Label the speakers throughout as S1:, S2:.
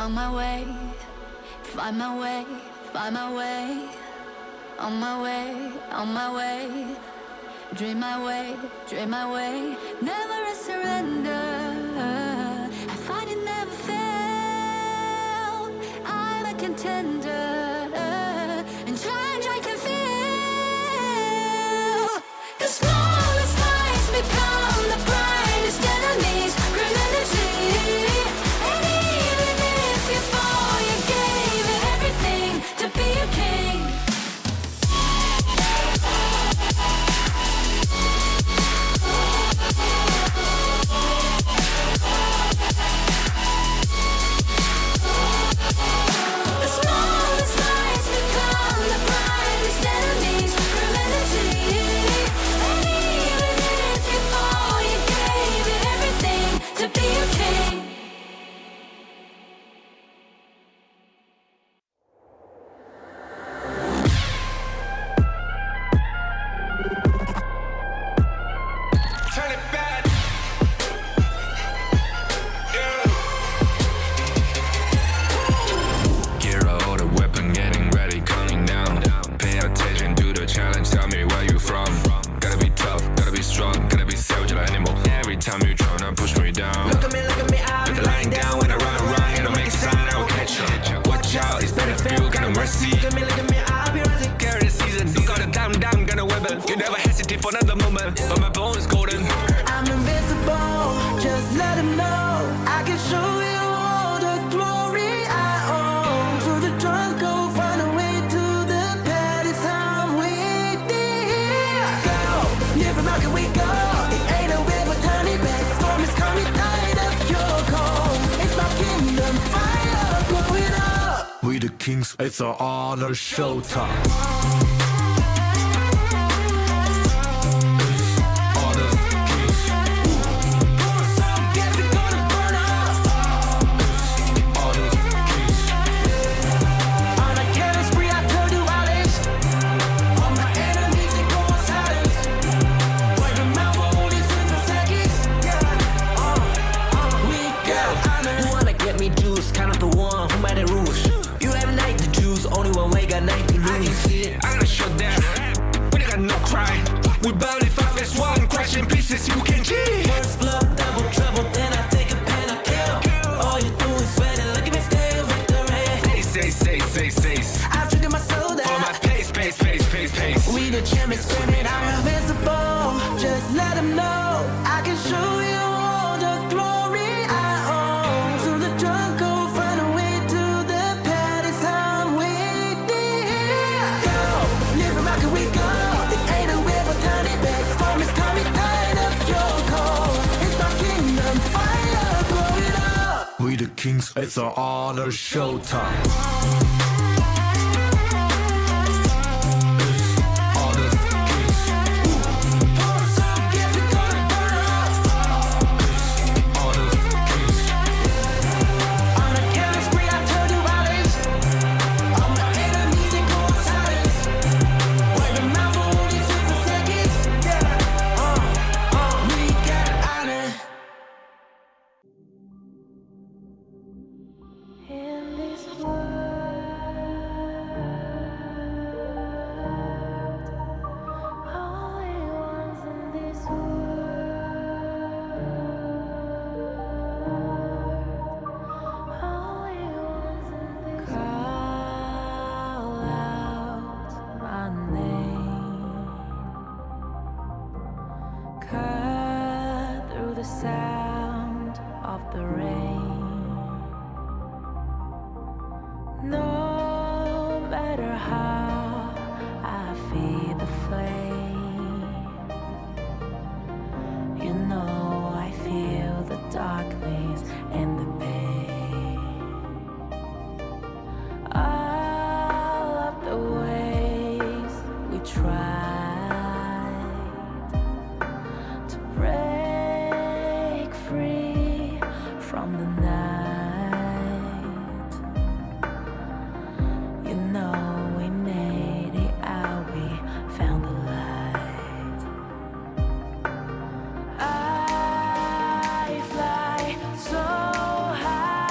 S1: on my way, find my way, find my way, on my way, on my way, dream my way, never a surrender. I find it never fail. I'm a contender, and change I can feel. The smallest lies become the brightest enemies. Remember, and even if you fall, you gave it everything to be a king. The smallest lies become the brightest enemies. Remember, and even if you fall, you gave it everything to be a king.
S2: Turn it back. Gear out the weapon, getting ready, counting down. Pay attention to the challenge, tell me where you from. Gotta be tough, gotta be strong, gotta be savage like animal. Every time you tryna push me down. Look at me, I'll be lying down when I run around. You don't make a sign, I will catch you. Watch out, it's better feel, got no mercy. Look at me, I'll be rising. Carry the season, you gotta down, gonna weapon. You never hesitate for another moment, but my bone is golden.
S3: I'm invincible, just let him know. I can show you all the glory I own. Through the jungle, find a way to the palace. I'm waiting here. Go, live from how can we go? It ain't a river, turning back. Storm is coming, tired of your call. It's my kingdom, fire blowing up.
S4: We the kings, it's our honor showtime.
S3: On a killing spree, I told you all this. All my enemies, they go on silence. Wipe them out for only 6 seconds. We got honor.
S5: You wanna get me juice, kind of the one who made the rules. You have night to choose, only one way, got night to
S2: I can
S5: lose.
S2: see it, I'm gonna shut down. We got no cry. We barely 5 as 1, crashing pieces, you can cheat.
S5: First blood, double trouble, then I take a pen, I kill. All you do is sweat and look at me stay with the rain.
S2: Say.
S3: I've treated my soul
S2: Follow my
S3: that
S2: pace.
S3: we the champions screaming, I'm invincible. Just let him know I can show you all the glory I own. Through the jungle, find a way to the palace. I'm waiting here. Go, live from how can we go? It ain't a river, turn it back. Storm is coming, tired of your call. It's my kingdom, fire blowing up.
S4: We the kings, it's our honor showtime.
S3: On a killing spree, I told you all this. All my enemies, they go on silence. Wipe them out for only 6 seconds. We got honor. In this world, only ones in this world, call out my name, cut through the sound of the rain. No matter how I feed the flame, you know I feel the darkness and the pain. All of the ways we tried to break free from the night, you know we made it out, we found the light. I fly so high.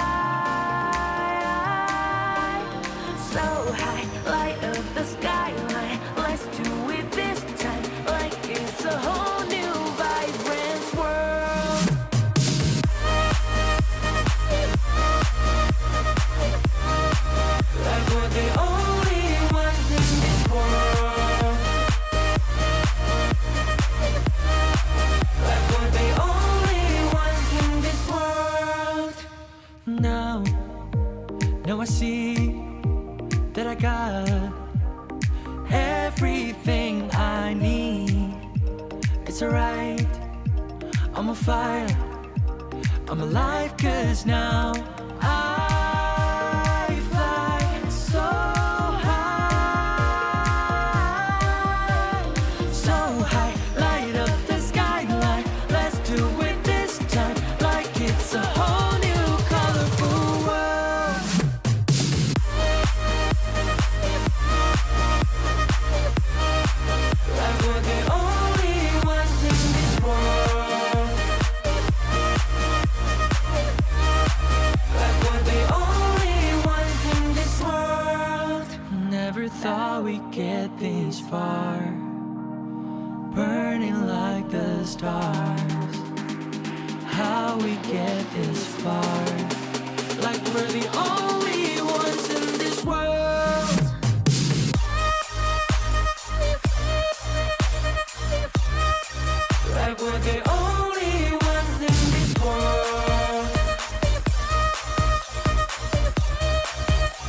S5: on fire. I'm alive 'cause now I fly so high, so high. Light up the skyline. Let's do it this time, like it's a whole new colorful world. Like we're the only ones in this world. Like we're the only ones in this world. Never thought we'd get this far, burning like the stars. How we get this far, like we're the only ones in this world. Like we're the only ones in this world.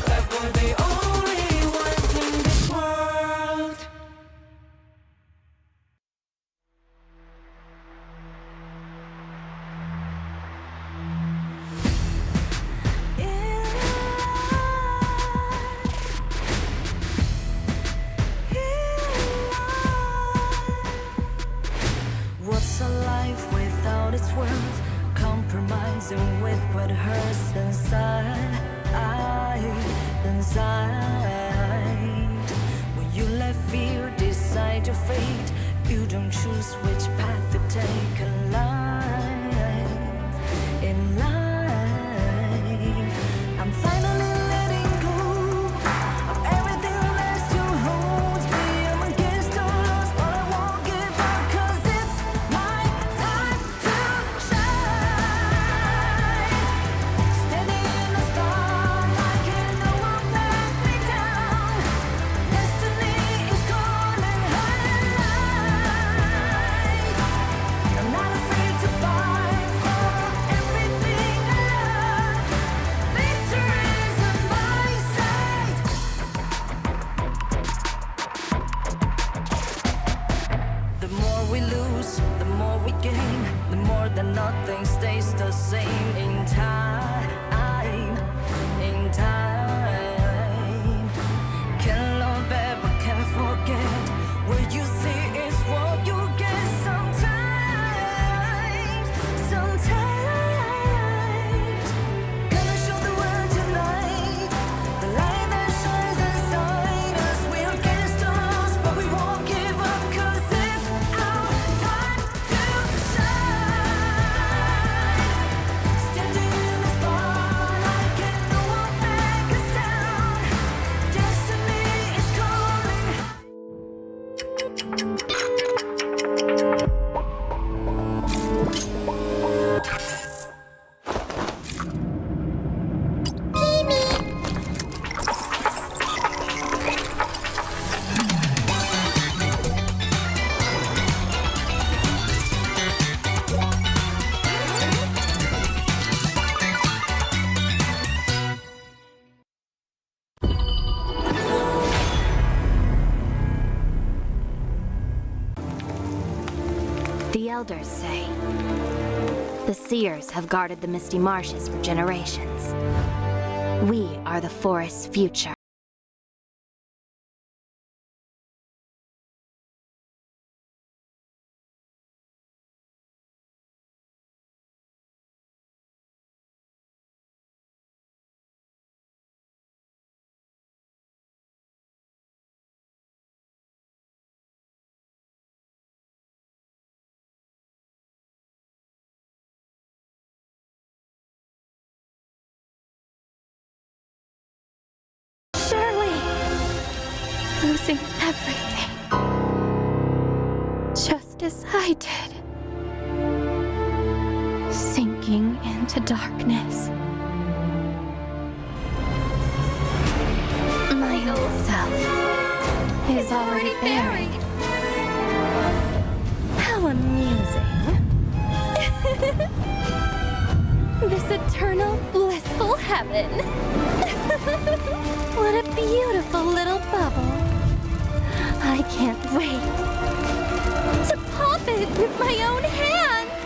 S5: Like we're the only ones in this world.
S1: What's a life without its worth? Compromising with what hurts inside. When you let fear decide your fate, you don't choose which path to take in life. In life, I'm finally letting go of everything that still holds me. I'm against the odds, but I won't give up 'cause it's my time to shine. Standing in the spotlight, and no one back me down. Destiny is calling high. I'm not afraid to fight for everything I love. Victory's on my side. The more we lose, the more we gain. The more that nothing stays the same in time. In time. Can't love ever, can't forget. What you see is what you get sometimes. Sometimes. Gonna show the world tonight. The light that shines inside us. We're against the odds, but we won't give up 'cause it's our time to shine. Standing in the spotlight, can no one back us down. Destiny is calling.
S6: The elders say the seers have guarded the misty marshes for generations. We are the forest's future. Surely, losing everything, just as I did. Sinking into darkness. My old self is already buried. How amusing. This eternal blissful heaven. What a beautiful little bubble. I can't wait to pop it with my own hands.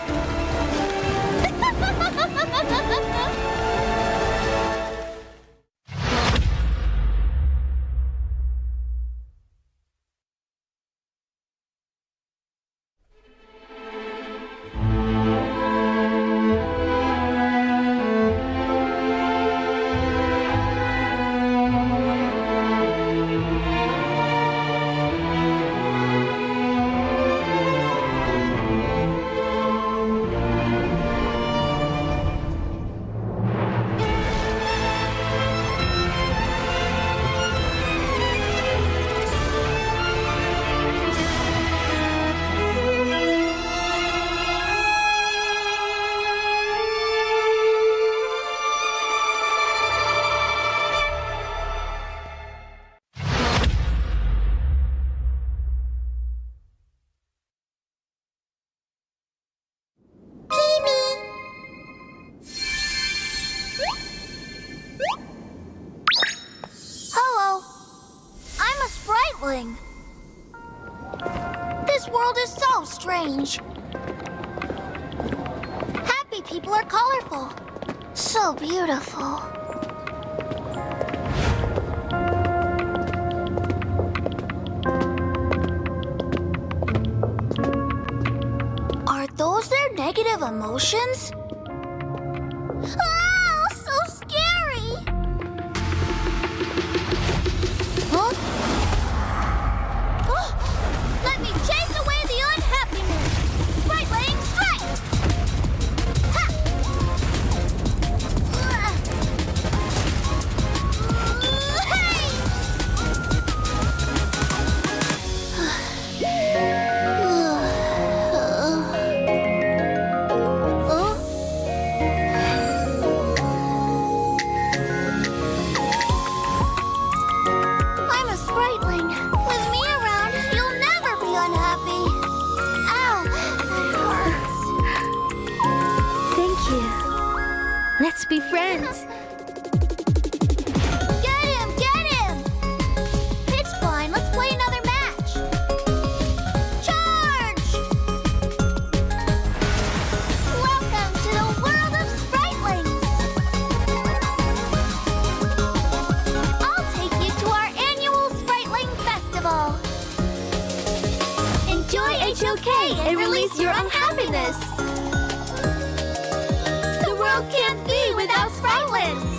S7: Sprightling. This world is so strange. Happy people are colorful. So beautiful. Are those their negative emotions? Oh, so scary! Huh? Oh, let me chase away the unhappiness! Sprightling strike! Ha! I'm a Sprightling. With me around, you'll never be unhappy. Ow, that hurts.
S6: Thank you. Let's be friends.
S7: Get him! Get him! It's fine. Let's play another match. Charge! Welcome to the world of Sprightlings. I'll take you to our annual Sprightling Festival. Enjoy HOK and release your unhappiness. The world can't be without Sprightlings.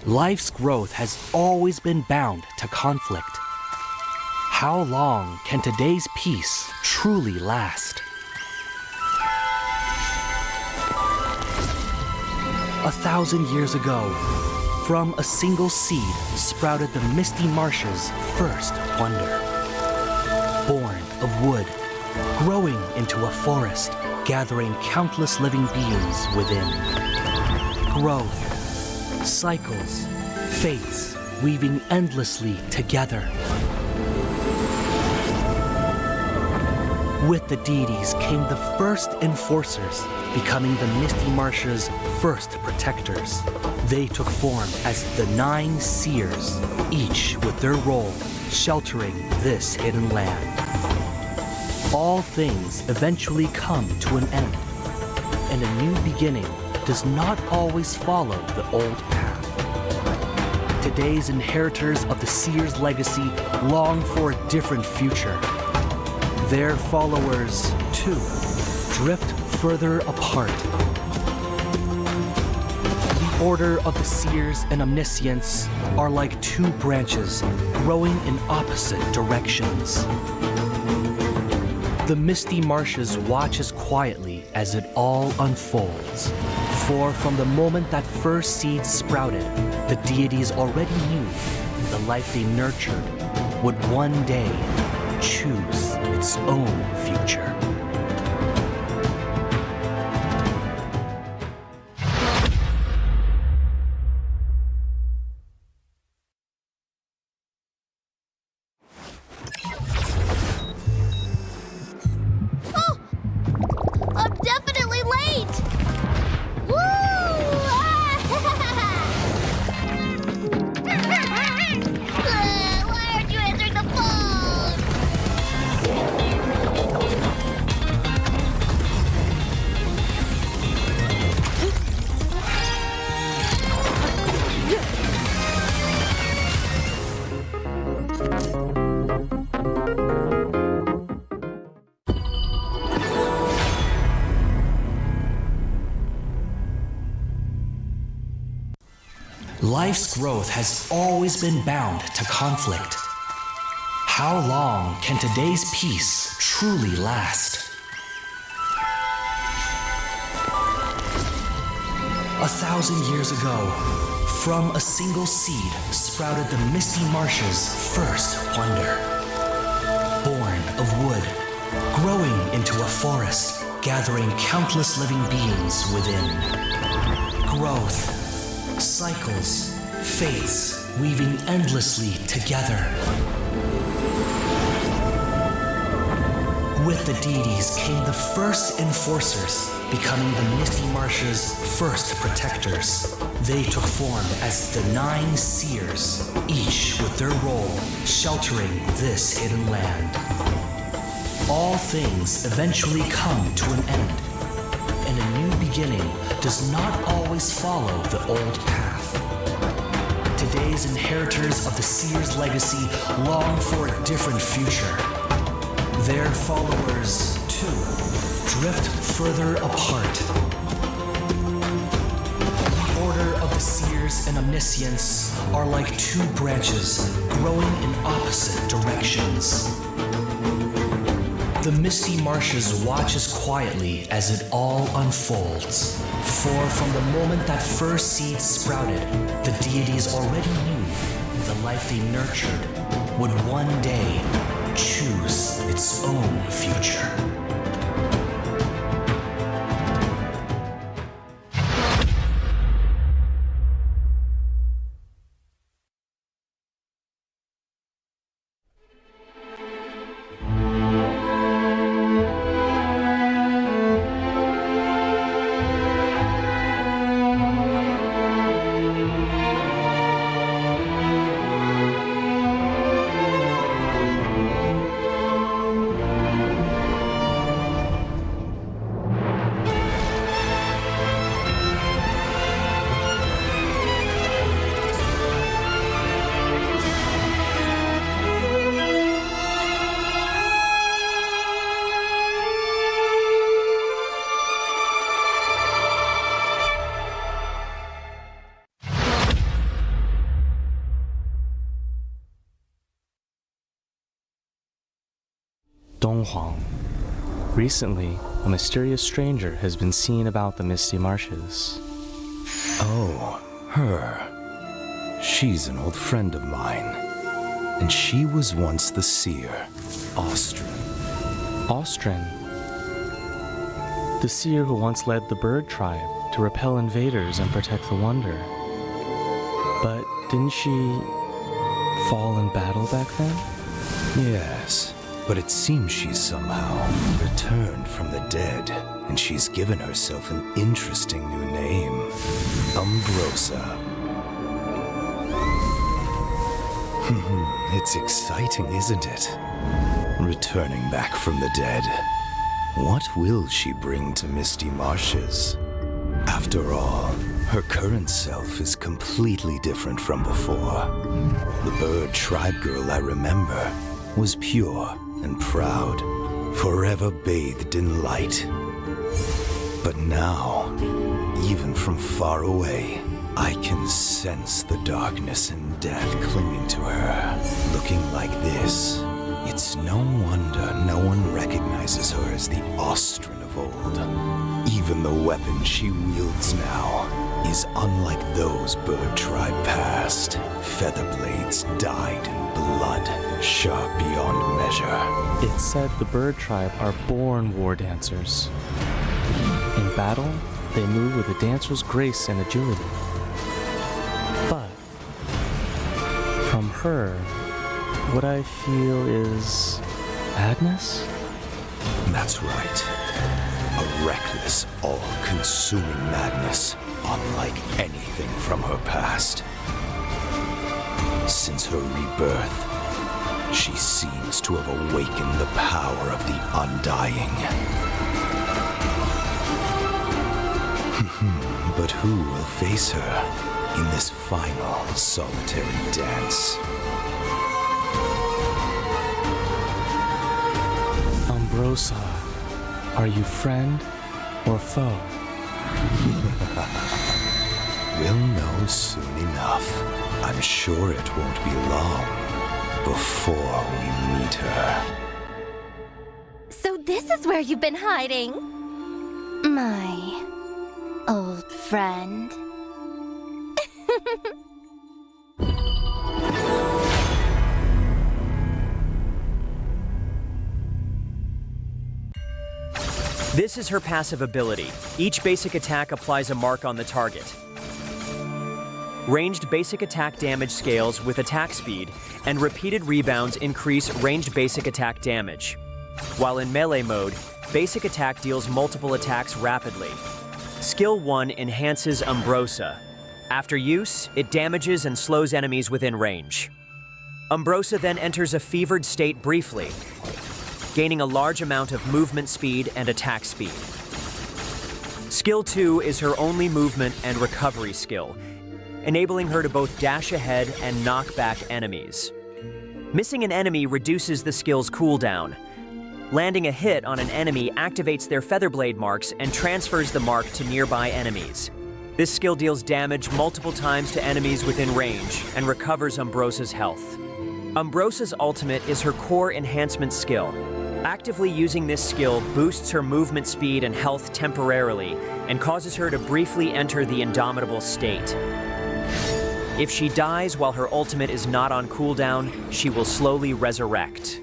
S8: Life's growth has always been bound to conflict. How long can today's peace truly last? 1,000 years ago, from a single seed sprouted the misty marshes' first wonder. Born of wood, growing into a forest, gathering countless living beings within. Growth, cycles, fates, weaving endlessly together. With the deities came the first enforcers, becoming the Misty Marsh's first protectors. They took form as the 9 seers, each with their role sheltering this hidden land. All things eventually come to an end, and a new beginning does not always follow the old path. Today's inheritors of the seer's legacy long for a different future. Their followers, too, drift further apart. The order of the seers and omniscients are like 2 branches growing in opposite directions. The misty marshes watches quietly as it all unfolds. For from the moment that first seed sprouted, the deities already knew the life they nurtured would one day choose its own future.
S7: Oh! I'm definitely late! Woo! Why aren't you answering the phone?
S8: Life's growth has always been bound to conflict. How long can today's peace truly last? 1,000 years ago, from a single seed sprouted the Misty Marsh's first wonder. Born of wood, growing into a forest, gathering countless living beings within. Growth, cycles, fates weaving endlessly together. With the deities came the first enforcers, becoming the Misty Marsh's first protectors. They took form as the 9 seers, each with their role sheltering this hidden land. All things eventually come to an end, and a new beginning does not always follow the old path. Today's inheritors of the seers' legacy long for a different future. Their followers, too, drift further apart. The Order of the Seers and Omniscience are like 2 branches growing in opposite directions. The Misty Marshes watches quietly as it all unfolds. For from the moment that first seed sprouted, the deities already knew the life they nurtured would one day choose its own future.
S9: Donghuang. Recently, a mysterious stranger has been seen about the Misty Marshes.
S10: Oh, her. She's an old friend of mine. And she was once the seer, Austrin.
S9: Austrin? The seer who once led the bird tribe to repel invaders and protect the Wonder. But didn't she fall in battle back then?
S10: Yes, but it seems she's somehow returned from the dead, and she's given herself an interesting new name, Umbrosa. It's exciting, isn't it? Returning back from the dead. What will she bring to Misty Marshes? After all, her current self is completely different from before. The bird tribe girl I remember was pure and proud, forever bathed in light. But now, even from far away, I can sense the darkness and death clinging to her. Looking like this, it's no wonder no one recognizes her as the Austrin of old. Even the weapon she wields now is unlike those bird tribe past. Feather blades dyed in blood, sharp beyond measure.
S9: It's said the bird tribe are born war dancers. In battle, they move with a dancer's grace and agility. But from her, what I feel is madness?
S10: That's right. A reckless, all-consuming madness, unlike anything from her past. Since her rebirth, she seems to have awakened the power of the Undying. But who will face her in this final solitary dance?
S9: Umbrosa, are you friend or foe?
S10: We'll know soon enough. I'm sure it won't be long before we meet her.
S6: So this is where you've been hiding? My old friend.
S11: This is her passive ability. Each basic attack applies a mark on the target. Ranged basic attack damage scales with attack speed, and repeated rebounds increase ranged basic attack damage. While in melee mode, basic attack deals multiple attacks rapidly. Skill 1 enhances Umbrosa. After use, it damages and slows enemies within range. Umbrosa then enters a fevered state briefly, gaining a large amount of movement speed and attack speed. Skill 2 is her only movement and recovery skill, enabling her to both dash ahead and knock back enemies. Missing an enemy reduces the skill's cooldown. Landing a hit on an enemy activates their Featherblade marks and transfers the mark to nearby enemies. This skill deals damage multiple times to enemies within range and recovers Umbrosa's health. Umbrosa's ultimate is her core enhancement skill. Actively using this skill boosts her movement speed and health temporarily and causes her to briefly enter the Indomitable state. If she dies while her ultimate is not on cooldown, she will slowly resurrect.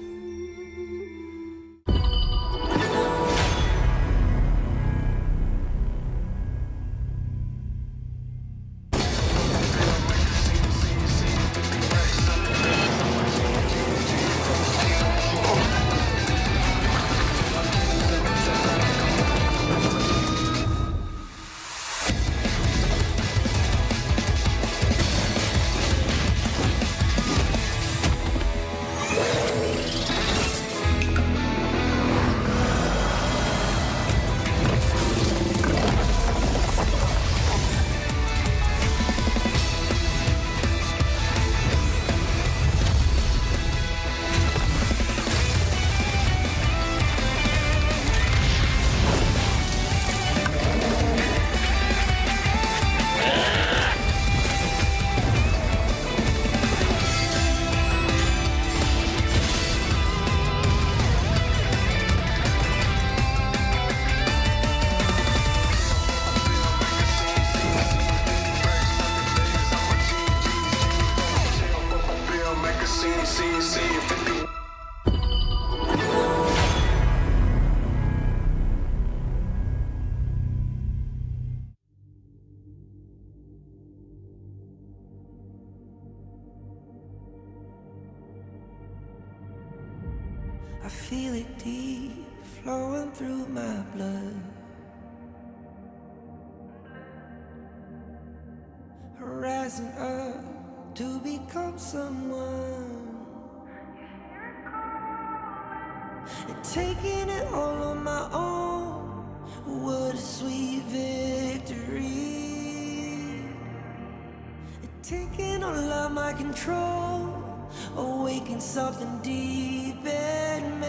S3: I feel it deep flowing through my blood. Rising up to become someone, and taking it all on my own. What a sweet victory. And taking all of my control, awaken something deep in me.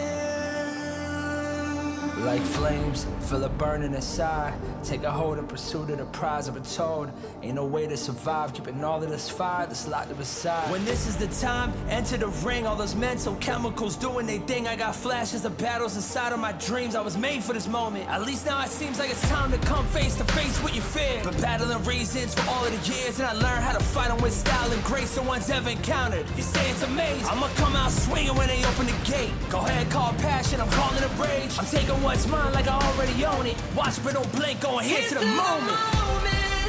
S12: Like flames, feel it burning inside. Take a hold in pursuit of the prize. I've been told ain't no way to survive, keeping all of this fire that's locked up inside. When this is the time, enter the ring. All those mental chemicals doing their thing. I got flashes of battles inside of my dreams. I was made for this moment. At least now it seems like it's time to come face to face with your fear. Been battling reasons for all of the years, and I learned how to fight them with style and grace no one's ever encountered. You say it's amazing, I'ma come out swinging when they open the gate. Go ahead, call passion, I'm calling it rage. I'm taking what's mine like I already own it. Watch but don't blink, going here to the moment.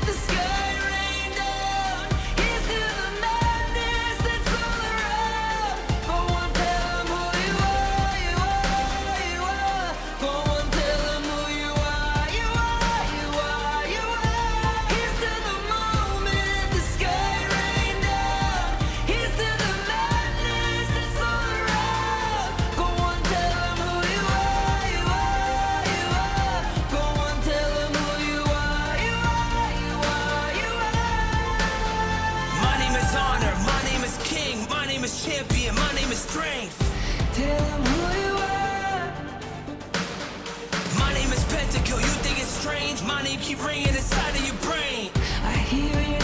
S3: The sky rained down. Here's to the madness that's all around. Go on, tell them who you are, you are, you are. Go on, tell them who you are, you are, you are, you are. Here's to the moment, the sky rained down. Here's to the madness that's all around. Go on, tell them who you are, you are, you are. Go on, tell them who you are, you are, you are, you are.
S12: My name is honor, my name is king, my name is champion, my name is strength.
S3: Tell them who you are.
S12: My name is Pentakill, you think it's strange? My name keep ringing inside of your brain.
S3: I hear it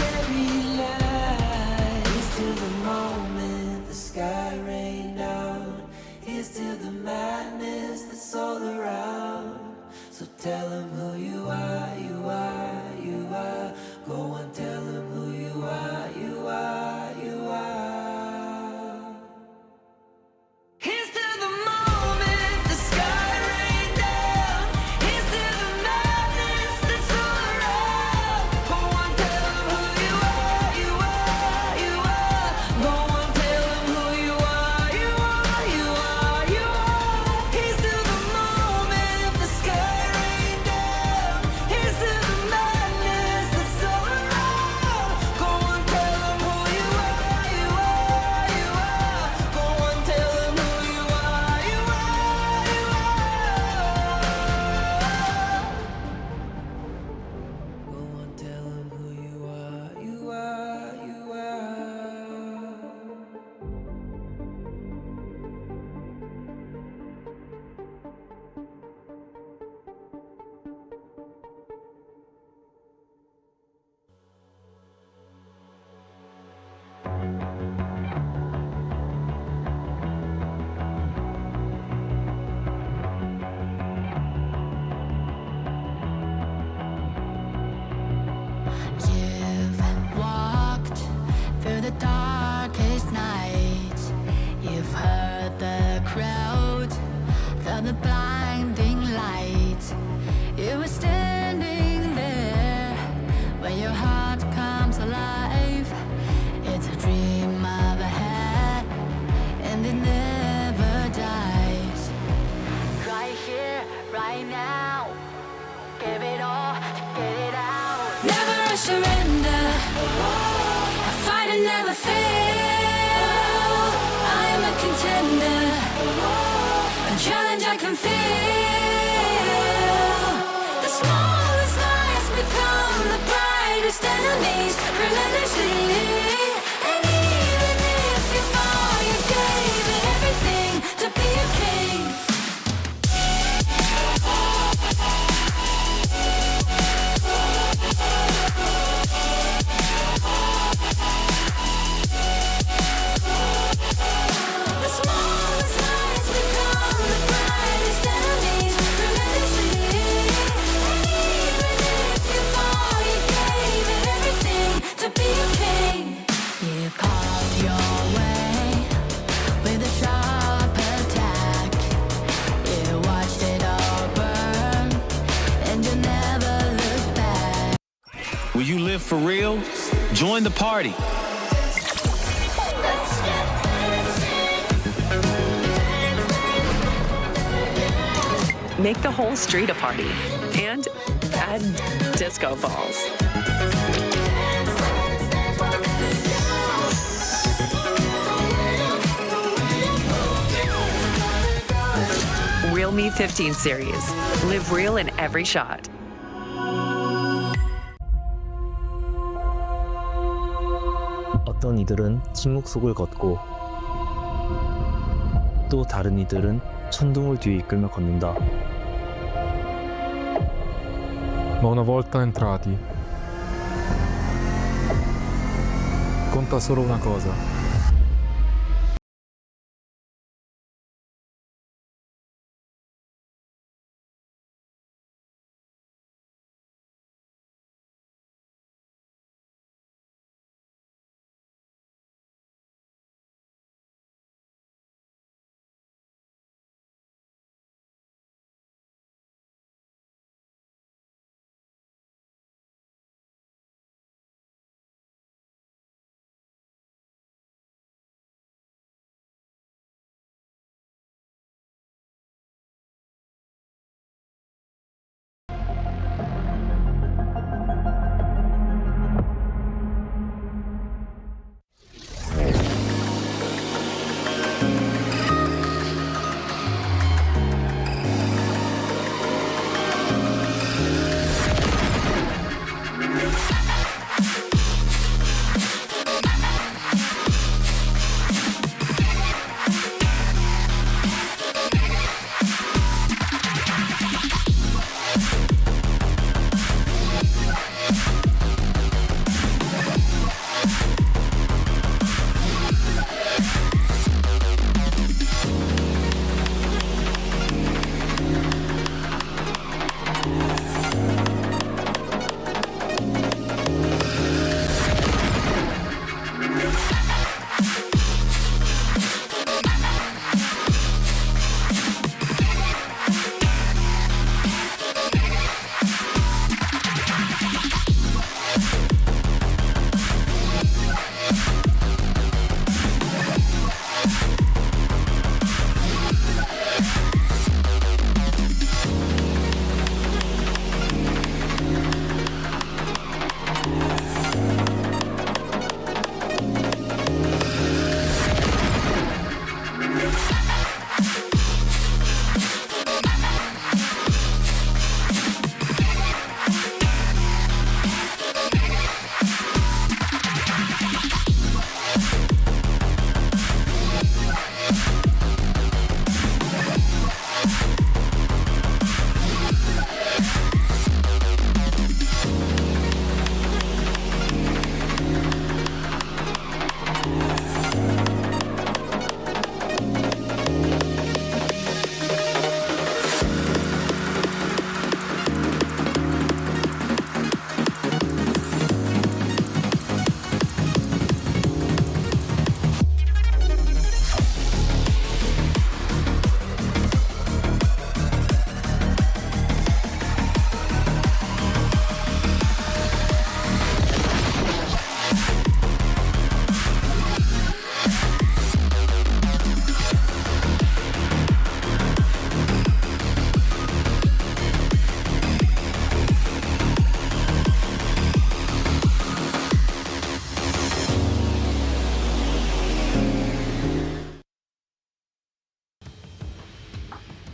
S3: tell them who you are, you are, you are. Go and tell them who you are, you are, you are. Here's to the moment the sky rained down. Here's to the madness that's all around. Go and tell them who you are, you are, you are. Go and tell them who you are, you are, you are, you are. Here's to the moment the sky rained down. Here's to the madness that's all around. Go and tell them who you are, you are, you are. Go and tell them who you are, you are, you are. Go and tell them who you are, you are, you are.
S1: You've walked through the darkest nights. You've heard the crowd, felt the blinding light. You were standing there when your heart comes alive. It's a dream of a hat, and it never dies. Right here, right now. Give it all, get it out. Never a surrender. I fight and never fail. I am a contender. A challenge I can feel. The smallest lies become the brightest enemies. Relentlessly. And even if you fall, you gave it everything to be a king. The smallest lies become the brightest enemies. Relentlessly. And even if you fall, you gave it everything to be a king. You carved your way with a sharp attack. You watched it all burn, and you never looked back.
S13: Will you live for real? Join the party.
S14: Make the whole street a party and add disco balls. Real Me 15 series. Live real in every shot.
S9: 어떤 이들은 침묵 속을 걷고 또 다른 이들은 천둥을 뒤에 이끌며 걷는다.
S15: Ma una volta entrati, conta solo una cosa.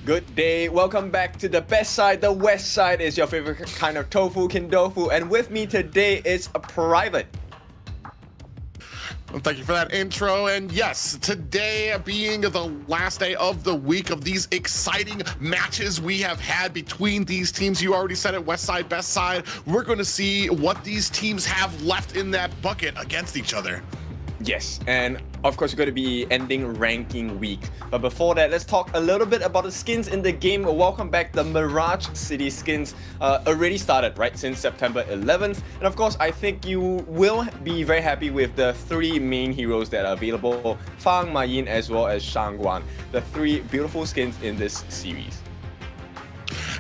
S16: Good day, welcome back to the best side. The west side is your favorite kind of tofu, kindofu, and with me today is a private.
S17: Well, thank you for that intro. And yes, today being the last day of the week of these exciting matches we have had between these teams. You already said it, west side, best side. We're going to see what these teams have left in that bucket against each other.
S16: Yes, and of course we're going to be ending ranking week. But before that, let's talk a little bit about the skins in the game. Welcome back. The Mirage City skins already started, right, since September 11th. And of course, I think you will be very happy with the 3 main heroes that are available. Fang, Ma Yin, as well as Shangguan. The 3 beautiful skins in this series.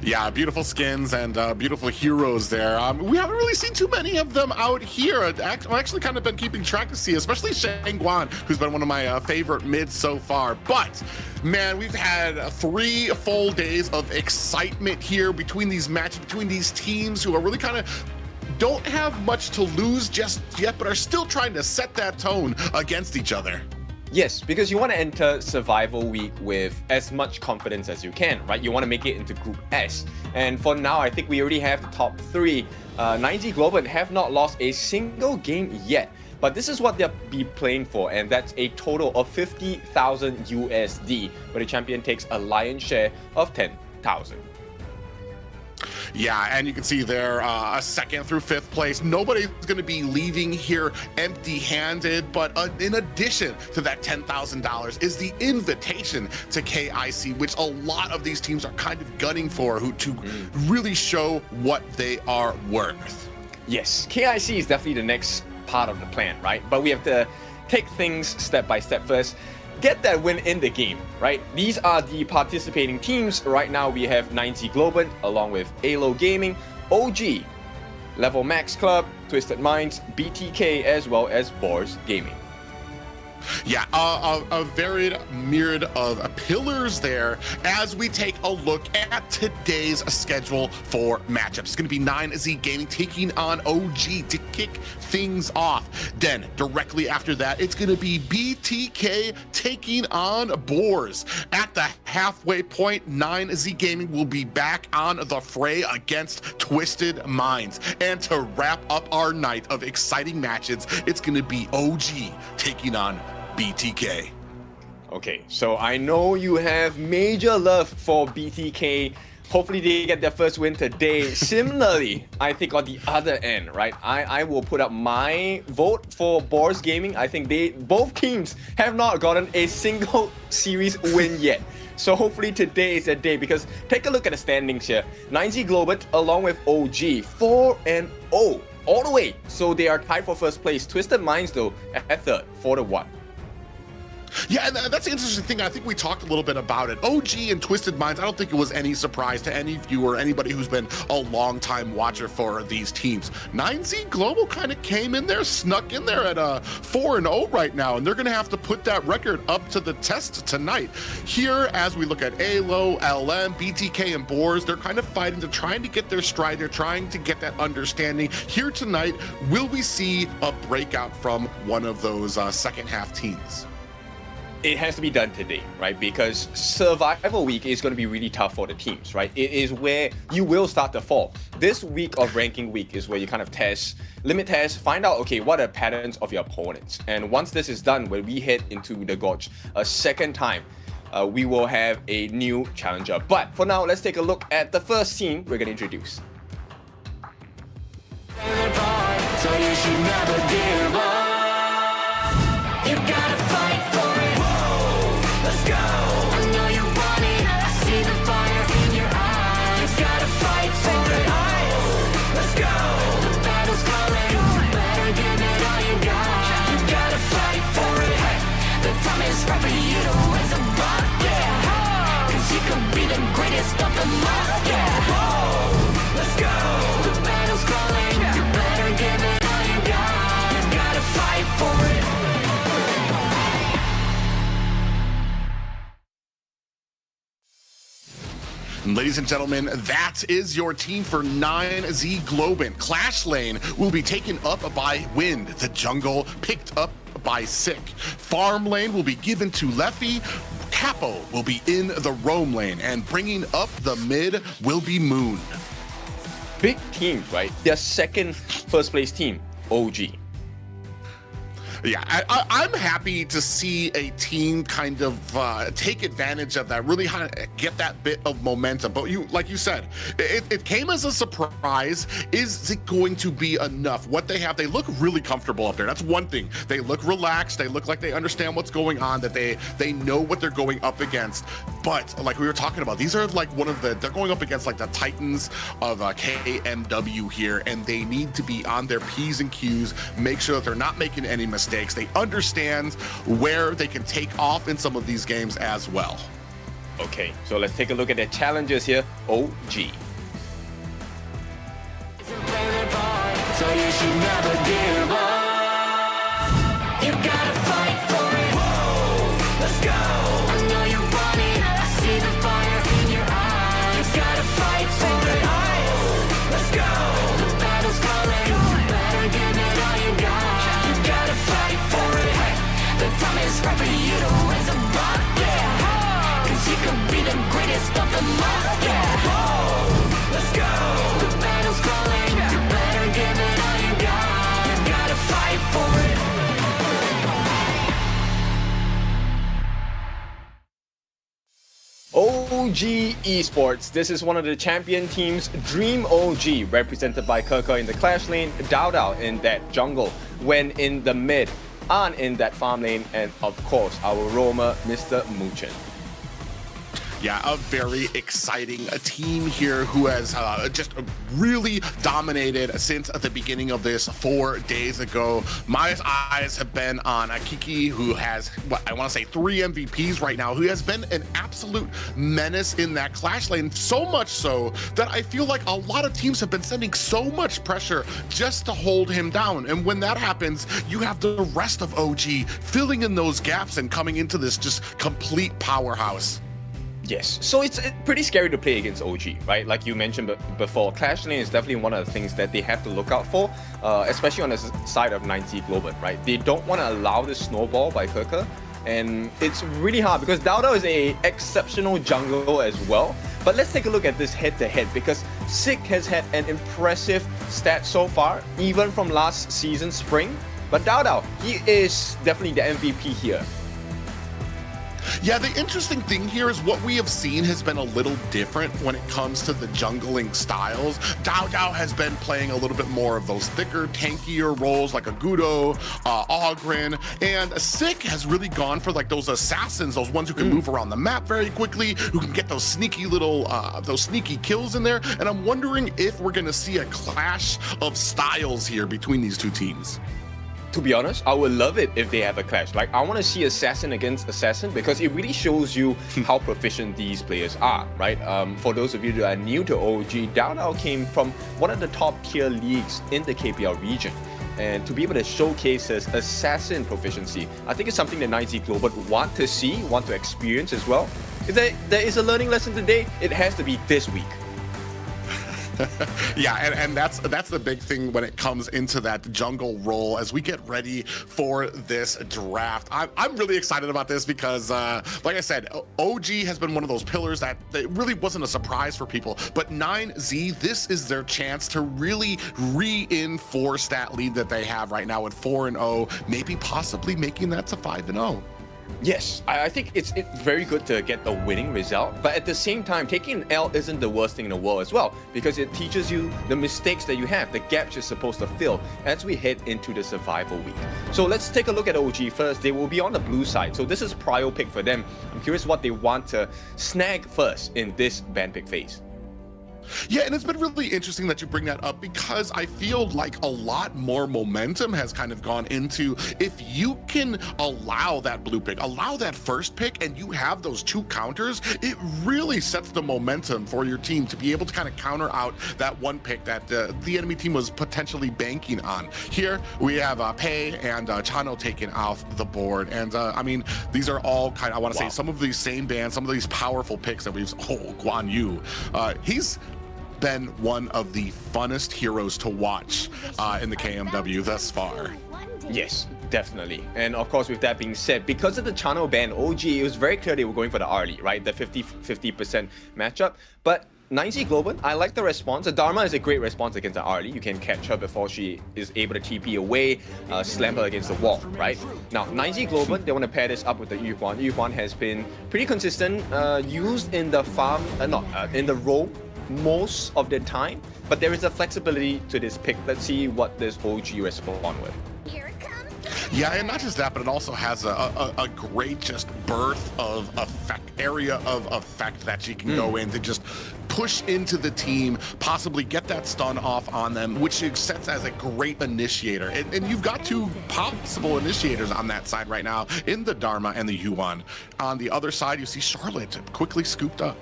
S17: Yeah, beautiful skins and beautiful heroes there. We haven't really seen too many of them out here. I've actually kind of been keeping track to see, especially Shangguan, who's been one of my favorite mids so far. But man, we've had 3 full days of excitement here between these matches, between these teams who are really kind of don't have much to lose just yet, but are still trying to set that tone against each other.
S16: Yes, because you want to enter survival week with as much confidence as you can, right? You want to make it into Group S. And for now, I think we already have the top 3. 9Z Globant have not lost a single game yet. But this is what they'll be playing for, and that's a total of 50,000 USD, where the champion takes a lion's share of 10,000.
S17: Yeah, and you can see there a 2nd through 5th place. Nobody's going to be leaving here empty-handed, but in addition to that $10,000 is the invitation to KIC, which a lot of these teams are kind of gunning for, to really show what they are worth.
S16: Yes, KIC is definitely the next part of the plan, right? But we have to take things step by step first. Get that win in the game, right? These are the participating teams. Right now we have 9Z Globant along with ALO Gaming, OG, Level Max Club, Twisted Minds, BTK, as well as Boars Gaming.
S17: Yeah, a varied myriad of pillars there as we take a look at today's schedule for matchups. It's going to be 9Z Gaming taking on OG to kick things off. Then directly after that, it's going to be BTK taking on Boars. At the halfway point, 9Z Gaming will be back on the fray against Twisted Minds. And to wrap up our night of exciting matches, it's going to be OG taking on BTK.
S16: Okay, so I know you have major love for BTK. Hopefully they get their first win today. Similarly, I think on the other end, right, I will put up my vote for Boars Gaming. I think both teams have not gotten a single series win yet. So hopefully today is a day, because take a look at the standings here. 9Z Globant along with OG, 4-0 all the way. So they are tied for first place. Twisted Minds though at 3rd, 4-1.
S17: Yeah, and that's the interesting thing. I think we talked a little bit about it. OG and Twisted Minds, I don't think it was any surprise to any viewer, anybody who's been a long-time watcher for these teams. 9Z Global kind of came in there, snuck in there at 4-0 right now, and they're going to have to put that record up to the test tonight. Here, as we look at ALO, LM, BTK, and Boars, they're kind of fighting to trying to get their stride. They're trying to get that understanding. Here tonight, will we see a breakout from one of those second half teams?
S16: It has to be done today, right? Because survival week is going to be really tough for the teams, right? It is where you will start to fall. This week of ranking week is where you kind of limit test, find out, okay, what are patterns of your opponents? And once this is done, when we head into the Gorge a second time, we will have a new challenger. But for now, let's take a look at the first team we're going to introduce.
S3: So you should never give up. You gotta fight for it. Whoa, let's go. I know you want it. I see the fire in your eyes. You gotta fight for it. Let's go. The battle's calling. You better give it all you got. You gotta fight for it. The time is right for you to raise a bar. Yeah. Cause you could be the greatest of them all. Yeah. Whoa, let's go. The battle's calling. You better give it all you got. You gotta fight for it.
S17: Ladies and gentlemen, that is your team for 9Z Globant. Clash Lane will be taken up by Wind. The jungle picked up by Sick. Farm Lane will be given to Leffy. Capo will be in the roam lane, and bringing up the mid will be Moon.
S16: Big teams, right? Their second first place team, OG.
S17: Yeah, I'm happy to see a team kind of take advantage of that, really get that bit of momentum. But like you said, it came as a surprise. Is it going to be enough? What they have, they look really comfortable up there. That's one thing. They look relaxed. They look like they understand what's going on, that they know what they're going up against. But like we were talking about, these are like they're going up against like the Titans of KMW here, and they need to be on their P's and Q's, make sure that they're not making any mistakes. They understand where they can take off in some of these games as well.
S16: Okay, so let's take a look at the challenges here. OG.
S3: So you should never give up. You gotta fight for it. Whoa, let's go. I know you want it. I see the fire in your eyes. You gotta fight for it. Let's go. The battle's calling. You better give it all you got. You gotta fight for it. The time is right for you to raise a bar. Yeah. Cause you could be the greatest of them all. Yeah. Let's go. The battle's calling. You better give it all you got. You gotta fight for it.
S16: OG Esports. This is one of the champion teams, Dream OG, represented by Keke in the Clash lane, Dao in that jungle, Wen in the mid, An in that farm lane, and of course our roamer, Mr. Muchen.
S17: Yeah, a very exciting team here who has just really dominated since the beginning of this 4 days ago. My eyes have been on Kiki, who has, I want to say 3 MVPs right now, who has been an absolute menace in that Clash lane, so much so that I feel like a lot of teams have been sending so much pressure just to hold him down. And when that happens, you have the rest of OG filling in those gaps and coming into this just complete powerhouse.
S16: Yes, so it's pretty scary to play against OG, right? Like you mentioned before, Clash lane is definitely one of the things that they have to look out for, especially on the side of 90 Globant, right? They don't want to allow this snowball by Keke, and it's really hard because Dao is a exceptional jungle as well. But let's take a look at this head-to-head, because Sick has had an impressive stat so far, even from last season spring. But Dao, he is definitely the MVP here.
S17: Yeah, the interesting thing here is what we have seen has been a little different when it comes to the jungling styles. Dao has been playing a little bit more of those thicker, tankier roles like a Gudo, Ogren, and Sick has really gone for like those assassins, those ones who can move around the map very quickly, who can get those sneaky little, those sneaky kills in there. And I'm wondering if we're gonna see a clash of styles here between these two teams.
S16: To be honest, I would love it if they have a clash. Like, I want to see assassin against assassin because it really shows you how proficient these players are, right? For those of you that are new to OG, Dao came from one of the top tier leagues in the KPL region. And to be able to showcase his assassin proficiency, I think it's something that 90 Global want to see, want to experience as well. If there is a learning lesson today, it has to be this week.
S17: Yeah, and that's the big thing when it comes into that jungle role as we get ready for this draft. I'm really excited about this because, like I said, OG has been one of those pillars that it really wasn't a surprise for people. But 9Z, this is their chance to really reinforce that lead that they have right now at 4-0, maybe possibly making that to 5-0.
S16: Yes, I think it's very good to get a winning result, but at the same time, taking an L isn't the worst thing in the world as well, because it teaches you the mistakes that you have, the gaps you're supposed to fill as we head into the survival week. So let's take a look at OG first. They will be on the blue side, so this is prio pick for them. I'm curious what they want to snag first in this ban pick phase.
S17: Yeah, and it's been really interesting that you bring that up because I feel like a lot more momentum has kind of gone into if you can allow that blue pick, allow that first pick, and you have those 2 counters, it really sets the momentum for your team to be able to kind of counter out that 1 pick that the enemy team was potentially banking on. Here we have Pei and Chano taken off the board, and I mean, these are all kind of, I want to say, some of these same bands, some of these powerful picks that we've, Guan Yu, he's been one of the funnest heroes to watch in the KMW thus far.
S16: Yes, definitely. And of course, with that being said, because of the channel ban, OG, it was very clear they were going for the early, right? The 50% matchup. But 9Z Globant, I like the response. The Dharma is a great response against the Arlie. You can catch her before she is able to TP away, slam her against the wall, right? Now, 9Z Globant, they want to pair this up with the Yuhuan. Yuhuan has been pretty consistent, used in the farm, in the role most of the time, but there is a flexibility to this pick. Let's see what this OG respond with.
S17: Yeah, and not just that, but it also has a great just birth of effect, area of effect that she can go in to just push into the team, possibly get that stun off on them, which sets as a great initiator. And you've got two possible initiators on that side right now in the Dharma and the Yuan. On the other side, you see Charlotte quickly scooped up.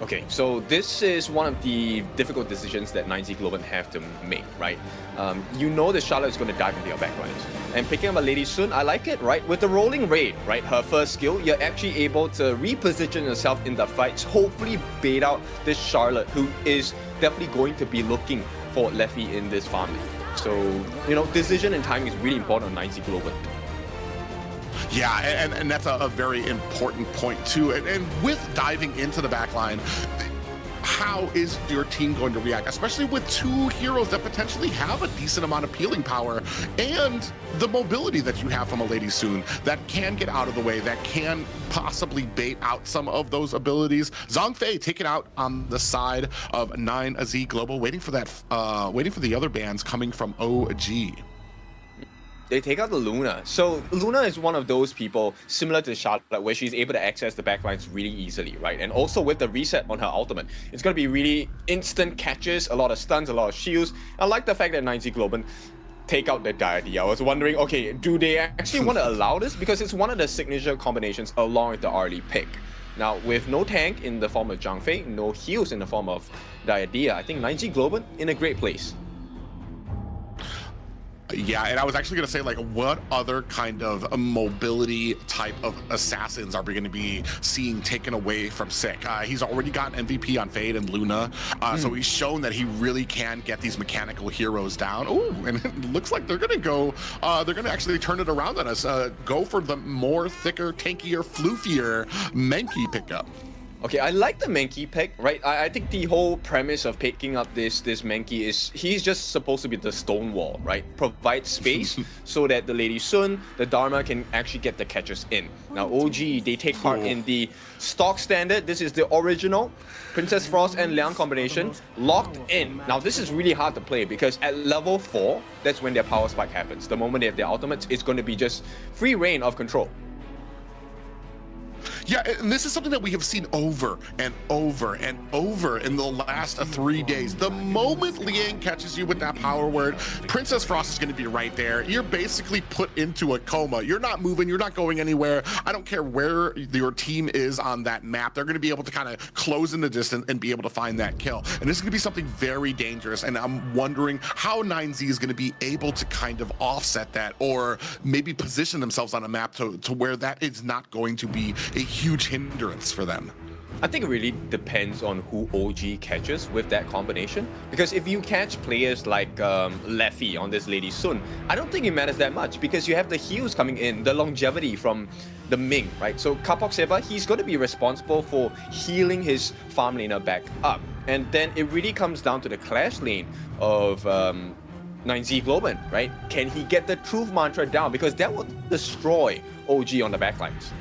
S16: Okay, so this is one of the difficult decisions that 9Z Globant have to make, right? You know that Charlotte is going to dive into your backlines. And picking up a Lady Sun, I like it, right? With the rolling raid, right? Her first skill, you're actually able to reposition yourself in the fights, hopefully bait out this Charlotte, who is definitely going to be looking for Leffy in this farm league. So, you know, decision and timing is really important on 9Z Globant.
S17: Yeah, and that's a very important point too. And with diving into the backline, how is your team going to react, especially with two heroes that potentially have a decent amount of peeling power and the mobility that you have from a Lady Soon that can get out of the way, that can possibly bait out some of those abilities. Zhongfei taken out on the side of 9Z Global, waiting for that, waiting for the other bans coming from OG.
S16: They take out the Luna. So Luna is one of those people similar to Charlotte where she's able to access the backlines really easily, right? And also with the reset on her ultimate, it's going to be really instant catches, a lot of stuns, a lot of shields. I like the fact that 9Z Globant take out the deity. I was wondering, okay, do they actually want to allow this? Because it's one of the signature combinations along with the early pick. Now, with no tank in the form of Zhang Fei, no heals in the form of Diadea, I think 9Z Globant in a great place.
S17: Yeah, and I was actually going to say, like, what other kind of mobility type of assassins are we going to be seeing taken away from Sick? He's already got MVP on Fade and Luna, so he's shown that he really can get these mechanical heroes down. Ooh, and it looks like they're going to go, they're going to actually turn it around on us, go for the more thicker, tankier, floofier Menki pickup.
S16: Okay, I like the Menki pick, right? I think the whole premise of picking up this Menki is he's just supposed to be the stonewall, right? Provide space so that the Lady Sun, the Dharma can actually get the catches in. Now, OG, they take part in the stock standard. This is the original Princess Frost and Liang combination, locked in. Now, this is really hard to play because at level 4, that's when their power spike happens. The moment they have their ultimates, it's going to be just free reign of control.
S17: Yeah, and this is something that we have seen over and over and over in the last 3 days. The moment Liang catches you with that power word, Princess Frost is going to be right there. You're basically put into a coma. You're not moving. You're not going anywhere. I don't care where your team is on that map. They're going to be able to kind of close in the distance and be able to find that kill. And this is going to be something very dangerous. And I'm wondering how 9Z is going to be able to kind of offset that or maybe position themselves on a map to where that is not going to be a huge hindrance for them.
S16: I think it really depends on who OG catches with that combination. Because if you catch players like Leffy on this Lady Sun, I don't think it matters that much because you have the heals coming in, the longevity from the Ming, right? So Kapok Seba, he's going to be responsible for healing his farm laner back up. And then it really comes down to the clash lane of 9Z Globant, right? Can he get the truth mantra down? Because that will destroy OG on the backlines.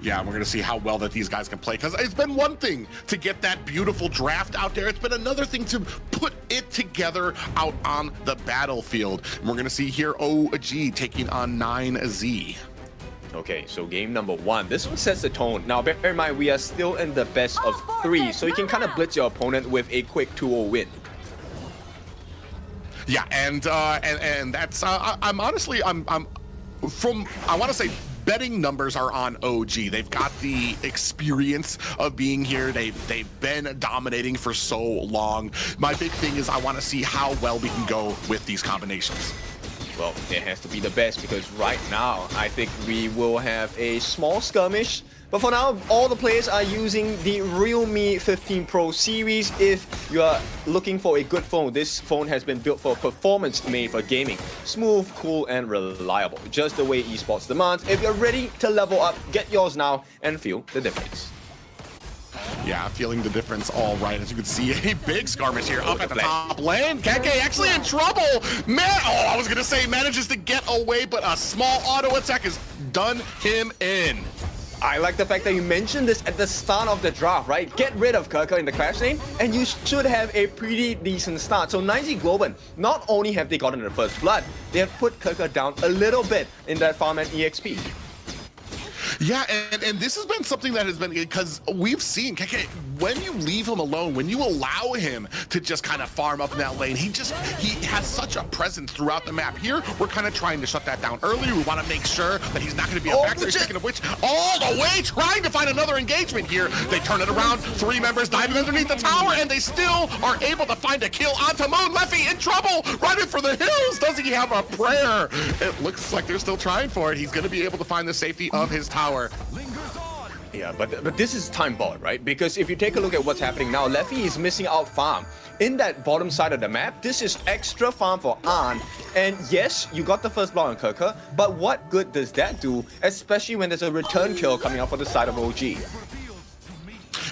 S17: Yeah, we're going to see how well that these guys can play, because it's been one thing to get that beautiful draft out there. It's been another thing to put it together out on the battlefield. And we're going to see here OG taking on 9Z.
S16: Okay, so game number 1. This one sets the tone. Now, bear in mind, we are still in the best of 3, so you can kind of blitz your opponent with a quick 2-0 win.
S17: Yeah, and that's I'm honestly I want to say betting numbers are on OG. They've got the experience of being here. They've been dominating for so long. My big thing is I want to see how well we can go with these combinations.
S16: Well, it has to be the best because right now I think we will have a small skirmish But for now, all the players are using the Realme 15 Pro series. If you are looking for a good phone, this phone has been built for performance, made for gaming. Smooth, cool, and reliable. Just the way esports demands. If you're ready to level up, get yours now and feel the difference.
S17: Yeah, feeling the difference all right. As you can see, a big skirmish here up at the top lane. KK actually in trouble. Man, oh, I was going to say manages to get away, but a small auto attack has done him in.
S16: I like the fact that you mentioned this at the start of the draft, right? Get rid of Kirker in the Clash lane, and you should have a pretty decent start. So 9Z Globant, not only have they gotten the first blood, they have put Kirker down a little bit in that farm and EXP.
S17: Yeah, and this has been something that has been, because we've seen KK, when you leave him alone, when you allow him to just kind of farm up in that lane, he has such a presence throughout the map. Here, we're kind of trying to shut that down early. We want to make sure that he's not going to be a factor. Speaking of which, all the way trying to find another engagement here. They turn it around, 3 members diving underneath the tower, and they still are able to find a kill onto Moon. Leffy in trouble, running for the hills. Does he have a prayer? It looks like they're still trying for it. He's going to be able to find the safety of his tower.
S16: Yeah, but this is time bought, right? Because if you take a look at what's happening now, Leffy is missing out farm. In that bottom side of the map, this is extra farm for An. And yes, you got the first block on Kirker, but what good does that do, especially when there's a return kill coming out for the side of OG?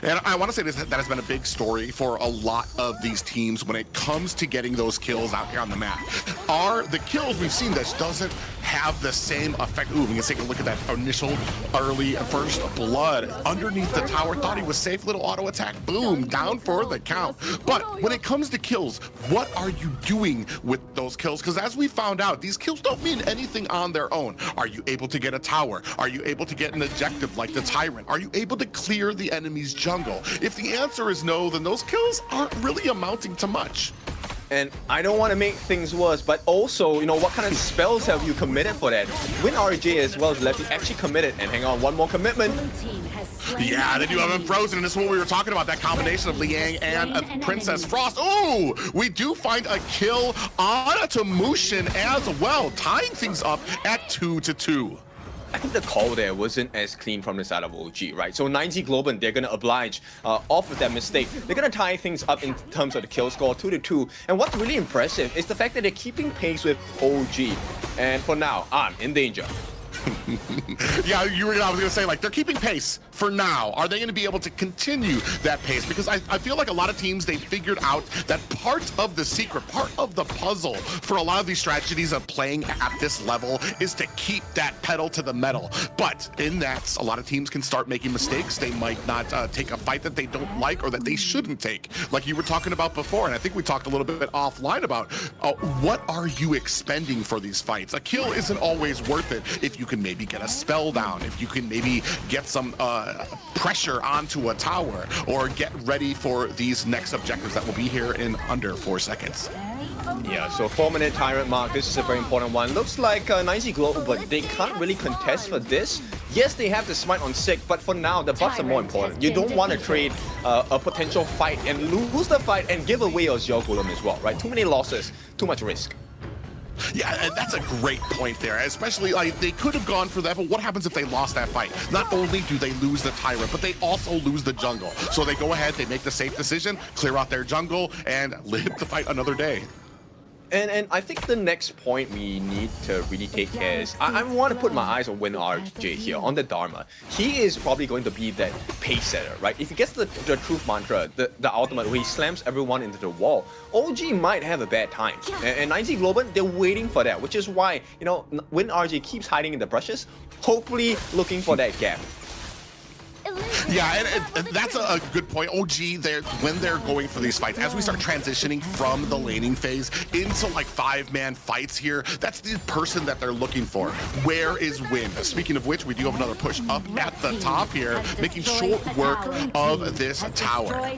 S17: And I want to say this, that has been a big story for a lot of these teams when it comes to getting those kills out here on the map. Are the kills we've seen that doesn't have the same effect. Ooh, we can take a look at that initial early first blood underneath the tower. Thought he was safe, little auto attack. Boom, down for the count. But when it comes to kills, what are you doing with those kills? Because as we found out, these kills don't mean anything on their own. Are you able to get a tower? Are you able to get an objective like the Tyrant? Are you able to clear the enemy's jungle? If the answer is no, then those kills aren't really amounting to much.
S16: And I don't want to make things worse, but also, you know, what kind of spells have you committed for that? Win RJ as well as Leffy actually committed, and hang on, one more commitment.
S17: Yeah, they do have him frozen, and this is what we were talking about, that combination of Liang and Princess Frost. Ooh, we do find a kill on Tamushin as well, tying things up at 2-2.
S16: I think the call there wasn't as clean from the side of OG, right? So 9Z Globant, they're going to oblige off of that mistake. They're going to tie things up in terms of the kill score, 2-2. And what's really impressive is the fact that they're keeping pace with OG. And for now, I'm in danger.
S17: Yeah, I was going to say, like, they're keeping pace for now. Are they going to be able to continue that pace? Because I feel like a lot of teams, they figured out that part of the secret, part of the puzzle for a lot of these strategies of playing at this level is to keep that pedal to the metal. But in that, a lot of teams can start making mistakes. They might not take a fight that they don't like or that they shouldn't take. Like you were talking about before, and I think we talked a little bit offline about what are you expending for these fights? A kill isn't always worth it if you can maybe get a spell down, if you can maybe get some pressure onto a tower, or get ready for these next objectives that will be here in under 4 seconds.
S16: Yeah, so 4-minute Tyrant mark, this is a very important one. Looks like 9Z Global, but they can't really contest for this. Yes, they have the smite on Sig, but for now, the buffs are more important. You don't want to trade a potential fight and lose the fight and give away your Zero Golem as well, right? Too many losses, too much risk.
S17: Yeah, and that's a great point there, especially like they could have gone for that, but what happens if they lost that fight? Not only do they lose the Tyrant, but they also lose the jungle. So they go ahead, they make the safe decision, clear out their jungle, and live to fight another day.
S16: And I think the next point we need to really take care is, I want to put my eyes on Win RJ here, on the Dharma. He is probably going to be that pace setter, right? If he gets the truth mantra, the ultimate, where he slams everyone into the wall, OG might have a bad time. And 9Z Globant, they're waiting for that, which is why, you know, Win RJ keeps hiding in the brushes, hopefully looking for that gap.
S17: Yeah, and that's a good point. OG, when they're going for these fights, as we start transitioning from the laning phase into like 5-man fights here, that's the person that they're looking for. Where is Win? Speaking of which, we do have another push up at the top here, making short work of this tower.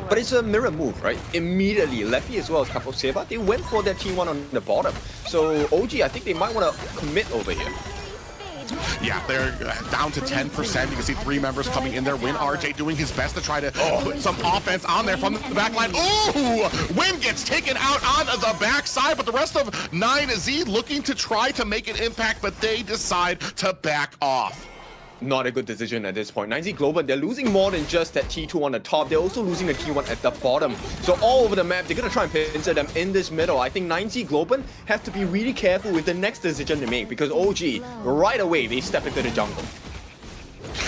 S16: But it's a mirror move, right? Immediately, Leffy as well as Capo Seba, they went for their T1 on the bottom. So OG, I think they might want to commit over here.
S17: Yeah, they're down to 10%. You can see 3 members coming in there. Win RJ doing his best to try to put some offense on there from the back line. Ooh! Win gets taken out on the backside, but the rest of 9Z looking to try to make an impact, but they decide to back off.
S16: Not a good decision at this point. 9Z Globant, they're losing more than just that T2 on the top. They're also losing the T1 at the bottom. So all over the map, they're gonna try and pincer them in this middle. I think 9Z Globant have to be really careful with the next decision to make because OG, right away, they step into the jungle.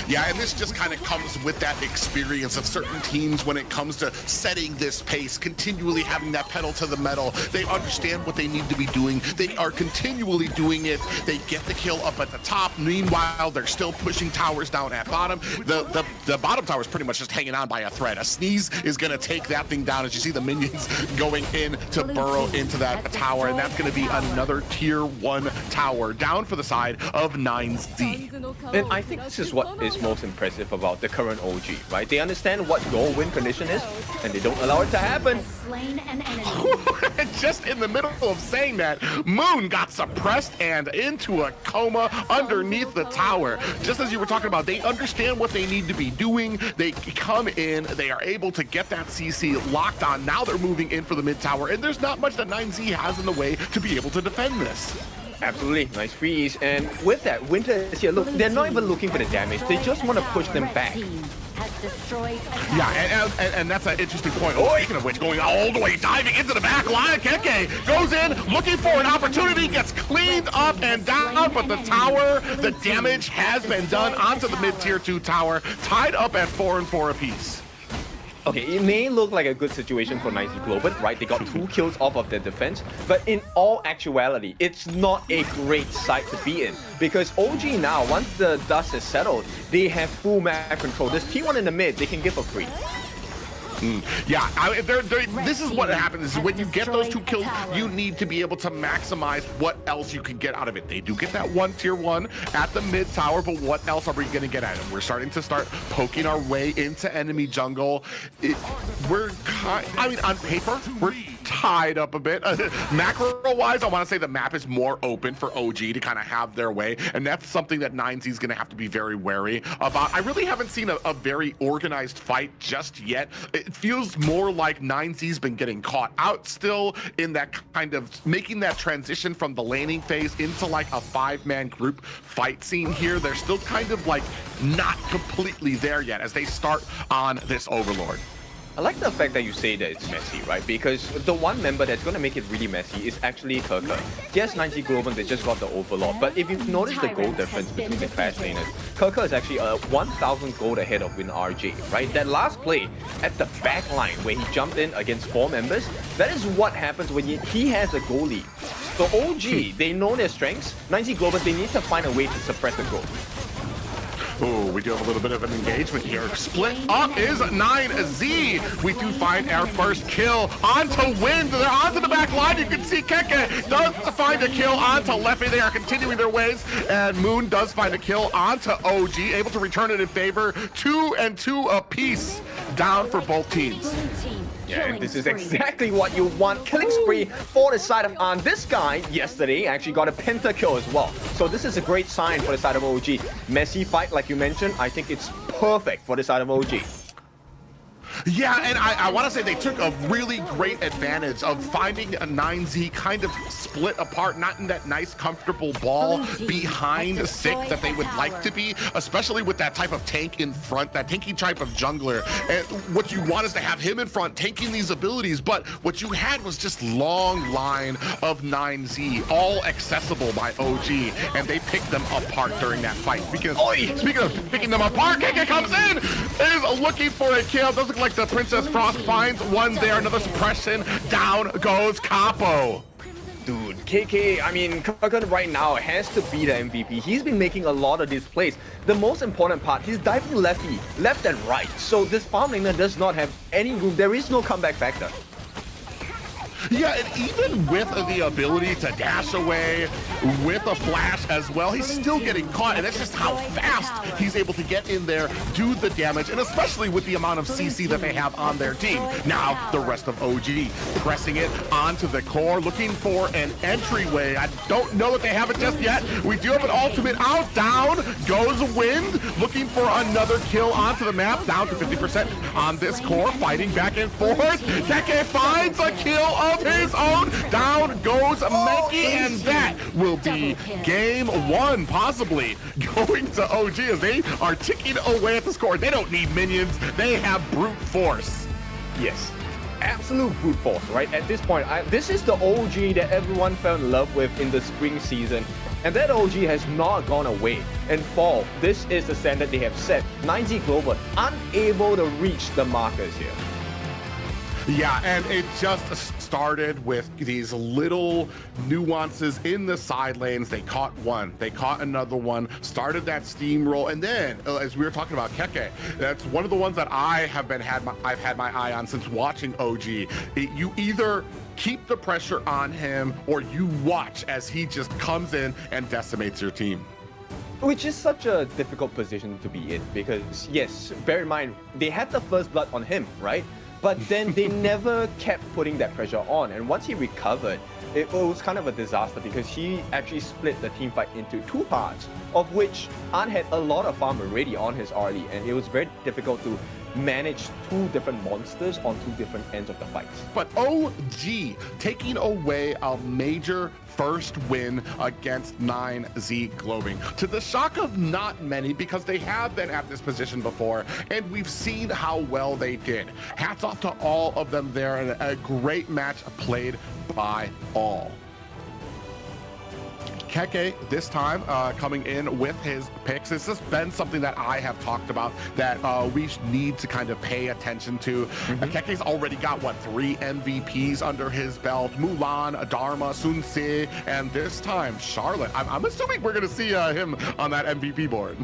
S17: Yeah, and this just kind of comes with that experience of certain teams when it comes to setting this pace, continually having that pedal to the metal. They understand what they need to be doing. They are continually doing it. They get the kill up at the top. Meanwhile, they're still pushing towers down at bottom. The bottom tower is pretty much just hanging on by a thread. A sneeze is going to take that thing down as you see the minions going in to burrow into that tower, and that's going to be another tier 1 tower down for the side of 9Z.
S16: And I think this is what is most impressive about the current OG, right? They understand what your win condition is, and they don't allow it to happen.
S17: Just in the middle of saying that, Moon got suppressed and into a coma underneath the tower. Just as you were talking about, they understand what they need to be doing. They come in, they are able to get that CC locked on. Now they're moving in for the mid tower, and there's not much that 9Z has in the way to be able to defend this.
S16: Absolutely, nice freeze. And with that, Winter is here. Look, they're not even looking for the damage. They just want to push them back.
S17: Yeah, and that's an interesting point. Oh, speaking of which, going all the way, diving into the back line, Keke goes in, looking for an opportunity, gets cleaned up and down, but the tower, the damage has been done onto the mid-tier 2 tower, tied up at 4 and 4 apiece.
S16: Okay, it may look like a good situation for 9Z Globant, right? They got 2 kills off of their defense, but in all actuality, it's not a great sight to be in because OG now, once the dust is settled, they have full map control. This T1 in the mid, they can give for free.
S17: Yeah, this is what happens. Is when you get those 2 kills, you need to be able to maximize what else you can get out of it. They do get that tier 1 at the mid tower, but what else are we going to get at it? We're starting to poking our way into enemy jungle. On paper, we're tied up a bit. Macro-wise, I want to say the map is more open for OG to kind of have their way, and that's something that 9Z is going to have to be very wary about. I really haven't seen a very organized fight just yet. It feels more like 9Z's been getting caught out still in that kind of making that transition from the laning phase into like a 5-man group fight scene here. They're still kind of like not completely there yet as they start on this Overlord.
S16: I like the fact that you say that it's messy, right? Because the one member that's going to make it really messy is actually Kerker. Yes, 9Z Globant, they just got the Overlord, but if you've noticed the gold difference between the class laners, Kerker is actually 1,000 gold ahead of WinRJ, right? That last play at the back line where he jumped in against 4 members, that is what happens when he has a goal lead. So OG, they know their strengths. 9Z Globant, they need to find a way to suppress the growth.
S17: Oh, we do have a little bit of an engagement here. Split up is 9Z. We do find our first kill onto Wind. They're onto the back line. You can see Keke does find a kill onto Leffy. They are continuing their ways. And Moon does find a kill onto OG, able to return it in favor. 2 and 2 apiece down for both teams.
S16: Yeah, and this is exactly what you want. Killing spree for the side of An. This guy, yesterday, actually got a pentakill as well. So this is a great sign for the side of OG. Messy fight, like you mentioned. I think it's perfect for the side of OG.
S17: Yeah, and I want to say they took a really great advantage of finding a 9Z kind of split apart, not in that nice, comfortable ball behind Sick that they would like to be, especially with that type of tank in front, that tanky type of jungler. And what you want is to have him in front, tanking these abilities, but what you had was just long line of 9Z, all accessible by OG, and they picked them apart during that fight. Speaking of picking them apart, Keke comes in, is looking for a kill. Doesn't look like the Princess Frost finds one there, another suppression, down goes Capo.
S16: Dude, KK, I mean, Kerker right now has to be the MVP. He's been making a lot of these plays. The most important part, he's diving left and right. So this farm laner does not have any room. There is no comeback factor.
S17: Yeah, and even with the ability to dash away with a flash as well, he's still getting caught, and that's just how fast he's able to get in there, do the damage, and especially with the amount of CC that they have on their team. Now, the rest of OG pressing it onto the core, looking for an entryway. I don't know that they have it just yet. We do have an ultimate out. Down goes Wind, looking for another kill onto the map, down to 50% on this core, fighting back and forth. Keke finds a kill of his own. Down goes Menki, and that will be game one, possibly going to OG as they are ticking away at the score. They don't need minions. They have brute force.
S16: Yes. Absolute brute force, right? At this point, this is the OG that everyone fell in love with in the spring season, and that OG has not gone away. And Fall, this is the standard they have set. 9Z Globant unable to reach the markers here.
S17: Yeah, and it just started with these little nuances in the side lanes. They caught one, they caught another one, started that steamroll, and then as we were talking about Keke, that's one of the ones that I've had my eye on since watching OG. You either keep the pressure on him or you watch as he just comes in and decimates your team.
S16: Which is such a difficult position to be in because, yes, bear in mind, they had the first blood on him, right? But then they never kept putting that pressure on. And once he recovered, it was kind of a disaster because he actually split the team fight into two parts, of which Ant had a lot of farm already on his RD, and it was very difficult to manage two different monsters on two different ends of the fights.
S17: But OG taking away a major first win against 9Z Globing, to the shock of not many because they have been at this position before and we've seen how well they did. Hats off to all of them there, and a great match played by all. Keke this time coming in with his picks. This has been something that I have talked about that we need to kind of pay attention to. Keke's already got, what, 3 MVPs under his belt. Mulan, Dharma, Sun Se, and this time Charlotte. I'm assuming we're going to see him on that MVP board.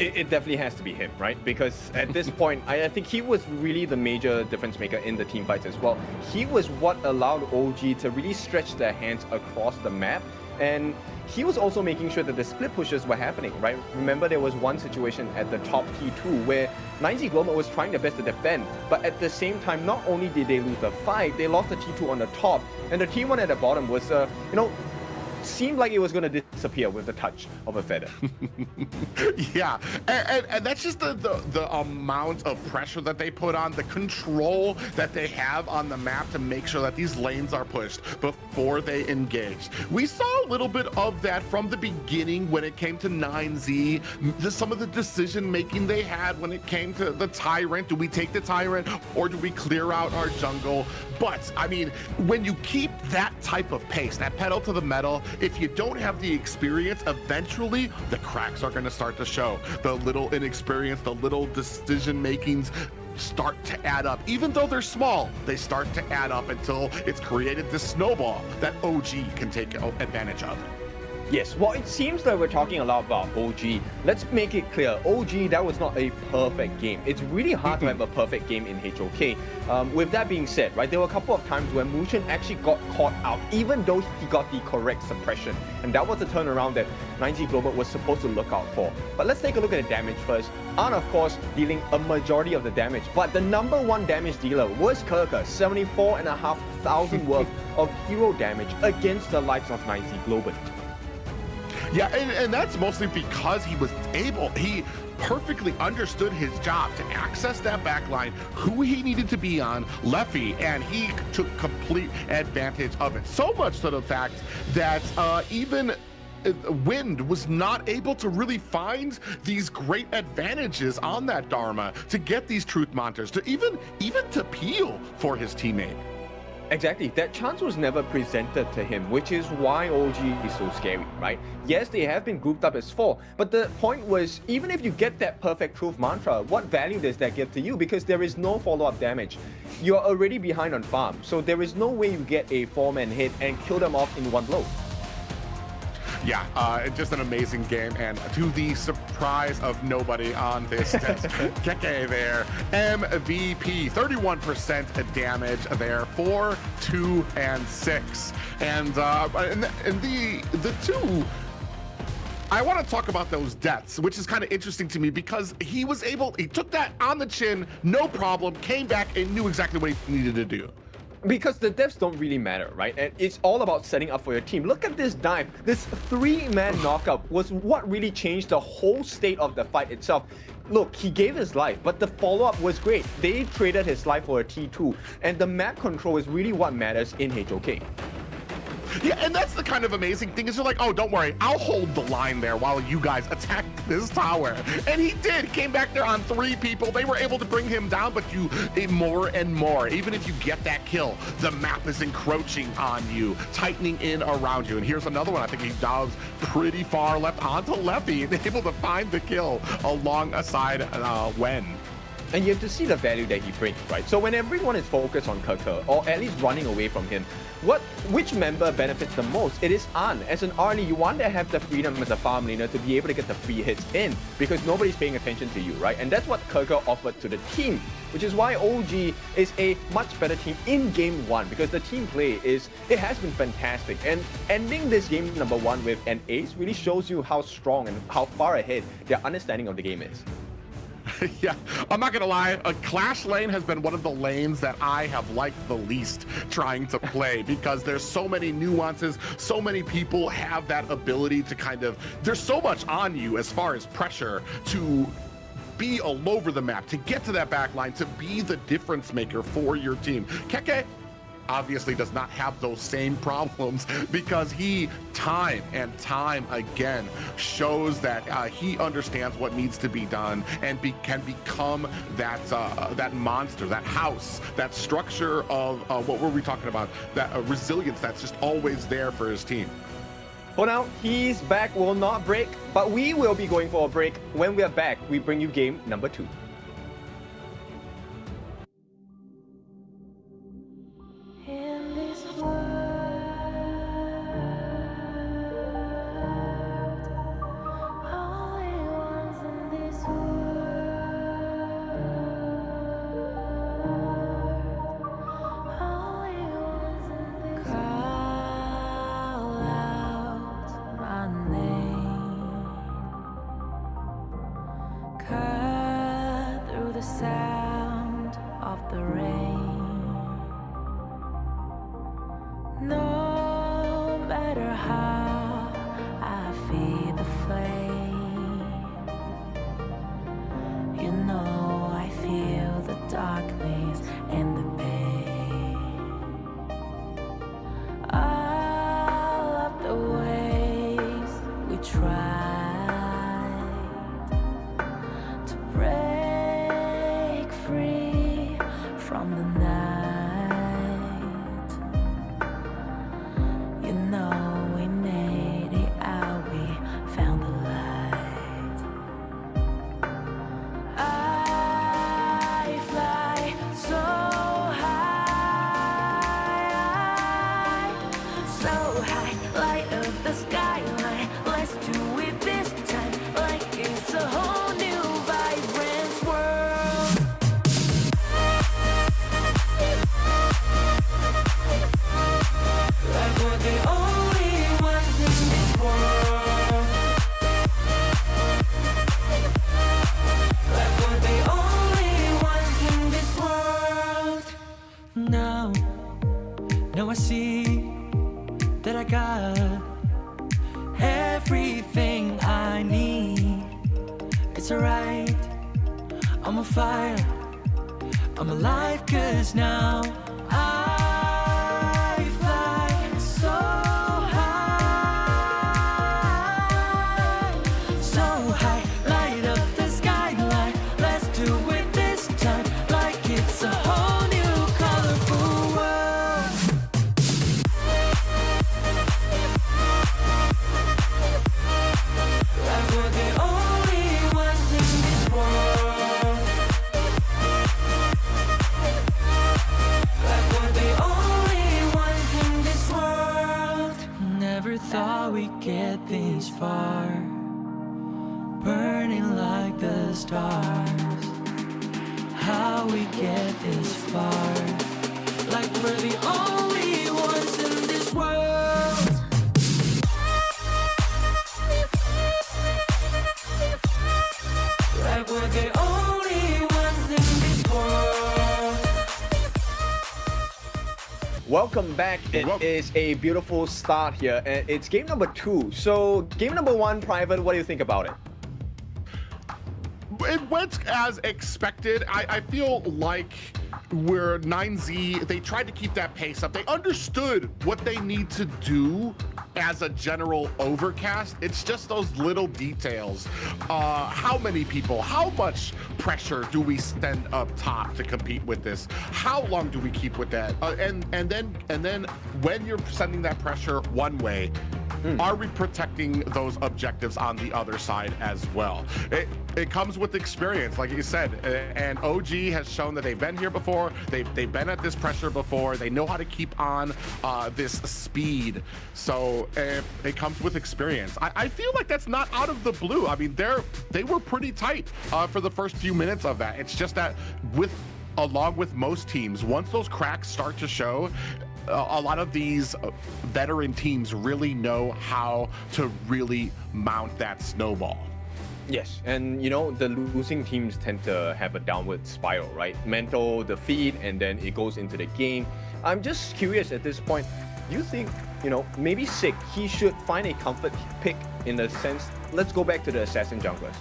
S16: It definitely has to be him, right? Because at this point, I think he was really the major difference maker in the team fights as well. He was what allowed OG to really stretch their hands across the map, and he was also making sure that the split pushes were happening, right? Remember, there was one situation at the top T2 where 9Z Globant was trying their best to defend, but at the same time, not only did they lose the fight, they lost the T2 on the top, and the T1 at the bottom was, seemed like it was going to disappear with the touch of a feather.
S17: Yeah, and that's just the amount of pressure that they put on, the control that they have on the map to make sure that these lanes are pushed before they engage. We saw a little bit of that from the beginning when it came to 9Z, some of the decision making they had when it came to the Tyrant. Do we take the Tyrant or do we clear out our jungle? But I mean, when you keep that type of pace, that pedal to the metal, if you don't have the experience, eventually the cracks are going to start to show. The little inexperience, the little decision makings start to add up. Even though they're small, they start to add up until it's created this snowball that OG can take advantage of.
S16: Yes, well, it seems that we're talking a lot about OG. Let's make it clear, OG, that was not a perfect game. It's really hard to have a perfect game in HOK. With that being said, right, there were a couple of times where Mushin actually got caught out, even though he got the correct suppression. And that was the turnaround that 9Z Globant was supposed to look out for. But let's take a look at the damage first. Ant, of course, dealing a majority of the damage, but the #1 damage dealer was Kirka, 74,500 worth of hero damage against the likes of 9Z Globant.
S17: Yeah, and that's mostly because he perfectly understood his job to access that backline, who he needed to be on, Leffy, and he took complete advantage of it. So much to the fact that even Wind was not able to really find these great advantages on that Dharma to get these truth monsters, to even to peel for his teammate.
S16: Exactly, that chance was never presented to him, which is why OG is so scary, right? Yes, they have been grouped up as 4, but the point was, even if you get that perfect truth mantra, what value does that give to you? Because there is no follow-up damage. You're already behind on farm, so there is no way you get a 4-man hit and kill them off in one blow.
S17: Yeah, just an amazing game, and to the surprise of nobody on this test, Keke there, MVP, 31% damage there, 4, 2, and 6. And the two, I want to talk about those deaths, which is kind of interesting to me because he took that on the chin, no problem, came back and knew exactly what he needed to do.
S16: Because the deaths don't really matter, right? And it's all about setting up for your team. Look at this dive. This 3-man knockup was what really changed the whole state of the fight itself. look, he gave his life, but the follow-up was great. They traded his life for a T2, and the map control is really what matters in HOK.
S17: Yeah, and that's the kind of amazing thing is you're like, oh, don't worry, I'll hold the line there while you guys attack this tower. And he did, came back there on 3 people. They were able to bring him down, but you more and more. Even if you get that kill, the map is encroaching on you, tightening in around you. And here's another one. I think he dives pretty far left onto Leffy and able to find the kill alongside Wen.
S16: And you have to see the value that he brings, right? So when everyone is focused on Keke, or at least running away from him, which member benefits the most? It is An. As an early, you want to have the freedom as a farm laner to be able to get the free hits in, because nobody's paying attention to you, right? And that's what Keke offered to the team, which is why OG is a much better team in game 1, because the team play it has been fantastic. And ending this game number 1 with an ace really shows you how strong and how far ahead their understanding of the game is.
S17: Yeah, I'm not gonna lie, Clash lane has been one of the lanes that I have liked the least trying to play, because there's so many nuances, so many people have that ability to kind of, there's so much on you as far as pressure to be all over the map, to get to that back line, to be the difference maker for your team. Keke obviously does not have those same problems, because he time and time again shows that he understands what needs to be done and can become that monster, that house, that structure of what were we talking about, that resilience that's just always there for his team.
S16: For now, his back will not break, but we will be going for a break. When we are back, we bring you game number 2.
S5: Now I see that I got everything I need. It's alright, I'm on fire, I'm alive, 'cause now I fly so high, so high, light up the skyline. Let's do it this time, like it's a whole new colorful world. Like we're the only ones in this world. Like we're the only ones in this world. Never thought we'd get this far, burning like the stars. How we get this far, like we're the only ones in this world. Like we're the only ones in this world.
S16: Welcome back. It is a beautiful start here, and it's game number 2. So game number 1, Private, what do you think about it?
S17: It went as expected. I feel like where 9Z, they tried to keep that pace up. They understood what they need to do as a general overcast. It's just those little details. How many people, how much pressure do we send up top to compete with this? How long do we keep with that? And then when you're sending that pressure one way, are we protecting those objectives on the other side as well? It comes with experience, like you said, and OG has shown that they've been here before. They've been at this pressure before. They know how to keep on this speed. So it comes with experience. I feel like that's not out of the blue. I mean, they were pretty tight for the first few minutes of that. It's just that along with most teams, once those cracks start to show, a lot of these veteran teams really know how to really mount that snowball.
S16: Yes, and you know, the losing teams tend to have a downward spiral, right? Mental defeat, and then it goes into the game. I'm just curious at this point, do you think, you know, maybe Sig, he should find a comfort pick in the sense, let's go back to the assassin junglers.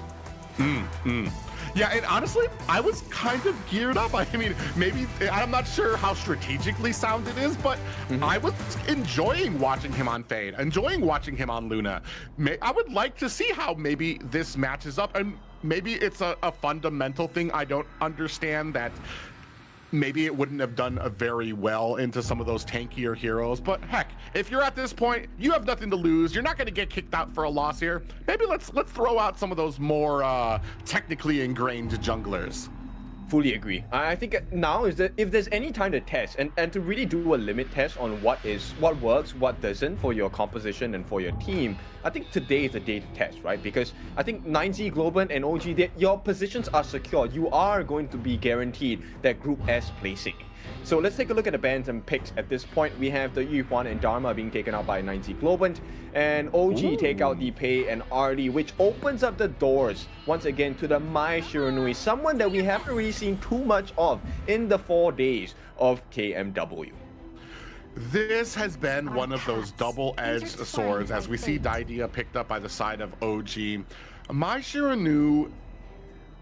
S17: Yeah, and honestly, I was kind of geared up. I mean, maybe, I'm not sure how strategically sound it is, but I was enjoying watching him on Fade, enjoying watching him on Luna. I would like to see how maybe this matches up, and maybe it's a fundamental thing I don't understand, that maybe it wouldn't have done very well into some of those tankier heroes. But heck, if you're at this point, you have nothing to lose. You're not going to get kicked out for a loss here. Maybe let's throw out some of those more technically ingrained junglers.
S16: Fully agree. I think now is that if there's any time to test and to really do a limit test on what works, what doesn't for your composition and for your team, I think today is the day to test, right? Because I think 9Z, Globant, and OG, your positions are secure. You are going to be guaranteed that Group S placing. So let's take a look at the bans and picks. At this point, we have the Yuhuan and Dharma being taken out by 9Z Globant, and OG take out the Pei and RD, which opens up the doors once again to the Mai Shiranui, someone that we haven't really seen too much of in the 4 days of KMW.
S17: This has been one of those double-edged swords, as we see Daidia picked up by the side of OG. Mai Shiranui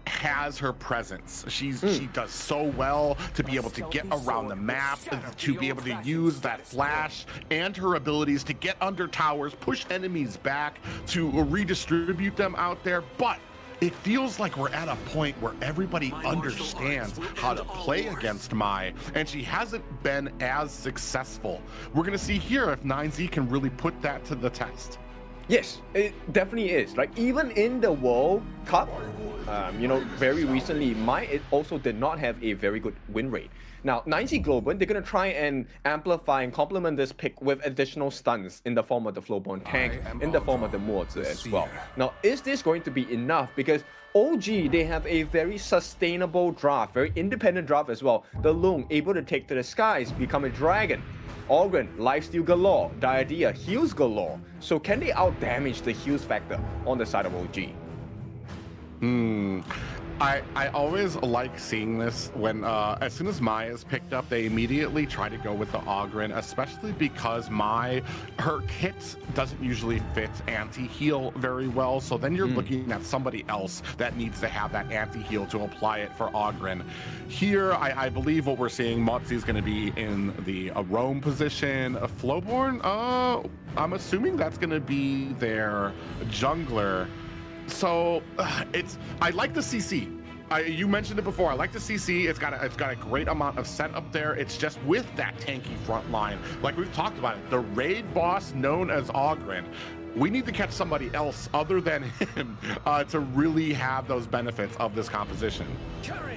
S17: has her presence. She does so well to be able to get around the map, to be able to use that flash, and her abilities to get under towers, push enemies back, to redistribute them out there. But it feels like we're at a point where everybody understands how to play against Mai, and she hasn't been as successful. We're gonna see here if 9Z can really put that to the test.
S16: Yes, it definitely is. Like, even in the World Cup, you know, very recently, Mai also did not have a very good win rate. Now, 9Z Globant, they're going to try and amplify and complement this pick with additional stuns in the form of the Flowborn tank, in the form of the Moors as well. Now, is this going to be enough? Because OG, they have a very sustainable draft, very independent draft as well. The Lung, able to take to the skies, become a dragon. Ogren, lifesteal galore. Diadea, heals galore. So can they out-damage the heals factor on the side of OG?
S17: I always like seeing this when, as soon as Mai is picked up, they immediately try to go with the Ogren, especially because Mai, her kit doesn't usually fit anti-heal very well, so then you're looking at somebody else that needs to have that anti-heal to apply it for Ogren. Here, I believe what we're seeing, Motzi is going to be in the roam position. Flowborn, I'm assuming that's going to be their jungler. So I like the CC. You mentioned it before. I like the CC. It's got a great amount of setup there. It's just with that tanky front line, like we've talked about it, the raid boss known as Ogren. We need to catch somebody else other than him to really have those benefits of this composition.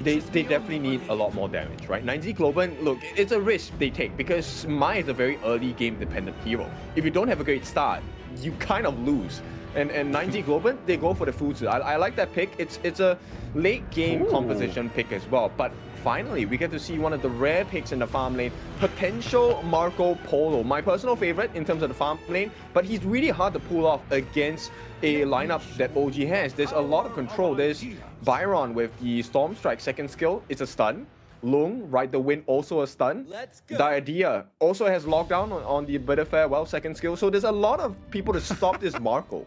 S16: They definitely need a lot more damage, right? 9Z Globant, look, it's a risk they take because Mai is a very early game dependent hero. If you don't have a great start, you kind of lose. And 9Z Globant, they go for the Fuzu. I like that pick. It's a late game composition pick as well. But finally, we get to see one of the rare picks in the farm lane, potential Marco Polo, my personal favorite in terms of the farm lane, but he's really hard to pull off against a lineup that OG has. There's a lot of control. There's Byron with the Storm Strike second skill. It's a stun. Lung, Ride the Wind, also a stun. Diadea also has lockdown on the Bitter Farewell second skill. So there's a lot of people to stop this Marco.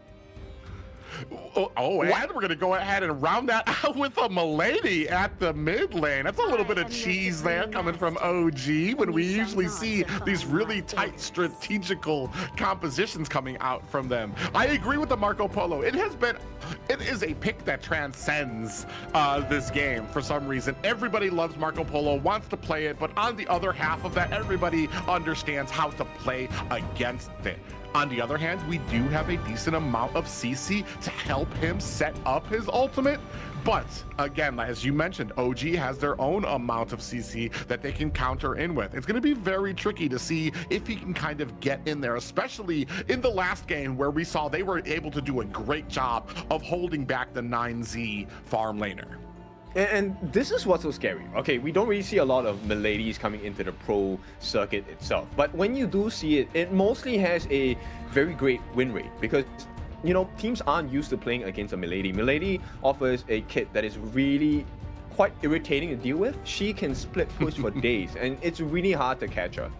S17: And we're gonna go ahead and round that out with a Milady at the mid lane. That's a little bit of cheese there coming from OG when we usually see these really tight strategical compositions coming out from them. I agree with the Marco Polo. It is a pick that transcends this game for some reason. Everybody loves Marco Polo, wants to play it, but on the other half of that, everybody understands how to play against it. On the other hand, we do have a decent amount of CC to help him set up his ultimate. But again, as you mentioned, OG has their own amount of CC that they can counter in with. It's going to be very tricky to see if he can kind of get in there, especially in the last game where we saw they were able to do a great job of holding back the 9Z farm laner.
S16: And this is what's so scary. Okay, we don't really see a lot of Miladies coming into the pro circuit itself. But when you do see it, it mostly has a very great win rate because, you know, teams aren't used to playing against a Milady. Milady offers a kit that is really quite irritating to deal with. She can split push for days, and it's really hard to catch her.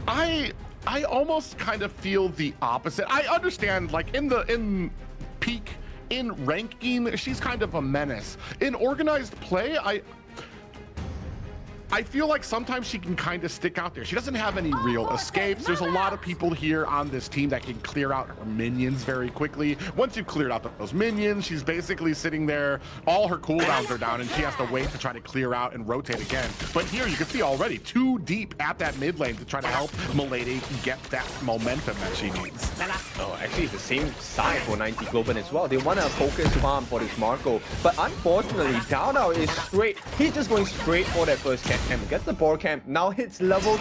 S17: I almost kind of feel the opposite. I understand, like, in peak, in ranking, she's kind of a menace. In organized play, I feel like sometimes she can kind of stick out there. She doesn't have any real escapes. There's a lot of people here on this team that can clear out her minions very quickly. Once you've cleared out those minions, she's basically sitting there. All her cooldowns are down, and she has to wait to try to clear out and rotate again. But here you can see already too deep at that mid lane to try to help Milady get that momentum that she needs.
S16: Oh, actually, it's the same side for 90 Globant as well. They want to focus farm for this Marco. But unfortunately, Dao is straight. He's just going straight for that first camp. Gets the board camp, now hits level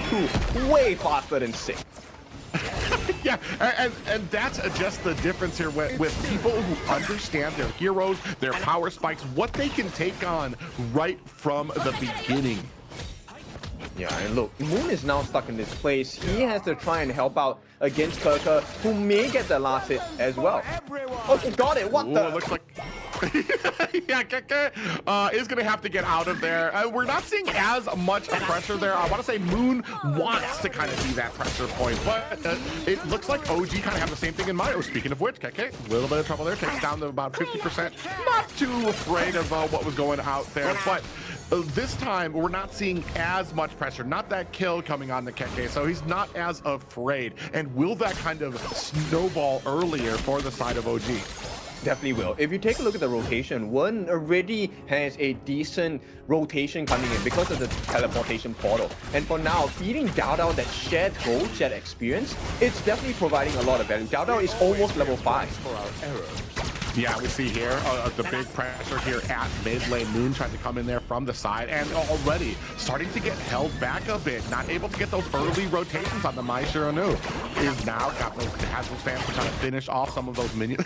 S16: 2 way faster than 6.
S17: Yeah, and that's just the difference here with people who understand their heroes, their power spikes, what they can take on right from the beginning.
S16: Yeah, and look, Moon is now stuck in this place. He has to try and help out against Kirka, who may get the last hit as well. Oh, he got it! What the?
S17: It looks like... yeah, Keke is going to have to get out of there. We're not seeing as much pressure there. I want to say Moon wants to kind of be that pressure point, but it looks like OG kind of have the same thing in mind. Oh, speaking of which, Keke, a little bit of trouble there. Takes down to about 50%. Not too afraid of what was going out there, but this time we're not seeing as much pressure. Not that kill coming on the Keke, so he's not as afraid. And will that kind of snowball earlier for the side of OG?
S16: Definitely will. If you take a look at the rotation, one already has a decent rotation coming in because of the teleportation portal. And for now, feeding Dao that shared goal, shared experience, it's definitely providing a lot of value. Dao is almost level 5 for our error.
S17: Yeah, we see here the big pressure here at mid lane. Moon tried to come in there from the side and already starting to get held back a bit. Not able to get those early rotations on the Mai Shiranu. Is now has those fans to try to finish off some of those minions.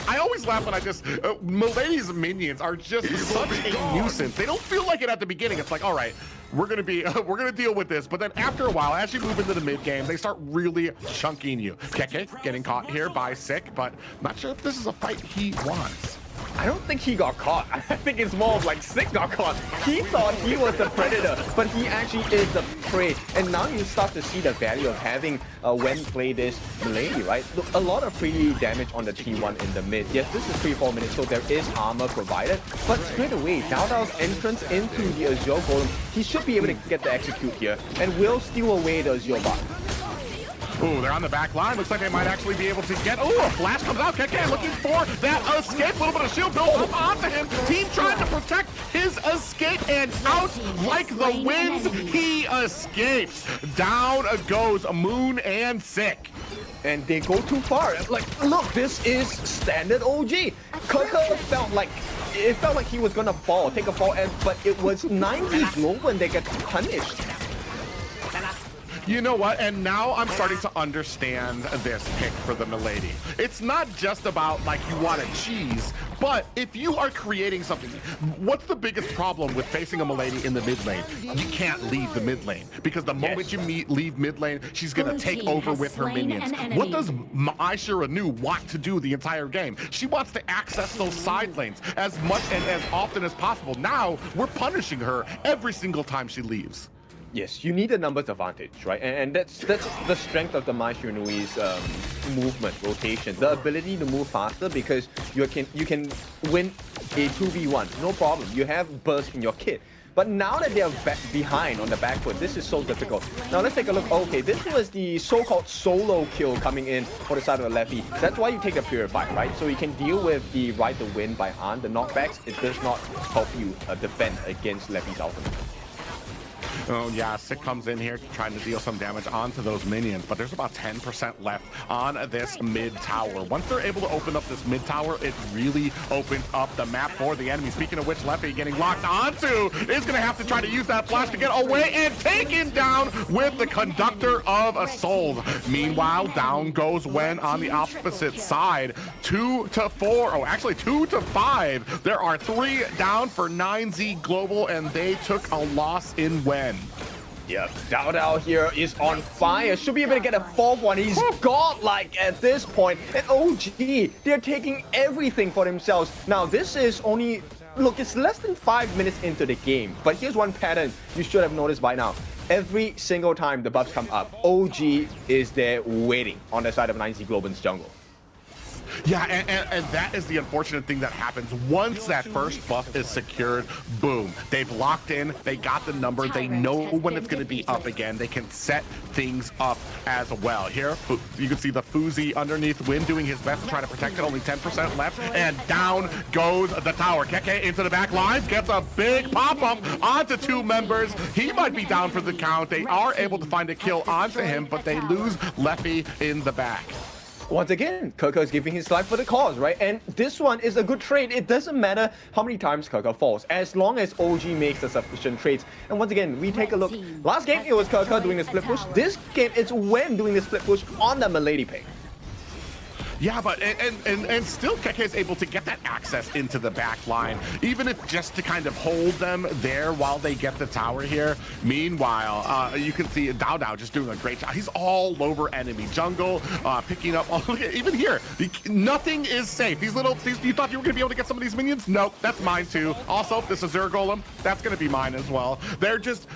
S17: I always laugh when I just Milady's minions are just such a nuisance. They don't feel like it at the beginning. It's like, all right, we're gonna deal with this, but then after a while, as you move into the mid game, they start really chunking you. Keke getting caught here by Sick, but not sure if this is a fight he wants.
S16: I don't think he got caught. I think it's more of like Sick got caught. He thought he was the predator, but he actually is the prey. And now you start to see the value of having when play this Milady, right? Look, a lot of free damage on the T1 in the mid. Yes, this is 3-4 minutes, so there is armor provided. But straight away, Dao's entrance into the Azure Golem, he should be able to get the execute here and will steal away the Azure buff.
S17: Ooh, they're on the back line. Looks like they might actually be able to get... Ooh, a flash comes out. Keke looking for that escape. A little bit of shield built up onto him. Team trying to protect his escape, and out like the wind, he escapes. Down goes Moon and Sick.
S16: And they go too far. Like, look, this is standard OG. Kirka felt like he was gonna fall, take a fall, but it was 90 Globant that gets punished.
S17: You know what? And now I'm starting to understand this pick for the Milady. It's not just about like you want a cheese, but if you are creating something, what's the biggest problem with facing a Milady in the mid lane? You can't leave the mid lane because the moment you leave mid lane, she's gonna take over with her minions. What does Mai Shiranu want to do the entire game? She wants to access those side lanes as much and as often as possible. Now we're punishing her every single time she leaves.
S16: Yes, you need a numbers advantage, right? And that's the strength of the Mai Shinui's movement, rotation, the ability to move faster because you can win a 2v1, no problem. You have burst in your kit. But now that they are behind on the back foot, this is so difficult. Now let's take a look. Okay, this was the so-called solo kill coming in for the side of the lefty. That's why you take the Purify, right? So you can deal with the right to win by Han. The knockbacks, it does not help you defend against lefty's ultimate.
S17: Oh yeah, Sick comes in here trying to deal some damage onto those minions, but there's about 10% left on this mid tower. Once they're able to open up this mid tower, it really opens up the map for the enemy. Speaking of which, Lefty getting locked onto is going to have to try to use that flash to get away and taken down with the Conductor of Souls. Meanwhile, down goes Wen on the opposite side. 2 to 4, oh actually 2 to 5. There are 3 down for 9Z Global, and they took a loss in Wen.
S16: Yep, Dao here is on fire. Should be able to get a 4th one. He's godlike at this point. And OG, they're taking everything for themselves. Now, this is only... Look, it's less than 5 minutes into the game. But here's one pattern you should have noticed by now. Every single time the buffs come up, OG is there waiting on the side of 9Z Globant's jungle.
S17: Yeah, and that is the unfortunate thing that happens. Once that first buff is secured, boom, they've locked in, they got the number, they know when it's going to be up again, they can set things up as well. Here, you can see the Fuzi underneath Win doing his best to try to protect it, only 10% left, and down goes the tower. Keke into the back lines, gets a big pop-up onto 2 members. He might be down for the count. They are able to find a kill onto him, but they lose Leffy in the back.
S16: Once again, Keke is giving his life for the cause, right? And this one is a good trade. It doesn't matter how many times Keke falls, as long as OG makes the sufficient trades. And once again, we take a look. Last game, it was Keke doing the split push. This game, it's Wen doing the split push on the Milady pick.
S17: Yeah, but and still Keke is able to get that access into the back line, even if just to kind of hold them there while they get the tower here. Meanwhile, you can see Dao just doing a great job. He's all over enemy jungle, picking up. Oh, look at, even here, nothing is safe. These you thought you were going to be able to get some of these minions? Nope, that's mine too. Also, this Azure Golem, that's going to be mine as well. They're just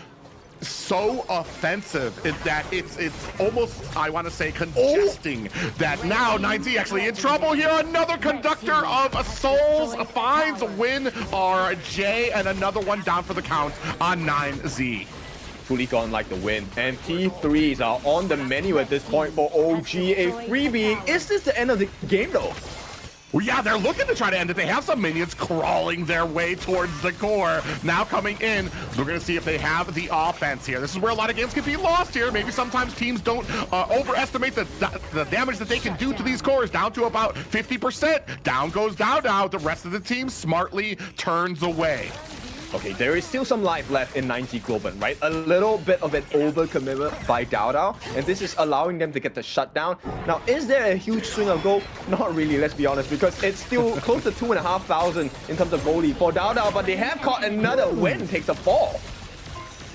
S17: so offensive that it's almost, I want to say, congesting that now 9Z actually in trouble here. Another Conductor of Souls finds Win RJ, and another one down for the count on 9Z.
S16: Fully gone like the wind, and T3s are on the menu at this point for OG. A freebie. Is this the end of the game though?
S17: Well, yeah, they're looking to try to end it. They have some minions crawling their way towards the core. Now coming in, we're going to see if they have the offense here. This is where a lot of games can be lost here. Maybe sometimes teams don't overestimate the damage that they can do to these cores, down to about 50%. Down goes Dao. The rest of the team smartly turns away.
S16: Okay, there is still some life left in 9Z Globant, right? A little bit of an overcommitment by Dao, and this is allowing them to get the shutdown. Now, is there a huge swing of gold? Not really, let's be honest, because it's still close to 2,500 in terms of gold lead for Dao, but they have caught another Wen takes a fall.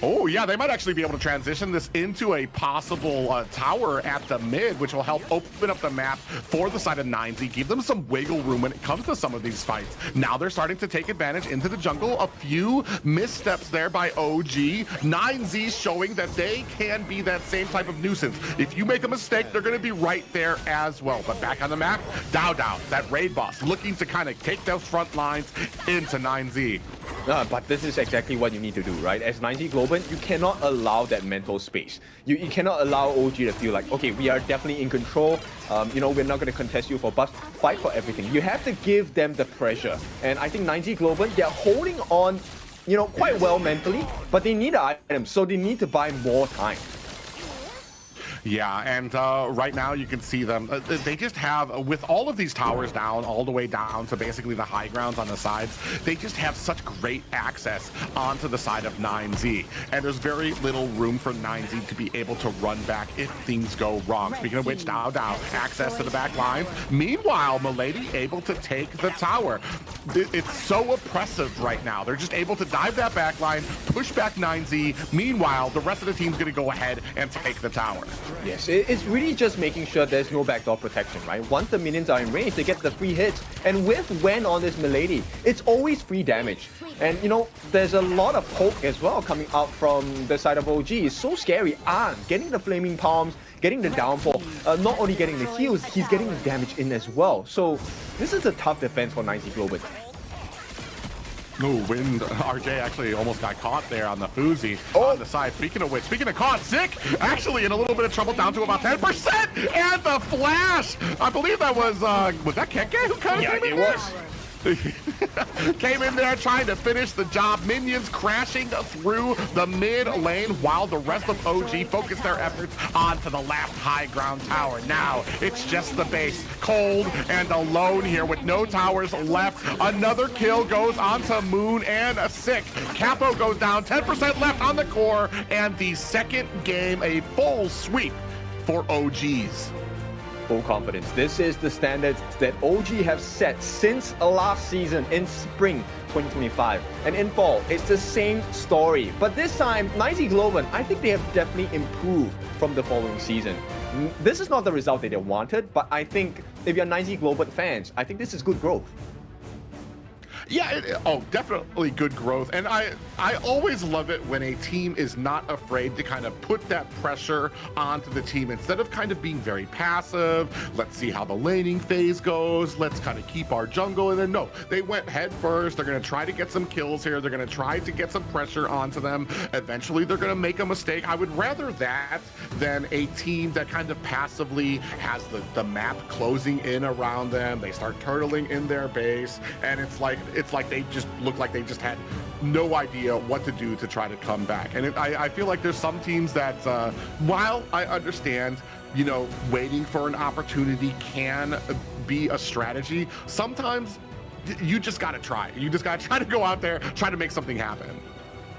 S17: Oh, yeah, they might actually be able to transition this into a possible tower at the mid, which will help open up the map for the side of 9Z, give them some wiggle room when it comes to some of these fights. Now they're starting to take advantage into the jungle. A few missteps there by OG. 9Z showing that they can be that same type of nuisance. If you make a mistake, they're going to be right there as well. But back on the map, Dao, that raid boss, looking to kind of take those front lines into 9Z.
S16: But this is exactly what you need to do, right? As 9Z Globant, you cannot allow that mental space. You cannot allow OG to feel like, okay, we are definitely in control. You know, we're not going to contest you for buffs. Fight for everything. You have to give them the pressure. And I think 9Z Globant, they're holding on, you know, quite well mentally, but they need items, so they need to buy more time.
S17: Yeah, and right now you can see them. They just have, with all of these towers down, all the way down to basically the high grounds on the sides, they just have such great access onto the side of 9Z. And there's very little room for 9Z to be able to run back if things go wrong. Speaking of which, Dao, access to the back lines. Meanwhile, Milady able to take the tower. it's so oppressive right now. They're just able to dive that back line, push back 9Z. Meanwhile, the rest of the team's going to go ahead and take the tower.
S16: Yes, it's really just making sure there's no backdoor protection, right? Once the minions are in range, they get the free hits. And with Wen on this Milady, it's always free damage. And, you know, there's a lot of poke as well coming out from the side of OG. It's so scary. Getting the flaming palms, getting the downfall, not only getting the heals, he's getting the damage in as well. So this is a tough defense for 9Z Globant.
S17: Oh, Wind RJ actually almost got caught there on the Fuzi on the side. Speaking of which, speaking of caught, Sick actually in a little bit of trouble, down to about 10%. And the flash, I believe that was that Keke who kind of came in there? Came in there trying to finish the job. Minions crashing through the mid lane while the rest of OG focus their efforts onto the last high ground tower. Now it's just the base, cold and alone here with no towers left. Another kill goes onto Moon and a Sick. Capo goes down, 10% left on the core, and the second game a full sweep for OGs.
S16: Full confidence. This is the standards that OG have set since last season in spring 2025. And in fall, it's the same story. But this time, 9Z Globant, I think they have definitely improved from the following season. This is not the result that they wanted, but I think if you're 9Z Globant fans, I think this is good growth.
S17: Yeah, definitely good growth. And I always love it when a team is not afraid to kind of put that pressure onto the team instead of kind of being very passive. Let's see how the laning phase goes. Let's kind of keep our jungle. And then no, they went head first. They're going to try to get some kills here. They're going to try to get some pressure onto them. Eventually, they're going to make a mistake. I would rather that than a team that kind of passively has the map closing in around them. They start turtling in their base, and it's like they just look like they just had no idea what to do to try to come back. And I feel like there's some teams that, while I understand, you know, waiting for an opportunity can be a strategy, sometimes you just got to try. You just got to try to go out there, try to make something happen.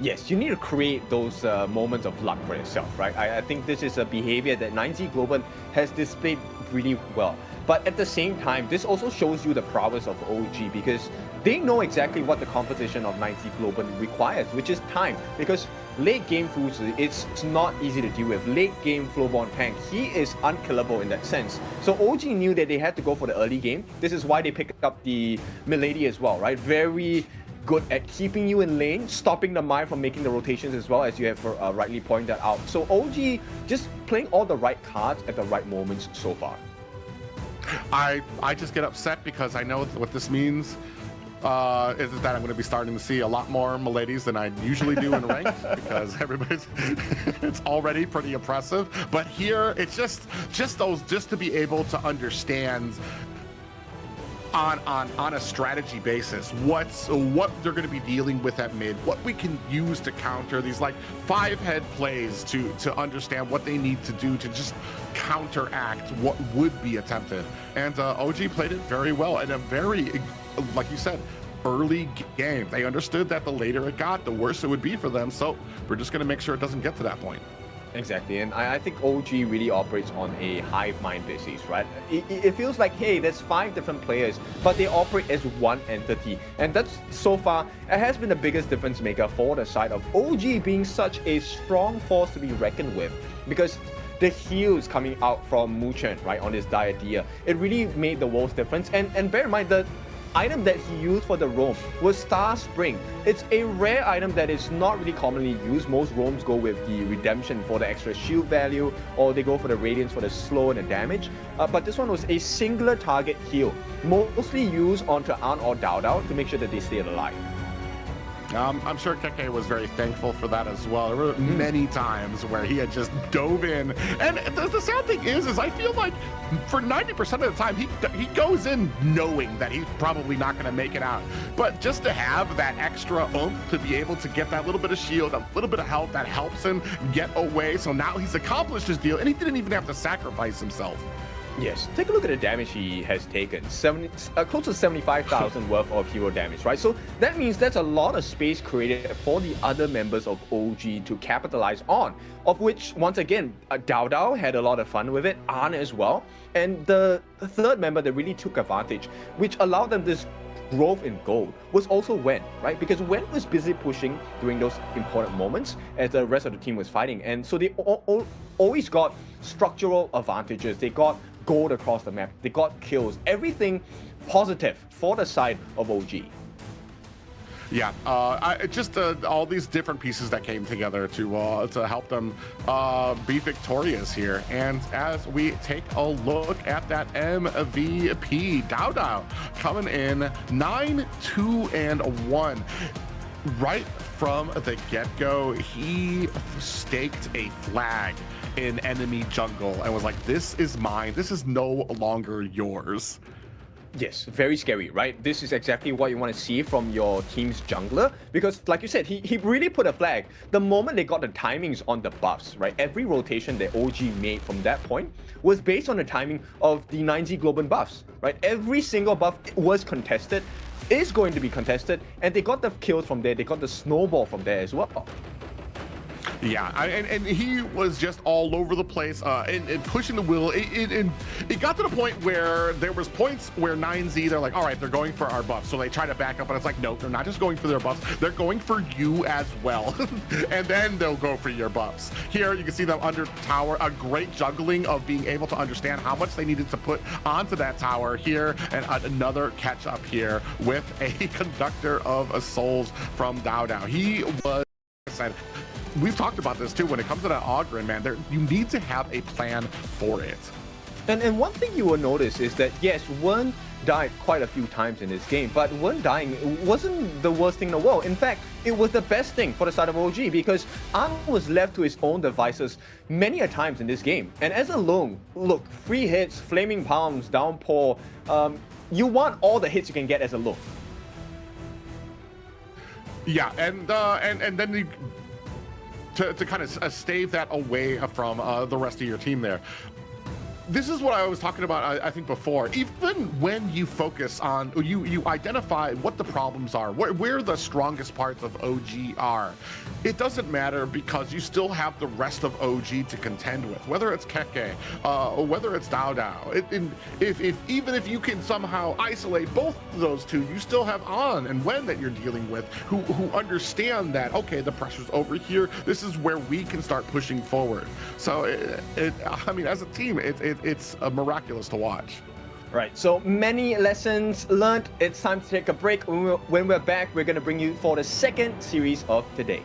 S16: Yes, you need to create those moments of luck for yourself, right? I think this is a behavior that 9Z Globant has displayed really well. But at the same time, this also shows you the prowess of OG because they know exactly what the composition of 9Z Globant requires, which is time. Because late game Fuzi, it's not easy to deal with. Late game Flowborn tank, he is unkillable in that sense. So OG knew that they had to go for the early game. This is why they picked up the Milady as well, right? Very good at keeping you in lane, stopping the Mai from making the rotations as well, as you have rightly pointed out. So OG just playing all the right cards at the right moments so far.
S17: I just get upset because I know what this means. Is that I'm going to be starting to see a lot more Miladies than I usually do in ranked because everybody's it's already pretty oppressive. But here it's just to be able to understand on a strategy basis what they're going to be dealing with at mid, what we can use to counter these like 5-head plays to understand what they need to do to just counteract what would be attempted. And OG played it very well in a very, like you said, early game. They understood that the later it got, the worse it would be for them. So we're just going to make sure it doesn't get to that point.
S16: Exactly, and I think OG really operates on a hive mind basis, right? It feels like, hey, there's 5 different players, but they operate as one entity. And that's, so far, it has been the biggest difference maker for the side of OG being such a strong force to be reckoned with. Because the heals coming out from Muchen, right, on this Diadea, it really made the world's difference. And bear in mind, the item that he used for the roam was Star Spring. It's a rare item that is not really commonly used. Most roams go with the Redemption for the extra shield value, or they go for the Radiance for the slow and the damage. But this one was a singular target heal, mostly used onto An or Dao Dao to make sure that they stay alive.
S17: I'm sure Keke was very thankful for that as well. There were many times where he had just dove in. And the sad thing is I feel like for 90% of the time, he goes in knowing that he's probably not going to make it out. But just to have that extra oomph to be able to get that little bit of shield, a little bit of health that helps him get away. So now he's accomplished his deal and he didn't even have to sacrifice himself.
S16: Yes, take a look at the damage he has taken. Close to 75,000 worth of hero damage, right? So that means that's a lot of space created for the other members of OG to capitalize on, of which, once again, Dao Dao had a lot of fun with it, An as well. And the third member that really took advantage, which allowed them this growth in gold was also Wen, right? Because Wen was busy pushing during those important moments as the rest of the team was fighting. And so they always got structural advantages. They got gold across the map. They got kills. Everything positive for the side of OG.
S17: Yeah, just all these different pieces that came together to help them be victorious here. And as we take a look at that MVP, Dao coming in 9-2-1. Right from the get-go, he staked a flag in enemy jungle and was like, this is mine. This is no longer yours.
S16: Yes, very scary, right? This is exactly what you want to see from your team's jungler, because like you said, he really put a flag. The moment they got the timings on the buffs, right? Every rotation that OG made from that point was based on the timing of the 9Z Globant buffs, right? Every single buff was contested, is going to be contested, and they got the kills from there. They got the snowball from there as well.
S17: Yeah, and he was just all over the place and pushing the wheel. It got to the point where there was points where 9Z, they're like, all right, they're going for our buffs. So they try to back up, but it's like, no, they're not just going for their buffs. They're going for you as well. And then they'll go for your buffs. Here, you can see them under tower, a great juggling of being able to understand how much they needed to put onto that tower here, and another catch up here with a conductor of souls from Dao. He was... We've talked about this too. When it comes to that Ogren, man, you need to have a plan for it.
S16: And one thing you will notice is that, yes, Wen died quite a few times in this game, but Wen dying wasn't the worst thing in the world. In fact, it was the best thing for the side of OG, because Arm was left to his own devices many a times in this game. And as a lone, look, free hits, flaming palms, downpour, you want all the hits you can get as a lone.
S17: Yeah, and then you... To kind of stave that away from the rest of your team there. This is what I was talking about, I think, before. Even when you focus on, you identify what the problems are, where the strongest parts of OG are, it doesn't matter, because you still have the rest of OG to contend with, whether it's Keke, or whether it's Dao. Even if you can somehow isolate both of those two, you still have An and Wen that you're dealing with, who understand that, okay, the pressure's over here, this is where we can start pushing forward. So, I mean, as a team, it's miraculous to watch.
S16: Right, so many lessons learned. It's time to take a break. When we're back, we're going to bring you for the second series of today.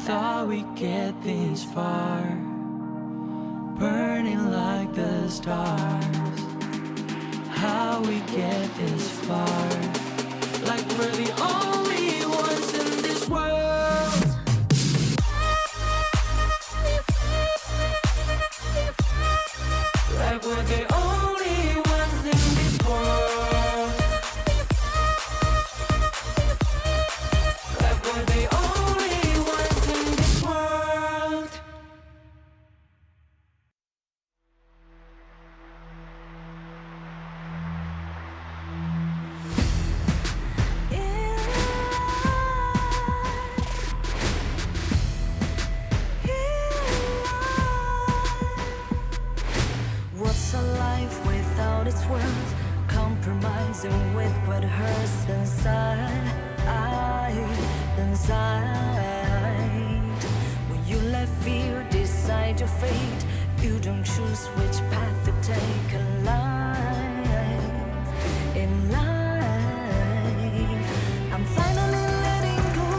S5: thought we'd get this far, burning like the stars. How we get this far, like we're the only ones in this world. Like we're the only ones in this world. Like we're the only ones in this world. What's a life without its worth? Compromising with what hurts inside. When you let fear decide your fate, you don't choose which path to take in life. In life, I'm finally letting go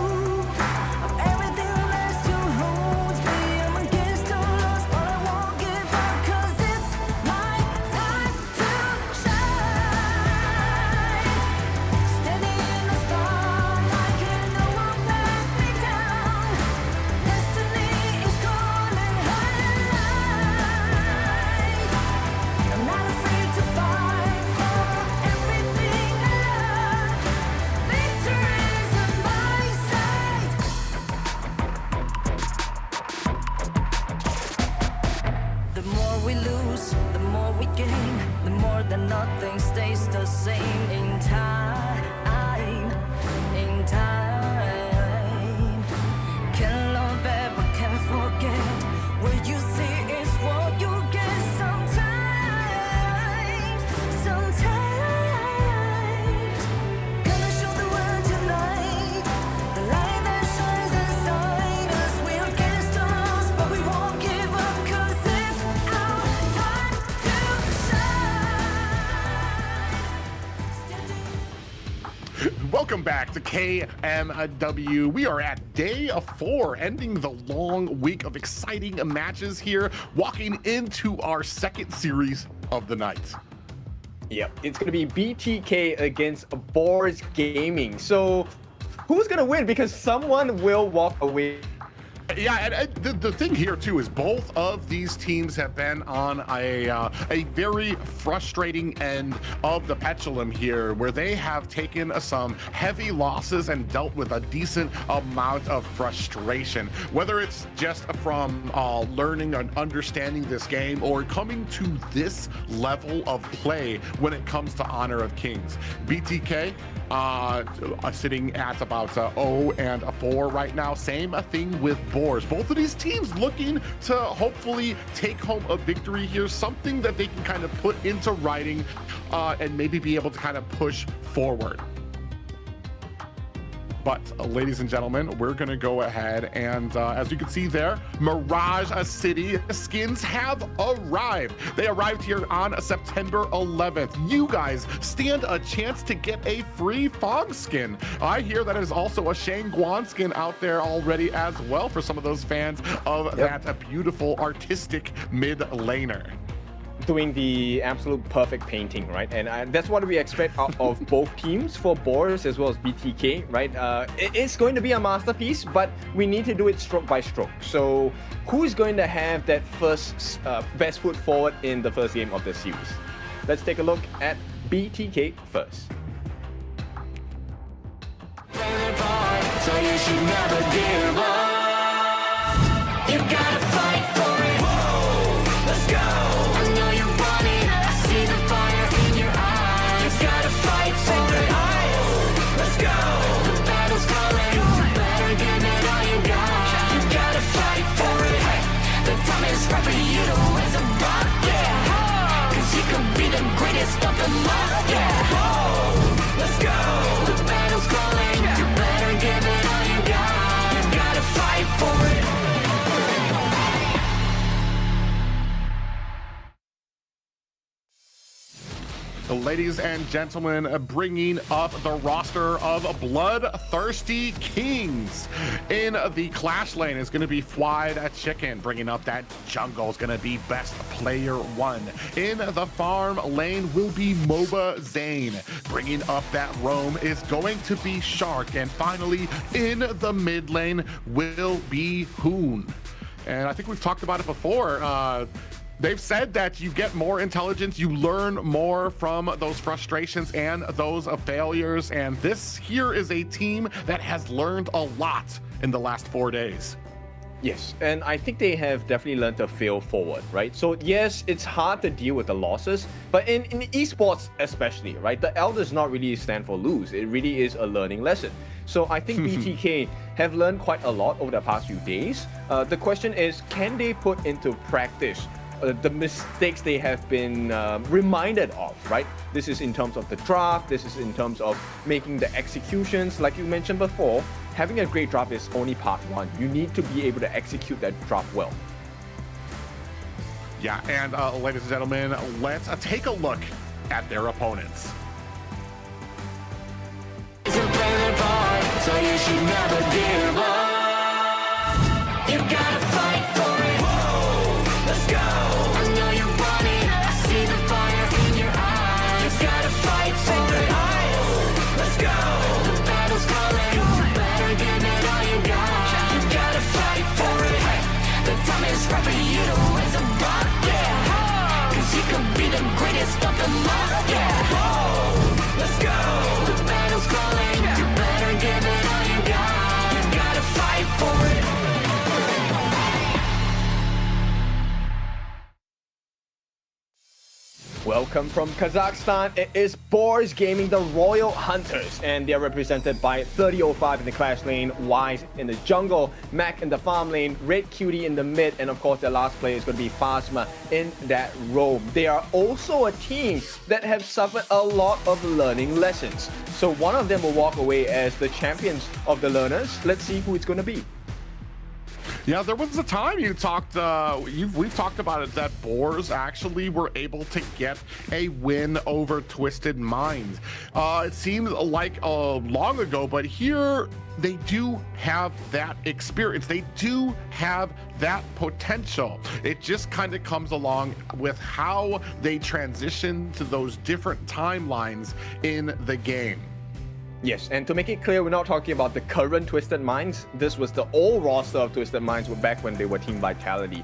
S5: of everything that still holds me. I'm against all odds, but I won't give up, 'cause it's my time to shine. Standing in the spotlight, and no one let me down. Destiny is calling high. I'm not afraid to fight for everything I love. Victory's on my side. The more we lose, the more we gain. The more that nothing stays the same in time. In time. Can't love ever, can't forget. What you see is what you get sometimes. Sometimes. Gonna show the world tonight. The light that shines inside us. We're against the odds, but we won't give up, 'cause it's our time to shine.
S17: Welcome back to KMW. We are at day 4, ending the long week of exciting matches here, walking into our second series of the night.
S16: Yep, it's going to be BTK against Boars Gaming. So who's going to win? Because someone will walk away.
S17: Yeah, and the thing here too is both of these teams have been on a very frustrating end of the pendulum here, where they have taken some heavy losses and dealt with a decent amount of frustration. Whether it's just from learning and understanding this game, or coming to this level of play when it comes to Honor of Kings. BTK sitting at about 0-4 right now. Same thing with Boars. Both of these teams looking to hopefully take home a victory here, something that they can kind of put into writing and maybe be able to kind of push forward. But ladies and gentlemen, we're gonna go ahead and as you can see there, Mirage City skins have arrived. They arrived here on September 11th. You guys stand a chance to get a free Fog skin. I hear that is also a Shang Guan skin out there already as well for some of those fans of that beautiful artistic mid laner.
S16: Doing the absolute perfect painting, right? And that's what we expect out of both teams, for Boars as well as BTK, right? It's going to be a masterpiece, but we need to do it stroke by stroke. So who's going to have that first best foot forward in the first game of the series? Let's take a look at BTK first.
S5: So you should never give up. You gotta fight for it. Whoa, let's go. I know you want it. I see the fire in your eyes. You gotta fight for it. Let's go. The battle's calling. You better give it all you got. You gotta fight for it. The time is right for you to raise a rock. Yeah, 'cause you could be the greatest of them all. Yeah, let's go. The battle's calling. You better give it all you got. You gotta fight for it.
S17: ladies and gentlemen, bringing up the roster of Bloodthirsty Kings. In the Clash lane is going to be Fwide Chicken. Bringing up that jungle is going to be Best Player 1. In the farm lane will be MOBA Zane. Bringing up that roam is going to be Shark. And finally, in the mid lane will be Hoon. And I think we've talked about it before. They've said that you get more intelligence, you learn more from those frustrations and those failures. And this here is a team that has learned a lot in the last 4 days.
S16: Yes, and I think they have definitely learned to fail forward, right? So yes, it's hard to deal with the losses, but in esports especially, right? The L does not really stand for lose. It really is a learning lesson. So I think BTK have learned quite a lot over the past few days. The question is, can they put into practice the mistakes they have been reminded of, right? This is in terms of the draft, this is in terms of making the executions. Like you mentioned before, having a great draft is only part one. You need to be able to execute that draft well.
S17: Yeah, and ladies and gentlemen, let's take a look at their opponents.
S3: So you should never give up. You gotta fight for it. Whoa, let's go. I know you want it. I see the fire in your eyes. You gotta fight for it. Let's go. The battle's calling. You better give it all you got. You gotta fight for it. The time is right for you to raise a rock, yeah. Cause you could be the greatest of them all, yeah. Whoa, let's go. The battle's calling. You better give it all you got. You gotta fight for it.
S16: Welcome from Kazakhstan. It is Boars Gaming, the Royal Hunters, and they're represented by 3005 in the Clash lane, Wise in the jungle, Mac in the farm lane, Red Cutie in the mid, and of course the last player is going to be Phasma in that roam. They are also a team that have suffered a lot of learning lessons. So one of them will walk away as the champions of the learners. Let's see who it's going to be.
S17: Yeah, there was a time you talked, we've talked about it, that Boars actually were able to get a win over Twisted Minds. It seems like long ago, but here they do have that experience. They do have that potential. It just kind of comes along with how they transition to those different timelines in the game.
S16: Yes, and to make it clear, we're not talking about the current Twisted Minds. This was the old roster of Twisted Minds back when they were Team Vitality.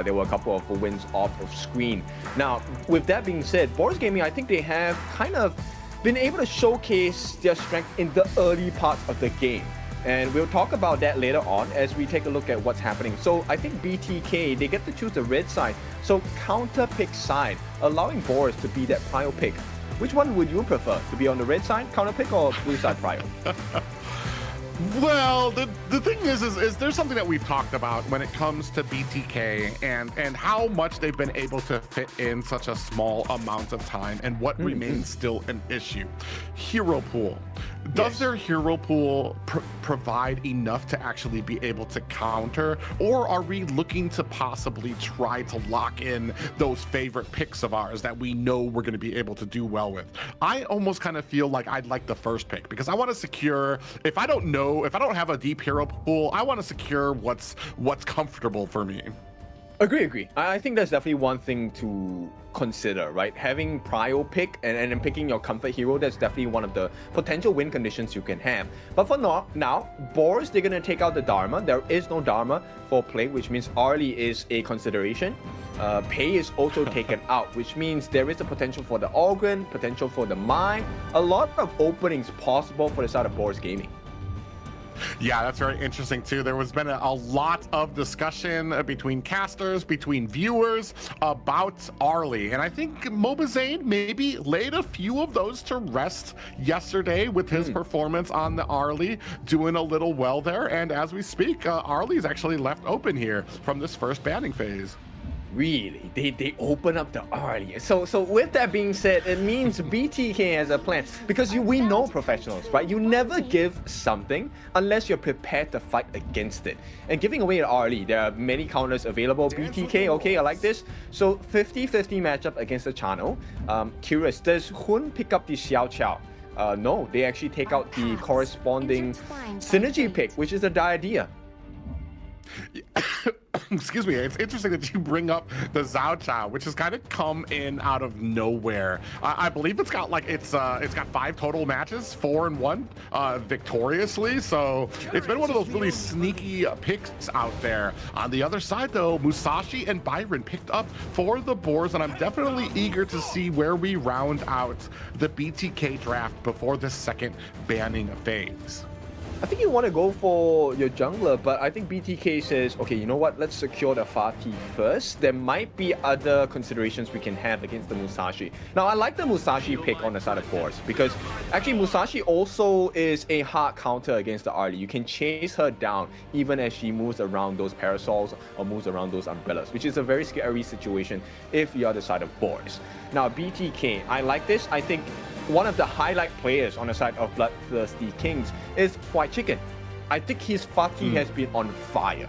S16: There were a couple of wins off of screen. Now, with that being said, Boars Gaming, I think they have kind of been able to showcase their strength in the early parts of the game. And we'll talk about that later on as we take a look at what's happening. So I think BTK, they get to choose the red side. So counter pick side, allowing Boars to be that prio pick. Which one would you prefer? To be on the red side, counter pick, or blue side prio?
S17: Well, the thing is there's something that we've talked about when it comes to BTK and how much they've been able to fit in such a small amount of time and what remains still an issue. Hero pool. Does their hero pool provide enough to actually be able to counter, or are we looking to possibly try to lock in those favorite picks of ours that we know we're going to be able to do well with? I almost kind of feel like I'd like the first pick because I want to secure, if I don't have a deep hero pool, I want to secure what's comfortable for me.
S16: Agree. I think that's definitely one thing to consider, right? Having prio pick and then picking your comfort hero, that's definitely one of the potential win conditions you can have. But for now, Boars, they're going to take out the Dharma. There is no Dharma for play, which means Arlie is a consideration. Pei is also taken out, which means there is a potential for the Organ, potential for the Mine. A lot of openings possible for the side of Boars Gaming.
S17: Yeah, that's very interesting too. There has been a lot of discussion between casters, between viewers about Arlie. And I think Mobazane maybe laid a few of those to rest yesterday with his performance on the Arlie, doing a little well there. And as we speak, Arlie is actually left open here from this first banning phase.
S16: Really? They open up the early. So with that being said, it means BTK has a plan. Because we know professionals, right? You never give something unless you're prepared to fight against it. And giving away the early, there are many counters available. BTK, okay, I like this. So 50-50 matchup against the channel. Curious, does Hun pick up the Xiao Xiao? No, they actually take out the corresponding synergy pick, which is the idea.
S17: Excuse me, it's interesting that you bring up the Zhao Chao, which has kind of come in out of nowhere. I believe it's got it's got 5 total matches, 4-1 victoriously. So it's been one of those really sneaky picks out there. On the other side, though, Musashi and Byron picked up for the Boars, and I'm definitely eager to see where we round out the BTK draft before the second banning phase.
S16: I think you want to go for your jungler, but I think BTK says, okay, you know what, let's secure the Fatih first. There might be other considerations we can have against the Musashi. Now, I like the Musashi pick on the side of Boars, because actually Musashi also is a hard counter against the early. You can chase her down even as she moves around those parasols or moves around those umbrellas, which is a very scary situation if you're the side of Boars. Now, BTK, I like this. I think one of the highlight players on the side of BloodThirstyKings is White Chicken. I think his Fatih has been on fire.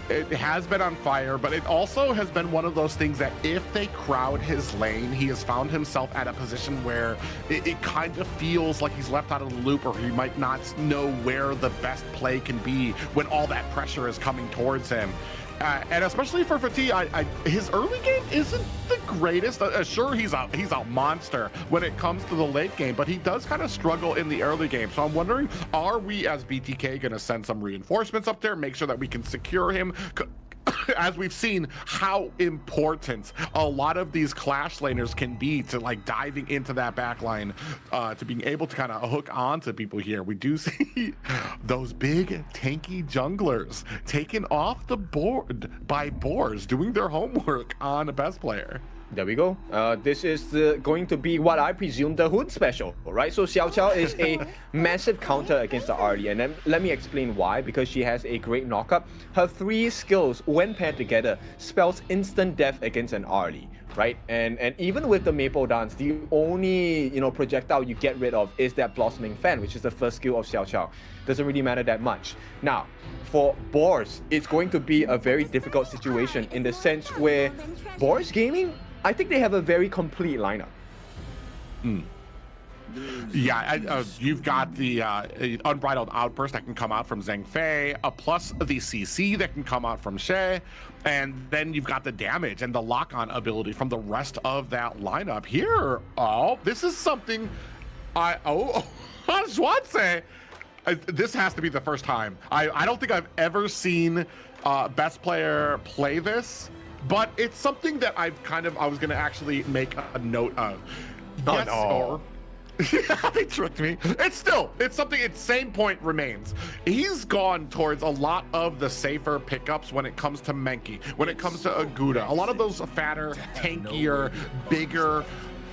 S17: It has been on fire, but it also has been one of those things that if they crowd his lane, he has found himself at a position where it kind of feels like he's left out of the loop, or he might not know where the best play can be when all that pressure is coming towards him. And especially for Fatih, his early game isn't the greatest. Sure, he's a monster when it comes to the late game, but he does kind of struggle in the early game. So I'm wondering, are we as BTK going to send some reinforcements up there, make sure that we can secure him? As we've seen how important a lot of these clash laners can be to diving into that backline, to being able to kind of hook on to people here. We do see those big tanky junglers taken off the board by Boars doing their homework on a best player.
S16: There we go. This is going to be what I presume the Hood special, right? So Xiao Xiao is a massive counter against the Arlie, and then let me explain why. Because she has a great knockup. Her 3 skills, when paired together, spells instant death against an Arlie, right? And even with the Maple Dance, the only projectile you get rid of is that Blossoming Fan, which is the first skill of Xiao Xiao. Doesn't really matter that much. Now, for Boars, it's going to be a very difficult situation in the sense where Boars Gaming, I think they have a very complete lineup.
S17: Yeah, you've got the Unbridled Outburst that can come out from Zheng Fei, plus the CC that can come out from She, and then you've got the damage and the lock-on ability from the rest of that lineup here. Oh, this is something Schwarze. This has to be the first time. I don't think I've ever seen best player play this, but it's something that I was going to actually make a note of. Yes, or they tricked me. It's something. Its same point remains. He's gone towards a lot of the safer pickups when it comes to Menki, when it comes to Aguda. A lot of those fatter, tankier, bigger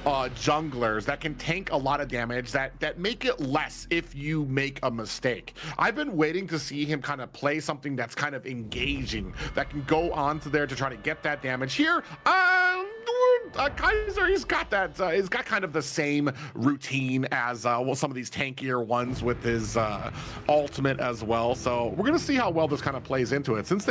S17: junglers that can tank a lot of damage, that make it less if you make a mistake. I've been waiting to see him kind of play something that's kind of engaging, that can go onto there to try to get that damage. Here, Kaiser, he's got kind of the same routine as some of these tankier ones with his ultimate as well. So we're gonna see how well this kind of plays into it, since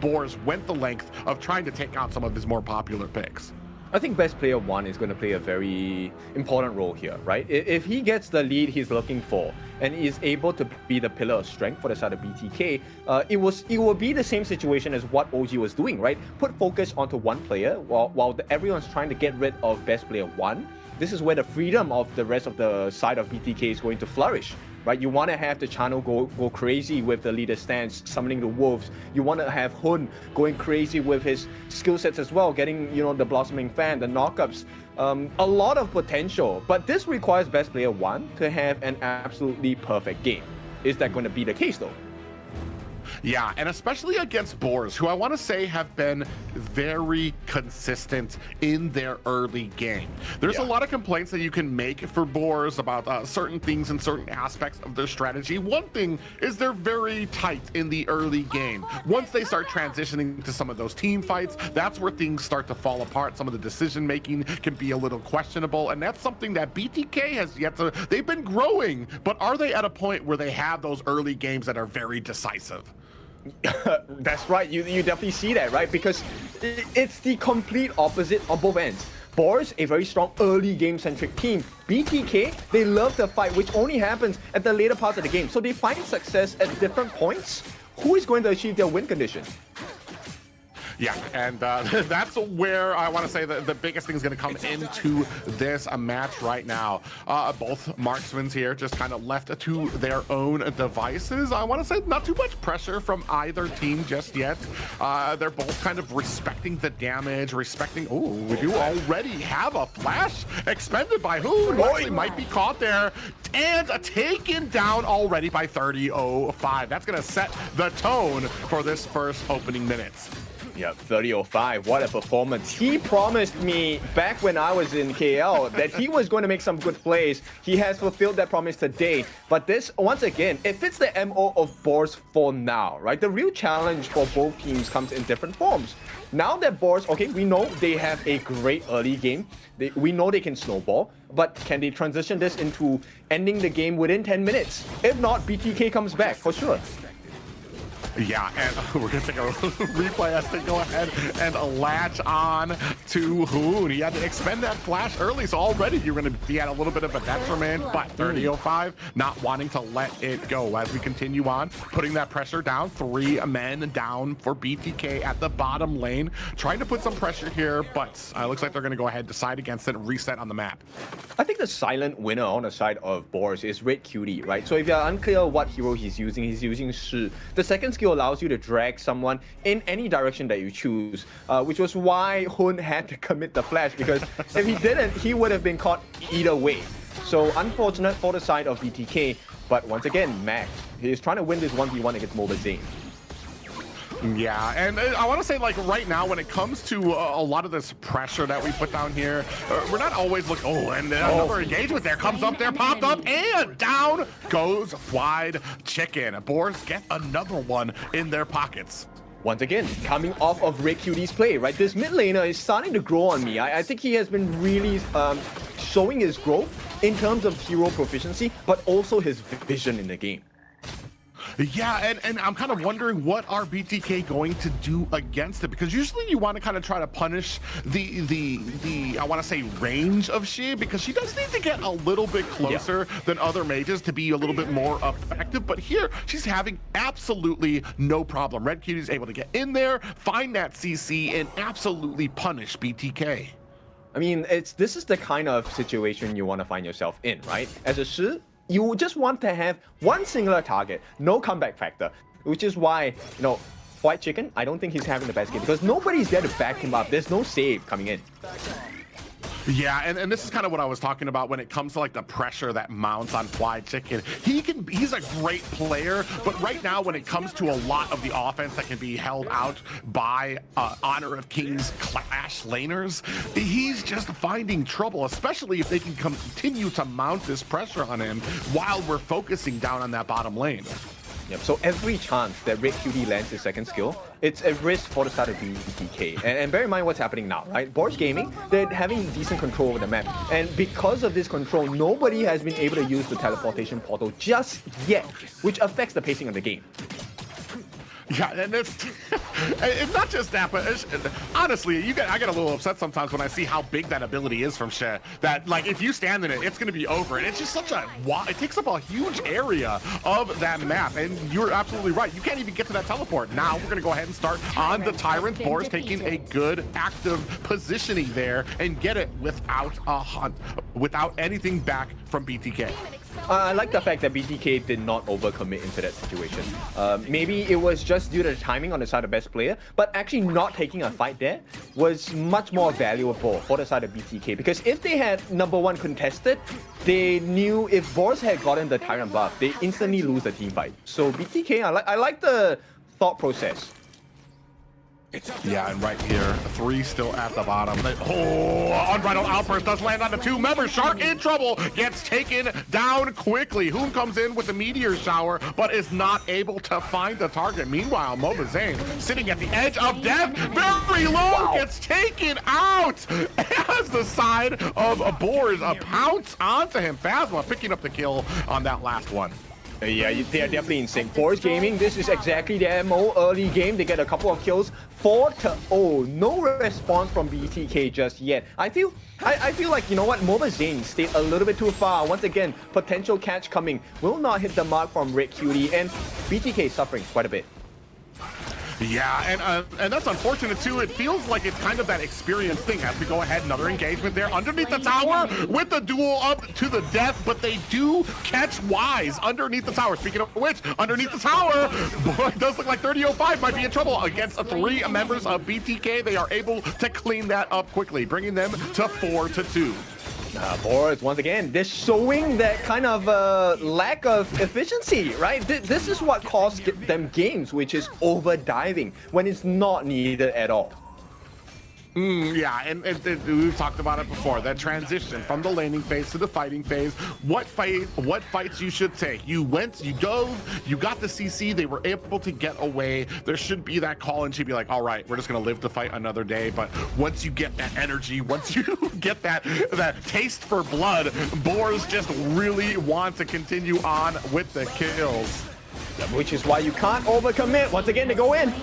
S17: Boars went the length of trying to take out some of his more popular picks.
S16: I think best player 1 is going to play a very important role here, right? If he gets the lead he's looking for and is able to be the pillar of strength for the side of BTK, it will be the same situation as what OG was doing, right? Put focus onto one player while everyone's trying to get rid of best player 1. This is where the freedom of the rest of the side of BTK is going to flourish, right? You want to have the channel go crazy with the leader stance, summoning the wolves. You want to have Hun going crazy with his skill sets as well, getting the Blossoming Fan, the knockups. A lot of potential, but this requires best player 1 to have an absolutely perfect game. Is that going to be the case though?
S17: Yeah, and especially against Boars, who I want to say have been very consistent in their early game. There's a lot of complaints that you can make for Boars about certain things and certain aspects of their strategy. One thing is they're very tight in the early game. Once they start transitioning to some of those team fights, that's where things start to fall apart. Some of the decision making can be a little questionable, and that's something that BTK has yet to, they've been growing, but are they at a point where they have those early games that are very decisive?
S16: That's right, you definitely see that, right? Because it's the complete opposite on both ends. Boars, a very strong early game-centric team. BTK, they love the fight, which only happens at the later parts of the game. So they find success at different points. Who is going to achieve their win condition?
S17: Yeah, and that's where I want to say the biggest thing is going to come into this match right now. Both marksmen here just kind of left to their own devices. I want to say not too much pressure from either team just yet. They're both kind of respecting the damage, respecting... Oh, we do already have a flash expended by who? Actually might be caught there and taken down already by 30:05. That's going to set the tone for this first opening minutes.
S16: Yep, 30:05, what a performance. He promised me back when I was in KL that he was going to make some good plays. He has fulfilled that promise today. But this, once again, it fits the MO of Boars for now, right? The real challenge for both teams comes in different forms. Now that Boars, okay, we know they have a great early game. We know they can snowball, but can they transition this into ending the game within 10 minutes? If not, BTK comes back for sure.
S17: Yeah, and we're going to take a replay as they go ahead and latch on to Hoon. He had to expend that flash early, so already you're going to be at a little bit of a detriment, but 30:05 not wanting to let it go as we continue on, putting that pressure down. 3 men down for BTK at the bottom lane, trying to put some pressure here, but looks like they're going to go ahead, decide against it, and reset on the map.
S16: I think the silent winner on the side of Boars is Red Cutie, right? So if you're unclear what hero he's using Shi. The second skill allows you to drag someone in any direction that you choose, which was why Hun had to commit the flash, because if he didn't, he would have been caught either way. So unfortunate for the side of BTK, but once again, Mac, he is trying to win this 1v1 against Mobile Zane.
S17: Yeah, and I want to say, like, right now, when it comes to a lot of this pressure that we put down here, we're not always looking, and another engagement there comes up there, popped up, and down goes Wide Chicken. Boars get another one in their pockets.
S16: Once again, coming off of Red Cutie's play, right? This mid laner is starting to grow on me. I think he has been really showing his growth in terms of hero proficiency, but also his vision in the game.
S17: Yeah, and I'm kind of wondering what are BTK going to do against it, because usually you want to kind of try to punish the I want to say range of Shi, because she does need to get a little bit closer than other mages to be a little bit more effective. But here she's having absolutely no problem. Red Cutie is able to get in there, find that CC, and absolutely punish BTK.
S16: I mean, this is the kind of situation you want to find yourself in, right? As a Shi, you just want to have one singular target, no comeback factor, which is why, you know, White Chicken, I don't think he's having the best game, because nobody's there to back him up. There's no save coming in.
S17: Yeah, and this is kind of what I was talking about when it comes to like the pressure that mounts on White Chicken. He's a great player, but right now when it comes to a lot of the offense that can be held out by Honor of Kings Clash laners, he's just finding trouble, especially if they can continue to mount this pressure on him while we're focusing down on that bottom lane.
S16: Yep, so every chance that Red Cutie lands his second skill, it's a risk for the start of BTK. And bear in mind what's happening now, right? Boars Gaming, they're having decent control over the map. And because of this control, nobody has been able to use the teleportation portal just yet, which affects the pacing of the game.
S17: Yeah, and it's not just that, but honestly, I get a little upset sometimes when I see how big that ability is from She. That, like, if you stand in it, it's going to be over. And it's just such a... It takes up a huge area of that map. And you're absolutely right. You can't even get to that teleport. Now, we're going to go ahead and start on the Tyrant. Boars taking a good active positioning there and get it without a hunt, without anything back from BTK.
S16: I like the fact that BTK did not overcommit into that situation. Maybe it was just due to the timing on the side of best player, but actually not taking a fight there was much more valuable for the side of BTK, because if they had #1 contested, they knew if Boars had gotten the Tyrant buff, they instantly lose the team fight. So BTK, I like the thought process.
S17: Yeah, and right here, 3 still at the bottom. Oh, unbridled outburst does land on the 2 members. Shark in trouble, gets taken down quickly. Hoon comes in with the meteor shower, but is not able to find the target. Meanwhile, Moba Zane sitting at the edge of death, very low, gets taken out as the side of Boars pounce onto him. Phasma picking up the kill on that last one.
S16: Yeah, they are definitely in sync. Boars Gaming, this is exactly their MO. Early game, they get a couple of kills. 4-0. No response from BTK just yet. I feel like, you know what, Moba Zane stayed a little bit too far. Once again, potential catch coming. Will not hit the mark from Red Cutie, and BTK suffering quite a bit.
S17: Yeah, and that's unfortunate too. It feels like it's kind of that experience thing as we go ahead. Another engagement there underneath the tower with the duel up to the death, but they do catch Wise underneath the tower. Speaking of which, underneath the tower, boy, it does look like 3005 might be in trouble against 3 members of BTK. They are able to clean that up quickly, bringing them to 4-2.
S16: Boars, once again, they're showing that kind of lack of efficiency, right? This is what costs them games, which is over diving when it's not needed at all.
S17: Yeah, and we've talked about it before. That transition from the laning phase to the fighting phase. What fights you should take? You went, you dove, you got the CC. They were able to get away. There should be that call, and she'd be like, "All right, we're just gonna live to fight another day." But once you get that energy, once you get that taste for blood, Boars just really want to continue on with the kills.
S16: Which is why you can't overcommit. Once again, they go in.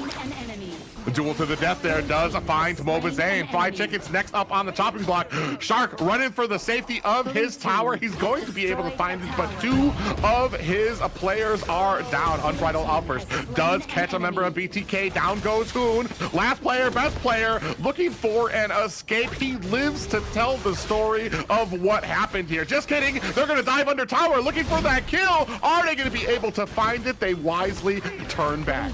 S17: Duel to the death there does find Moba Zane. Fried Chicken's next up on the chopping block. Shark running for the safety of his tower. He's going to be able to find it, but 2 of his players are down. Unbridled outburst does catch a member of BTK. Down goes Hoon. Last player, best player, looking for an escape. He lives to tell the story of what happened here. Just kidding. They're going to dive under tower looking for that kill. Are they going to be able to find it? They wisely turn back.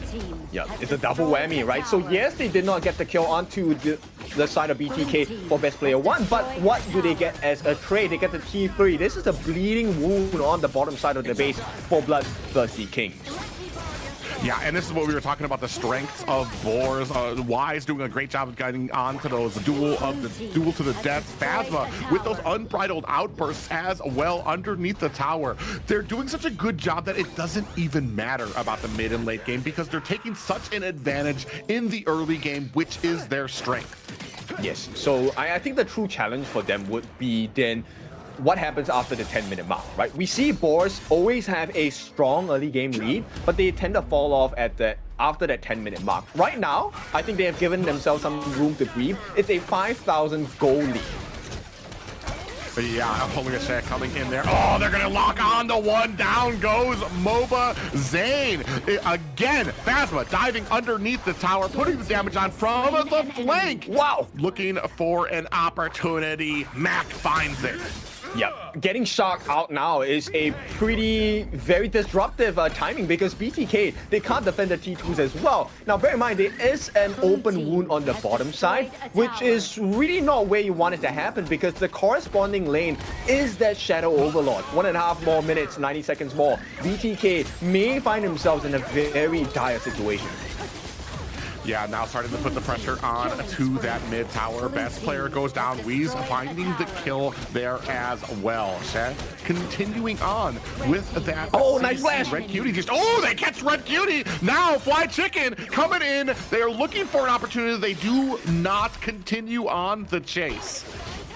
S16: Yeah, it's a double whammy, right? So yes, they did not get the kill onto the side of BTK for best player 1, but what do they get as a trade? They get the T3. This is a bleeding wound on the bottom side of the base for BloodThirstyKings.
S17: Yeah, and this is what we were talking about, the strengths of Boars. Wise doing a great job of getting onto those duel to the death. Phasma with those unbridled outbursts as well underneath the tower. They're doing such a good job that it doesn't even matter about the mid and late game because they're taking such an advantage in the early game, which is their strength.
S16: Yes, so I think the true challenge for them would be then what happens after the 10-minute mark, right? We see Boars always have a strong early game lead, but they tend to fall off after that 10-minute mark. Right now, I think they have given themselves some room to breathe. It's a 5,000 gold lead.
S17: But yeah, holy shit coming in there. Oh, they're gonna lock on the one. Down goes Moba Zane. Again, Phasma diving underneath the tower, putting the damage on from the flank.
S16: Wow.
S17: Looking for an opportunity. Mac finds it.
S16: Yep, getting Shark out now is a very disruptive timing because BTK, they can't defend the T2s as well. Now bear in mind, there is an open wound on the bottom side, which is really not where you want it to happen because the corresponding lane is that Shadow Overlord. 1.5 more minutes, 90 seconds more. BTK may find themselves in a very dire situation.
S17: Yeah, now starting to put the pressure on to that mid tower. Best player goes down. Weez finding the kill there as well. Shed continuing on with that.
S16: Oh, nice flash.
S17: Red Cutie they catch Red Cutie. Now Fly Chicken coming in. They are looking for an opportunity. They do not continue on the chase.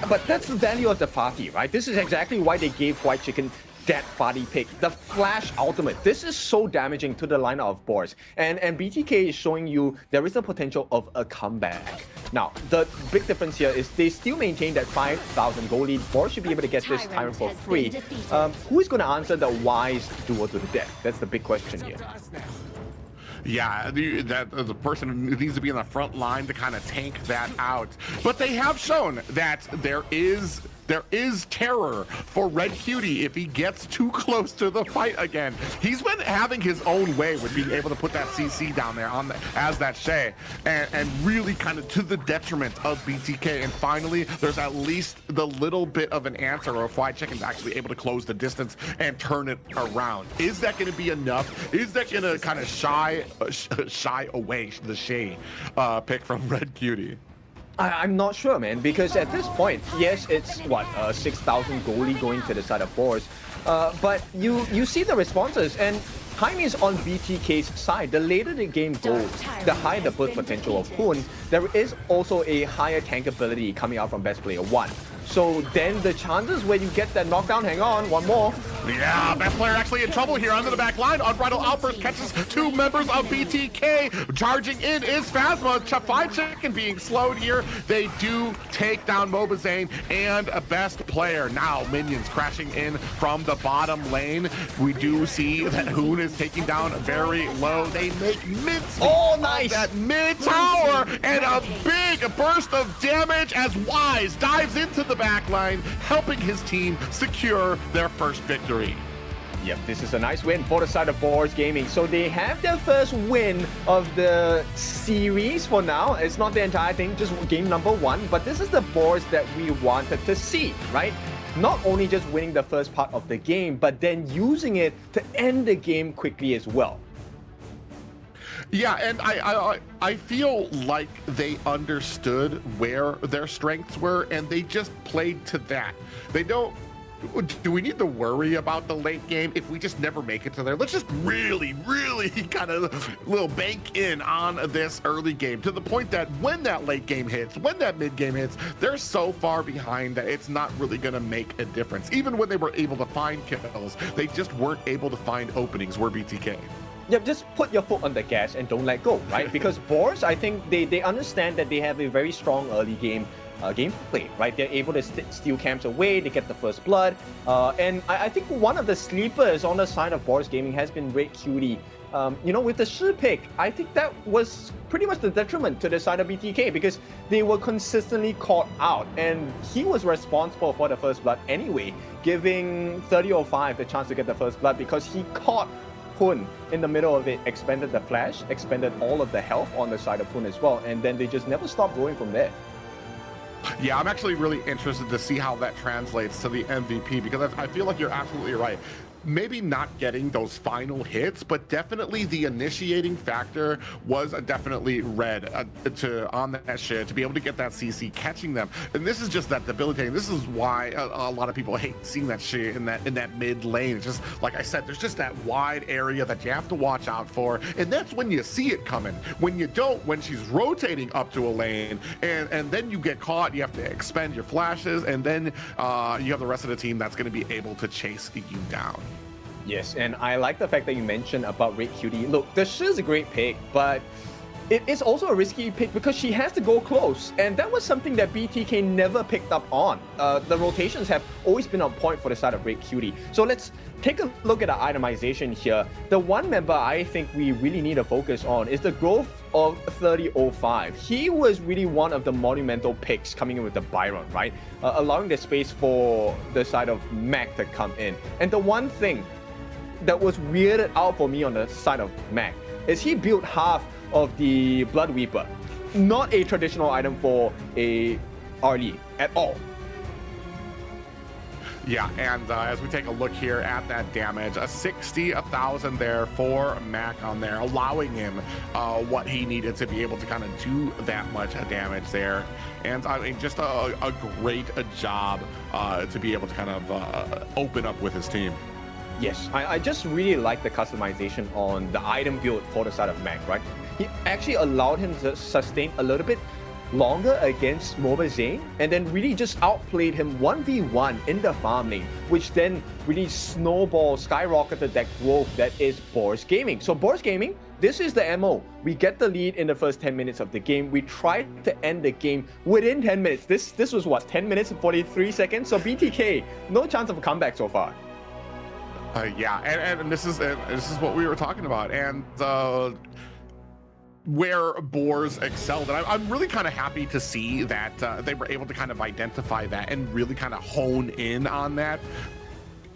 S16: But that's the value of the Fatih, right? This is exactly why they gave White Chicken that Fatih pick, the Flash Ultimate. This is so damaging to the lineup of Boars. And BTK is showing you there is a potential of a comeback. Now, the big difference here is they still maintain that 5,000 gold lead. Boars should be able to get this Tyrant for free. Who is going to answer the Wise duel to the death? That's the big question here.
S17: Yeah, the person who needs to be in the front line to kind of tank that out. But they have shown that there is there is terror for Red Cutie if he gets too close to the fight again. He's been having his own way with being able to put that CC down there on as that Shay, and really kind of to the detriment of BTK. And finally, there's at least the little bit of an answer, or Fly Chicken's actually able to close the distance and turn it around. Is that going to be enough? Is that going to kind of shy away the Shay pick from Red Cutie?
S16: I'm not sure, man, because at this point, yes, it's what 6,000 goalie going to the side of Boars, but you see the responses, and time is on BTK's side. The later the game goes, the higher the burst potential of Hoon. There is also a higher tank ability coming out from best player 1. So then the chances where you get that knockdown, hang on, one more.
S17: Yeah, best player actually in trouble here under the back line. Unbridled Outburst catches 2 members of BTK. Charging in is Phasma. Fly Chicken being slowed here. They do take down Mobazane and a best player. Now minions crashing in from the bottom lane. We do see that Hoon is taking down very low. They make mince.
S16: Oh, nice.
S17: That mid tower and a big burst of damage as Wise dives into the back line, helping his team secure their first victory.
S16: Yep, this is a nice win for the side of Boars Gaming. So they have their first win of the series for now. It's not the entire thing, just game number 1, but this is the Boars that we wanted to see, right? Not only just winning the first part of the game, but then using it to end the game quickly as well.
S17: Yeah, and I feel like they understood where their strengths were, and they just played to that. They don't. Do we need to worry about the late game if we just never make it to there? Let's just really kind of little bank in on this early game to the point that when that late game hits, when that mid game hits, they're so far behind that it's not really going to make a difference. Even when they were able to find kills, they just weren't able to find openings where BTK.
S16: Yep, just put your foot on the gas and don't let go, right? Because Boars, I think they understand that they have a very strong early game gameplay, right? They're able to steal camps away, they get the first blood, and I think one of the sleepers on the side of Boars Gaming has been Red Cutie. You know, with the Shi pick, I think that was pretty much the detriment to the side of BTK because they were consistently caught out, and he was responsible for the first blood anyway, giving 3005 the chance to get the first blood because he caught Hoon in the middle of it, expended the flash, expended all of the health on the side of Hoon as well, and then they just never stopped going from there.
S17: Yeah, I'm actually really interested to see how that translates to the MVP because I feel like you're absolutely right. Maybe not getting those final hits, but definitely the initiating factor was definitely red on that shit to be able to get that CC catching them. And this is just that debilitating. This is why a lot of people hate seeing that shit in that mid lane. It's just like I said, there's just that wide area that you have to watch out for, and that's when you see it coming. When you don't, when she's rotating up to a lane, and then you get caught, you have to expend your flashes, and then you have the rest of the team that's going to be able to chase you down.
S16: Yes, and I like the fact that you mentioned about Red Cutie. Look, the Shi is a great pick, but it is also a risky pick because she has to go close, and that was something that BTK never picked up on. The rotations have always been on point for the side of Red Cutie. So let's take a look at the itemization here. The one member I think we really need to focus on is the growth of 3005. He was really one of the monumental picks coming in with the Byron, right? Allowing the space for the side of Mac to come in. And the one thing that was weirded out for me on the side of Mac is he built half of the Blood Weeper. Not a traditional item for a RD at all.
S17: Yeah, and as we take a look here at that damage, a 60,000 there for Mac on there, allowing him what he needed to be able to kind of do that much damage there. And I mean, just a great job to be able to kind of open up with his team.
S16: Yes, I just really like the customization on the item build for the side of Mac, right? He actually allowed him to sustain a little bit longer against Mobazane, and then really just outplayed him 1v1 in the farm lane, which then really skyrocketed that growth that is Boars Gaming. So Boars Gaming, this is the MO. We get the lead in the first 10 minutes of the game. We try to end the game within 10 minutes. This was what, 10 minutes and 43 seconds? So BTK, no chance of a comeback so far.
S17: Yeah, and this is what we were talking about, and where Boars excelled. And I'm really kind of happy to see that they were able to kind of identify that and really kind of hone in on that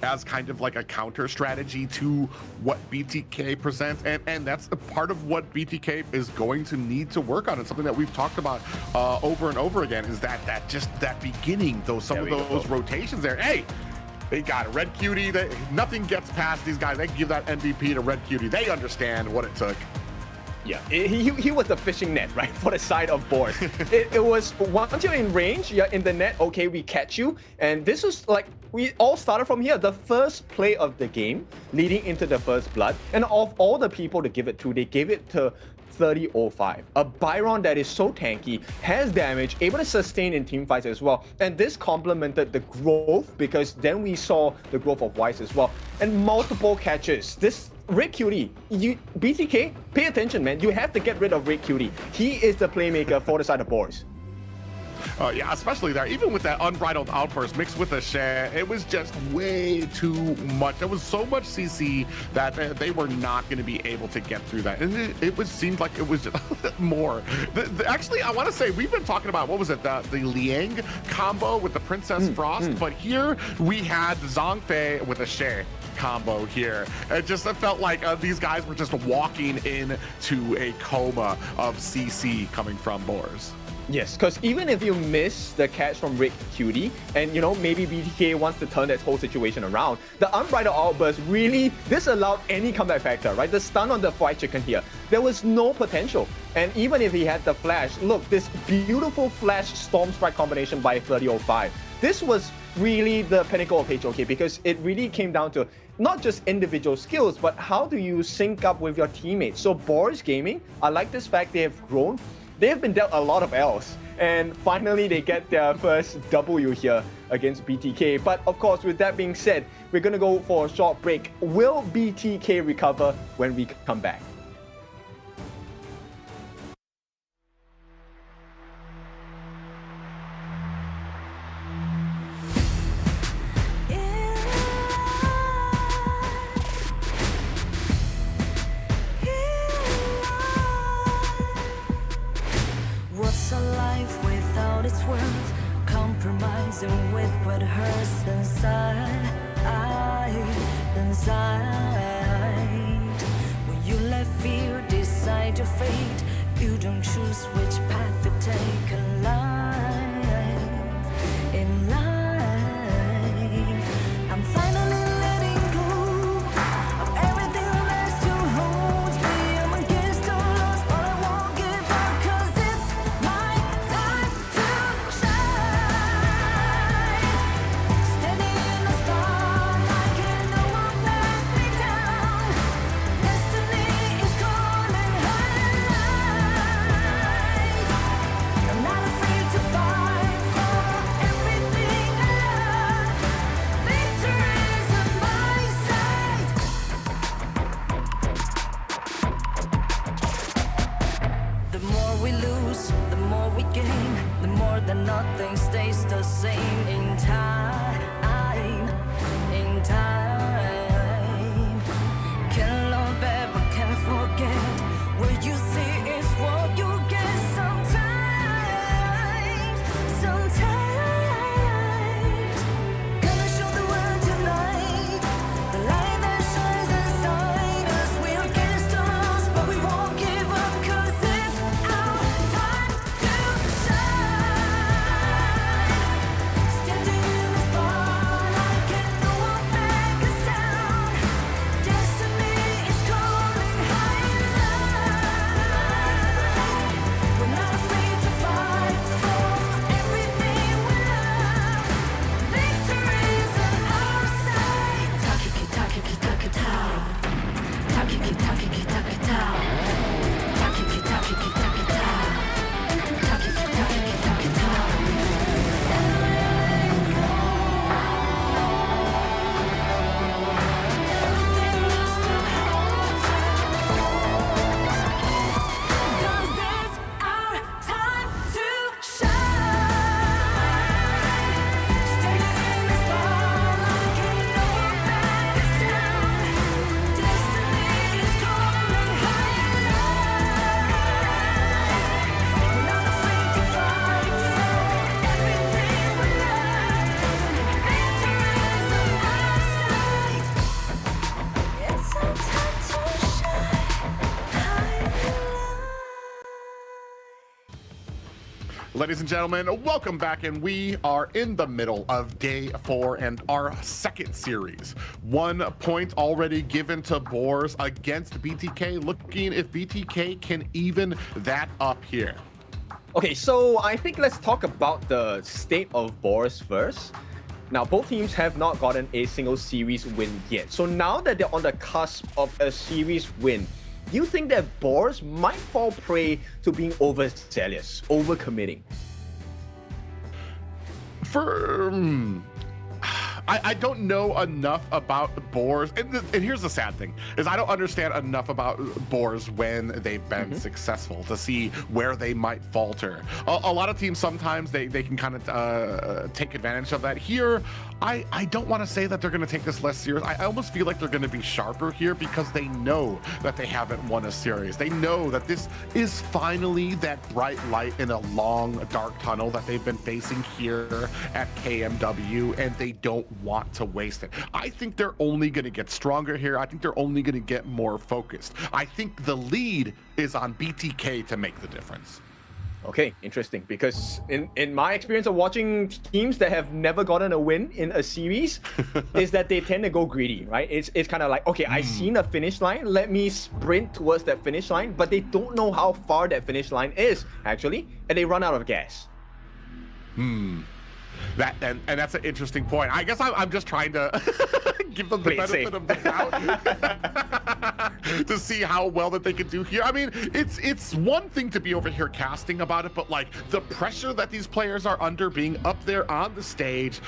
S17: as kind of like a counter strategy to what BTK presents. And that's a part of what BTK is going to need to work on. It's something that we've talked about over and over again, is that beginning, some of those rotations there. Hey, they got a Red Cutie. Nothing gets past these guys. They give that MVP to Red Cutie. They understand what it took.
S16: Yeah, he was the fishing net, right, for the side of Boars. it was, once you're in range, you're in the net, okay, we catch you. And this was like, we all started from here. The first play of the game, leading into the first blood. And of all the people to give it to, they gave it to 3005. A Byron that is so tanky, has damage, able to sustain in team fights as well. And this complemented the growth, because then we saw the growth of Wise as well. And multiple catches. This Red Cutie, BTK, pay attention, man. You have to get rid of Red Cutie. He is the playmaker for the side of Boars.
S17: Yeah, especially there. Even with that unbridled outburst mixed with the share, it was just way too much. There was so much CC that they were not going to be able to get through that. And it seemed like it was just more. Actually, I want to say, we've been talking about, what was it, the Liang combo with the Princess Frost, but here we had Zhang Fei with a share combo here. It felt like these guys were just walking into a coma of CC coming from Boars.
S16: Yes, because even if you miss the catch from Red Cutie, and maybe BTK wants to turn that whole situation around, the unbridled outburst really disallowed any comeback factor, right? The stun on the fried chicken here, there was no potential. And even if he had the flash, look, this beautiful flash storm strike combination by 3005. This was really the pinnacle of HOK, because it really came down to not just individual skills, but how do you sync up with your teammates. So Boars Gaming, I like this fact they have grown. They have been dealt a lot of L's, and finally they get their first W here against BTK. But of course, with that being said, we're going to go for a short break. Will BTK recover when we come back?
S5: What's a life without its worth? Compromising with what hurts inside. When you let fear decide your fate, you don't choose which path to take in life. I'm finally letting go of everything that still holds me. I'm against the odds, but I won't give up, 'cause it's my time to shine. Standing in the spotlight, and no one let me down. Destiny is calling high. I'm not afraid to fight for everything I love. Victory is on my side. The more we lose, the more we gain. The more that nothing stays the same in time. Can't love ever, can't forget. What you see is what you get sometimes. Gonna show the world tonight the light that shines inside us. We're against the odds, but we won't give up, 'cause it's our time to shine. Standing in the spotlight.
S17: Ladies and gentlemen, welcome back, and we are in the middle of day 4 and our second series. 1 point already given to Boars against BTK, looking if BTK can even that up here.
S16: Okay, so I think let's talk about the state of Boars first. Now, both teams have not gotten a single series win yet. So now that they're on the cusp of a series win, do you think that Boars might fall prey to being overzealous, overcommitting?
S17: I don't know enough about Boars, and here's the sad thing, is I don't understand enough about Boars when they've been successful to see where they might falter. A lot of teams, sometimes they can kind of take advantage of that. Here, I don't want to say that they're going to take this less serious. I almost feel like they're going to be sharper here because they know that they haven't won a series. They know that this is finally that bright light in a long, dark tunnel that they've been facing here at KMW, and they don't want to waste it. I think they're only going to get stronger here. I think they're only going to get more focused. I think the lead is on BTK to make the difference.
S16: Okay, interesting, because in my experience of watching teams that have never gotten a win in a series is that they tend to go greedy, right? It's kind of like, okay, I've seen a finish line, let me sprint towards that finish line, but they don't know how far that finish line is, actually, and they run out of gas.
S17: That and that's an interesting point. I guess I'm just trying to give them the benefit of the doubt to see how well that they can do here. I mean, it's one thing to be over here casting about it, but like the pressure that these players are under, being up there on the stage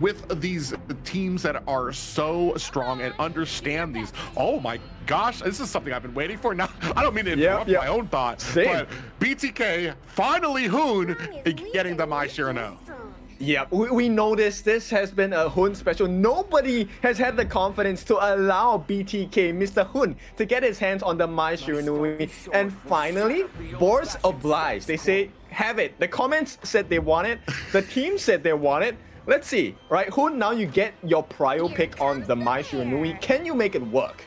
S17: with these teams that are so strong and understand these. Oh my gosh, this is something I've been waiting for. Now, I don't mean to interrupt my own thoughts, but BTK finally Hoon getting the My Shirano.
S16: Yeah, we know this has been a Hun special. Nobody has had the confidence to allow BTK, Mr. Hun, to get his hands on the My Shiranui. And finally, Boars obliged. They say, have it. The comments said they want it. The team said they want it. Let's see, right? Hun, now you get your prio pick on the My Shiranui. Can you make it work?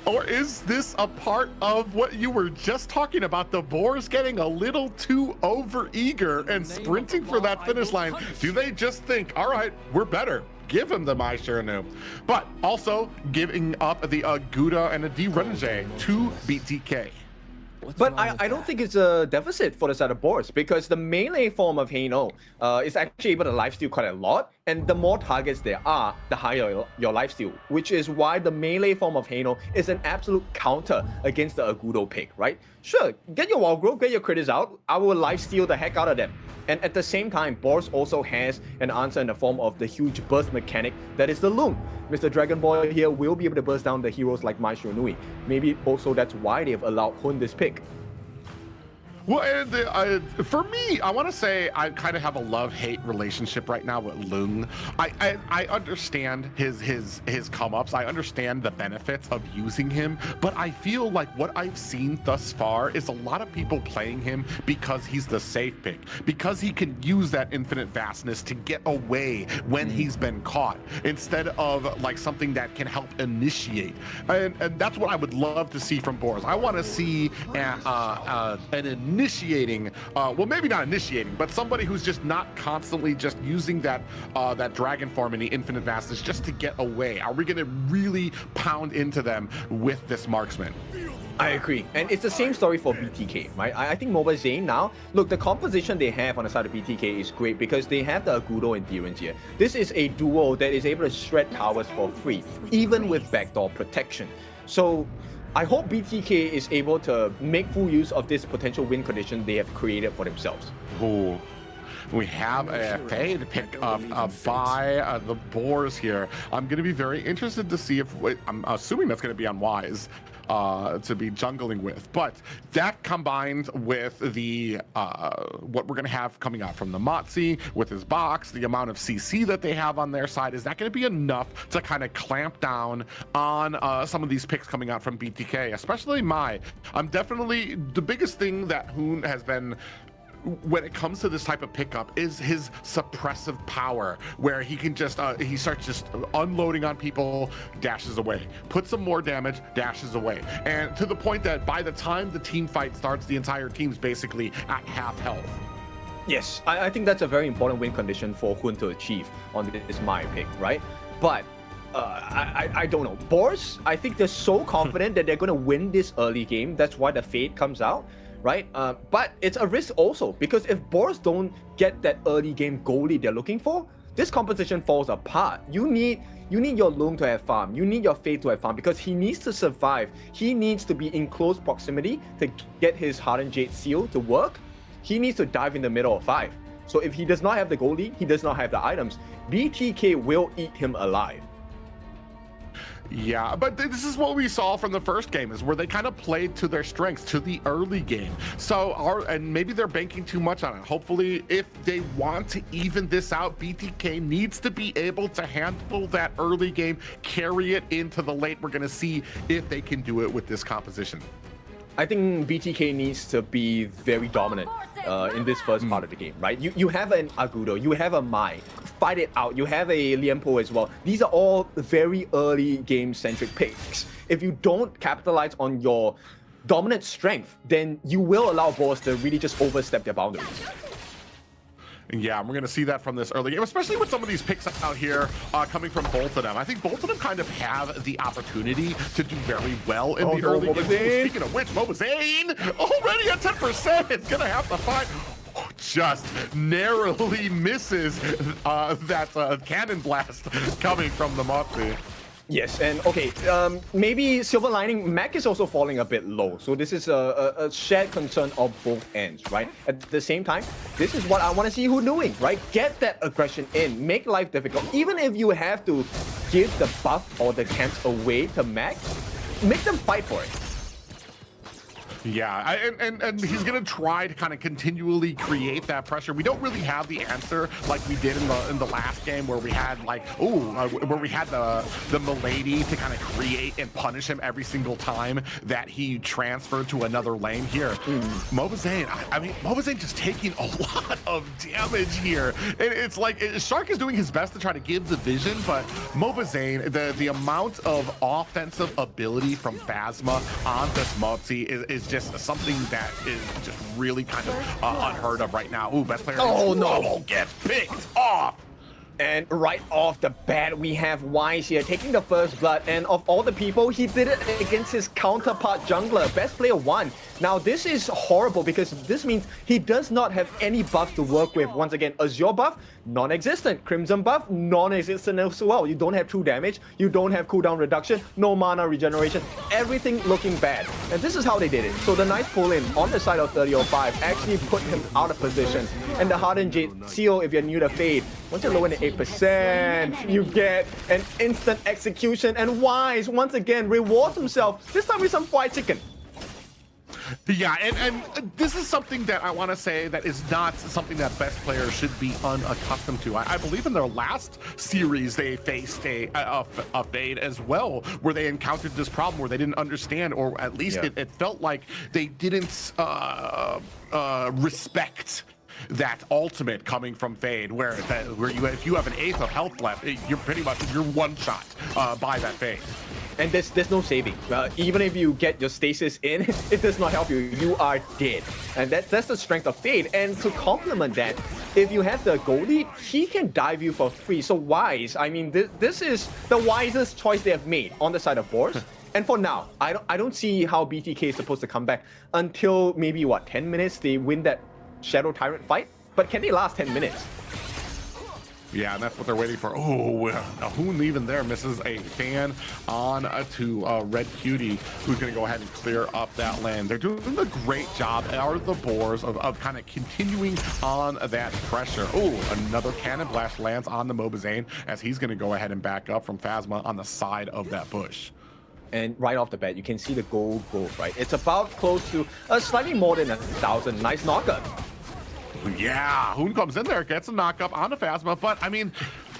S17: Or is this a part of what you were just talking about, the Boars getting a little too over-eager and sprinting for that finish line? Do they just think, all right, we're better, give him the My Shiranu? But also giving up the Gouda and a D-Renege to BTK.
S16: But I don't think it's a deficit for the side of Boars, because the melee form of Heino is actually able to lifesteal quite a lot, and the more targets there are, the higher your lifesteal, which is why the melee form of Heino is an absolute counter against the Agudo pick, right? Sure, get your wall growth, get your critters out, I will lifesteal the heck out of them. And at the same time, Boars also has an answer in the form of the huge burst mechanic that is the Loom. Mr. Dragon Boy here will be able to burst down the heroes like My Shiranui. Maybe also that's why they've allowed Hun this pick.
S17: Well, and for me, I want to say I kind of have a love-hate relationship right now with Lung. I understand his come-ups. I understand the benefits of using him, but I feel like what I've seen thus far is a lot of people playing him because he's the safe pick, because he can use that infinite vastness to get away when he's been caught, instead of like something that can help initiate. And that's what I would love to see from Boars. I want to see an initiating, well, maybe not initiating, but somebody who's just not constantly just using that dragon form in the infinite vastness just to get away. Are we going to really pound into them with this marksman?
S16: I agree. And it's the same story for BTK, right? I think Mobile Zane now, look, the composition they have on the side of BTK is great because they have the Agudo and Direns here. This is a duo that is able to shred towers for free, even with backdoor protection. So I hope BTK is able to make full use of this potential win condition they have created for themselves.
S17: Ooh. We have a fade pick up by the Boars here. I'm going to be very interested to see if, I'm assuming that's going to be on Wise to be jungling with, but that combined with the what we're going to have coming out from the Motzi with his box, the amount of CC that they have on their side, is that going to be enough to kind of clamp down on some of these picks coming out from BTK, especially Mai? I'm definitely, the biggest thing that Hoon has been when it comes to this type of pickup is his suppressive power, where he can just he starts just unloading on people, dashes away, puts some more damage, dashes away, and to the point that by the time the team fight starts, the entire team's basically at half health.
S16: Yes, I think that's a very important win condition for Hun to achieve on this my pick, right? But I don't know. Boars, I think they're so confident that they're going to win this early game. That's why the Fade comes out, right? But it's a risk also, because if Boars don't get that early game goalie they're looking for, this competition falls apart. You need your Lung to have farm. You need your Fade to have farm, because he needs to survive. He needs to be in close proximity to get his Hardened Jade seal to work. He needs to dive in the middle of 5. So if he does not have the goalie, he does not have the items, BTK will eat him alive.
S17: Yeah, but this is what we saw from the first game, is where they kind of played to their strengths, to the early game. So, and maybe they're banking too much on it. Hopefully, if they want to even this out, BTK needs to be able to handle that early game, carry it into the late. We're going to see if they can do it with this composition.
S16: I think BTK needs to be very dominant in this first part of the game, right? You have an Agudo, you have a Mai, fight it out. You have a Liempo as well. These are all very early game-centric picks. If you don't capitalize on your dominant strength, then you will allow Boars to really just overstep their boundaries.
S17: Yeah, we're going to see that from this early game, especially with some of these picks out here coming from both of them. I think both of them kind of have the opportunity to do very well in the early game. Speaking of which, Mobazane already at 10%. It's going to have to fight. Just narrowly misses that cannon blast coming from the Motzi.
S16: Yes, and okay, maybe silver lining, Mac is also falling a bit low. So this is a shared concern of both ends, right? At the same time, this is what I want to see who doing, right? Get that aggression in, make life difficult. Even if you have to give the buff or the camps away to Mac, make them fight for it.
S17: Yeah, and he's gonna try to kind of continually create that pressure. We don't really have the answer like we did in the last game, where we had like where we had the Milady to kind of create and punish him every single time that he transferred to another lane. Here, Mobazane, I mean, Mobazane just taking a lot of damage here. It's like Shark is doing his best to try to give the vision, but Mobazane, the amount of offensive ability from Phasma on this Motzi is just something that is just really kind of unheard of right now. Ooh, best player.
S16: Oh no,
S17: gets picked off.
S16: And right off the bat, we have Wise here taking the first blood. And of all the people, he did it against his counterpart jungler, best player 1. Now, this is horrible because this means he does not have any buff to work with. Once again, Azure buff, non-existent. Crimson buff, non-existent as well. You don't have true damage. You don't have cooldown reduction. No mana regeneration. Everything looking bad. And this is how they did it. So the nice pull-in on the side of 3005 actually put him out of position. And the Hardened Jade seal, if you're new to Fade, once you're low in the 8%, you get an instant execution. And Wise, once again, rewards himself, this time with some fried chicken.
S17: Yeah, and this is something that I want to say that is not something that best players should be unaccustomed to. I believe in their last series they faced a Fade as well, where they encountered this problem where they didn't understand, or at least it felt like they didn't respect that ultimate coming from Fade, where if you have an 1/8 of health left, you're pretty much one shot by that Fade.
S16: And there's no saving. Even if you get your stasis in, it does not help you. You are dead. And that's the strength of Fade. And to complement that, if you have the goalie, he can dive you for free. So Wise, I mean, this is the wisest choice they have made on the side of Boars. And for now, I don't see how BTK is supposed to come back until maybe, 10 minutes they win that Shadow Tyrant fight? But can they last 10 minutes?
S17: Yeah, and that's what they're waiting for. Oh, Hoon even there misses a fan on to Red Cutie, who's going to go ahead and clear up that lane. They're doing a great job, are the Boars, of kind of continuing on that pressure. Oh, another cannon blast lands on the Mobazane as he's going to go ahead and back up from Phasma on the side of that bush.
S16: And right off the bat, you can see the gold growth, right? It's about close to slightly more than 1,000. Nice knockup.
S17: Yeah, Hoon comes in there, gets a knockup on the Phasma, but I mean,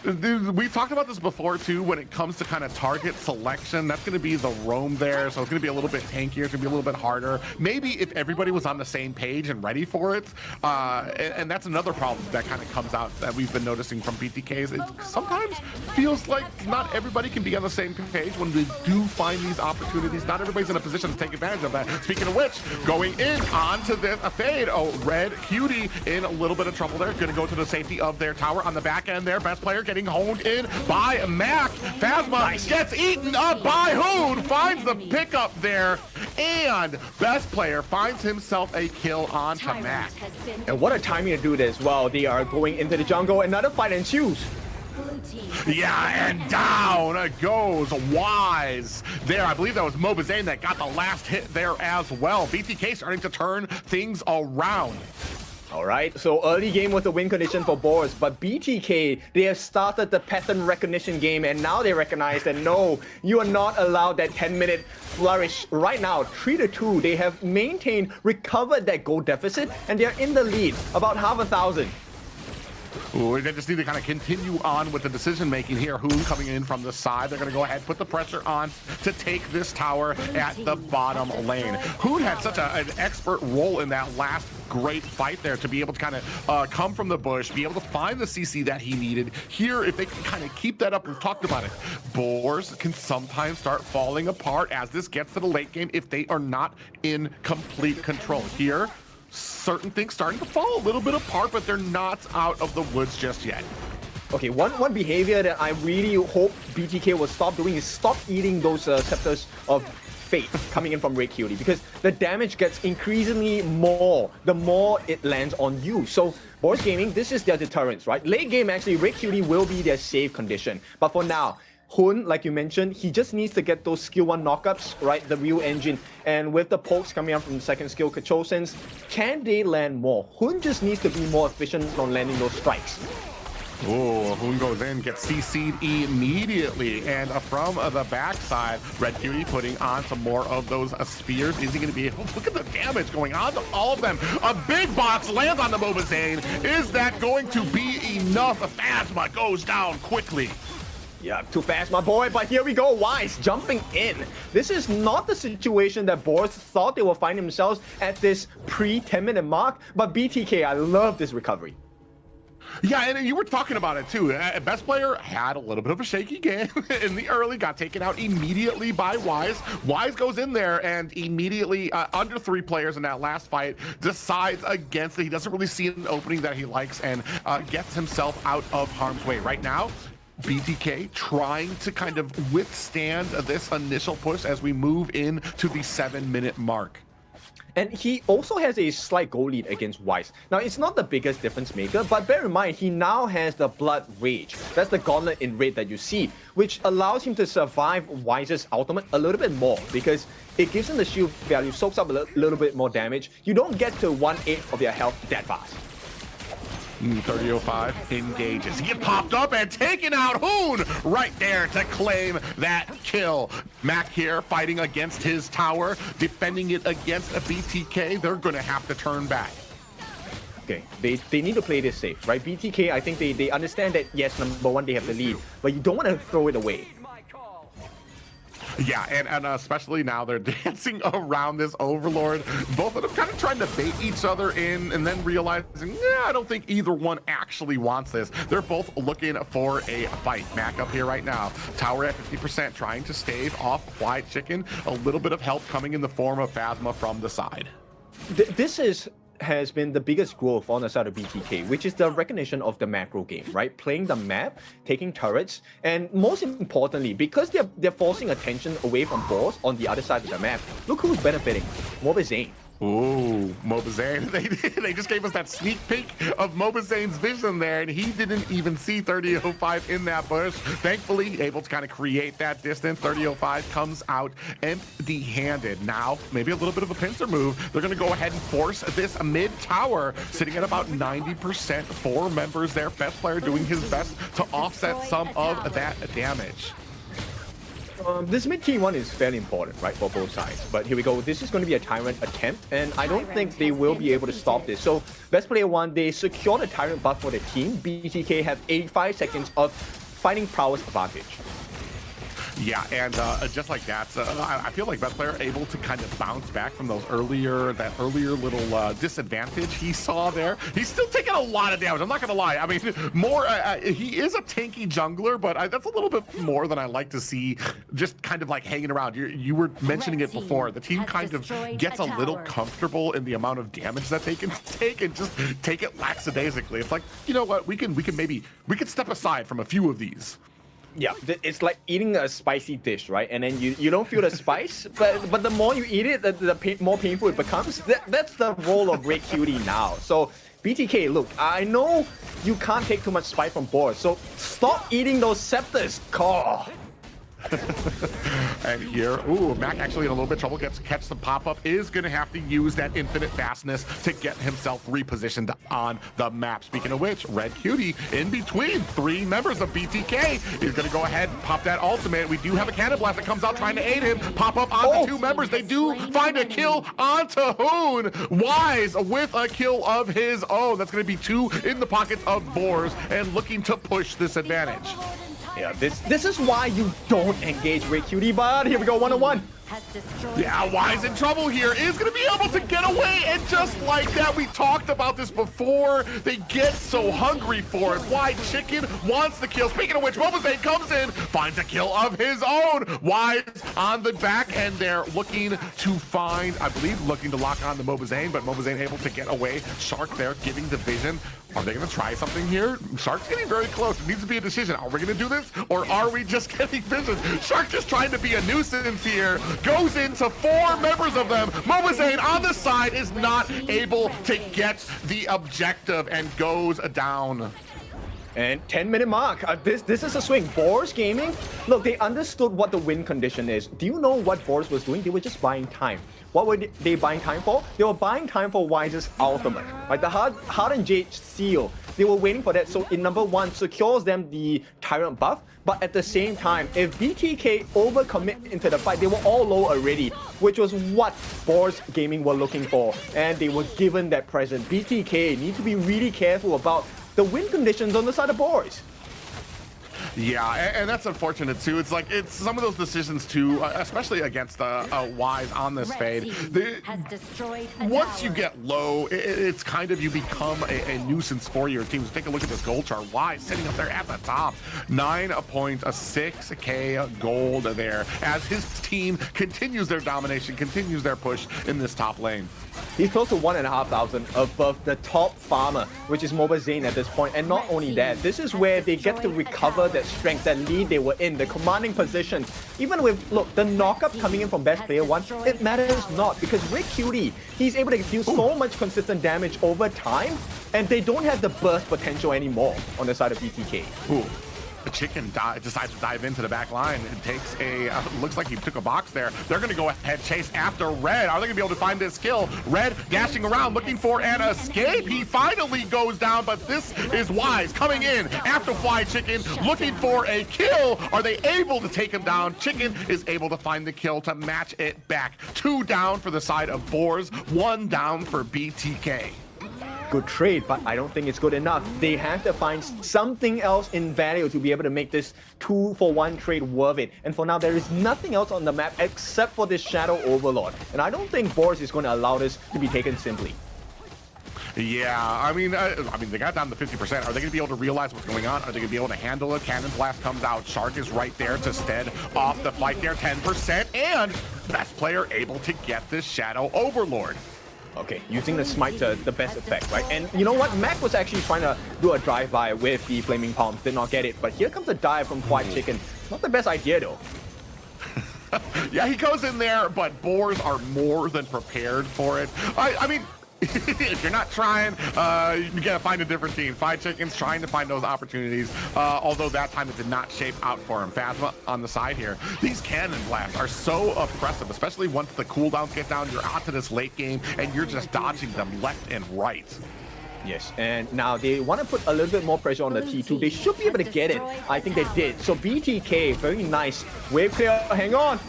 S17: We've talked about this before too. When it comes to kind of target selection, that's going to be the roam there, so it's going to be a little bit tankier. It's going to be a little bit harder. Maybe if everybody was on the same page and ready for it, and that's another problem that kind of comes out that we've been noticing from BTKs. It sometimes feels like not everybody can be on the same page when they do find these opportunities. Not everybody's in a position to take advantage of that. Speaking of which, going in onto this fade. Oh, Red Cutie in a little bit of trouble there. Going to go to the safety of their tower on the back end there. Best player getting honed in by Mac. Phasma gets eaten up by Hoon. Finds the pickup there. And Best player finds himself a kill onto Mac.
S16: And what a timing to do this. Well, they are going into the jungle. Another fight ensues.
S17: Yeah, and down goes Wise there. I believe that was Mobazane that got the last hit there as well. BTK starting to turn things around.
S16: All right, so early game was a win condition for Boars, but BTK, they have started the pattern recognition game, and now they recognize that no, you are not allowed that 10-minute flourish. Right now, 3-2, they have maintained, recovered that goal deficit, and they're in the lead, about 500,000.
S17: Ooh, they just need to kind of continue on with the decision making here. Hoon coming in from the side. They're going to go ahead, put the pressure on to take this tower at the bottom lane. Hoon had such an expert role in that last great fight there to be able to kind of come from the bush, be able to find the CC that he needed. Here, if they can kind of keep that up, we've talked about it, Boars can sometimes start falling apart as this gets to the late game if they are not in complete control. Here, certain things starting to fall a little bit apart, but they're not out of the woods just yet.
S16: Okay, one behavior that I really hope BTK will stop doing is stop eating those scepters of fate coming in from Red Cutie, because the damage gets increasingly more the more it lands on you. So Boars Gaming, this is their deterrence, right? Late game, actually, Red Cutie will be their safe condition. But for now, Hoon, like you mentioned, he just needs to get those skill 1 knockups, right? The real engine. And with the pokes coming out from the second skill, Kachosens, can they land more? Hoon just needs to be more efficient on landing those strikes.
S17: Oh, Hoon goes in, gets CC'd immediately, and from the backside, Red Cutie putting on some more of those spears. Is he going to be able to look at the damage going on to all of them? A big box lands on the Mobazane. Is that going to be enough? Phasma goes down quickly.
S16: Yeah, too fast, my boy, but here we go. Wise jumping in. This is not the situation that Boars thought they will find themselves at this pre-10-minute mark, but BTK, I love this recovery.
S17: Yeah, and you were talking about it too. Best player had a little bit of a shaky game in the early, got taken out immediately by Wise. Wise goes in there and immediately, under 3 players in that last fight, decides against it. He doesn't really see an opening that he likes and gets himself out of harm's way. Right now, BTK trying to kind of withstand this initial push as we move into the 7-minute mark.
S16: And he also has a slight goal lead against Wise. Now, it's not the biggest difference maker, but bear in mind, he now has the Blood Rage. That's the gauntlet in red that you see, which allows him to survive Wise's ultimate a little bit more, because it gives him the shield value, soaks up a little bit more damage. You don't get to 1/8 of your health that fast.
S17: 3005 engages. He popped up and taken out Hoon right there to claim that kill. Mac here fighting against his tower, defending it against a BTK. They're going to have to turn back.
S16: Okay, they need to play this safe, right? BTK, I think they understand that, yes, number one, they have the lead, but you don't want to throw it away.
S17: Yeah, and especially now they're dancing around this Overlord. Both of them kind of trying to bait each other in and then realizing, yeah, I don't think either one actually wants this. They're both looking for a fight. Mac up here right now. Tower at 50%, trying to stave off Quiet Chicken. A little bit of help coming in the form of Phasma from the side.
S16: This has been the biggest growth on the side of BTK, which is the recognition of the macro game, right? Playing the map, taking turrets, and most importantly, because they're forcing attention away from Boars on the other side of the map, look who's benefiting. Mobazane.
S17: Ooh, Mobazane. They just gave us that sneak peek of Mobazane's vision there, and he didn't even see 3005 in that bush. Thankfully, able to kind of create that distance. 3005 comes out empty-handed. Now, maybe a little bit of a pincer move. They're going to go ahead and force this mid-tower, sitting at about 90%. 4 members there. Best player doing his best to offset some of that damage.
S16: this mid T1 is fairly important, right, for both sides. But here we go. This is going to be a Tyrant attempt, and I don't think they will be able to stop this. So, best player 1, they secure the Tyrant buff for the team. BTK have 85 seconds of fighting prowess advantage.
S17: Yeah, and just like that, I feel like best player able to kind of bounce back from that earlier little disadvantage he saw there. He's still taking a lot of damage. I'm not gonna lie. I mean, he is a tanky jungler, but that's a little bit more than I like to see. Just kind of like hanging around. You were mentioning it before. The team kind of gets a little comfortable in the amount of damage that they can take and just take it lackadaisically. It's like, you know what? We can step aside from a few of these.
S16: Yeah, it's like eating a spicy dish, right? And then you don't feel the spice, but the more you eat it, the more painful it becomes. That's the role of Red Cutie now. So BTK, look, I know you can't take too much spice from Boars, so stop eating those scepters. God.
S17: And here, ooh, Mac actually in a little bit of trouble, gets to catch the pop-up, is going to have to use that infinite fastness to get himself repositioned on the map. Speaking of which, Red Cutie in between 3 members of BTK is going to go ahead and pop that ultimate. We do have a Cannon Blast that comes out trying to aid him, pop up onto 2 members. They do find a kill onto Hoon. Wise with a kill of his own. That's going to be 2 in the pockets of Boars and looking to push this advantage.
S16: Yeah, this is why you don't engage Red Cutie, but here we go, 1-on-1.
S17: Yeah, Wise in trouble here, is going to be able to get away, and just like that, we talked about this before, they get so hungry for it. Why Chicken wants the kill. Speaking of which, Mobazane comes in, finds a kill of his own. Wise on the back end there, looking to find, I believe, looking to lock on the Mobazane, but Mobazane able to get away. Shark there, giving the vision. Are they going to try something here? Shark's getting very close. It needs to be a decision. Are we going to do this, or are we just getting vision? Shark just trying to be a nuisance here. Goes into 4 members of them. Mobazane on the side is not able to get the objective and goes down.
S16: And 10-minute mark. This is a swing. Boars Gaming, look, they understood what the win condition is. Do you know what Boars was doing? They were just buying time. What were they buying time for? They were buying time for Wise's ultimate, right? The Hardened Jade seal. They were waiting for that. So in number 1, secures them the Tyrant buff. But at the same time, if BTK overcommit into the fight, they were all low already, which was what Boars Gaming were looking for. And they were given that present. BTK need to be really careful about the win conditions on the side of Boars.
S17: Yeah, and that's unfortunate too. It's like, it's some of those decisions too, especially against Wise on this fade. Once you get low, it's kind of, you become a nuisance for your team. So take a look at this gold chart. Wise sitting up there at the top, 9.6k gold there as his team continues their domination, continues their push in this top lane.
S16: He's close to 1,500 above the top farmer, which is Mobazane at this point. And not only that, this is where they get to recover that strength, that lead they were in, the commanding position. Even with, look, the knockup coming in from best player 1, it matters not, because Red Cutie, he's able to deal so much consistent damage over time, and they don't have the burst potential anymore on the side of BTK.
S17: Ooh. The Chicken decides to dive into the back line and takes a, looks like he took a box there. They're going to go ahead, chase after Red. Are they going to be able to find this kill? Red dashing around, looking for an escape. He finally goes down, but this is Wise coming in after Fly Chicken, looking for a kill. Are they able to take him down? Chicken is able to find the kill to match it back. 2 down for the side of Boars, 1 down for BTK.
S16: Good trade, but I don't think it's good enough. They have to find something else in value to be able to make this 2-for-1 trade worth it. And for now, there is nothing else on the map except for this Shadow Overlord. And I don't think Boars is going to allow this to be taken simply.
S17: Yeah, I mean, they got down to 50%. Are they going to be able to realize what's going on? Are they going to be able to handle it? Cannon Blast comes out. Shark is right there to stead off the fight there, 10%. And best player able to get this Shadow Overlord.
S16: Okay, using the smite to the best effect, right? And you know what? Mac was actually trying to do a drive-by with the Flaming Palms, did not get it. But here comes a dive from White Chicken. Not the best idea, though.
S17: Yeah, he goes in there, but Boars are more than prepared for it. I mean, if you're not trying, you gotta find a different team. Fried Chicken's trying to find those opportunities, although that time it did not shape out for him. Phasma on the side here. These Cannon Blasts are so oppressive, especially once the cooldowns get down. You're onto this late game, and you're just dodging them left and right.
S16: Yes, and now they want to put a little bit more pressure on the T2. They should be able to get it. I think they did. So BTK, very nice. Wave clear, hang on.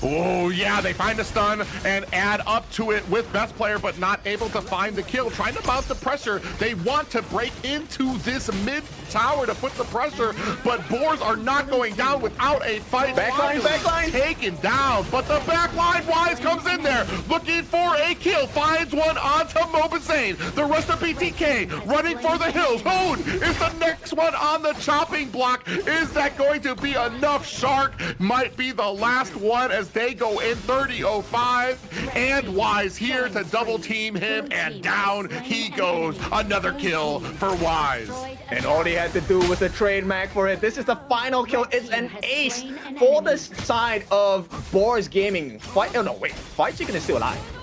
S17: Oh, yeah, they find a stun and add up to it with best player, but not able to find the kill. Trying to mount the pressure. They want to break into this mid tower to put the pressure, but Boars are not going down without a fight.
S16: Backline.
S17: Taken down, but the backline Wise comes in there, looking for a kill, finds one onto Mobazane. The rest of BTK running for the hills. Hoon is the next one on the chopping block. Is that going to be enough? Shark might be the last one as they go in 30-05, and Wise here to double team him, and down he goes. Another kill for Wise.
S16: And all they had to do was a trade mag for it. This is the final kill. It's an ace for the side of Boars Gaming. Fight Chicken is still alive.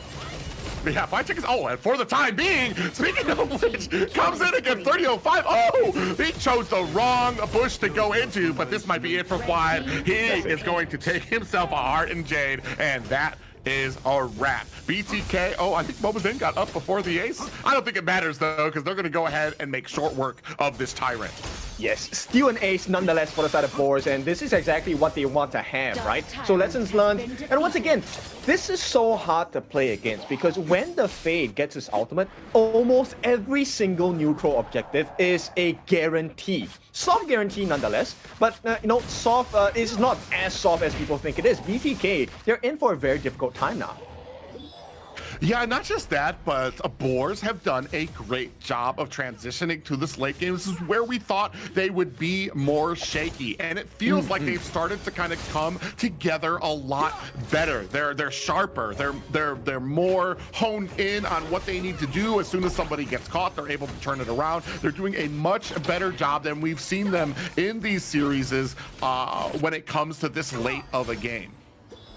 S17: Yeah, Fight Chicken is, and for the time being, speaking of which, comes in against 30-05. Oh, he chose the wrong bush to go into, but this might be it for Wide. He is going to take himself a Heart and Jade, and that is a wrap. BTK, I think Mobazane got up before the ace. I don't think it matters though, because they're going to go ahead and make short work of this Tyrant.
S16: Yes, still an ace nonetheless for the side of Boars, and this is exactly what they want to have, right? So lessons learned. And once again, this is so hard to play against because when the Fade gets his ultimate, almost every single neutral objective is a guarantee. Soft guarantee nonetheless, but soft is not as soft as people think it is. BTK, they're in for a very difficult time now.
S17: Yeah, not just that, but Boars have done a great job of transitioning to this late game. This is where we thought they would be more shaky, and it feels like they've started to kind of come together a lot better. They're sharper. They're more honed in on what they need to do. As soon as somebody gets caught, they're able to turn it around. They're doing a much better job than we've seen them in these series when it comes to this late of a game.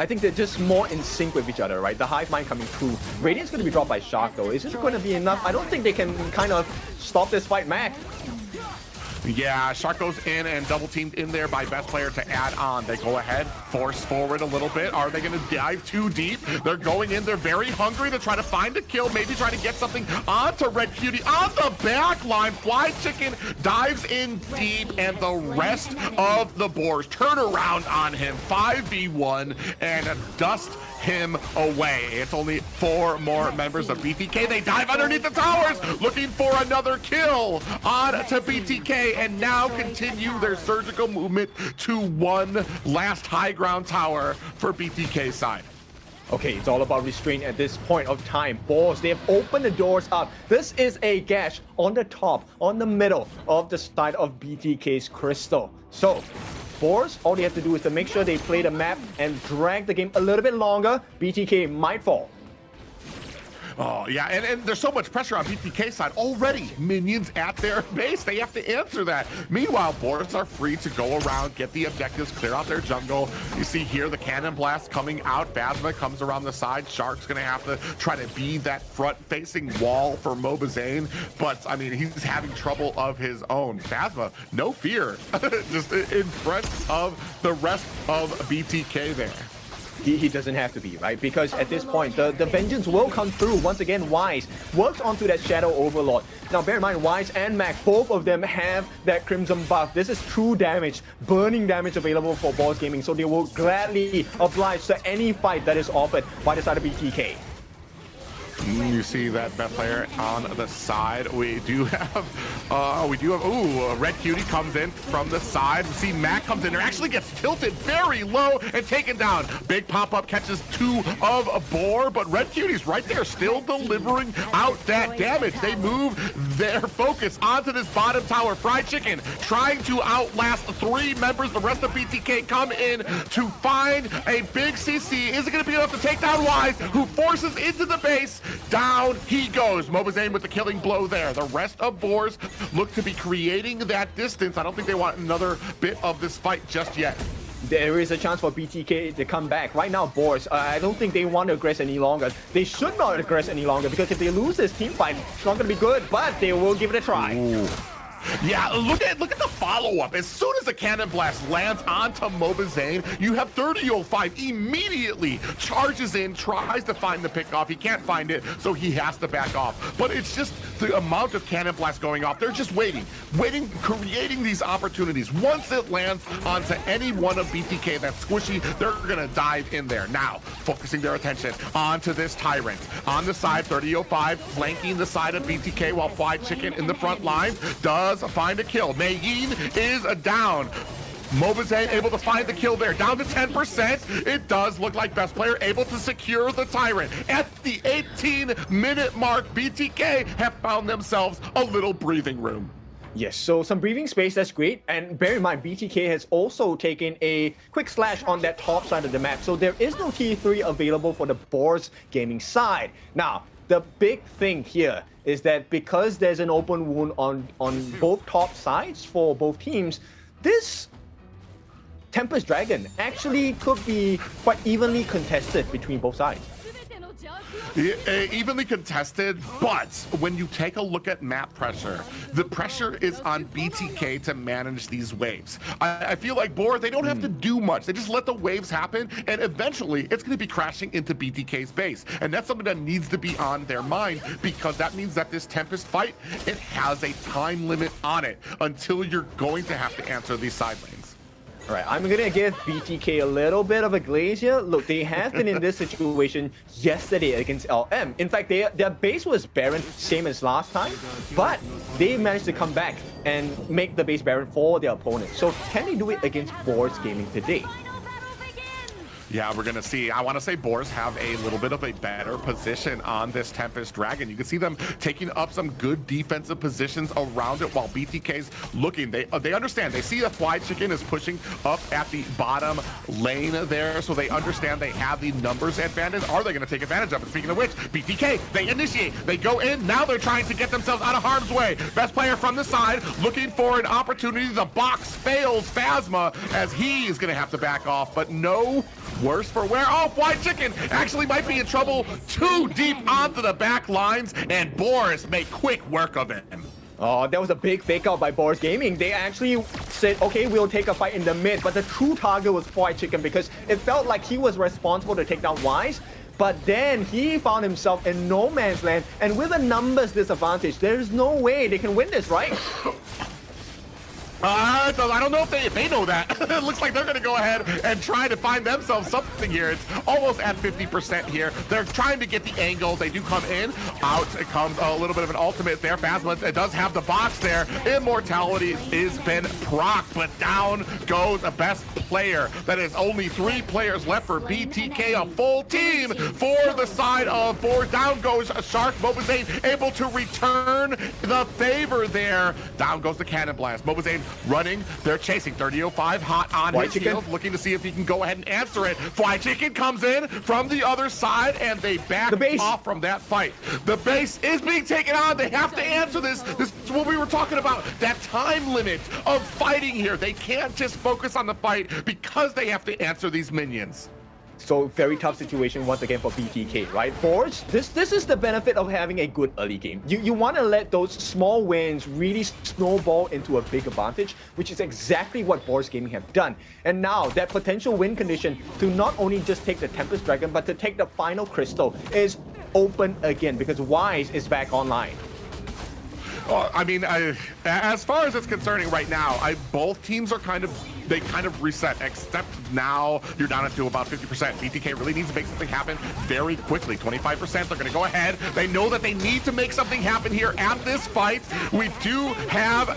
S16: I think they're just more in sync with each other, right? The hive mind coming through. Radiant's going to be dropped by Shark, though. Is it going to be enough? I don't think they can kind of stop this fight, Mac.
S17: Yeah, Shark goes in and double teamed in there by best player to add on. They go ahead, force forward a little bit. Are they going to dive too deep? They're going in. They're very hungry to try to find a kill, maybe try to get something onto Red Cutie on the back line. Fly Chicken dives in deep, and the rest of the Boars turn around on him. 5v1 and dust him away. It's only 4 more members of BTK. They dive underneath the towers, looking for another kill on to BTK, and now continue their surgical movement to one last high ground tower for BTK side.
S16: Okay, it's all about restraint at this point of time. Boars, they have opened the doors up. This is a gash on the top, on the middle of the side of BTK's Crystal. So, Boars, all they have to do is to make sure they play the map and drag the game a little bit longer. BTK might fall.
S17: Oh, yeah, and there's so much pressure on BTK side already. Minions at their base. They have to answer that. Meanwhile, Boars are free to go around, get the objectives, clear out their jungle. You see here the cannon blast coming out. Phasma comes around the side. Shark's going to have to try to be that front-facing wall for Mobazane. But, I mean, he's having trouble of his own. Phasma, no fear. Just in front of the rest of BTK there.
S16: He doesn't have to be, right? Because at this point, the vengeance will come through. Once again, Wise works onto that Shadow Overlord. Now, bear in mind, Wise and Mac, both of them have that Crimson buff. This is true damage, burning damage available for Boars Gaming, so they will gladly oblige to any fight that is offered by the side of BTK.
S17: You see that best player on the side. We do have, Red Cutie comes in from the side. We see Mac comes in there, actually gets tilted very low and taken down. Big pop-up catches 2 of a Boar, but Red Cutie's right there, still delivering out that damage. They move their focus onto this bottom tower. Fried Chicken trying to outlast 3 members. The rest of BTK come in to find a big CC. Is it going to be enough to take down Wise, who forces into the base? Down he goes. Mobazane with the killing blow there. The rest of Boars look to be creating that distance. I don't think they want another bit of this fight just yet.
S16: There is a chance for BTK to come back. Right now, Boars, I don't think they want to aggress any longer. They should not aggress any longer because if they lose this team fight, it's not going to be good, but they will give it a try.
S17: Ooh. Yeah, look at the follow-up. As soon as the cannon blast lands onto Mobazane, you have 3005 immediately charges in, tries to find the pick off. He can't find it, so he has to back off. But it's just the amount of cannon blast going off. They're just waiting, creating these opportunities. Once it lands onto any one of BTK that's squishy, they're gonna dive in there. Now, focusing their attention onto this Tyrant. On the side, 3005 flanking the side of BTK while Fried Chicken in the front lines does find a kill. Mayin is down. Mobazane able to find the kill there, down to 10%. It does look like best player able to secure the Tyrant. At the 18-minute mark, BTK have found themselves a little breathing room.
S16: Yes, so some breathing space, that's great. And bear in mind, BTK has also taken a quick slash on that top side of the map. So there is no T3 available for the Boars gaming side. Now, the big thing here is that because there's an open wound on both top sides for both teams, this Tempest Dragon actually could be quite evenly contested between both sides.
S17: Evenly contested, but when you take a look at map pressure, the pressure is on BTK to manage these waves. I feel like Boar, they don't have to do much. They just let the waves happen, and eventually it's going to be crashing into BTK's base. And that's something that needs to be on their mind, because that means that this Tempest fight, it has a time limit on it until you're going to have to answer these side lanes.
S16: All right, I'm gonna give BTK a little bit of a glaze here. Look, they have been in this situation yesterday against LM. In fact, their base was barren, same as last time, but they managed to come back and make the base barren for their opponent. So can they do it against Boars Gaming today?
S17: Yeah, we're going to see. I want to say Boars have a little bit of a better position on this Tempest Dragon. You can see them taking up some good defensive positions around it while BTK's looking. They understand. They see the Fly Chicken is pushing up at the bottom lane there, so they understand they have the numbers advantage. Are they going to take advantage of it? Speaking of which, BTK, they initiate. They go in. Now they're trying to get themselves out of harm's way. Best player from the side looking for an opportunity. The box fails Phasma as he is going to have to back off, but no worse for wear. Oh, Fly Chicken actually might be in trouble too deep onto the back lines, and Boars make quick work of it.
S16: Oh, that was a big fake out by Boars Gaming. They actually said, okay, we'll take a fight in the mid, but the true target was Fly Chicken because it felt like he was responsible to take down Wise. But then he found himself in no man's land, and with a numbers disadvantage, there's no way they can win this, right?
S17: I don't know if they know that. It looks like they're going to go ahead and try to find themselves something here. It's almost at 50% here. They're trying to get the angle. They do come in. Out it comes a little bit of an ultimate there. Phasma, it does have the box there. Immortality has been procced, but down goes a best player. That is only 3 players left for BTK, a full team for the side of Boars. Down goes Shark. Mobazane able to return the favor there. Down goes the Cannon Blast. Mobazane running, they're chasing 3005 hot on his heels, looking to see if he can go ahead and answer it. Fly Chicken comes in from the other side and they back off from that fight. The base is being taken on. They have to answer this. This is what we were talking about, that time limit of fighting here. They can't just focus on the fight because they have to answer these minions.
S16: So very tough situation once again for BTK, right? Boars, this is the benefit of having a good early game. You want to let those small wins really snowball into a big advantage, which is exactly what Boars Gaming have done. And now that potential win condition to not only just take the Tempest Dragon, but to take the final crystal is open again because Wise is back online.
S17: I mean, as far as it's concerning right now, both teams are kind of reset, except now you're down to about 50%. BTK really needs to make something happen very quickly. 25%, they're going to go ahead. They know that they need to make something happen here at this fight. We do have,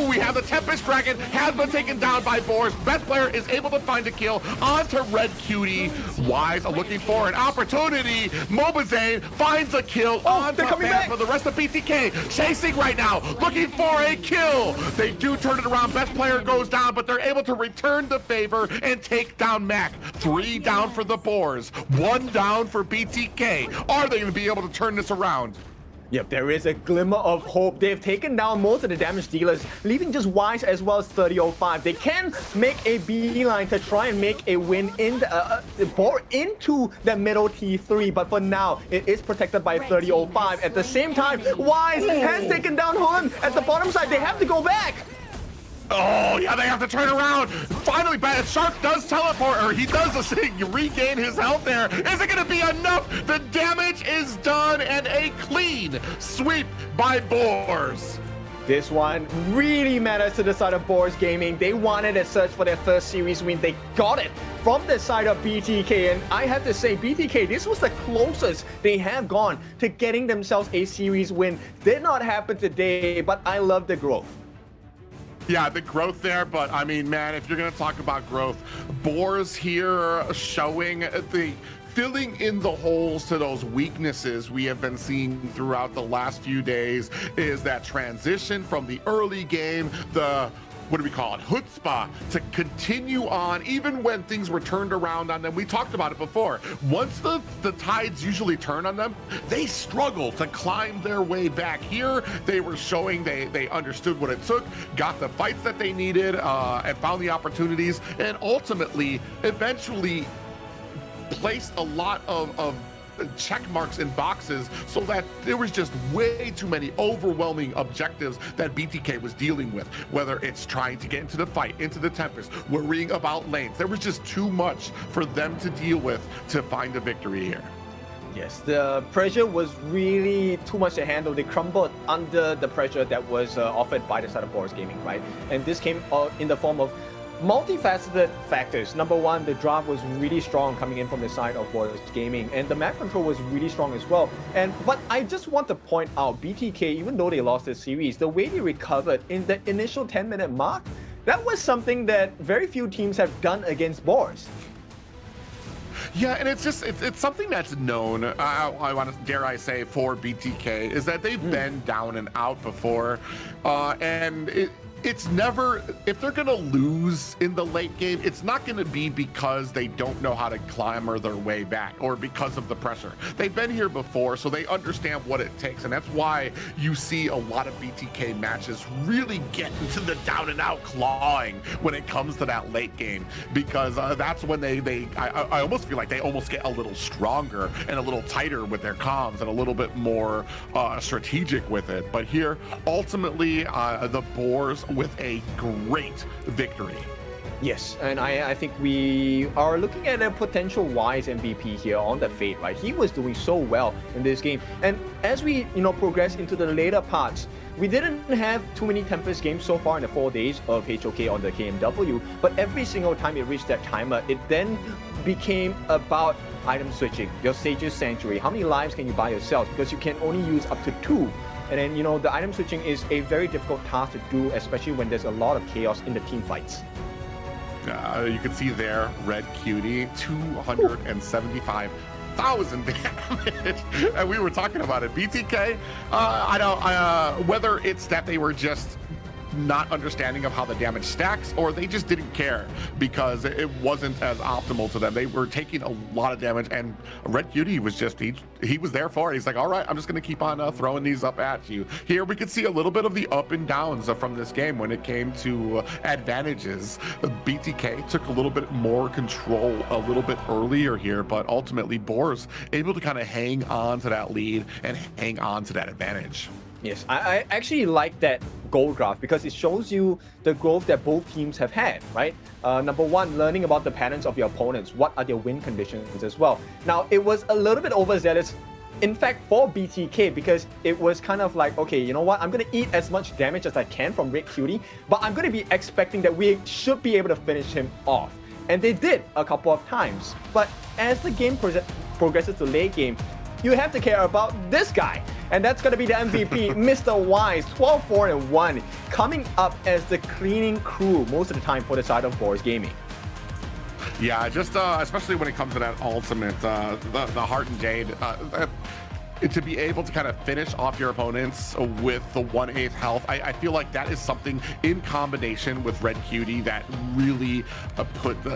S17: we have the Tempest Dragon has been taken down by Boars. Best player is able to find a kill onto Red Cutie. Wise looking for an opportunity. Mobazane finds a kill onto Phasma. The rest of BTK chasing right now, looking for a kill. They do turn it around. Best player goes down, but they're able to return the favor and take down Mac. 3 down for the Boars, 1 down for BTK. Are they going to be able to turn this around?
S16: Yep, there is a glimmer of hope. They've taken down most of the damage dealers, leaving just Wise as well as 3005. They can make a beeline to try and make a win in the bore into the middle T3, but for now, it is protected by 3005. At the same time, Wise has taken down Hun at the bottom side. They have to go back.
S17: Oh, yeah, they have to turn around. Finally, Bad Shark does teleport, or he does regain his health there. Is it going to be enough? The damage is done, and a clean sweep by Boars.
S16: This one really matters to the side of Boars Gaming. They wanted a search for their first series win. They got it from the side of BTK. And I have to say, BTK, this was the closest they have gone to getting themselves a series win. Did not happen today, but I love the growth.
S17: Yeah, the growth there, but I mean, man, if you're going to talk about growth, Boars here showing the filling in the holes to those weaknesses we have been seeing throughout the last few days is that transition from the early game, the what do we call it, chutzpah, to continue on even when things were turned around on them. We talked about it before. Once the tides usually turn on them, they struggle to climb their way back. Here, they were showing they understood what it took, got the fights that they needed, and found the opportunities, and ultimately, eventually placed a lot of check marks in boxes so that there was just way too many overwhelming objectives that BTK was dealing with, whether it's trying to get into the fight, into the Tempest, worrying about lanes. There was just too much for them to deal with to find a victory here.
S16: Yes, the pressure was really too much to handle. They crumbled under the pressure that was offered by the side of Boars Gaming, right? And this came in the form of multifaceted factors. Number one, the draft was really strong coming in from the side of Boars Gaming, and the map control was really strong as well. But I just want to point out, BTK, even though they lost this series, the way they recovered in the initial 10-minute mark, that was something that very few teams have done against Boars.
S17: Yeah, and it's just it's something that's known. I want to dare I say for BTK is that they've been down and out before, and it's never, if they're gonna lose in the late game, it's not gonna be because they don't know how to climber their way back or because of the pressure. They've been here before, so they understand what it takes, and that's why you see a lot of BTK matches really get into the down and out clawing when it comes to that late game, because that's when I almost feel like they almost get a little stronger and a little tighter with their comms and a little bit more strategic with it. But here, ultimately, the Boars with a great victory.
S16: Yes, and I think we are looking at a potential Wise MVP here on the Fate, right? He was doing so well in this game. And as we, progress into the later parts, we didn't have too many Tempest games so far in the 4 days of HOK on the KMW, but every single time it reached that timer, it then became about item switching, your Sage's Sanctuary. How many lives can you buy yourself? Because you can only use up to 2. And then, the item switching is a very difficult task to do, especially when there's a lot of chaos in the team fights.
S17: You can see there, Red Cutie, 275,000 damage. And we were talking about it. BTK, I don't, whether it's that they were just not understanding of how the damage stacks, or they just didn't care because it wasn't as optimal to them. They were taking a lot of damage, and Red Cutie was just, he was there for it. He's like, all right, I'm just going to keep on throwing these up at you. Here we could see a little bit of the up and downs from this game when it came to advantages. BTK took a little bit more control a little bit earlier here, but ultimately Boars able to kind of hang on to that lead and hang on to that advantage.
S16: Yes, I actually like that goal graph because it shows you the growth that both teams have had, right? Number one, learning about the patterns of your opponents. What are their win conditions as well? Now, it was a little bit overzealous, in fact, for BTK, because it was kind of like, okay, you know what? I'm going to eat as much damage as I can from Red Cutie, but I'm going to be expecting that we should be able to finish him off. And they did a couple of times. But as the game progresses to late game, you have to care about this guy. And that's going to be the MVP, Mr. Wise, 12-4-1, coming up as the cleaning crew most of the time for the side of Boars Gaming.
S17: Yeah, just especially when it comes to that ultimate, the Heart and Jade, to be able to kind of finish off your opponents with the 1/8 health, I feel like that is something in combination with Red Cutie that really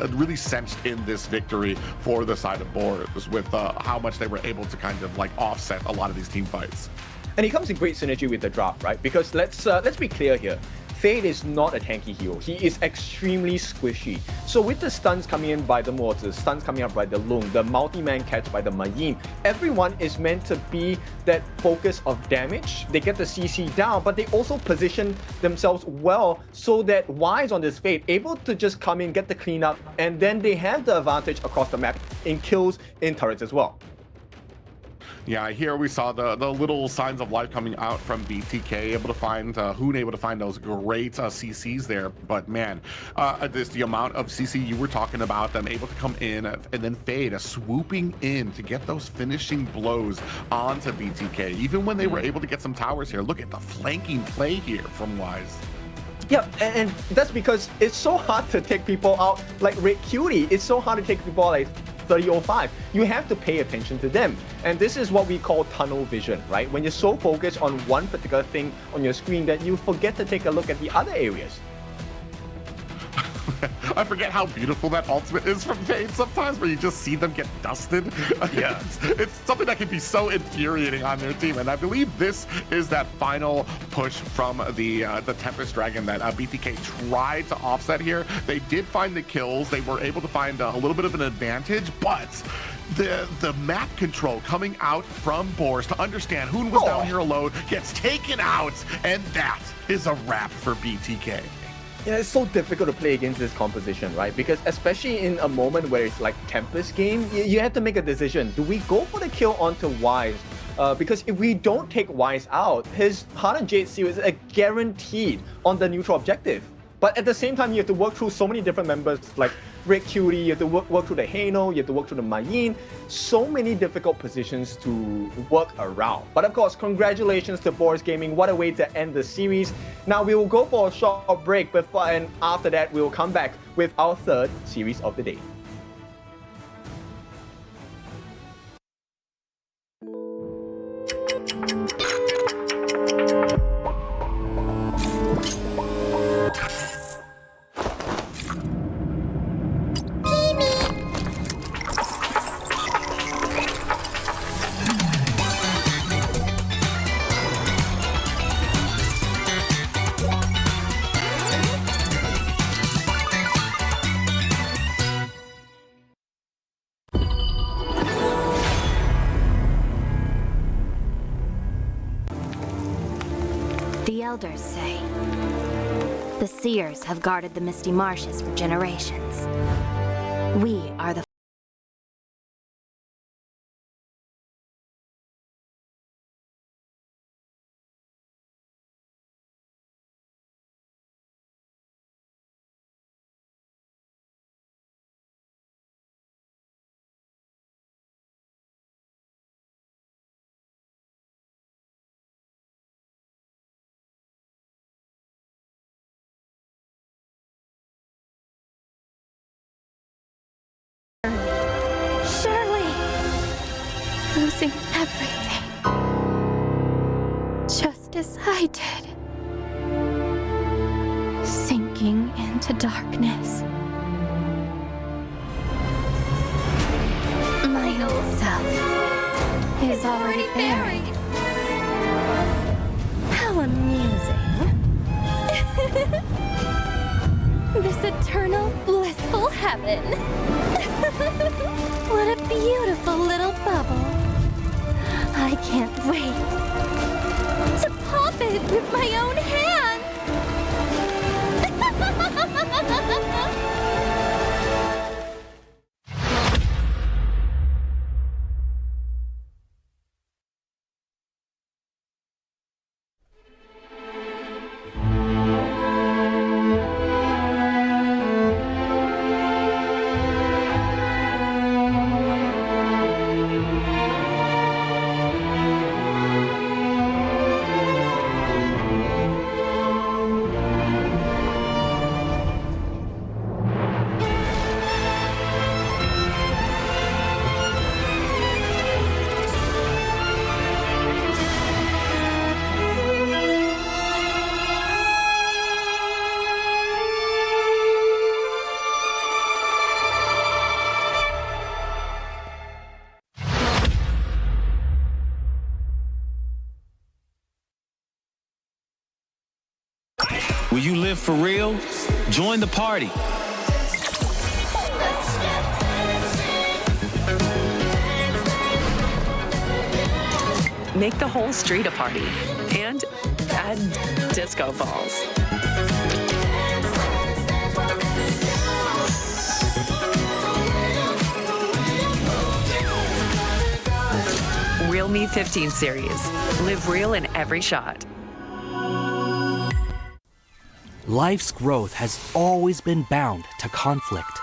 S17: really cinched in this victory for the side of Boars with how much they were able to kind of like offset a lot of these team fights.
S16: And he comes in great synergy with the draft, right? Because let's be clear here. Fade is not a tanky hero. He is extremely squishy. So with the stuns coming in by the Mortars, stuns coming up by the Lung, the multi-man catch by the Mayin, everyone is meant to be that focus of damage. They get the CC down, but they also position themselves well so that Wise on this Fade able to just come in, get the cleanup, and then they have the advantage across the map in kills, in turrets as well.
S17: Yeah, here we saw the little signs of life coming out from BTK, able to find Hoon, able to find those great CCs there. But man, this the amount of CC you were talking about, them able to come in and then Fade swooping in to get those finishing blows onto BTK. Even when they were able to get some towers here, look at the flanking play here from Wise.
S16: Yeah, and that's because it's so hard to take people out like Red Cutie. It's so hard to take people out like 3005. You have to pay attention to them. And this is what we call tunnel vision, right? When you're so focused on one particular thing on your screen that you forget to take a look at the other areas.
S17: I forget how beautiful that ultimate is from Fade sometimes, where you just see them get dusted.
S16: Yeah.
S17: It's something that can be so infuriating on their team, and I believe this is that final push from the Tempest Dragon that BTK tried to offset here. They did find the kills. They were able to find a little bit of an advantage, but the map control coming out from Boars to understand Hoon was down here alone, gets taken out, and that is a wrap for BTK.
S16: Yeah, it's so difficult to play against this composition, right? Because especially in a moment where it's like Tempest game, you have to make a decision. Do we go for the kill onto Wise? Because if we don't take Wise out, his Heart and Jade seal is a guaranteed on the neutral objective. But at the same time, you have to work through so many different members like Red Cutie, you have to work through the Hano, you have to work through the Mayin. So many difficult positions to work around. But of course, congratulations to Boars Gaming. What a way to end the series. Now we will go for a short break and after that we will come back with our third series of the day.
S6: The elders say the seers have guarded the misty marshes for generations. We are the
S7: losing everything. Just as I did. Sinking into darkness. My old self is already buried. How amusing. This eternal blissful heaven. What a beautiful little bubble. I can't wait to pop it with my own hands.
S13: Will you live for real? Join the party.
S14: Make the whole street a party and add disco balls. Real Me 15 series. Live real in every shot.
S8: Life's growth has always been bound to conflict.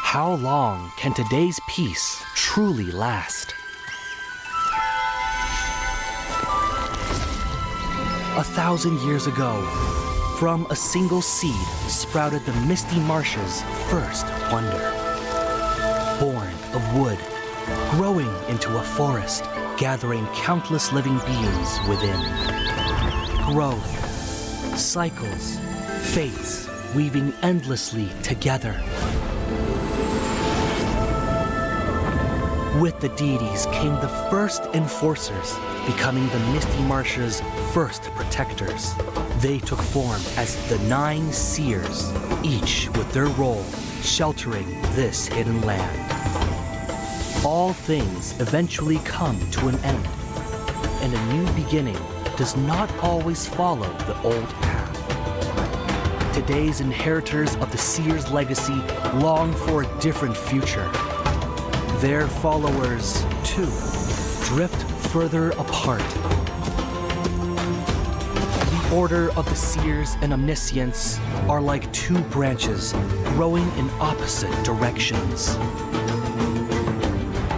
S8: How long can today's peace truly last? 1,000 years ago, from a single seed sprouted the Misty Marsh's first wonder. Born of wood, growing into a forest, gathering countless living beings within. Growth, cycles, fates, weaving endlessly together. With the deities came the first enforcers, becoming the Misty Marsh's first protectors. They took form as the 9 seers, each with their role sheltering this hidden land. All things eventually come to an end, and a new beginning does not always follow the old path. Today's inheritors of the seers' legacy long for a different future. Their followers, too, drift further apart. The Order of the Seers and Omniscience are like 2 branches growing in opposite directions.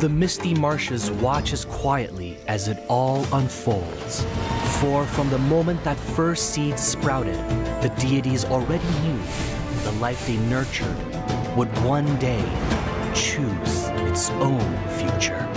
S8: The Misty Marshes watches quietly as it all unfolds. For from the moment that first seed sprouted, the deities already knew the life they nurtured would one day choose its own future.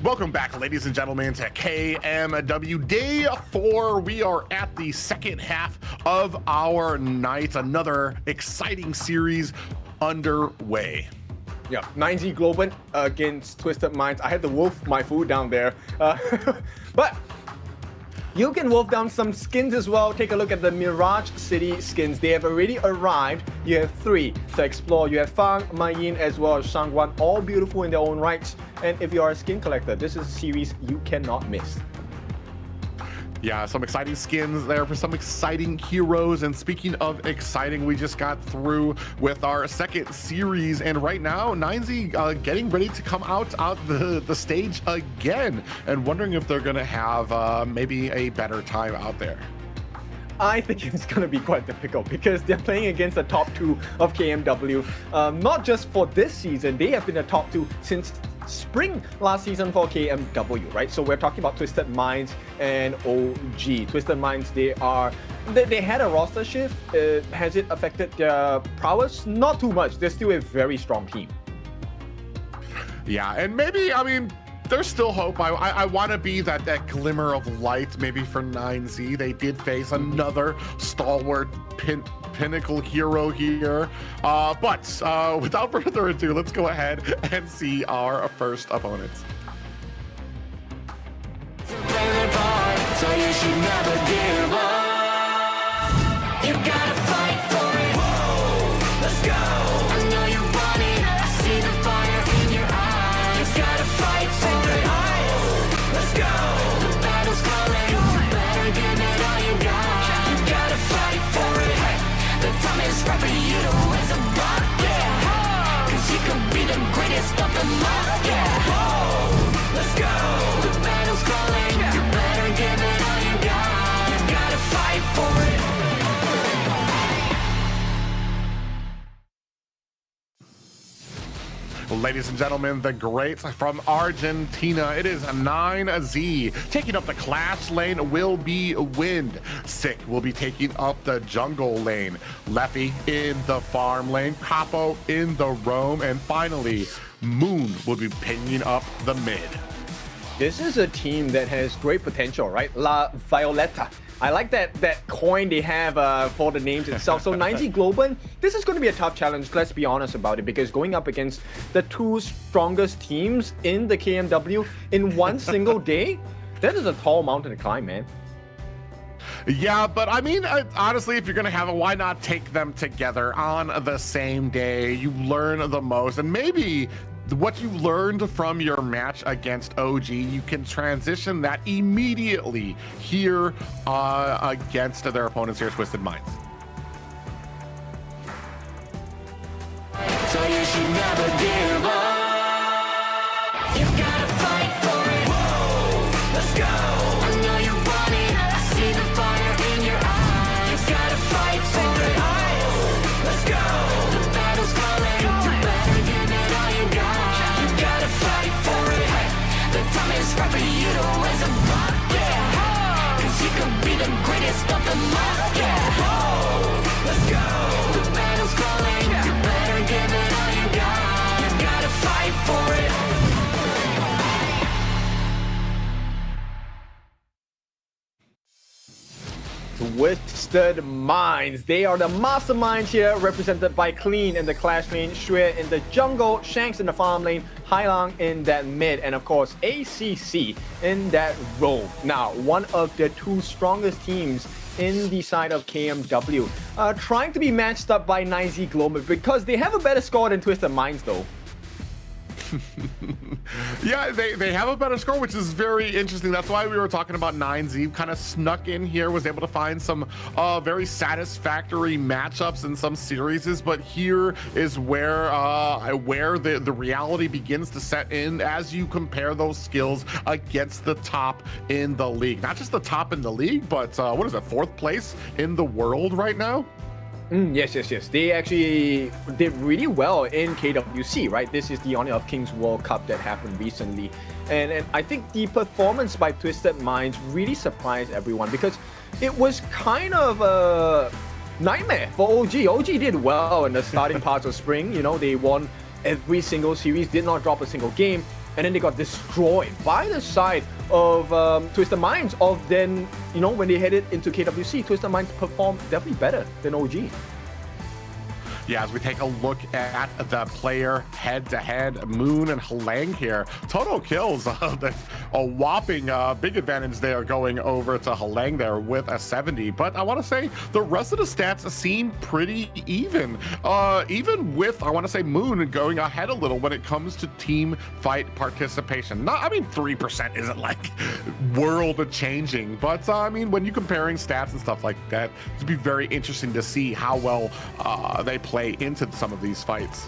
S17: Welcome back, ladies and gentlemen, to KMW Day 4. We are at the second half of our night. Another exciting series underway.
S16: Yeah, 9Z Globant against Twisted Minds. I had to wolf my food down there. But you can wolf down some skins as well. Take a look at the Mirage City skins. They have already arrived. You have 3 to explore. You have Fang, Mayin, as well as Shangguan, all beautiful in their own rights. And if you are a skin collector, this is a series you cannot miss.
S17: Yeah, some exciting skins there for some exciting heroes. And speaking of exciting, we just got through with our second series. And right now, 9Z getting ready to come out the stage again. And wondering if they're going to have maybe a better time out there.
S16: I think it's going to be quite difficult because they're playing against the top 2 of KMW. Not just for this season, they have been the top 2 since spring last season for KMW, right? So we're talking about Twisted Minds and OG. Twisted Minds, they had a roster shift. Has it affected their prowess? Not too much. They're still a very strong team.
S17: Yeah, and maybe, I mean, there's still hope. I want to be that glimmer of light maybe for 9Z. They did face another stalwart pinnacle hero here. But without further ado, let's go ahead and see our first opponents.
S3: So you should never give up. You gotta fight for it. Whoa, let's go. I know you want it. I see the fire in your eyes. You gotta fight for it. Let's go. The battle's calling. You better give it all you got. You gotta fight for it. The time is right for you to raise a rock, yeah. Cause you can be the greatest of them all, yeah. Let's go. The battle's calling. You better give it all you got. You gotta fight for it.
S17: Ladies and gentlemen, the greats from Argentina, it is 9Z. Taking up the Clash lane will be Wind. Sick will be taking up the jungle lane. Leffy in the farm lane. Capo in the roam. And finally, Moon will be picking up the mid.
S16: This is a team that has great potential, right? La Violeta. I like that coin they have for the names itself. So 9Z Globant, this is going to be a tough challenge, let's be honest about it, because going up against the two strongest teams in the KMW in one single day, that is a tall mountain to climb, man.
S17: Yeah, but I mean, honestly, if you're going to have it, why not take them together on the same day? You learn the most, and maybe what you learned from your match against OG, you can transition that immediately here against their opponents here, Twisted Minds.
S3: So you should never give up. You gotta fight for it. Whoa, let's go. I know you want it. I see the fire in your eyes. You gotta fight for it. Let's go. The battle's calling. You better give it all you got. You gotta fight for it. The time is right for you to raise a bar. Yeah. 'Cause you could be the greatest of them all. Yeah. Let's go. The battle's calling. You better give it all you got. You gotta fight for it.
S16: Twisted Minds. They are the masterminds here, represented by Clean in the Clash lane, Xue in the jungle, Shanks in the farm lane, Hailang in that mid, and of course ACC in that roam. Now, one of the two strongest teams in the side of KMW, trying to be matched up by 9Z Globant because they have a better score than Twisted Minds though.
S17: Yeah, they have a better score, which is very interesting. That's why we were talking about 9Z. Kind of snuck in here, was able to find some very satisfactory matchups in some series. But here is where the reality begins to set in as you compare those skills against the top in the league. Not just the top in the league, but what is it, 4th place in the world right now?
S16: Yes. They actually did really well in KWC, right? This is the Honor of Kings World Cup that happened recently. And I think the performance by Twisted Minds really surprised everyone because it was kind of a nightmare for OG. OG did well in the starting parts of spring. You know, they won every single series, did not drop a single game. And then they got destroyed by the side of Twisted Minds. Then, you know, when they headed into KWC, Twisted Minds performed definitely better than OG.
S17: Yeah, as we take a look at the player head-to-head, Moon and Hailang here. Total kills, a whopping big advantage there going over to Hailang there with a 70. But I want to say the rest of the stats seem pretty even. Even with, I want to say, Moon going ahead a little when it comes to team fight participation. Not, I mean, 3% isn't like world-changing, but I mean, when you're comparing stats and stuff like that, it'd be very interesting to see how well they play into some of these fights.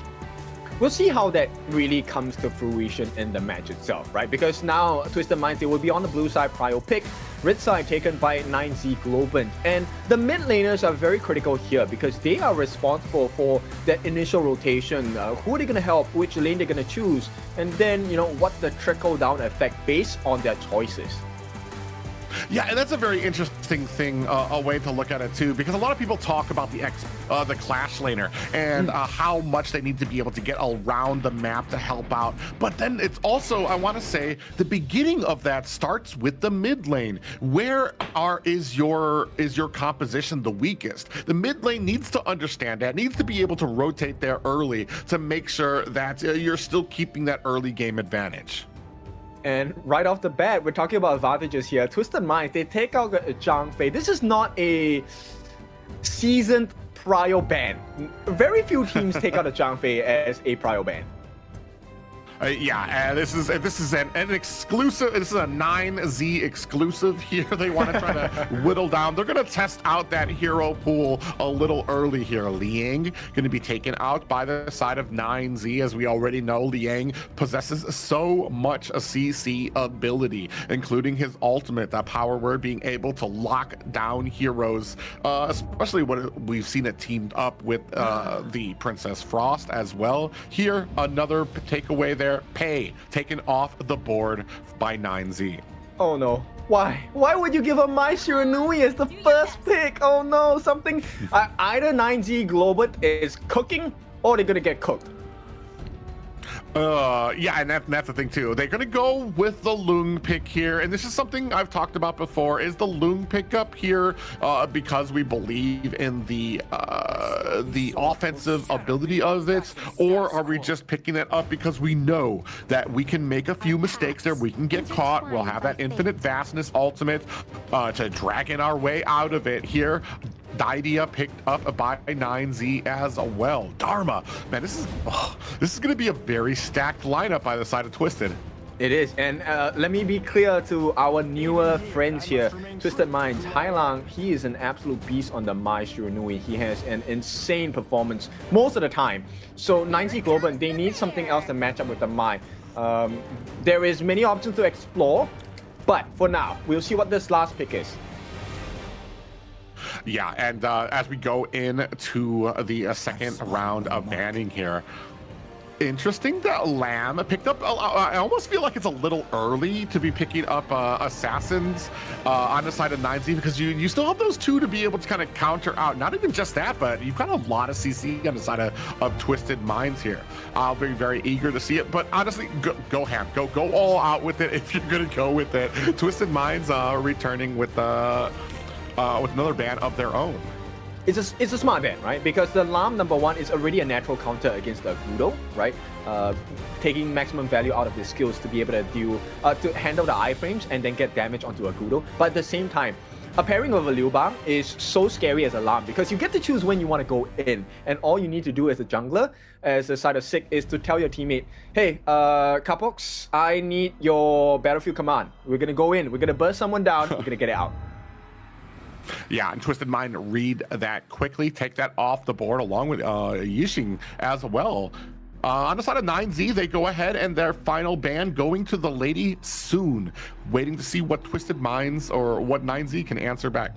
S16: We'll see how that really comes to fruition in the match itself, right? Because now Twisted Minds, they will be on the blue side prio pick, red side taken by 9Z Globant. And the mid laners are very critical here because they are responsible for that initial rotation. Who are they going to help, which lane they're going to choose, and then, you know, what's the trickle down effect based on their choices.
S17: Yeah, and that's a very interesting thing, a way to look at it too, because a lot of people talk about the Clash laner and how much they need to be able to get around the map to help out. But then it's also, I want to say, the beginning of that starts with the mid lane. Where is your composition the weakest? The mid lane needs to understand that, needs to be able to rotate there early to make sure that you're still keeping that early game advantage.
S16: And right off the bat, we're talking about advantages here. Twisted Minds, they take out Zhang Fei. This is not a seasoned prio ban. Very few teams take out a Zhang Fei as a prio ban.
S17: This is an exclusive. This is a 9Z exclusive here. They want to try to whittle down. They're going to test out that hero pool a little early here. Liang going to be taken out by the side of 9Z. As we already know, Liang possesses so much a CC ability, including his ultimate, that power word, being able to lock down heroes, especially when we've seen it teamed up with the Princess Frost as well. Here, another takeaway there. Pei taken off the board by 9Z.
S16: Oh no. Why? Why would you give up my Shiranui as the first pick? Oh no, something. Either 9Z Globant is cooking or they're gonna get cooked.
S17: Yeah, and that's the thing too. They're gonna go with the Lung pick here, and this is something I've talked about before. Is the Lung pickup here because we believe in the offensive ability of it, or are we just picking it up because we know that we can make a few mistakes there, we can get caught, we'll have that infinite vastness ultimate to drag in our way out of it here. Didia picked up by 9Z as well. Dharma, man, this is going to be a very stacked lineup by the side of Twisted.
S16: It is, and let me be clear to our newer friends here. Twisted Minds, Hailang, he is an absolute beast on the Mai Shiranui. He has an insane performance most of the time. So 9Z Globant, they need something else to match up with the Mai. There is many options to explore, but for now, we'll see what this last pick is.
S17: Yeah, and as we go into the second round of banning here, interesting that Lamb picked up. I almost feel like it's a little early to be picking up assassins on the side of 9Z, because you still have those two to be able to kind of counter out. Not even just that, but you've got a lot of CC on the side of Twisted Minds here. I'll be very eager to see it, but honestly, go ham, go all out with it if you're gonna go with it. Twisted Minds returning with another ban of their own.
S16: It's a smart ban, right? Because the Lam #1 is already a natural counter against the Gudo, right? Taking maximum value out of his skills to be able to to handle the iframes and then get damage onto a Gudo. But at the same time, a pairing with a Liu Bang is so scary as a Lam because you get to choose when you want to go in, and all you need to do as a jungler, as a side of Sick, is to tell your teammate, hey, Capox, I need your battlefield command. We're gonna go in, we're gonna burst someone down, we're gonna get it out.
S17: Yeah, and Twisted Mind read that quickly, take that off the board along with Yixing as well. On the side of 9Z, they go ahead and their final ban going to the Lady Soon, waiting to see what Twisted Minds or what 9Z can answer back.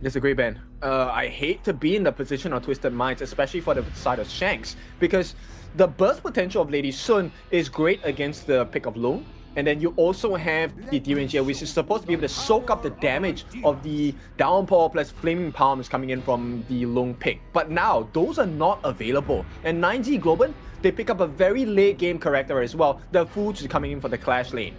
S16: That's a great ban. I hate to be in the position of Twisted Minds, especially for the side of Shanks, because the burst potential of Lady Sun is great against the pick of Lung. And then you also have the Derangea, which is supposed to be able to soak up the damage of the Downpour plus Flaming Palms coming in from the Lung pick. But now, those are not available. And 9Z Globant, they pick up a very late game character as well. The Fuji is coming in for the Clash lane.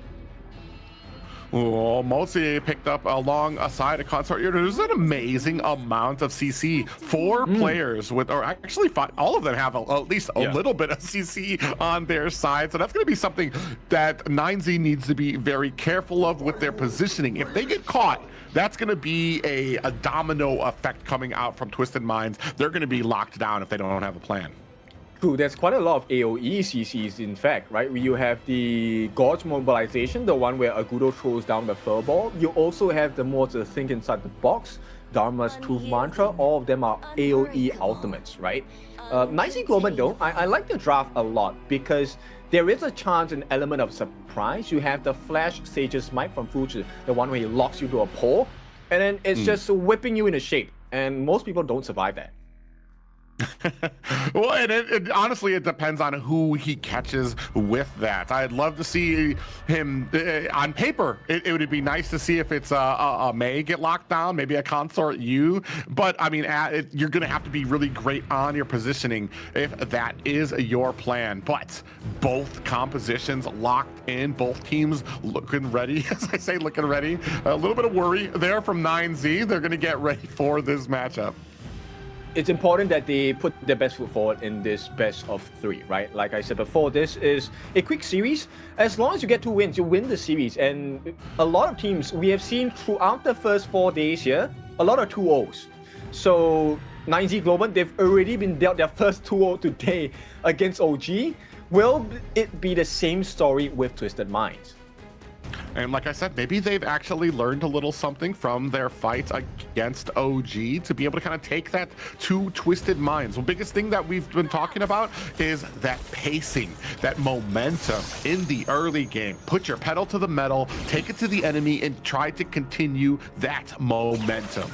S17: Oh, Mozi picked up alongside a consort here. There's an amazing amount of CC. 4 players with, or actually 5, all of them have at least a little bit of CC on their side. So that's going to be something that 9Z needs to be very careful of with their positioning. If they get caught, that's going to be a domino effect coming out from Twisted Minds. They're going to be locked down if they don't have a plan.
S16: True, there's quite a lot of AoE CCs in fact, right? You have the Gorge Mobilization, the one where Agudo throws down the Furball. You also have the more to think inside the box, Dharma's Truth Mantra. All of them are AoE ultimates, right? 9Z Globant though, I like the draft a lot because there is a chance, an element of surprise. You have the Flash Sage's Smite from Fuji, the one where he locks you to a pole, and then it's just whipping you into shape, and most people don't survive that.
S17: Well, and honestly, it depends on who he catches with that. I'd love to see him on paper. It would be nice to see if it's a Mei get locked down, maybe a consort U. But I mean, you're going to have to be really great on your positioning if that is your plan. But both compositions locked in, both teams looking ready. As I say, looking ready. A little bit of worry there from 9Z. They're going to get ready for this matchup.
S16: It's important that they put their best foot forward in this best of 3, right? Like I said before, this is a quick series. As long as you get 2 wins, you win the series. And a lot of teams, we have seen throughout the first 4 days here, a lot of 2-0s. So 9Z Globant, they've already been dealt their first 2-0 today against OG. Will it be the same story with Twisted Minds?
S17: And like I said, maybe they've actually learned a little something from their fight against OG to be able to kind of take that to Twisted Minds. The biggest thing that we've been talking about is that pacing, that momentum in the early game. Put your pedal to the metal, take it to the enemy, and try to continue that momentum.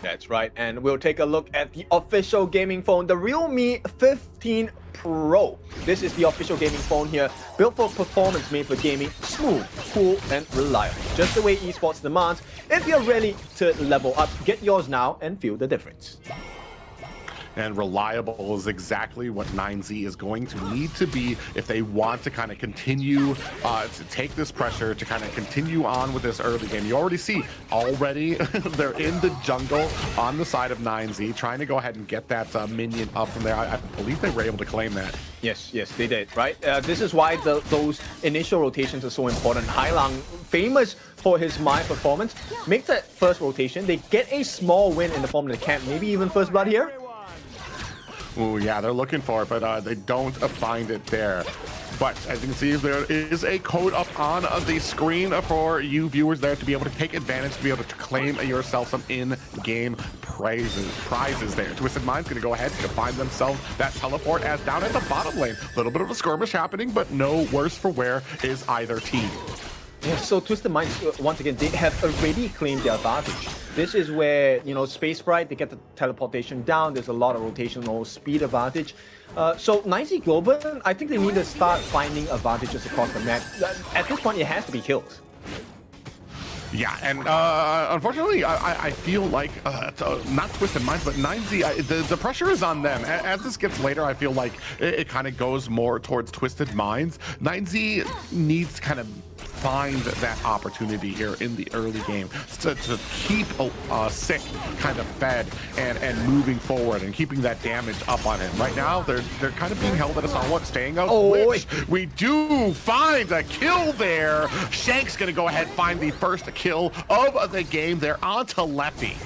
S16: That's right, and we'll take a look at the official gaming phone, the Realme 15 Pro. This is the official gaming phone here, built for performance, made for gaming, smooth, cool, and reliable. Just the way esports demands. If you're ready to level up, get yours now and feel the difference.
S17: and reliable is exactly what 9Z is going to need to be if they want to kind of continue to take this pressure, to kind of continue on with this early game. You already see they're in the jungle on the side of 9Z, trying to go ahead and get that minion up from there. I believe they were able to claim that.
S16: Yes, they did, right? This is why those initial rotations are so important. Hailang, famous for his Mai performance, makes that first rotation. They get a small win in the form of the camp, maybe even first blood here.
S17: Oh yeah, they're looking for it, but they don't find it there. But as you can see, there is a code up on the screen for you viewers there to be able to take advantage, to be able to claim yourself some in-game prizes there. Twisted Mind's going to go ahead and find themselves that teleport as down at the bottom lane. A little bit of a skirmish happening, but no worse for wear is either team.
S16: Yeah, so Twisted Minds, once again, they have already claimed their advantage. This is where, you know, Space Sprite, they get the teleportation down. There's a lot of rotational speed advantage. So 9Z Globant, I think they need to start finding advantages across the map. At this point, it has to be kills.
S17: Yeah, and unfortunately, I feel like, not Twisted Minds, but 9Z, the pressure is on them. As this gets later, I feel like it kind of goes more towards Twisted Minds. 9Z needs to kind of find that opportunity here in the early game to keep Sick kind of fed and moving forward and keeping that damage up on him. Right now, they're kind of being held at a somewhat staying out. Which we do find a kill there. Shank's gonna go ahead and find the first kill of the game. They're onto Lefty.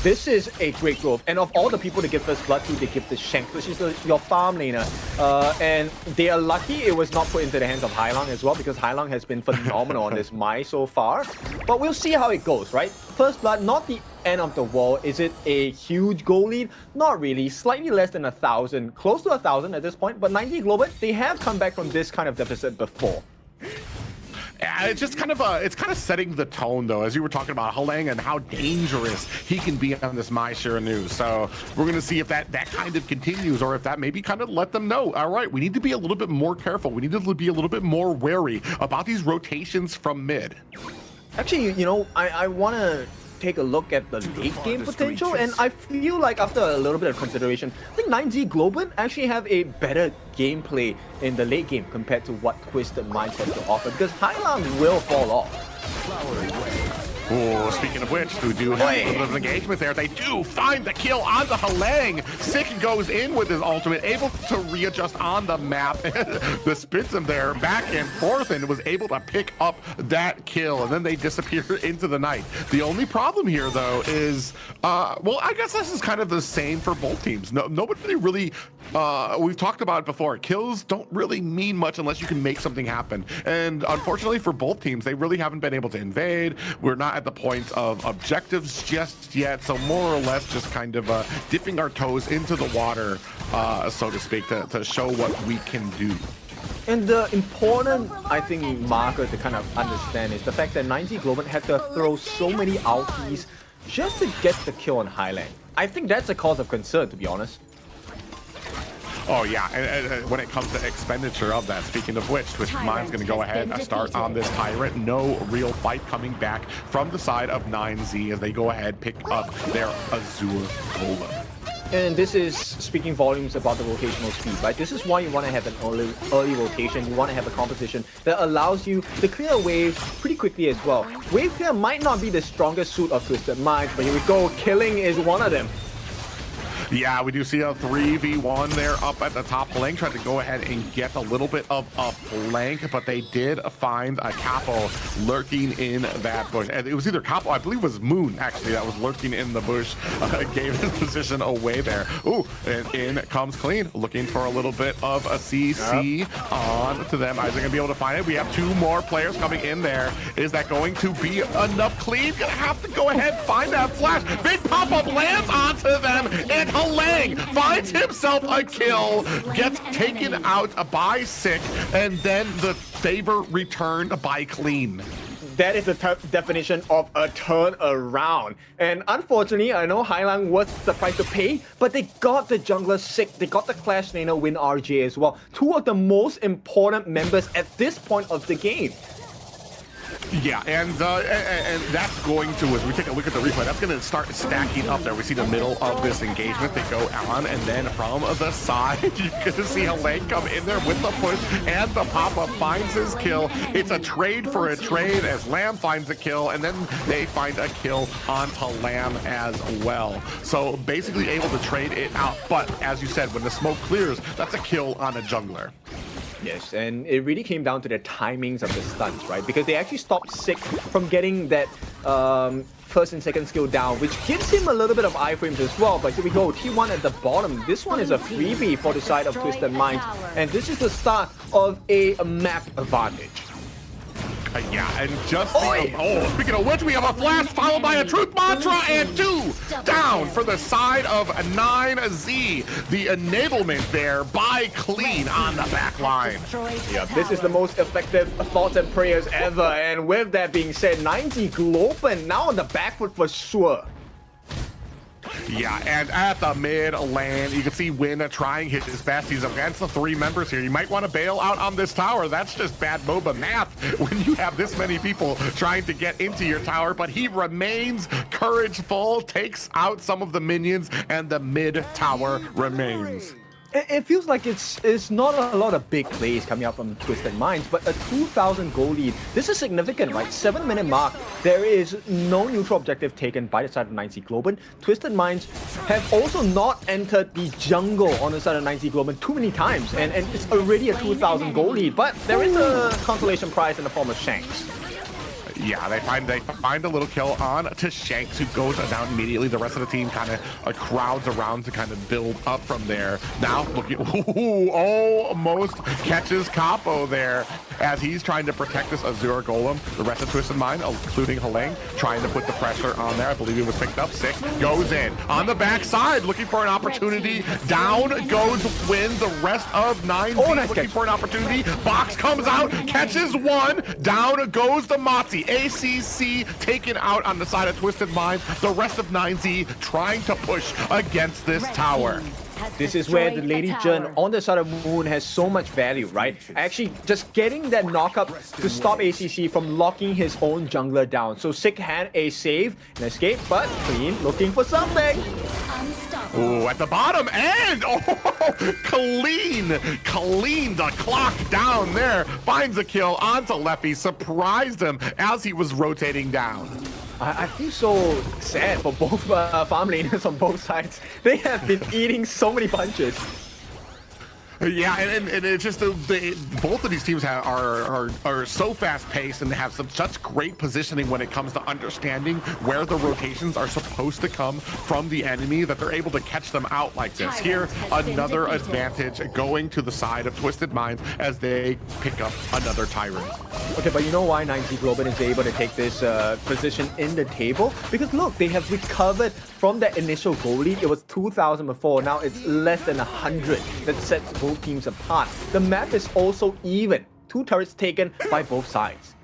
S16: This is a great growth, and of all the people to give first blood to, they give the Shank, which is your farm laner. And they are lucky it was not put into the hands of Hailang as well, because Hailang has been phenomenal on this Mai so far. But we'll see how it goes, right? First blood, not the end of the world. Is it a huge goal lead? Not really. Slightly less than 1,000, close to 1,000 at this point. But 9Z Globant, they have come back from this kind of deficit before.
S17: It's just kind of setting the tone, though, as you were talking about Halang and how dangerous he can be on this Mai Shiranu. So we're going to see if that kind of continues, or if that maybe kind of let them know, all right, we need to be a little bit more careful. We need to be a little bit more wary about these rotations from mid.
S16: Actually, you know, I want to take a look at the late game potential, and I feel like after a little bit of consideration, I think 9Z Globant actually have a better gameplay in the late game compared to what Twisted Minds has to offer, because Hailang will fall off.
S17: Oh, speaking of which, we do have a little bit of engagement there. They do find the kill on the Halang. Sick goes in with his ultimate, able to readjust on the map. The spins him there back and forth and was able to pick up that kill. And then they disappear into the night. The only problem here, though, is, well, I guess this is kind of the same for both teams. Nobody really, we've talked about it before. Kills don't really mean much unless you can make something happen. And unfortunately for both teams, they really haven't been able to invade. We're not at the point of objectives just yet, so more or less just kind of dipping our toes into the water, so to speak, to show what we can do.
S16: And the important, I think, marker to kind of understand is the fact that 9Z Globant had to throw so many ultis just to get the kill on Hailang. I think that's a cause of concern, to be honest.
S17: Oh yeah, and when it comes to expenditure of that, speaking of which, Twisted Mind's going to go ahead and start on this Tyrant. No real fight coming back from the side of 9Z as they go ahead, pick up their Azure Golem.
S16: And this is speaking volumes about the rotational speed, right? This is why you want to have an early rotation. You want to have a composition that allows you to clear a wave pretty quickly as well. Wave clear might not be the strongest suit of Twisted Minds, but here we go. Killing is one of them.
S17: Yeah, we do see a 3v1 there up at the top lane, trying to go ahead and get a little bit of a flank, but they did find a Capo lurking in that bush. And it was either Capo, I believe it was Moon, actually, that was lurking in the bush, gave his position away there. Ooh, and in comes Clean, looking for a little bit of a CC on to them. Is they going to be able to find it? We have two more players coming in there. Is that going to be enough? Clean gonna have to go ahead, find that flash. Big pop-up lands onto them, and Halang finds himself a kill, gets taken out by Sick, and then the favor returned by Clean.
S16: That is the definition of a turnaround. And unfortunately, I know Hailang was the price to pay, but they got the jungler Sick, they got the Clash laner Win RJ as well. Two of the most important members at this point of the game.
S17: Yeah, and that's going to, as we take a look at the replay, that's going to start stacking up there. We see the middle of this engagement. They go on, and then from the side, you're going to see Helene come in there with the push and the pop-up, finds his kill. It's a trade for a trade as Lamb finds a kill, and then they find a kill onto Lamb as well. So basically able to trade it out, but as you said, when the smoke clears, that's a kill on a jungler.
S16: Yes, and it really came down to the timings of the stunts, right? Because they actually stopped Sick from getting that first and second skill down, which gives him a little bit of iframes as well. But here we go, T1 at the bottom. This one is a freebie for the side of Twisted Minds, and this is the start of a map advantage.
S17: Yeah, and just speaking of which, we have a flash followed by a truth mantra and 2 down for the side of 9Z. The enablement there by Clean on the back line.
S16: Yeah, this is the most effective thoughts and prayers ever. And with that being said, 9Z Globant now on the back foot for sure.
S17: Yeah, and at the mid lane, you can see Win trying his best. He's against the 3 members here. You might want to bail out on this tower. That's just bad MOBA math when you have this many people trying to get into your tower, but he remains courageful, takes out some of the minions, and the mid tower remains.
S16: It feels like it's not a lot of big plays coming out from Twisted Minds, but a 2,000 goal lead. This is significant, right? 7-minute mark. There is no neutral objective taken by the side of 9Z Globant. Twisted Minds have also not entered the jungle on the side of 9Z Globant too many times, and it's already a 2,000 goal lead, but there is a consolation prize in the form of Shanks.
S17: Yeah, they find a little kill on to Shanks, who goes down immediately. The rest of the team kind of crowds around to kind of build up from there. Now looking, almost catches Capo there as he's trying to protect this Azure Golem. The rest of Twisted Mind, including Helene, trying to put the pressure on there. I believe he was picked up. Sick goes in on the backside, looking for an opportunity. Down goes Win. The rest of 9Z looking for an opportunity. Box comes out, catches one. Down goes the Mozzie. ACC taken out on the side of Twisted Minds. The rest of 9Z trying to push against this tower.
S16: This is where the Lady Jern on the side of Moon has so much value, right? Actually, just getting that knockup to stop ACC from locking his own jungler down. So Sick had a save and escape, but Clean looking for something.
S17: Ooh, at the bottom, and Clean the clock down there. Finds a kill onto Leffy, surprised him as he was rotating down.
S16: I feel so sad for both farm laners on both sides. They have been eating so many punches.
S17: Yeah, and it's just both of these teams are so fast-paced and have such great positioning when it comes to understanding where the rotations are supposed to come from the enemy, that they're able to catch them out like this. Here, another advantage going to the side of Twisted Minds as they pick up another Tyrant.
S16: Okay, but you know why 9Z Globant is able to take this position in the table? Because look, they have recovered from that initial goal lead. It was 2,000 before, now it's less than 100. That sets both teams apart. The map is also even. 2 turrets taken by both sides.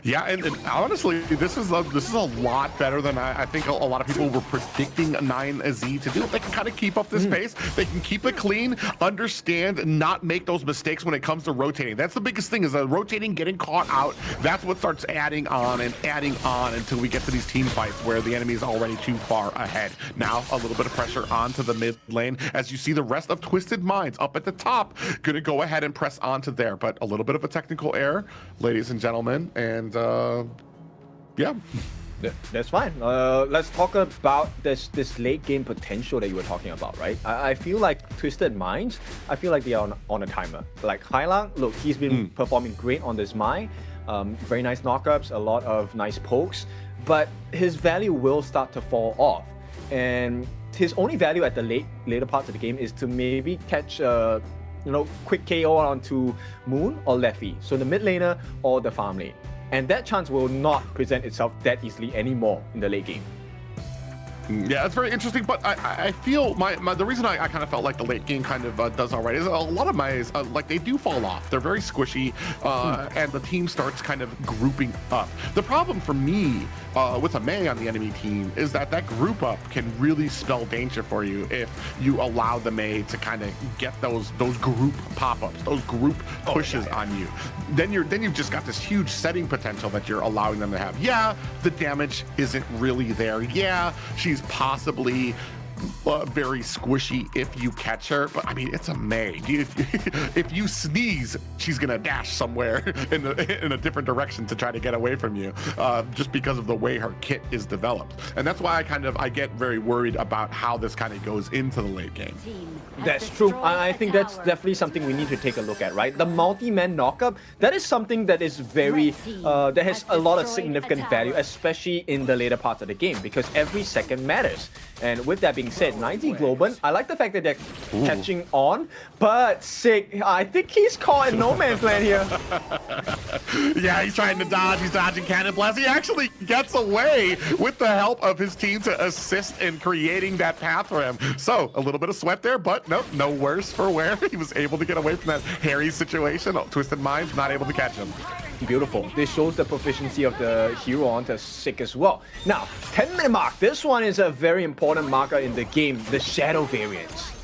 S17: Yeah, and honestly, this is a lot better than I think a lot of people were predicting 9Z to do. If they can kind of keep up this pace, they can keep it clean, understand, and not make those mistakes when it comes to rotating. That's the biggest thing, is rotating, getting caught out. That's what starts adding on until we get to these team fights where the enemy is already too far ahead. Now, a little bit of pressure onto the mid lane as you see the rest of Twisted Minds up at the top, gonna go ahead and press onto there, but a little bit of a technical error, ladies and gentlemen, and yeah.
S16: That's fine. Let's talk about this late game potential that you were talking about, right? I feel like Twisted Minds, I feel like they are on a timer. Like Hailang, look, he's been performing great on this Mai. Very nice knockups, a lot of nice pokes, but his value will start to fall off. And his only value at the later parts of the game is to maybe catch quick KO onto Moon or Leffy. So the mid laner or the farm lane. And that chance will not present itself that easily anymore in the late game.
S17: Yeah, it's very interesting, but I feel the reason I kind of felt like the late game kind of does all right is a lot of Mays, like they do fall off. They're very squishy, and the team starts kind of grouping up. The problem for me with a Mei on the enemy team is that group up can really spell danger for you if you allow the Mei to kind of get those group pop-ups, those group pushes on you. Then you've just got this huge setting potential that you're allowing them to have. Yeah, the damage isn't really there. Yeah, she's possibly very squishy if you catch her, but I mean, it's a Mei. If you sneeze, she's gonna dash somewhere in a different direction to try to get away from you, just because of the way her kit is developed. And that's why I get very worried about how this kind of goes into the late game.
S16: That's true. I think that's definitely something we need to take a look at, right? The multi-man knockup, that is something that is very, that has a lot of significant value, especially in the later parts of the game, because every second matters. And with that being said, 90 Globant, I like the fact that they're catching on, but Sick, I think he's caught in no man's land here.
S17: Yeah, he's trying to dodge, he's dodging Cannon Blast. He actually gets away with the help of his team to assist in creating that path for him. So, a little bit of sweat there, but nope, no worse for wear. He was able to get away from that hairy situation. Twisted Minds not able to catch him.
S16: Beautiful. This shows the proficiency of the hero onto Sick as well. Now, 10-minute mark. This one is a very important marker in the game, the Shadow variants.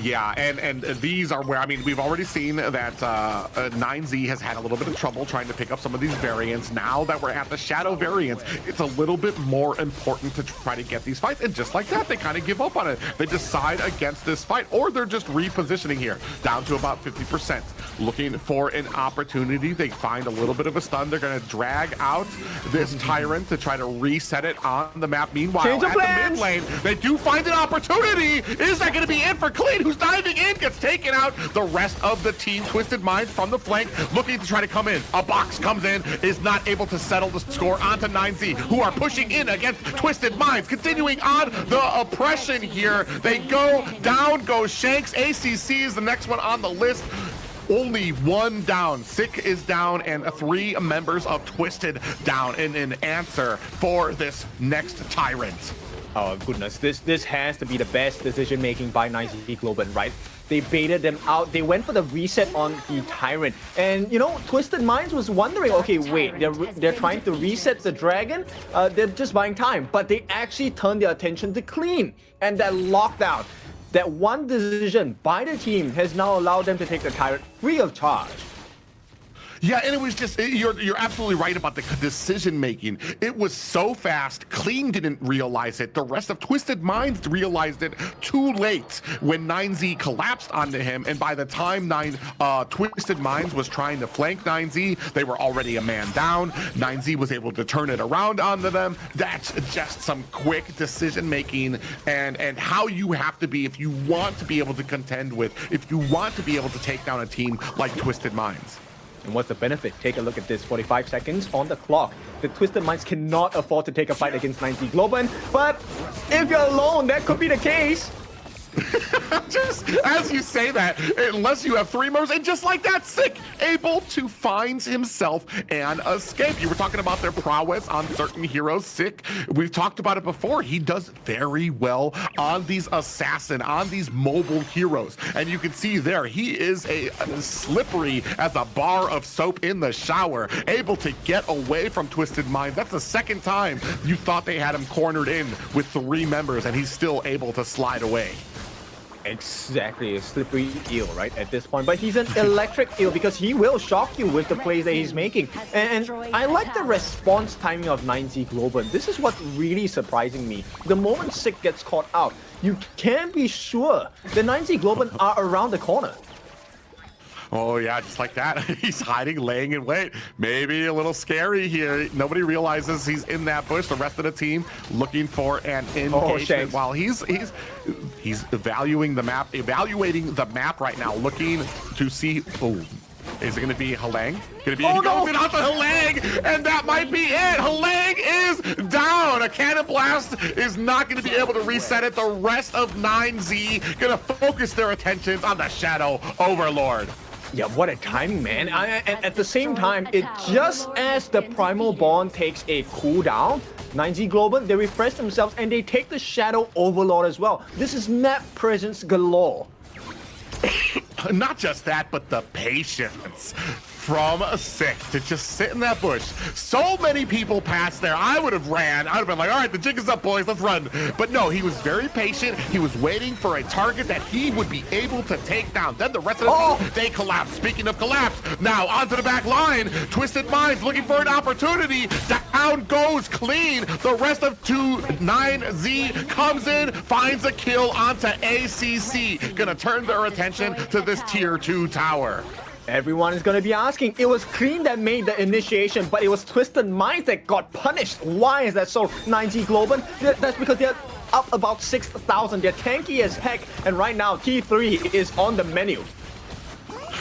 S17: Yeah, and these are where, I mean, we've already seen that 9Z has had a little bit of trouble trying to pick up some of these variants. Now that we're at the Shadow variants, it's a little bit more important to try to get these fights. And just like that, they kind of give up on it. They decide against this fight, or they're just repositioning here, down to about 50%. Looking for an opportunity. They find a little bit of a stun. They're going to drag out this Tyrant to try to reset it on the map. Meanwhile, at the mid lane, they do find an opportunity. Is that going to be it for Clean, who's diving in, gets taken out? The rest of the team, Twisted Minds from the flank, looking to try to come in. A box comes in, is not able to settle the score onto 9Z, who are pushing in against Twisted Minds. Continuing on the oppression here. They go down, goes Shanks. ACC is the next one on the list. Only one down. Sick is down, and 3 members of Twisted down in an answer for this next Tyrant.
S16: Oh goodness, this has to be the best decision making by 90 Globant, right? They baited them out. They went for the reset on the Tyrant. And you know, Twisted Minds was wondering, okay, wait, they're trying to reset the dragon? They're just buying time. But they actually turned their attention to Clean. And that lockdown, that one decision by the team has now allowed them to take the Tyrant free of charge.
S17: Yeah, and it was just, you're absolutely right about the decision making. It was so fast. Clean didn't realize it. The rest of Twisted Minds realized it too late when 9Z collapsed onto him. And by the time Twisted Minds was trying to flank 9Z, they were already a man down. 9Z was able to turn it around onto them. That's just some quick decision making and how you have to be if you want to be able to contend with, if you want to be able to take down a team like Twisted Minds.
S16: And what's the benefit? Take a look at this, 45 seconds on the clock. The Twisted Minds cannot afford to take a fight against 90 Globant, but if you're alone, that could be the case.
S17: Just as you say that, unless you have 3 members, and just like that, Sick able to find himself and escape. You were talking about their prowess on certain heroes. Sick, we've talked about it before, he does very well on these assassin, on these mobile heroes, and you can see there he is a slippery as a bar of soap in the shower, able to get away from Twisted Minds. That's the second time you thought they had him cornered in with 3 members, and he's still able to slide away.
S16: Exactly, a slippery eel, right, at this point. But he's an electric eel because he will shock you with the plays that he's making. And I like the response timing of 9Z Globant. This is what's really surprising me. The moment Sick gets caught out, you can be sure the 9Z Globant are around the corner.
S17: Oh yeah, just like that. He's hiding, laying in wait. Maybe a little scary here. Nobody realizes he's in that bush. The rest of the team looking for an engagement while he's evaluating the map right now, looking to see. Oh, is it going to be Halang? Going to be goes in onto Halang, and that might be it. Halang is down. A Cannon Blast is not going to be able to reset it. The rest of 9Z going to focus their attentions on the Shadow Overlord.
S16: Yeah, what a timing, man. And at the same time, it just as the Primal Bond takes a cooldown, 9Z Globant, they refresh themselves and they take the Shadow Overlord as well. This is map presence galore.
S17: Not just that, but the patience from Sick to just sit in that bush. So many people passed there. I would have ran. I would have been like, all right, the jig is up, boys, let's run. But no, he was very patient. He was waiting for a target that he would be able to take down. Then the rest of the team, they collapsed. Speaking of collapse, now onto the back line. Twisted Minds looking for an opportunity. Down goes Clean. The rest of 9Z comes in, finds a kill onto ACC. Gonna turn their attention to this tier 2 tower.
S16: Everyone is going to be asking, it was Clean that made the initiation, but it was Twisted Minds that got punished. Why is that so? 9G Globant? That's because they're up about 6,000. They're tanky as heck, and right now T3 is on the menu.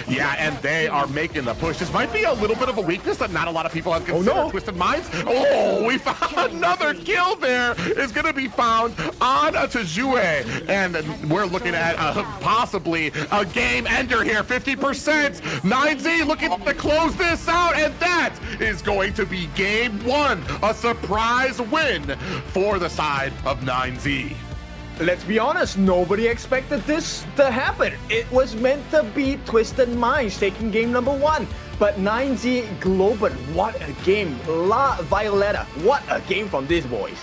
S17: Yeah, and they are making the push. This might be a little bit of a weakness that not a lot of people have considered. Twisted Minds. Oh, we found another kill there. Is going to be found on Tajue. And we're looking at possibly a game ender here. 50%. 9Z looking to close this out. And that is going to be game 1. A surprise win for the side of 9Z.
S16: Let's be honest, nobody expected this to happen. It was meant to be Twisted Minds taking game number 1. But 9Z Globant, what a game. La Violetta, what a game from these boys.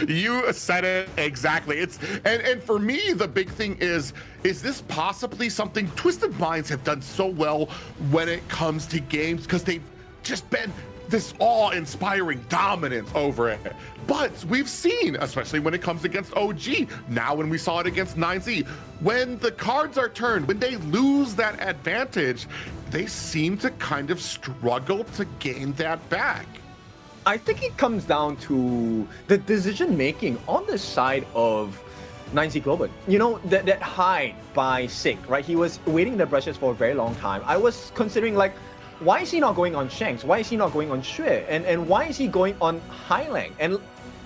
S17: You said it exactly. And for me, the big thing is this possibly something Twisted Minds have done so well when it comes to games, because they've just been this awe-inspiring dominance over it. But we've seen, especially when it comes against OG, now when we saw it against 9Z, when the cards are turned, when they lose that advantage, they seem to kind of struggle to gain that back.
S16: I think it comes down to the decision-making on the side of 9Z Globant. You know, that hide by Sick, right? He was waiting the brushes for a very long time. I was considering, like, why is he not going on Shanks? Why is he not going on Xue? And why is he going on Highlang? And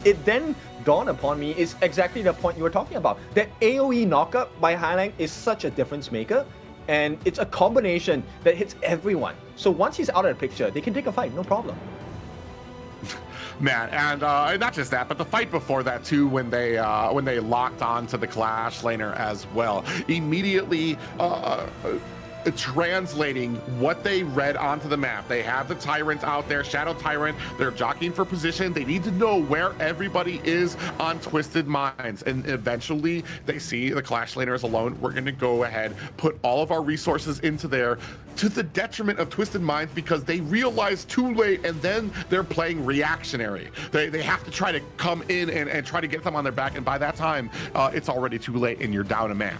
S16: it then dawned upon me is exactly the point you were talking about. That AoE knockup by Highlang is such a difference maker. And it's a combination that hits everyone. So once he's out of the picture, they can take a fight, no problem.
S17: Man, and not just that, but the fight before that too, when they locked on to the Clash laner as well. Immediately translating what they read onto the map. They have the Tyrant out there, Shadow Tyrant. They're jockeying for position. They need to know where everybody is on Twisted Minds. And eventually they see the Clash laners alone. We're going to go ahead, put all of our resources into there, to the detriment of Twisted Minds, because they realize too late, and then they're playing reactionary. They have to try to come in and try to get them on their back. And by that time, it's already too late and you're down a man.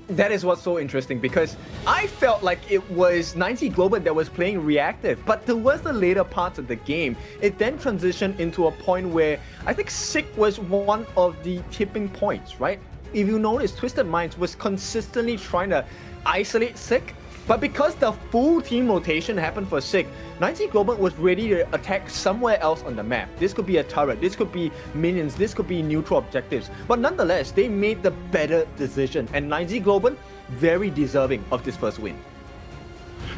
S16: That is what's so interesting, because I felt like it was 9Z Globant that was playing reactive, but towards the later parts of the game, it then transitioned into a point where I think Sick was one of the tipping points, right? If you notice, Twisted Minds was consistently trying to isolate Sick, but because the full team rotation happened for Sick, 9Z Globant was ready to attack somewhere else on the map. This could be a turret, this could be minions, this could be neutral objectives. But nonetheless, they made the better decision, and 9Z Globant, very deserving of this first win.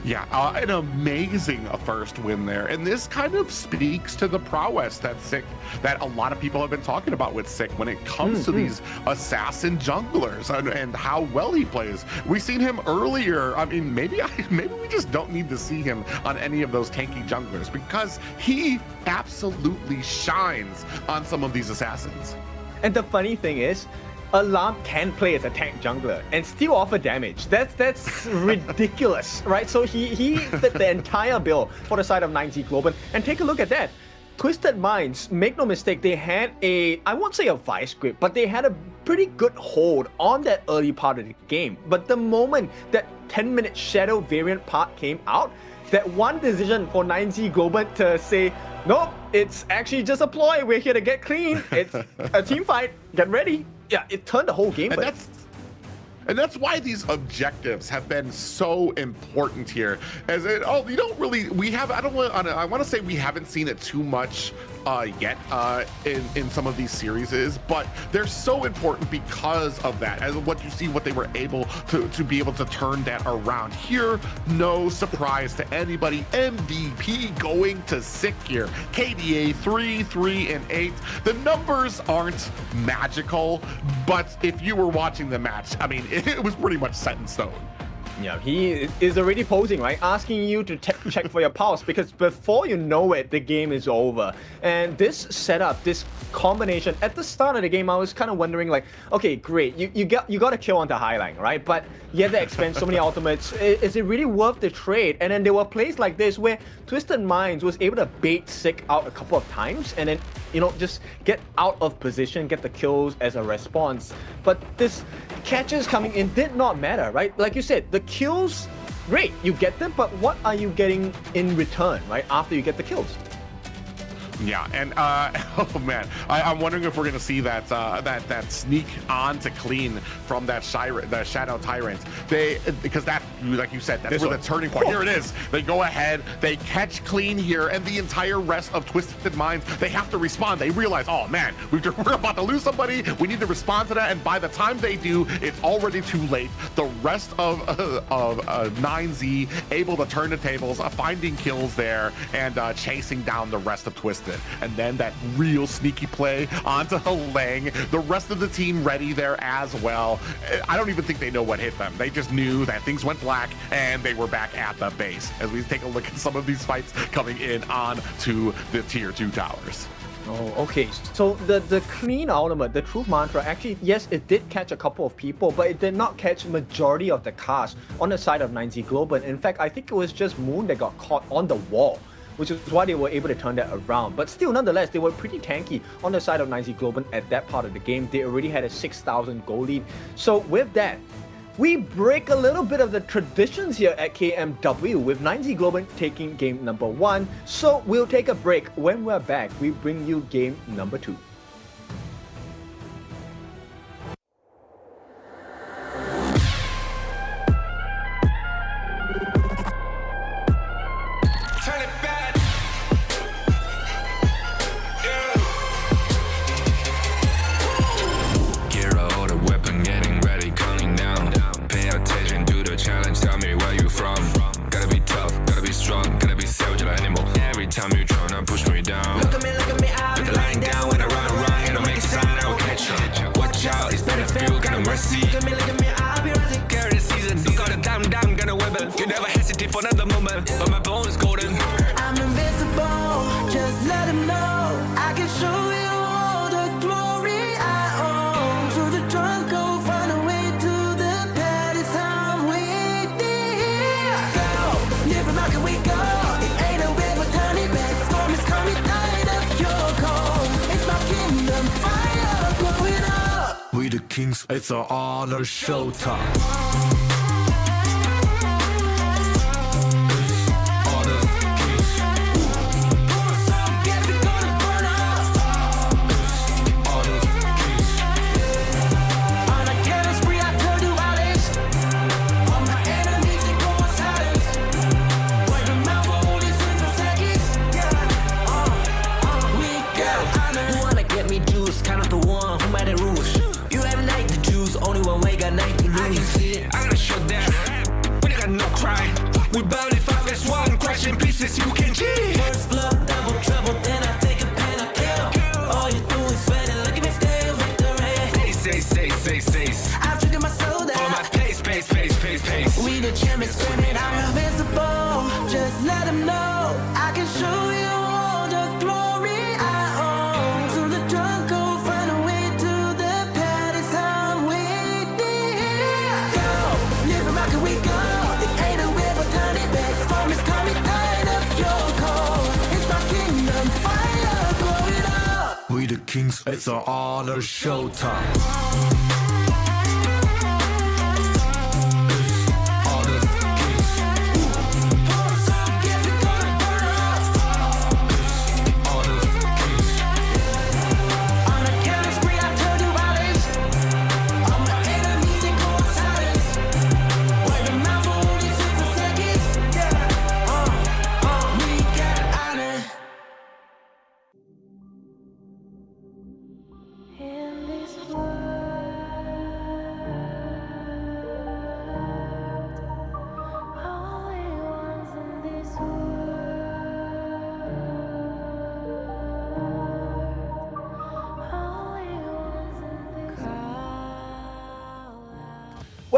S17: Yeah, an amazing first win there. And this kind of speaks to the prowess that a lot of people have been talking about with Sick when it comes to these assassin junglers and how well he plays. We've seen him earlier. I mean, maybe we just don't need to see him on any of those tanky junglers, because he absolutely shines on some of these assassins.
S16: And the funny thing is, Alarm can play as a tank jungler and still offer damage. That's ridiculous, right? So he fit the entire bill for the side of 9Z Globant. And take a look at that. Twisted Minds, make no mistake, they had I won't say a vice grip, but they had a pretty good hold on that early part of the game. But the moment that 10-minute Shadow variant part came out, that one decision for 9Z Globant to say, nope, it's actually just a ploy, we're here to get clean, it's a team fight, get ready. Yeah, it turned the whole game.
S17: And that's why these objectives have been so important here. I want to say we haven't seen it too much yet in some of these series, but they're so important because of that. As what you see, what they were able to be able to turn that around here. No surprise to anybody. MVP going to Sick here. KDA 3, 3, and 8. The numbers aren't magical, but if you were watching the match, I mean, it was pretty much set in stone.
S16: Yeah, he is already posing, right? Asking you to check for your pulse, because before you know it, the game is over. And this setup, this combination, at the start of the game, I was kind of wondering, like, okay, great, you got a kill on the highline, right? But you had to expend so many ultimates. Is it really worth the trade? And then there were plays like this where Twisted Minds was able to bait Sick out a couple of times and then, you know, just get out of position, get the kills as a response. But this catches coming in did not matter, right? Like you said, the kills, great, you get them, but what are you getting in return, right? After you get the kills.
S17: Yeah, and oh man, I'm wondering if we're gonna see that that sneak on to clean from that the Shadow Tyrant. Because that, like you said, that's where the turning point. Here it is. They go ahead, they catch clean here, and the entire rest of Twisted Minds, they have to respond. They realize, oh man, we're about to lose somebody. We need to respond to that, and by the time they do, it's already too late. The rest of 9Z able to turn the tables, finding kills there, and chasing down the rest of Twisted. And then that real sneaky play onto Lang. The rest of the team ready there as well. I don't even think they know what hit them. They just knew that things went black and they were back at the base. As we take a look at some of these fights coming in on to the tier 2 towers.
S16: Oh, okay. So the clean ultimate, the truth mantra, actually, yes, it did catch a couple of people, but it did not catch majority of the cast on the side of 9Z Globant. In fact, I think it was just Moon that got caught on the wall, which is why they were able to turn that around. But still, nonetheless, they were pretty tanky on the side of 9Z Globant at that part of the game. They already had a 6,000 goal lead. So with that, we break a little bit of the traditions here at KMW with 9Z Globant taking game number 1. So we'll take a break. When we're back, we bring you game number 2.
S2: Time you tryna push me down. Look at me, I'll be lying down when I run around. You don't make a sign, I will catch you. Watch out, it's better feel, got no mercy. Look at me, I'll be rising. Carry the season, you got a damn, gonna wibble. You never hesitate for another moment, but my bone is golden.
S3: I'm invincible, just let him know. I can show you all the glory I own. To the drunk, go find a way to the pad. It's time waiting here. Go, live from how can we go?
S4: We the kings, it's an honor showtime.
S2: You can cheat.
S3: First blood, double trouble, then I take a pen, I kill. All you do is sweat and look at me stay victory.
S2: Say.
S3: I've triggered my soul down.
S2: Follow my pace.
S3: We the champions, screaming, I'm invincible. Just let them know I can show you all the glory I own. To the drunk, go find a way to the pad. It's time waiting here. Go, live from how can we go? It ain't a way for turning back. Storm is coming down.
S4: We the kings, it's an honor showtime.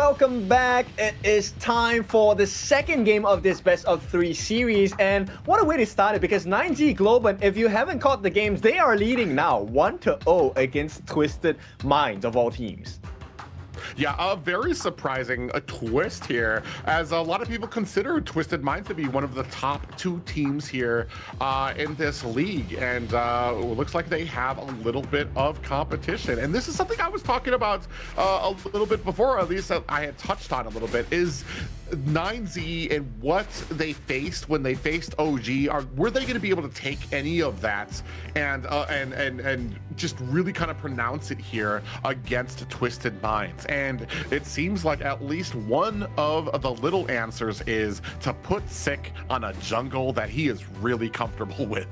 S16: welcome back. It is time for the second game of this best of 3 series, and what a way to start it, because 9Z Globant, if you haven't caught the games, they are leading now 1-0 against Twisted Minds of all teams.
S17: Yeah, a very surprising twist here, as a lot of people consider Twisted Minds to be one of the top 2 teams here in this league, and it looks like they have a little bit of competition. And this is something I was talking about a little bit before, at least I had touched on a little bit, is 9Z and what they faced when they faced OG. Were they going to be able to take any of that and just really kind of pronounce it here against Twisted Minds? And it seems like at least one of the little answers is to put Sick on a jungle that he is really comfortable with.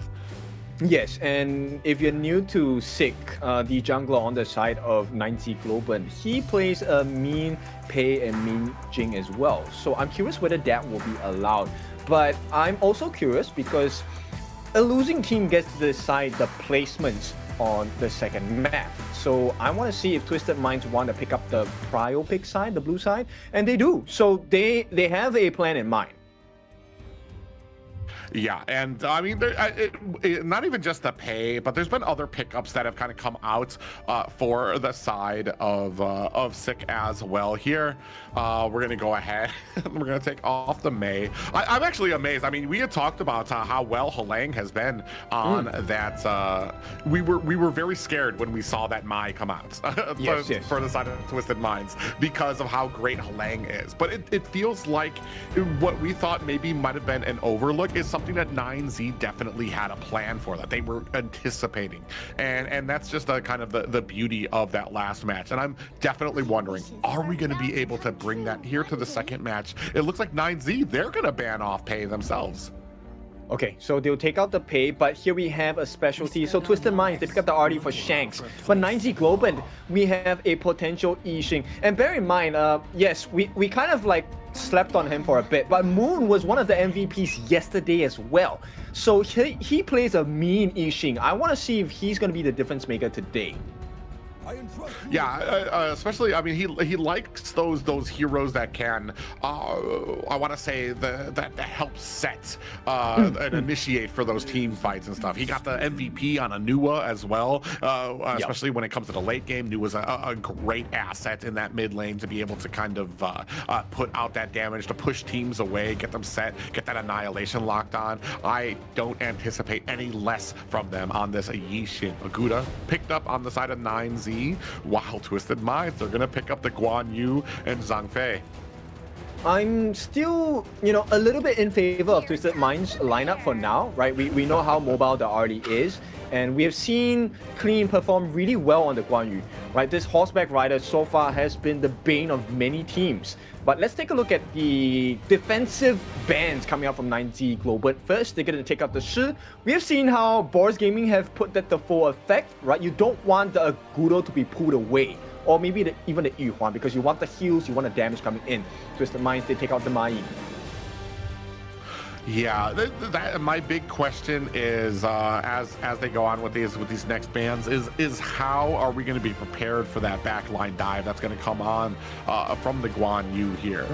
S16: Yes, and if you're new to Sick, the jungler on the side of 9Z Globant, he plays a mean Pei and mean Jing as well. So I'm curious whether that will be allowed. But I'm also curious because a losing team gets to decide the placements on the second map. So I want to see if Twisted Minds want to pick up the prio pick side, the blue side, and they do. So they have a plan in mind.
S17: Yeah, and I mean, not even just the pay, but there's been other pickups that have kind of come out for the side of Sick as well. Here, we're gonna go ahead. We're gonna take off the Mei. I'm actually amazed. I mean, we had talked about how well Halang has been on that. We were very scared when we saw that Mai come out for the side of Twisted Minds because of how great Halang is. But it feels like what we thought maybe might have been an overlook is something that 9Z definitely had a plan for, that they were anticipating, and that's just a kind of the beauty of that last match. And I'm definitely wondering, are we going to be able to bring that here to the second match? It looks like 9Z, they're going to ban off Pei themselves.
S16: Okay, so they'll take out the Pei, but here we have a specialty. So Twisted Minds, they pick up the RD for Shanks. But 9Z Globant, we have a potential Yixing. And bear in mind, yes, we kind of like slept on him for a bit, but Moon was one of the MVPs yesterday as well. So he plays a mean Yixing. I want to see if he's going to be the difference maker today.
S17: Yeah, especially, I mean, he likes those heroes that can, I want to say, that help set and initiate for those team fights and stuff. He got the MVP on Anua as well, especially when it comes to the late game. Nua's a great asset in that mid lane to be able to kind of put out that damage, to push teams away, get them set, get that annihilation locked on. I don't anticipate any less from them on this Yixing. Aguda picked up on the side of 9Z. While Twisted Minds, they're gonna pick up the Guan Yu and Zhang Fei.
S16: I'm still, a little bit in favor of Twisted Minds lineup for now, right? We know how mobile the RD is, and we have seen Clean perform really well on the Guan Yu, right? This horseback rider so far has been the bane of many teams. But let's take a look at the defensive bans coming out from 9Z Globant. First, they're going to take out the Shi. We have seen how Boars Gaming have put that to full effect, right? You don't want the Agudo to be pulled away, or maybe even the Yuhuan, because you want the heals, you want the damage coming in. Twisted Minds, they take out the Mai.
S17: Yeah, my big question is, as they go on with these next bans, is how are we going to be prepared for that backline dive that's going to come on from the Guan Yu here?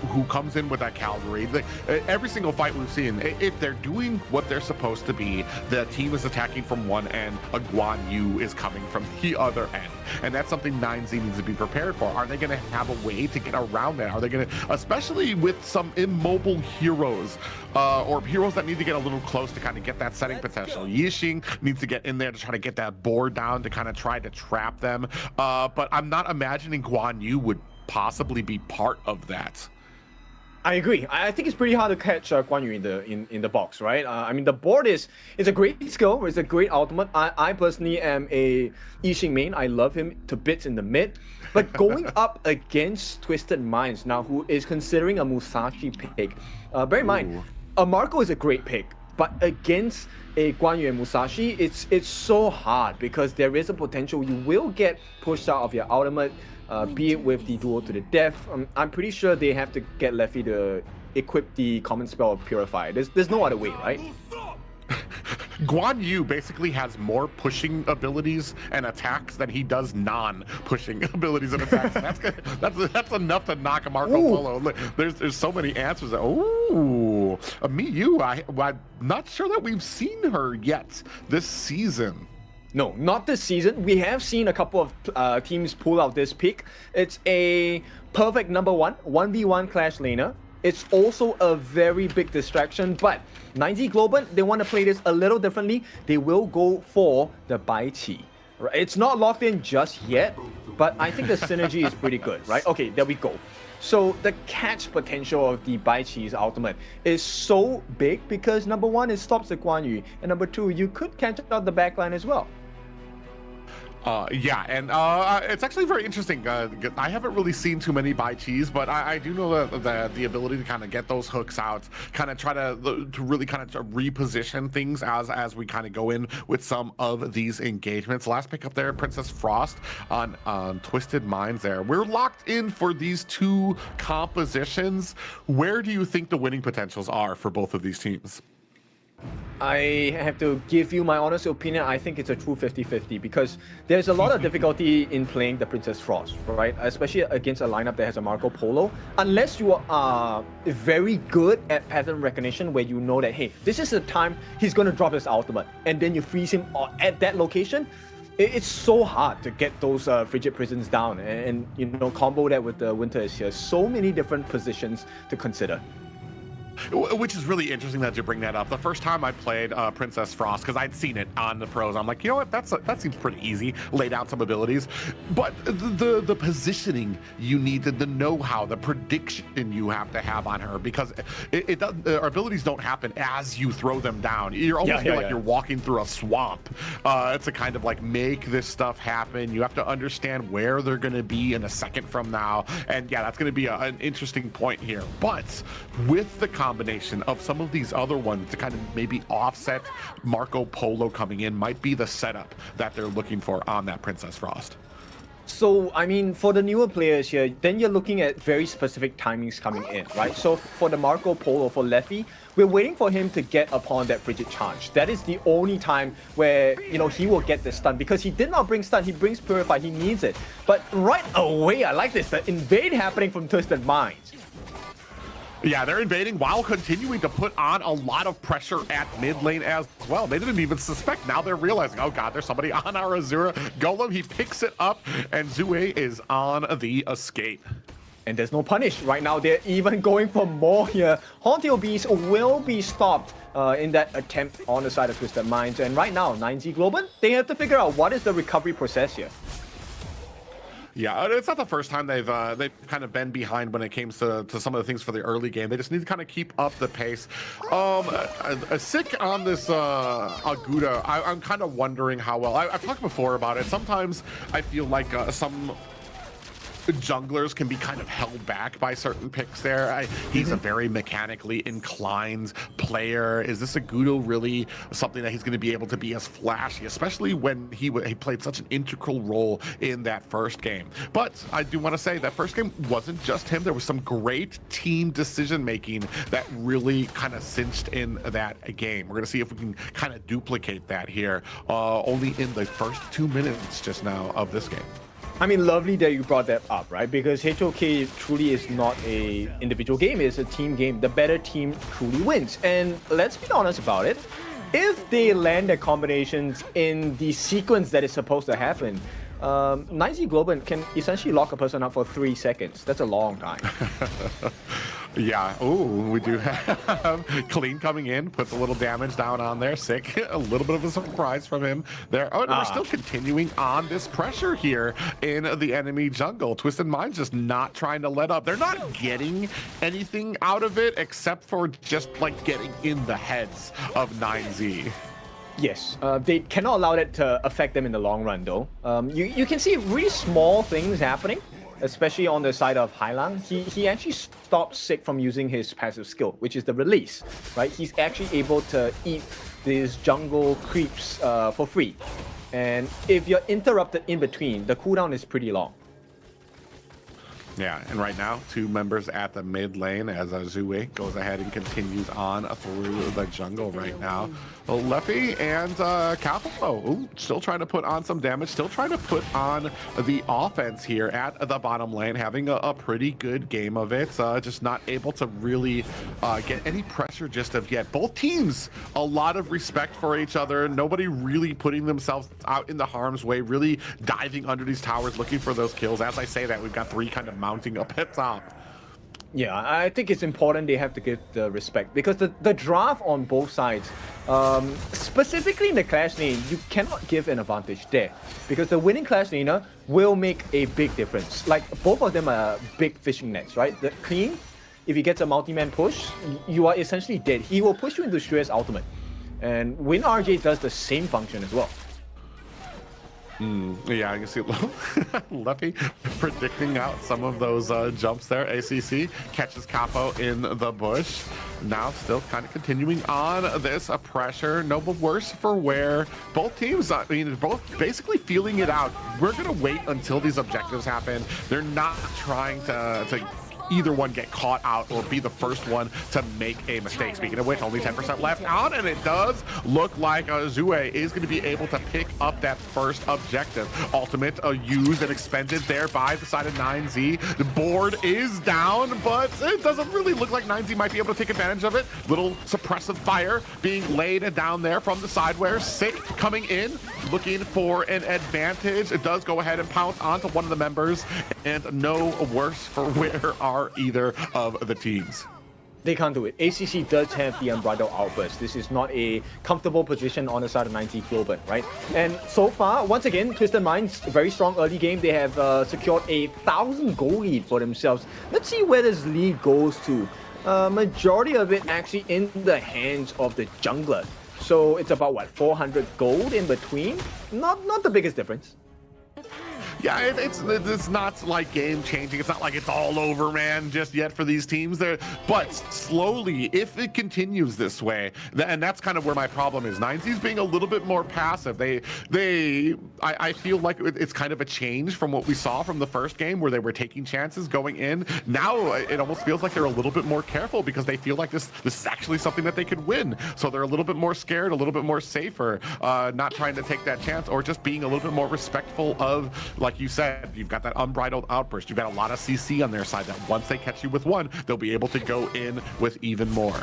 S17: Who comes in with that cavalry. Every single fight we've seen, if they're doing what they're supposed to be, the team is attacking from one end, a Guan Yu is coming from the other end. And that's something 9Z needs to be prepared for. Are they going to have a way to get around that? Are they going to, especially with some immobile heroes, or heroes that need to get a little close to kind of get that setting potential? Yixing needs to get in there to try to get that board down, to kind of try to trap them. But I'm not imagining Guan Yu would possibly be part of that.
S16: I agree. I think it's pretty hard to catch Guan Yu in the box, right? I mean, the board is a great skill. It's a great ultimate. I personally am a Yixing main. I love him to bits in the mid. But going up against Twisted Minds now, who is considering a Musashi pick, bear in mind, a Marco is a great pick. But against a Guan Yu and Musashi, it's so hard because there is a potential you will get pushed out of your ultimate. Be it with the duel to the death. I'm pretty sure they have to get Leffy to equip the common spell of Purify. There's no other way, right?
S17: Guan Yu basically has more pushing abilities and attacks than he does non-pushing abilities and attacks. And that's enough to knock a Marco Polo. Look, there's so many answers. Ooh, Miyu. I'm not sure that we've seen her yet this season.
S16: No, not this season. We have seen a couple of teams pull out this pick. It's a perfect number 1v1 clash laner. It's also a very big distraction, but 9Z Globant, they want to play this a little differently. They will go for the Bai Chi. Right? It's not locked in just yet, but I think the synergy is pretty good, right? Okay, there we go. So the catch potential of the Bai Chi's ultimate is so big because number 1, it stops the Guan Yu, and number 2, you could catch out the backline as well.
S17: Yeah, and it's actually very interesting. I haven't really seen too many Bai Chis, but I do know that the ability to kind of get those hooks out, kind of try to really kind of reposition things as we kind of go in with some of these engagements. Last pick up there, Princess Frost on Twisted Minds there. We're locked in for these two compositions. Where do you think the winning potentials are for both of these teams?
S16: I have to give you my honest opinion. I think it's a true 50-50 because there's a lot of difficulty in playing the Princess Frost, right? Especially against a lineup that has a Marco Polo. Unless you are very good at pattern recognition where you know that, hey, this is the time he's going to drop his ultimate, and then you freeze him at that location. It's so hard to get those Frigid Prisons down and you know, combo that with the Winter is here. So many different positions to consider.
S17: Which is really interesting that you bring that up. The first time I played Princess Frost, because I'd seen it on the pros, I'm like, you know what, that seems pretty easy. Laid out some abilities, but the positioning you need, the know-how, the prediction you have to have on her, because our abilities don't happen as you throw them down. You're almost feel like you're walking through a swamp. It's a kind of like make this stuff happen. You have to understand where they're going to be in a second from now, and yeah, that's going to be an interesting point here. But with the combination of some of these other ones to kind of maybe offset Marco Polo coming in might be the setup that they're looking for on that Princess Frost.
S16: So, I mean, for the newer players here, then you're looking at very specific timings coming in, right? So for the Marco Polo, for Leffy, we're waiting for him to get upon that Frigid Charge. That is the only time where, you know, he will get the stun because he did not bring stun, he brings Purify, he needs it. But right away, I like this, the invade happening from Twisted Minds.
S17: Yeah, they're invading while continuing to put on a lot of pressure at mid lane as well. They didn't even suspect. Now they're realizing, oh god, there's somebody on our Azura Golem. He picks it up, and Zue is on the escape.
S16: And there's no punish. Right now, they're even going for more here. Haunted Beast will be stopped in that attempt on the side of Twisted Minds. And right now, 9Z Globant, they have to figure out what is the recovery process here.
S17: Yeah, it's not the first time they've kind of been behind when it comes to some of the things for the early game. They just need to kind of keep up the pace. Sick on this Aguda. I'm kind of wondering how well. I've talked before about it. Sometimes I feel like some junglers can be kind of held back by certain picks there. He's a very mechanically inclined player. Is this Agudo really something that he's going to be able to be as flashy, especially when he played such an integral role in that first game? But I do want to say that first game wasn't just him. There was some great team decision making that really kind of cinched in that game. We're going to see if we can kind of duplicate that here only in the first 2 minutes just now of this game.
S16: I mean, lovely that you brought that up, right? Because HOK truly is not a individual game, it's a team game. The better team truly wins. And let's be honest about it. If they land their combinations in the sequence that is supposed to happen, 9Z Globant can essentially lock a person up for 3 seconds. That's a long time.
S17: Yeah. Ooh, we do have Clean coming in, puts a little damage down on there. Sick. A little bit of a surprise from him there. Oh, we're still continuing on this pressure here in the enemy jungle. Twisted Minds just not trying to let up. They're not getting anything out of it except for just like getting in the heads of 9Z.
S16: Yes, they cannot allow that to affect them in the long run though. You can see really small things happening, especially on the side of Hailang. He actually stopped Sick from using his passive skill, which is the release, right? He's actually able to eat these jungle creeps for free. And if you're interrupted in between, the cooldown is pretty long.
S17: Yeah, and right now, 2 members at the mid lane as Zue goes ahead and continues on through the jungle right now. Leffy and Capo, still trying to put on some damage, still trying to put on the offense here at the bottom lane, having a pretty good game of it, just not able to really get any pressure just of yet. Both teams, a lot of respect for each other, nobody really putting themselves out in the harm's way, really diving under these towers, looking for those kills. As I say that, we've got 3 kind of mounting up at top.
S16: Yeah, I think it's important they have to give the respect because the draft on both sides, specifically in the Clash lane, you cannot give an advantage there because the winning Clash laner will make a big difference. Like, both of them are big fishing nets, right? The Clean, if he gets a multi-man push, you are essentially dead. He will push you into Shue's ultimate. And WinRJ does the same function as well.
S17: Yeah, I can see Leffy predicting out some of those jumps there. ACC catches Capo in the bush. Now still kind of continuing on this pressure. No worse for wear. Both teams, I mean, both basically feeling it out. We're going to wait until these objectives happen. They're not trying to either one get caught out or be the first one to make a mistake. Speaking of which, only 10% left out, and it does look like Zue is going to be able to pick up that first objective. Ultimate used and expended there by the side of 9Z. The board is down, but it doesn't really look like 9Z might be able to take advantage of it. Little suppressive fire being laid down there from the sideware. Sick coming in, looking for an advantage. It does go ahead and pounce onto one of the members, and no worse for where either of the teams.
S16: They can't do it. ACC does have the unbridled outburst. This is not a comfortable position on the side of 90 Globant, right? And so far, once again, Twisted Minds, very strong early game. They have secured a 1,000 gold lead for themselves. Let's see where this lead goes to. Majority of it actually in the hands of the jungler. So it's about, what, 400 gold in between? Not the biggest difference.
S17: Yeah, it's not like game changing. It's not like it's all over, man, just yet for these teams there. But slowly, if it continues this way, and that's kind of where my problem is. 9Z's being a little bit more passive. I feel like it's kind of a change from what we saw from the first game where they were taking chances going in. Now it almost feels like they're a little bit more careful because they feel like this is actually something that they could win. So they're a little bit more scared, a little bit more safer, not trying to take that chance, or just being a little bit more respectful of, like you said, you've got that unbridled outburst. You've got a lot of CC on their side that once they catch you with one, they'll be able to go in with even more.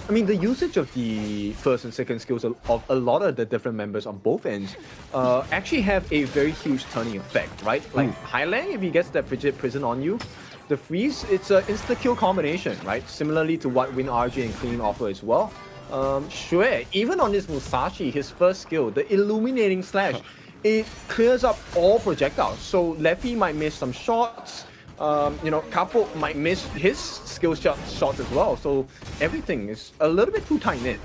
S16: I mean, the usage of the first and second skills of a lot of the different members on both ends actually have a very huge turning effect, right? Like Highlang, if he gets that Frigid Prison on you, the freeze, it's an insta-kill combination, right? Similarly to what WinRJ and Clean offer as well. Shue, even on this Musashi, his first skill, the Illuminating Slash, it clears up all projectiles. So Leffy might miss some shots. Capo might miss his skill shots as well. So everything is a little bit too tight-knit.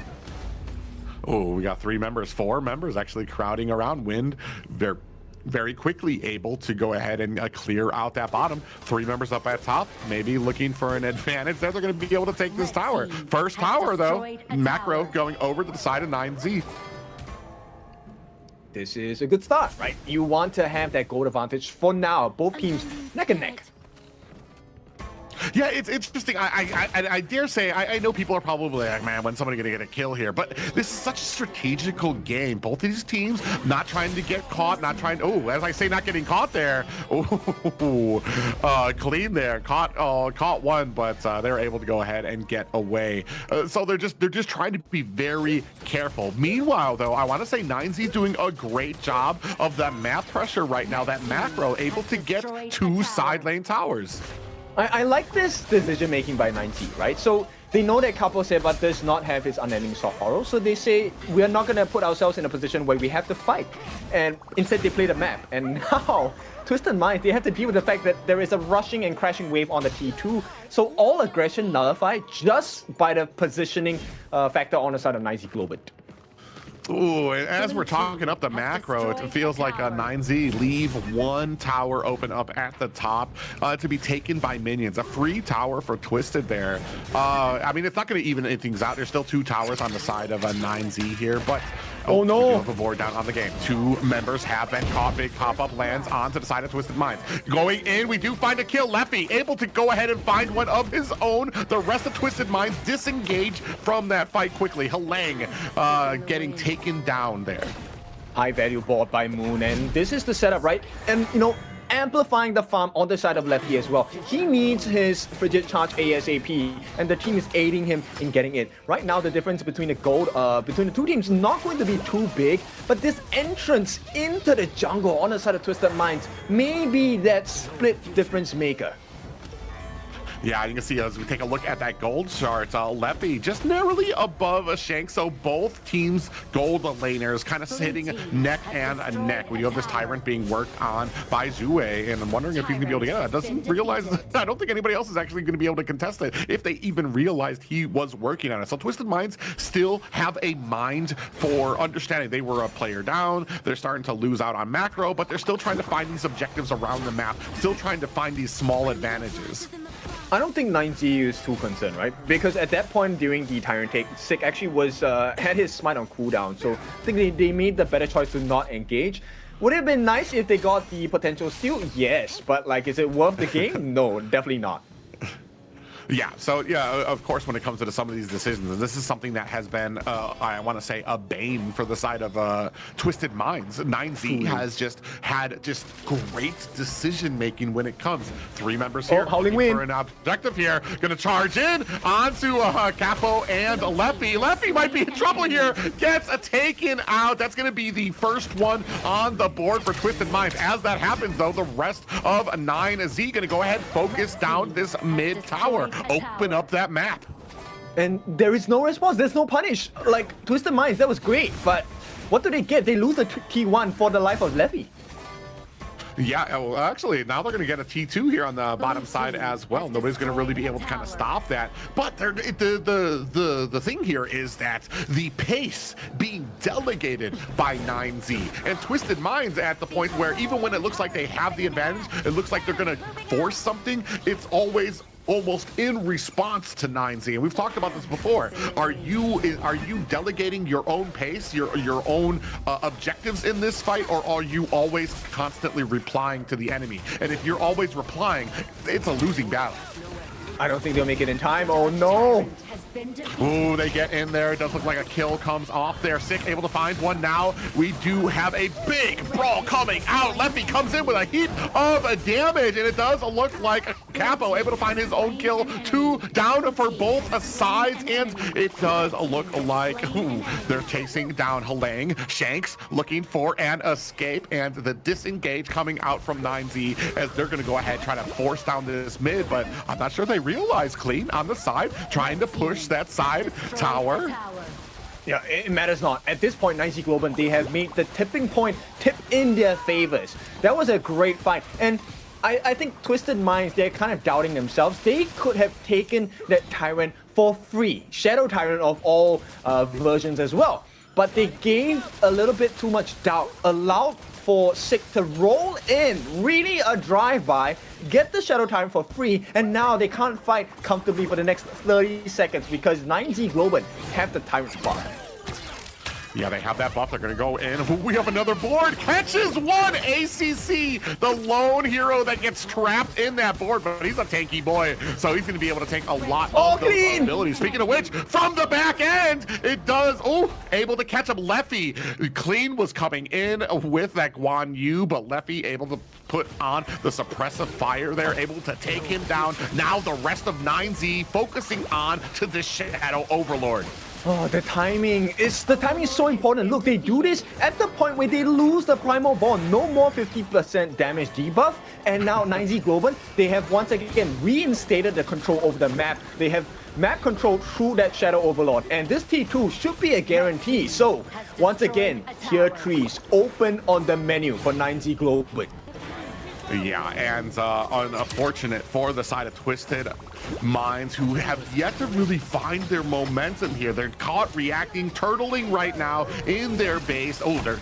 S17: Oh, we got 4 members actually crowding around. Wind, they're very quickly able to go ahead and clear out that bottom. 3 members up at top, maybe looking for an advantage. They're going to be able to take this tower. First tower, though, Macro going over to the side of 9Z.
S16: This is a good start, right? You want to have that gold advantage for now. Both teams neck and neck.
S17: Yeah, it's interesting. I dare say, I know people are probably like, man, when's somebody going to get a kill here? But this is such a strategical game. Both of these teams not trying to get caught, not trying, as I say, not getting caught there. Clean there. Caught one, but they're able to go ahead and get away. So they're just trying to be very careful. Meanwhile, though, I want to say 9Z's doing a great job of that map pressure right now. That Macro able to get 2 side lane towers.
S16: I like this decision-making by 9Z, right? So they know that Capo Seba does not have his unending sorrow, so they say, we are not going to put ourselves in a position where we have to fight. And instead, they play the map. And now, Twisted Minds, they have to deal with the fact that there is a rushing and crashing wave on the T2. So all aggression nullified just by the positioning factor on the side of 9Z Globant.
S17: Ooh, and as we're talking up the macro, it feels like a 9Z leave 1 tower open up at the top to be taken by minions. A free tower for Twisted there. I mean, it's not going to even things out. There's still 2 towers on the side of a 9Z here, but
S16: Oh no!
S17: We do have a board down on the game. 2 members have been caught. Big pop-up lands onto the side of Twisted Minds. Going in, we do find a kill. Leffy able to go ahead and find one of his own. The rest of Twisted Minds disengage from that fight quickly. Halang getting taken down there.
S16: High value board by Moon, and this is the setup, right? And you know, amplifying the farm on the side of Leffy as well. He needs his Frigid Charge ASAP, and the team is aiding him in getting it. Right now, the difference between the gold, between the two teams is not going to be too big, but this entrance into the jungle on the side of Twisted Minds may be that split difference maker.
S17: Yeah, you can see as we take a look at that gold chart, Leffy just narrowly above a Shank, so both teams' gold laners kind of sitting neck and neck. We do have this Tyrant being worked on by Zue, and I'm wondering if he's going to be able to get it. Doesn't realize, I don't think anybody else is actually going to be able to contest it, if they even realized he was working on it. So Twisted Minds still have a mind for understanding. They were a player down, they're starting to lose out on macro, but they're still trying to find these objectives around the map, still trying to find these small advantages.
S16: I don't think 9Z is too concerned, right? Because at that point during the Tyrant take, Sick actually was had his smite on cooldown, so I think they made the better choice to not engage. Would it have been nice if they got the potential steal? Yes, but like, is it worth the game? No, definitely not.
S17: Yeah, so yeah, of course, when it comes to some of these decisions, and this is something that has been, I want to say, a bane for the side of Twisted Minds. 9Z has just had great decision making when it comes. 3 members here,
S16: Howling Wind
S17: for an objective here, gonna charge in onto Capo and Leffy. Leffy might be in trouble here, gets taken out. That's gonna be the first one on the board for Twisted Minds. As that happens, though, the rest of 9Z gonna go ahead, focus down this mid tower. Open up that map.
S16: And there is no response, there's no punish. Like, Twisted Minds, that was great, but what do they get? They lose a T1 for the life of Leffy.
S17: Yeah, well, actually, now they're going to get a T2 here on the bottom side as well. Nobody's going to really be able to kind of stop that. But the thing here is that the pace being delegated by 9Z and Twisted Minds at the point where even when it looks like they have the advantage, it looks like they're going to force something, it's always almost in response to 9Z, and we've talked about this before. Are you delegating your own pace, your own objectives in this fight, or are you always constantly replying to the enemy? And if you're always replying, it's a losing battle.
S16: I don't think they'll make it in time. Oh no!
S17: Ooh, they get in there. It does look like a kill comes off there. Sick able to find one now. We do have a big brawl coming out. Leffy comes in with a heap of damage, and it does look like Capo able to find his own kill. 2 down for both sides, and it does look like they're chasing down Halang. Shanks looking for an escape, and the disengage coming out from 9Z as they're going to go ahead try to force down this mid, but I'm not sure they realize Clean on the side trying to push that side tower.
S16: Yeah, it matters not. At this point, 9Z Globant, they have made the tipping point tip in their favors. That was a great fight, and I think Twisted Minds, they're kind of doubting themselves. They could have taken that Tyrant for free, Shadow Tyrant of all versions as well. But they gave a little bit too much doubt, allowed for Sick to roll in, really a drive-by, get the Shadow Tyrant for free, and now they can't fight comfortably for the next 30 seconds because 9Z Globant have the Tyrant spot.
S17: Yeah, they have that buff. They're going to go in. We have another board. Catches one. ACC, the lone hero that gets trapped in that board, but he's a tanky boy, so he's going to be able to take a lot of those abilities. Speaking of which, from the back end, it does, able to catch up Leffy. Clean was coming in with that Guan Yu, but Leffy able to put on the suppressive fire there, able to take him down. Now the rest of 9Z focusing on to the Shadow Overlord.
S16: Oh, the timing is so important. Look, they do this at the point where they lose the Primal Bond. No more 50% damage debuff. And now 9Z Globant, they have once again reinstated the control over the map. They have map control through that Shadow Overlord. And this T2 should be a guarantee. So, once again, tier 3s open on the menu for 9Z Globant.
S17: Yeah, and unfortunate for the side of Twisted, Minds, who have yet to really find their momentum here. They're caught reacting, turtling right now in their base. Oh, they're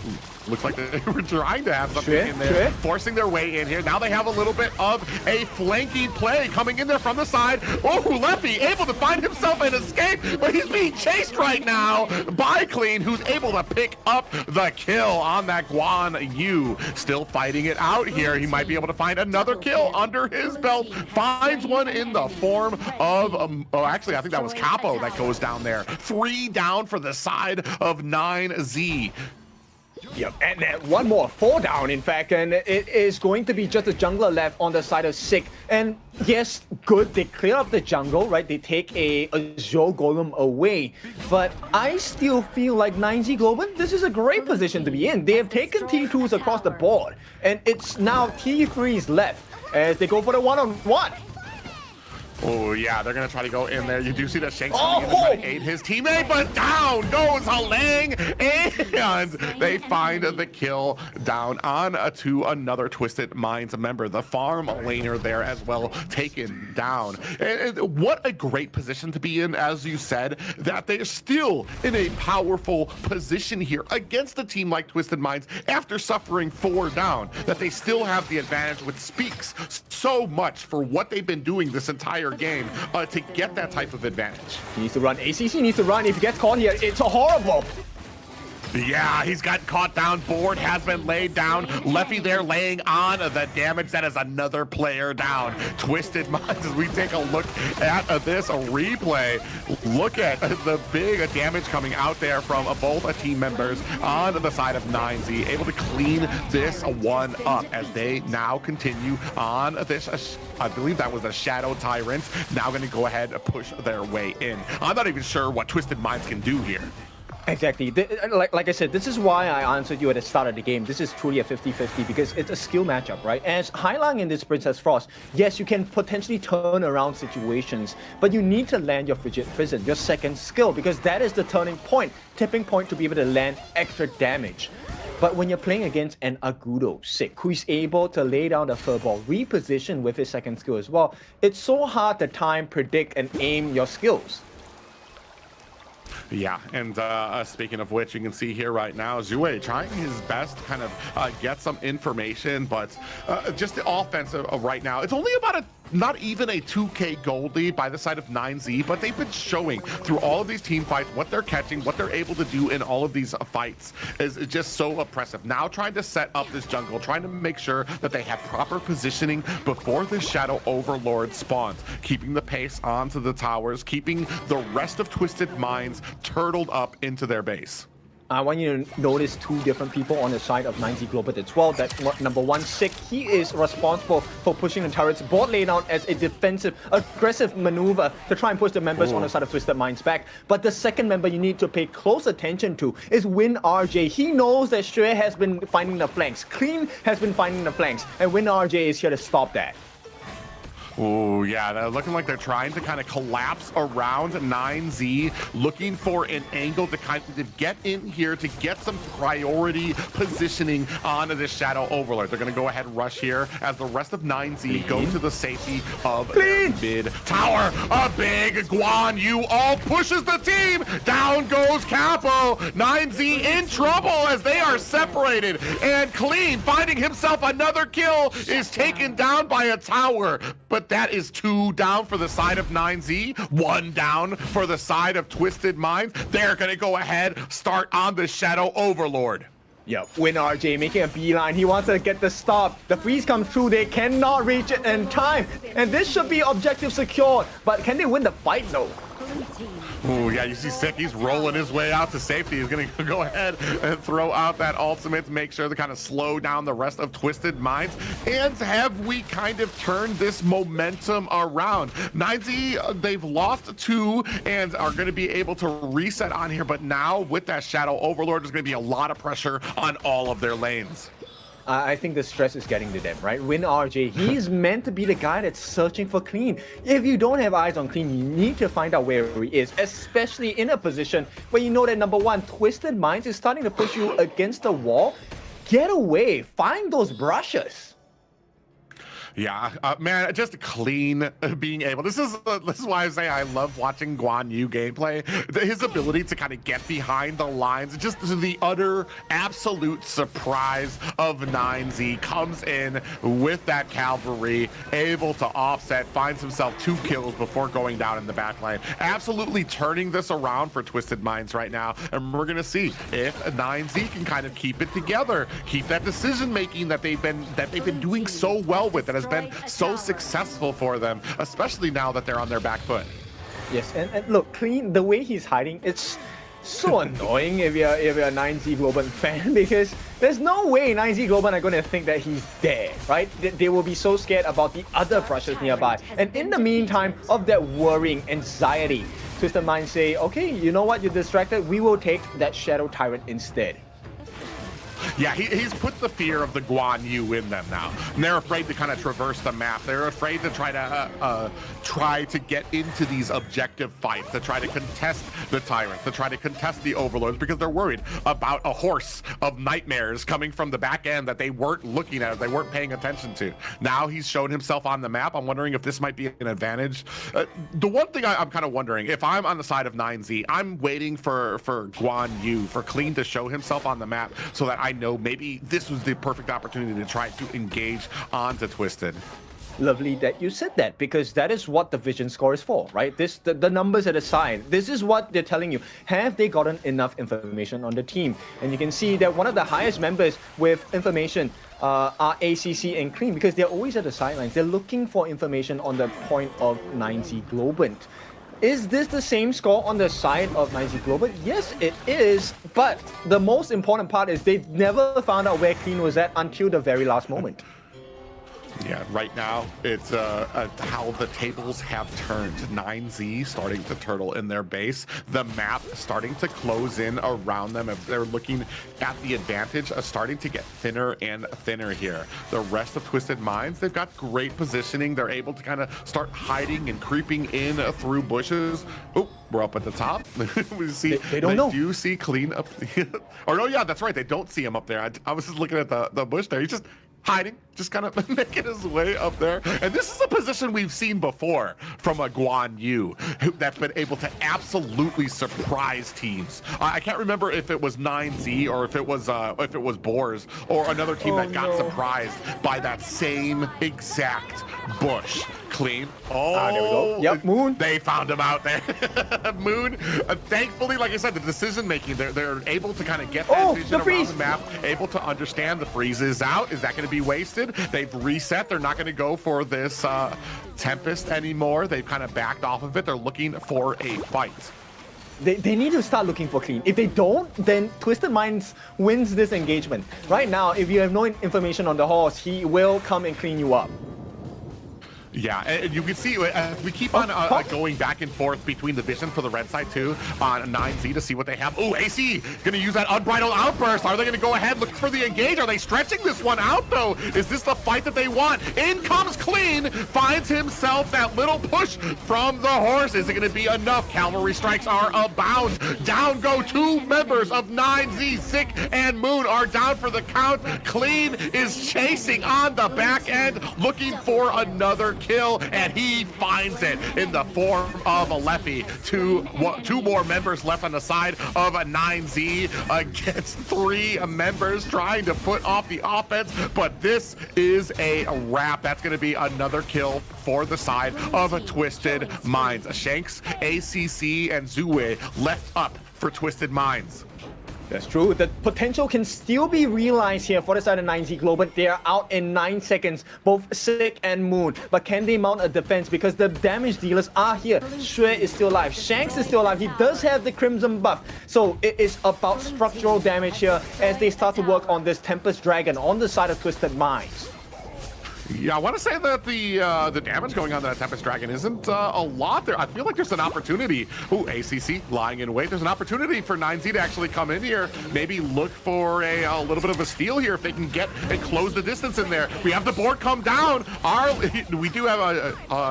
S17: looks like they were trying to have something in there, forcing their way in here. Now they have a little bit of a flanking play coming in there from the side. Oh, Leffy able to find himself an escape, but he's being chased right now by Clean, who's able to pick up the kill on that Guan Yu. Still fighting it out here. He might be able to find another kill under his belt. Finds one in the form of, oh, actually, I think that was Capo that goes down there. 3 down for the side of 9Z.
S16: Yep, and then one more, 4 down in fact, and it is going to be just a jungler left on the side of Sick. And yes, good, they clear up the jungle, right? They take a Azure Golem away, but I still feel like 9Z Globant, this is a great position to be in. They have taken T2s across the board, and it's now T3s left as they go for the one-on-one.
S17: Oh, yeah, they're going to try to go in there. You do see that Shanks coming in to try to aid his teammate, but down goes Halang, and they find the kill down on to another Twisted Minds member. The farm laner there as well, taken down. And what a great position to be in, as you said, that they're still in a powerful position here against a team like Twisted Minds after suffering 4 down, that they still have the advantage, which speaks so much for what they've been doing this entire game to get that type of advantage.
S16: He needs to run. ACC needs to run. If he gets caught here, it's horrible.
S17: Yeah, he's got caught down. Board has been laid down. Leffy there laying on the damage. That is another player down. Twisted Minds, as we take a look at this replay. Look at the big damage coming out there from both team members on the side of 9Z. Able to clean this one up as they now continue on this. I believe that was a Shadow Tyrant. Now going to go ahead and push their way in. I'm not even sure what Twisted Minds can do here.
S16: Exactly. Like I said, this is why I answered you at the start of the game. This is truly a 50-50 because it's a skill matchup, right? As Hailang in this Princess Frost, yes, you can potentially turn around situations, but you need to land your Frigid Prison, your second skill, because that is the turning point, tipping point to be able to land extra damage. But when you're playing against an Agudo Sick, who is able to lay down the furball, reposition with his second skill as well, it's so hard to time, predict, and aim your skills.
S17: Yeah, and speaking of which, you can see here right now, Zue trying his best to kind of get some information, but just the offensive right now, it's only about not even a 2K gold lead by the side of 9Z, but they've been showing through all of these team fights what they're catching, what they're able to do in all of these fights is just so oppressive. Now trying to set up this jungle, trying to make sure that they have proper positioning before the Shadow Overlord spawns, keeping the pace onto the towers, keeping the rest of Twisted Minds turtled up into their base.
S16: I want you to notice 2 different people on the side of 9Z Globant as well. That number 1, Sick, he is responsible for pushing the turrets board laid out as a defensive, aggressive maneuver to try and push the members on the side of Twisted Minds back. But the second member you need to pay close attention to is WinRJ. He knows that Shui has been finding the flanks, Clean has been finding the flanks, and WinRJ is here to stop that.
S17: Oh, yeah, they're looking like they're trying to kind of collapse around 9Z, looking for an angle to kind of get in here to get some priority positioning onto this Shadow Overlord. They're going to go ahead and rush here as the rest of 9Z go to the safety of their mid tower. A big Guan Yu all pushes the team. Down goes Capo. 9Z in trouble as they are separated. And Clean, finding himself another kill, is taken down by a tower. But that is 2 down for the side of 9Z, 1 down for the side of Twisted Minds. They're going to go ahead, start on the Shadow Overlord.
S16: Yep, WinRJ making a beeline. He wants to get the stop. The freeze comes through. They cannot reach it in time. And this should be objective secured. But can they win the fight though?
S17: Oh, yeah, you see Sick, he's rolling his way out to safety. He's going to go ahead and throw out that ultimate to make sure to kind of slow down the rest of Twisted Minds. And have we kind of turned this momentum around? 9Z, they've lost 2 and are going to be able to reset on here. But now with that Shadow Overlord, there's going to be a lot of pressure on all of their lanes.
S16: I think the stress is getting to them, right? WinRJ, he's meant to be the guy that's searching for Clean. If you don't have eyes on Clean, you need to find out where he is, especially in a position where you know that number 1, Twisted Minds is starting to push you against the wall. Get away, find those brushes.
S17: Yeah, man, just clean being able. This is why I say I love watching Guan Yu gameplay. His ability to kind of get behind the lines, just the utter absolute surprise of 9Z comes in with that cavalry, able to offset, finds himself 2 kills before going down in the back line. Absolutely turning this around for Twisted Minds right now, and we're gonna see if 9Z can kind of keep it together, keep that decision making that they've been doing so well with, that has been so successful for them, especially now that they're on their back foot.
S16: Yes, and look, Clean, the way he's hiding, it's so annoying if you're a 9Z Globant fan, because there's no way 9Z Globant are going to think that he's there, right? They will be so scared about the other brushes nearby. And in the meantime of that worrying anxiety, Twisted Minds say, okay, you know what, you're distracted, we will take that Shadow Tyrant instead.
S17: Yeah, he's put the fear of the Guan Yu in them now. And they're afraid to kind of traverse the map. They're afraid to try to get into these objective fights, to try to contest the tyrants, to try to contest the overlords, because they're worried about a horse of nightmares coming from the back end that they weren't looking at, they weren't paying attention to. Now he's shown himself on the map. I'm wondering if this might be an advantage. The one thing I'm kind of wondering, if I'm on the side of 9Z, I'm waiting for Guan Yu, for Clean to show himself on the map so that I know maybe this was the perfect opportunity to try to engage onto Twisted.
S16: Lovely that you said that, because that is what the vision score is for, right? The numbers at the side, this is what they're telling you. Have they gotten enough information on the team? And you can see that one of the highest members with information are ACC and Clean, because they're always at the sidelines. They're looking for information on the point of 9Z Globant. Is this the same score on the side of 9Z Globant? Yes, it is. But the most important part is they never found out where Clean was at until the very last moment.
S17: Yeah, right now it's how the tables have turned. 9Z starting to turtle in their base. The map starting to close in around them. If they're looking at the advantage, starting to get thinner and thinner here. The rest of Twisted Minds, they've got great positioning. They're able to kind of start hiding and creeping in through bushes. Oh, we're up at the top. We see
S16: they don't know.
S17: Do see Clean up. Or no, yeah, that's right. They don't see him up there. I was just looking at the bush there. He's just hiding, just kind of making his way up there. And this is a position we've seen before from a Guan Yu that's been able to absolutely surprise teams. I can't remember if it was 9Z or if it was Boars or another team that got surprised by that same exact bush. Clean. Oh,
S16: there we go. Yep, Moon.
S17: They found him out there. Moon. Thankfully, like I said, the decision making, they're able to kind of get that vision around the map, able to understand the freeze is out. Is that going to be wasted? They've reset. They're not going to go for this Tempest anymore. They've kind of backed off of it. They're looking for a fight.
S16: They need to start looking for Clean. If they don't, then Twisted Minds wins this engagement. Right now, if you have no information on the horse, he will come and clean you up.
S17: Yeah, and you can see as we keep on going back and forth between the vision for the red side too on 9Z to see what they have. Oh, AC gonna use that unbridled outburst. Are they gonna go ahead look for the engage? Are they stretching this one out though? Is this the fight that they want? In comes Clean, finds himself that little push from the horse. Is it gonna be enough? Cavalry strikes are abound. Down go 2 members of 9Z. Sick and Moon are down for the count. Clean is chasing on the back end, looking for another kill, and he finds it in the form of a Leffy. Two more members left on the side of a 9Z against 3 members trying to put off the offense, but this is a wrap. That's going to be another kill for the side of a Twisted Minds. Shanks, ACC, and Zue left up for Twisted Minds.
S16: That's true. The potential can still be realized here for the side of 9Z Globant. They are out in 9 seconds, both Sick and Moon. But can they mount a defense? Because the damage dealers are here. Shui is still alive. Shanks is still alive. He does have the Crimson buff. So it is about structural damage here as they start to work on this Tempest Dragon on the side of Twisted Minds.
S17: Yeah, I want to say that the damage going on that Tempest Dragon isn't a lot there. I feel like there's an opportunity. Ooh, ACC lying in wait. There's an opportunity for 9Z to actually come in here, maybe look for a little bit of a steal here if they can get and close the distance in there. We have the board come down. We do have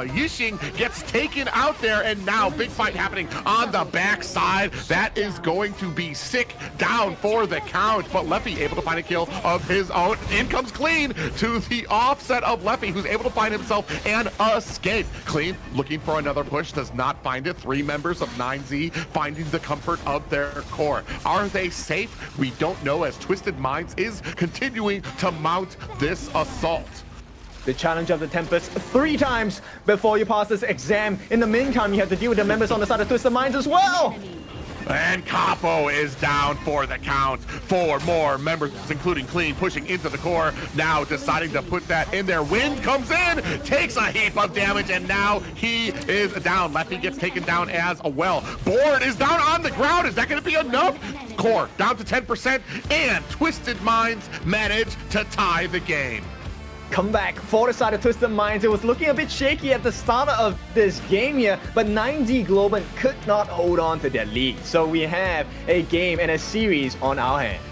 S17: Yixing gets taken out there, and now big fight happening on the backside. That is going to be Sick down for the count, but Leffy able to find a kill of his own. In comes Clean to the offset of Leffy, who's able to find himself an escape. Clean looking for another push, does not find it. 3 members of 9Z finding the comfort of their core. Are they safe? We don't know, as Twisted Minds is continuing to mount this assault.
S16: The challenge of the Tempest 3 times before you pass this exam. In the meantime, you have to deal with the members on the side of Twisted Minds as well.
S17: And Capo is down for the count. 4 more members, including Clean, pushing into the core. Now deciding to put that in there. Wind comes in, takes a heap of damage, and now he is down. Leffy gets taken down as well. Board is down on the ground. Is that going to be enough? Core down to 10%, and Twisted Minds manage to tie the game.
S16: Come back for the side of Twisted Minds. It was looking a bit shaky at the start of this game here, but 9Z Globant could not hold on to their lead. So we have a game and a series on our hands.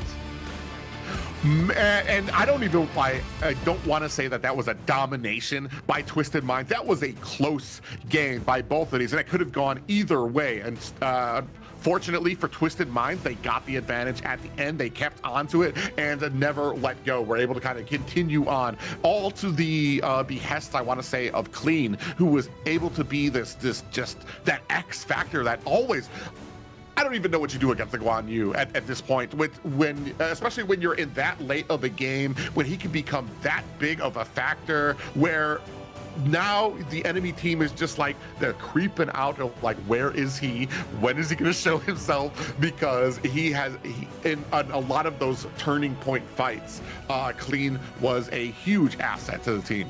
S17: And I don't want to say that was a domination by Twisted Minds. That was a close game by both of these, and it could have gone either way. And fortunately for Twisted Minds, they got the advantage at the end. They kept onto it and never let go. We're able to kind of continue on, all to the behest, I want to say, of Clean, who was able to be this just that X factor that always. I don't even know what you do against the Guan Yu at this point, especially when you're in that late of a game, when he can become that big of a factor, where now the enemy team is just like, they're creeping out of like, where is he? When is he going to show himself? Because in a lot of those turning point fights, Clean was a huge asset to the team.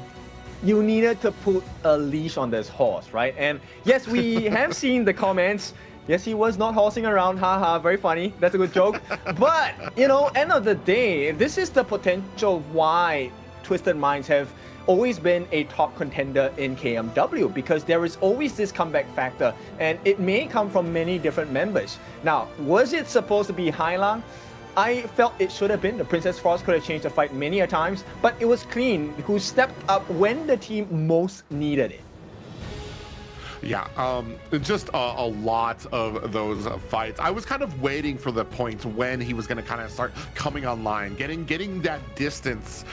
S16: You needed to put a leash on this horse, right? And yes, we have seen the comments. Yes, he was not horsing around, haha, very funny, that's a good joke. But, you know, end of the day, this is the potential why Twisted Minds have always been a top contender in KMW, because there is always this comeback factor, and it may come from many different members. Now, was it supposed to be Hailang? I felt it should have been. The Princess Frost could have changed the fight many a times, but it was Clean who stepped up when the team most needed it.
S17: Yeah, just a lot of those fights. I was kind of waiting for the point when he was going to kind of start coming online, getting that distance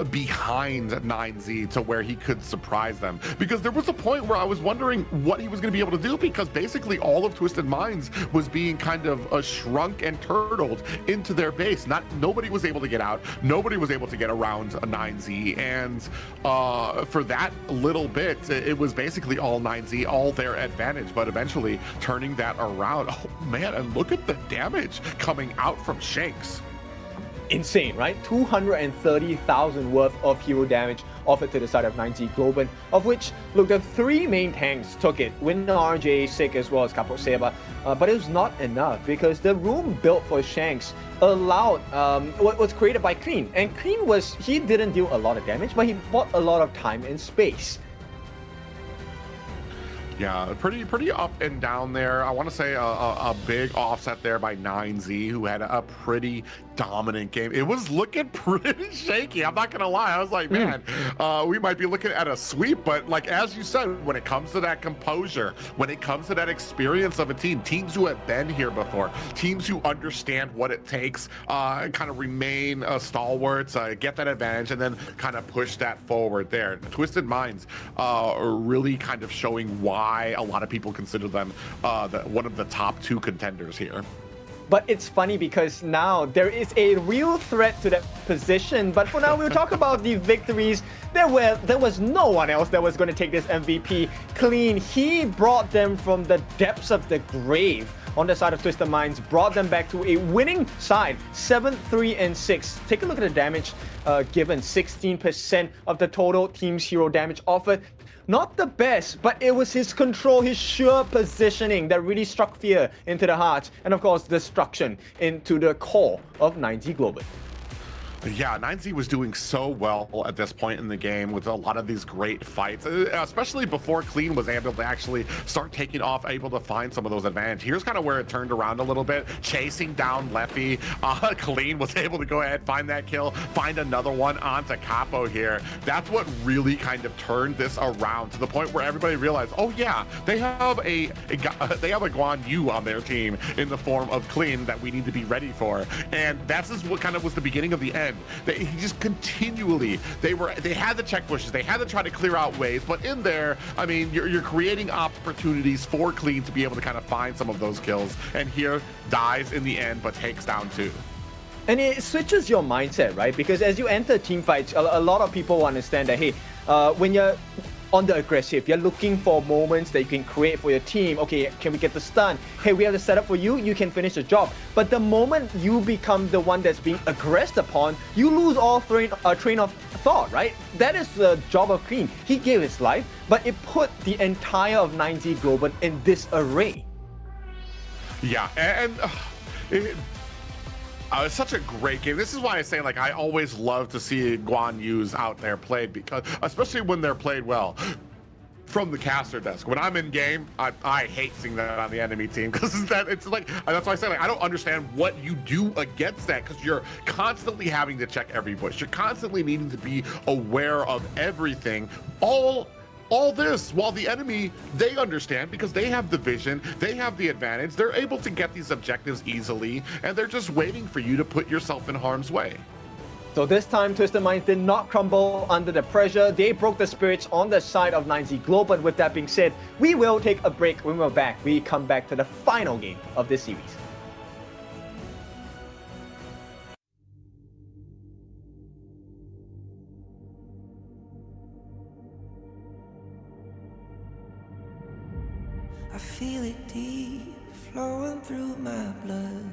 S17: behind 9Z to where he could surprise them, because there was a point where I was wondering what he was going to be able to do, because basically all of Twisted Minds was being kind of shrunk and turtled into their base. Nobody was able to get out, nobody was able to get around 9Z, and for that little bit it was basically all 9Z, all their advantage, but eventually turning that around. Oh man, and look at the damage coming out from Shanks.
S16: Insane, right? 230,000 worth of hero damage offered to the side of 9Z Globant, of which, look, the 3 main tanks took it, Wind RJ, Sick, as well as Capo Seba, but it was not enough, because the room built for Shanks allowed what was created by Clean, and Clean he didn't deal a lot of damage, but he bought a lot of time and space.
S17: Yeah, pretty up and down there. I want to say a big offset there by 9Z, who had a pretty dominant game. It was looking pretty shaky, I'm not gonna lie. I was like, man, we might be looking at a sweep, but like as you said, when it comes to that composure, when it comes to that experience of a teams who have been here before, teams who understand what it takes, kind of remain stalwarts, get that advantage, and then kind of push that forward there. Twisted Minds are really kind of showing why a lot of people consider them one of the top 2 contenders here.
S16: But it's funny because now there is a real threat to that position. But for now, we'll talk about the victories. There was no one else that was going to take this MVP. Clean, he brought them from the depths of the grave on the side of Twisted Minds, brought them back to a winning side, 7-3-6. Take a look at the damage given, 16% of the total team's hero damage offered. Not the best, but it was his control, his sure positioning that really struck fear into the hearts, and of course destruction into the core of 9Z Globant.
S17: Yeah, 9Z was doing so well at this point in the game with a lot of these great fights, especially before Clean was able to actually start taking off, able to find some of those advantages. Here's kind of where it turned around a little bit, chasing down Leffy. Clean was able to go ahead, find that kill, find another one onto Capo here. That's what really kind of turned this around to the point where everybody realized, oh yeah, they have a Guan Yu on their team in the form of Clean that we need to be ready for. And that's just what kind of was the beginning of the end. end. He just continually, they had to check bushes, they had to try to clear out waves, but in there, I mean, you're creating opportunities for Clean to be able to kind of find some of those kills, and here dies in the end, but takes down 2.
S16: And it switches your mindset, right? Because as you enter team fights, a lot of people understand that, hey, when you're on the aggressive, you're looking for moments that you can create for your team. Okay, can we get the stun? Hey, we have the setup for you, you can finish the job. But the moment you become the one that's being aggressed upon, you lose all train of thought, right? That is the job of Clean. He gave his life, but it put the entire of 9Z Globant in disarray.
S17: Yeah, and it's such a great game. This is why I say, like, I always love to see Guan Yu's out there played, because especially when they're played well from the caster desk. When I'm in game, I hate seeing that on the enemy team, because it's like, that's why I say, like, I don't understand what you do against that, because you're constantly having to check every bush. You're constantly needing to be aware of everything. All this while the enemy, they understand, because they have the vision, they have the advantage, they're able to get these objectives easily, and they're just waiting for you to put yourself in harm's way.
S16: So this time, Twisted Minds did not crumble under the pressure. They broke the spirits on the side of 9Z Globant. With that being said, we will take a break. When we're back, we come back to the final game of this series.
S3: I feel it deep flowing through my blood.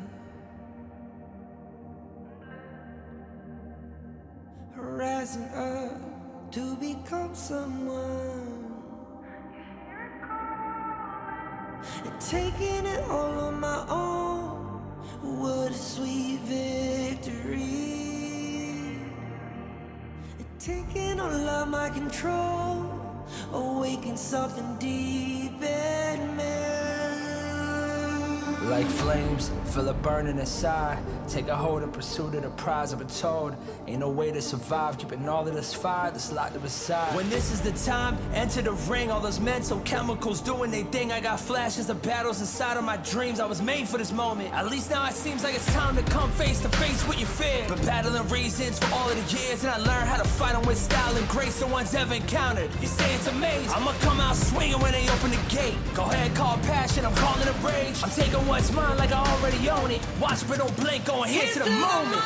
S3: Rising up to become someone, and taking it all on my own. What a sweet victory. And taking all of my control, awaken something deep in me.
S12: Like flames, feel it burning inside. Take a hold of pursuit of the prize. I've been told ain't no way to survive, keeping all of this fire that's locked up inside. When this is the time, enter the ring. All those mental chemicals doing their thing. I got flashes of battles inside of my dreams. I was made for this moment. At least now it seems like it's time to come face to face with your fear. Been battling reasons for all of the years, and I learned how to fight them with style and grace no one's ever encountered. You say it's amazing, I'ma come out swinging when they open the gate. Go ahead, call passion, I'm calling it rage. I'm taking what's mine like I already own it. Watch but don't blink, going here to the moment.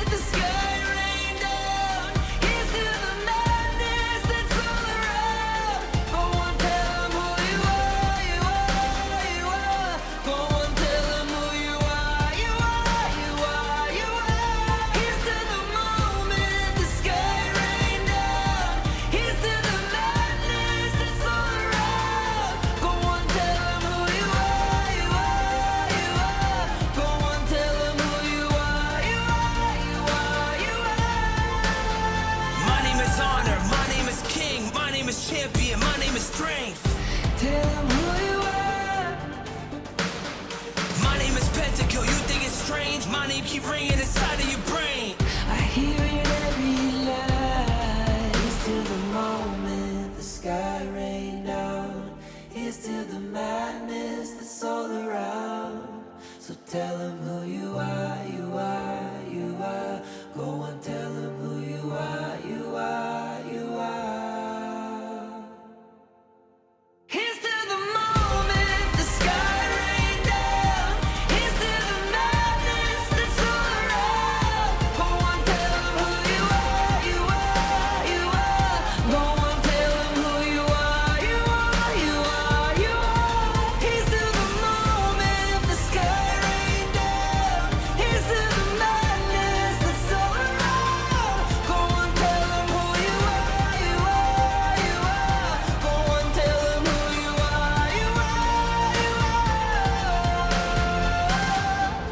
S3: The sky rain down. Here's to the madness that's all around. Go on, tell them who you are, you are, you are. Go on, tell them who you are, you are, you are, you are. Here's to the moment, the sky rain down. Here's to the madness that's all around. Go on, tell them who you are, you are, you are. Go on, tell them who you are, you are, you are, you are.
S12: My name is Honor, my name is King, my name is Champion, my name is Strength.
S3: Tell them who you are.
S12: My name is Pentakill, you think it's strange? My name keep ringing inside of your brain.
S3: I hear it every night. Here's to the moment the sky rain down. Here's to the madness that's all around. So tell them who you are, you are, you are. Go on, tell them who you are, you are, you are. Here's to the moment the sky rain down. Here's to the madness that's all around. Go on, tell them who you are, you are, you are. Go on, tell them who you are, you are, you are, you are. Here's to the moment the sky rain down. Here's to the madness that's all around. Go on, tell them who you are, you are, you are. Go on, tell them who you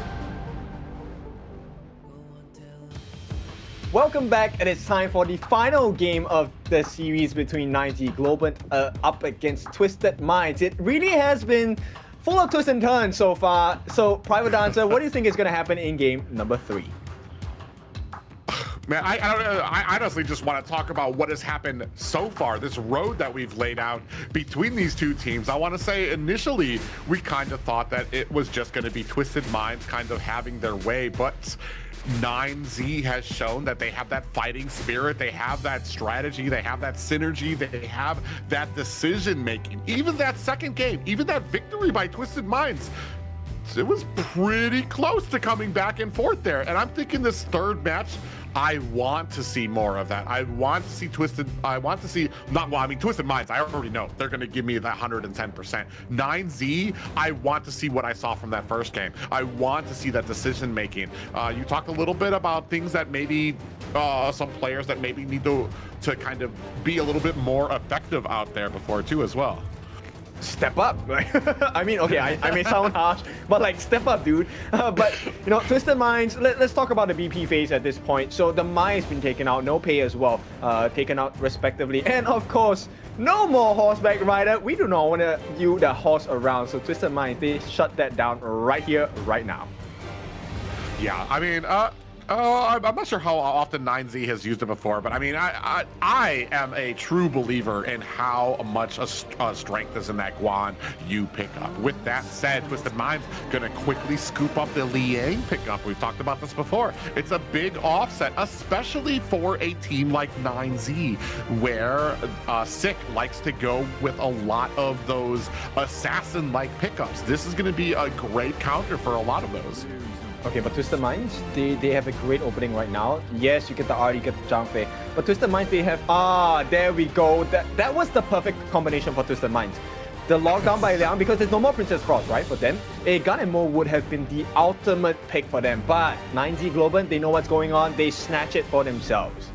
S3: are, you are, you are.
S16: Welcome back, and it's time for the final game of the series between 9Z Globant up against Twisted Minds. It really has been full of twists and turns so far. So, Private Dancer, what do you think is going to happen in game number 3?
S17: Man, I honestly just want to talk about what has happened so far, this road that we've laid out between these two teams. I want to say initially we kind of thought that it was just going to be Twisted Minds kind of having their way, but 9Z has shown that they have that fighting spirit, they have that strategy, they have that synergy, they have that decision making. Even that second game, even that victory by Twisted Minds, it was pretty close to coming back and forth there. And I'm thinking this third match, I want to see more of that. I want to see Twisted Minds, I already know they're going to give me that 110%. 9Z, I want to see what I saw from that first game. I want to see that decision making. You talked a little bit about things that maybe some players that maybe need to kind of be a little bit more effective out there before too as well.
S16: Step up. I mean, okay, I may sound harsh, but like step up, dude. But you know, Twisted Minds, let's talk about the BP phase at this point. So the Mai has been taken out, no pay as well, taken out respectively. And of course, no more horseback rider. We do not want to do the horse around. So Twisted Minds, they shut that down right here, right now.
S17: Yeah, I mean, I'm not sure how often 9Z has used it before, but I mean, I am a true believer in how much strength is in that Guan Yu pickup. With that said, Twisted Minds gonna quickly scoop up the Liang pickup. We've talked about this before. It's a big offset, especially for a team like 9Z, where Sick likes to go with a lot of those assassin-like pickups. This is gonna be a great counter for a lot of those.
S16: Okay, but Twisted Minds, they have a great opening right now. Yes, you get the R, you get the Zhang Fei. But Twisted Minds, they have... there we go. That was the perfect combination for Twisted Minds. The lockdown by Liang, because there's no more Princess Frost, right, for them. A Gun and Mo would have been the ultimate pick for them. But 9Z Globant, they know what's going on. They snatch it for themselves.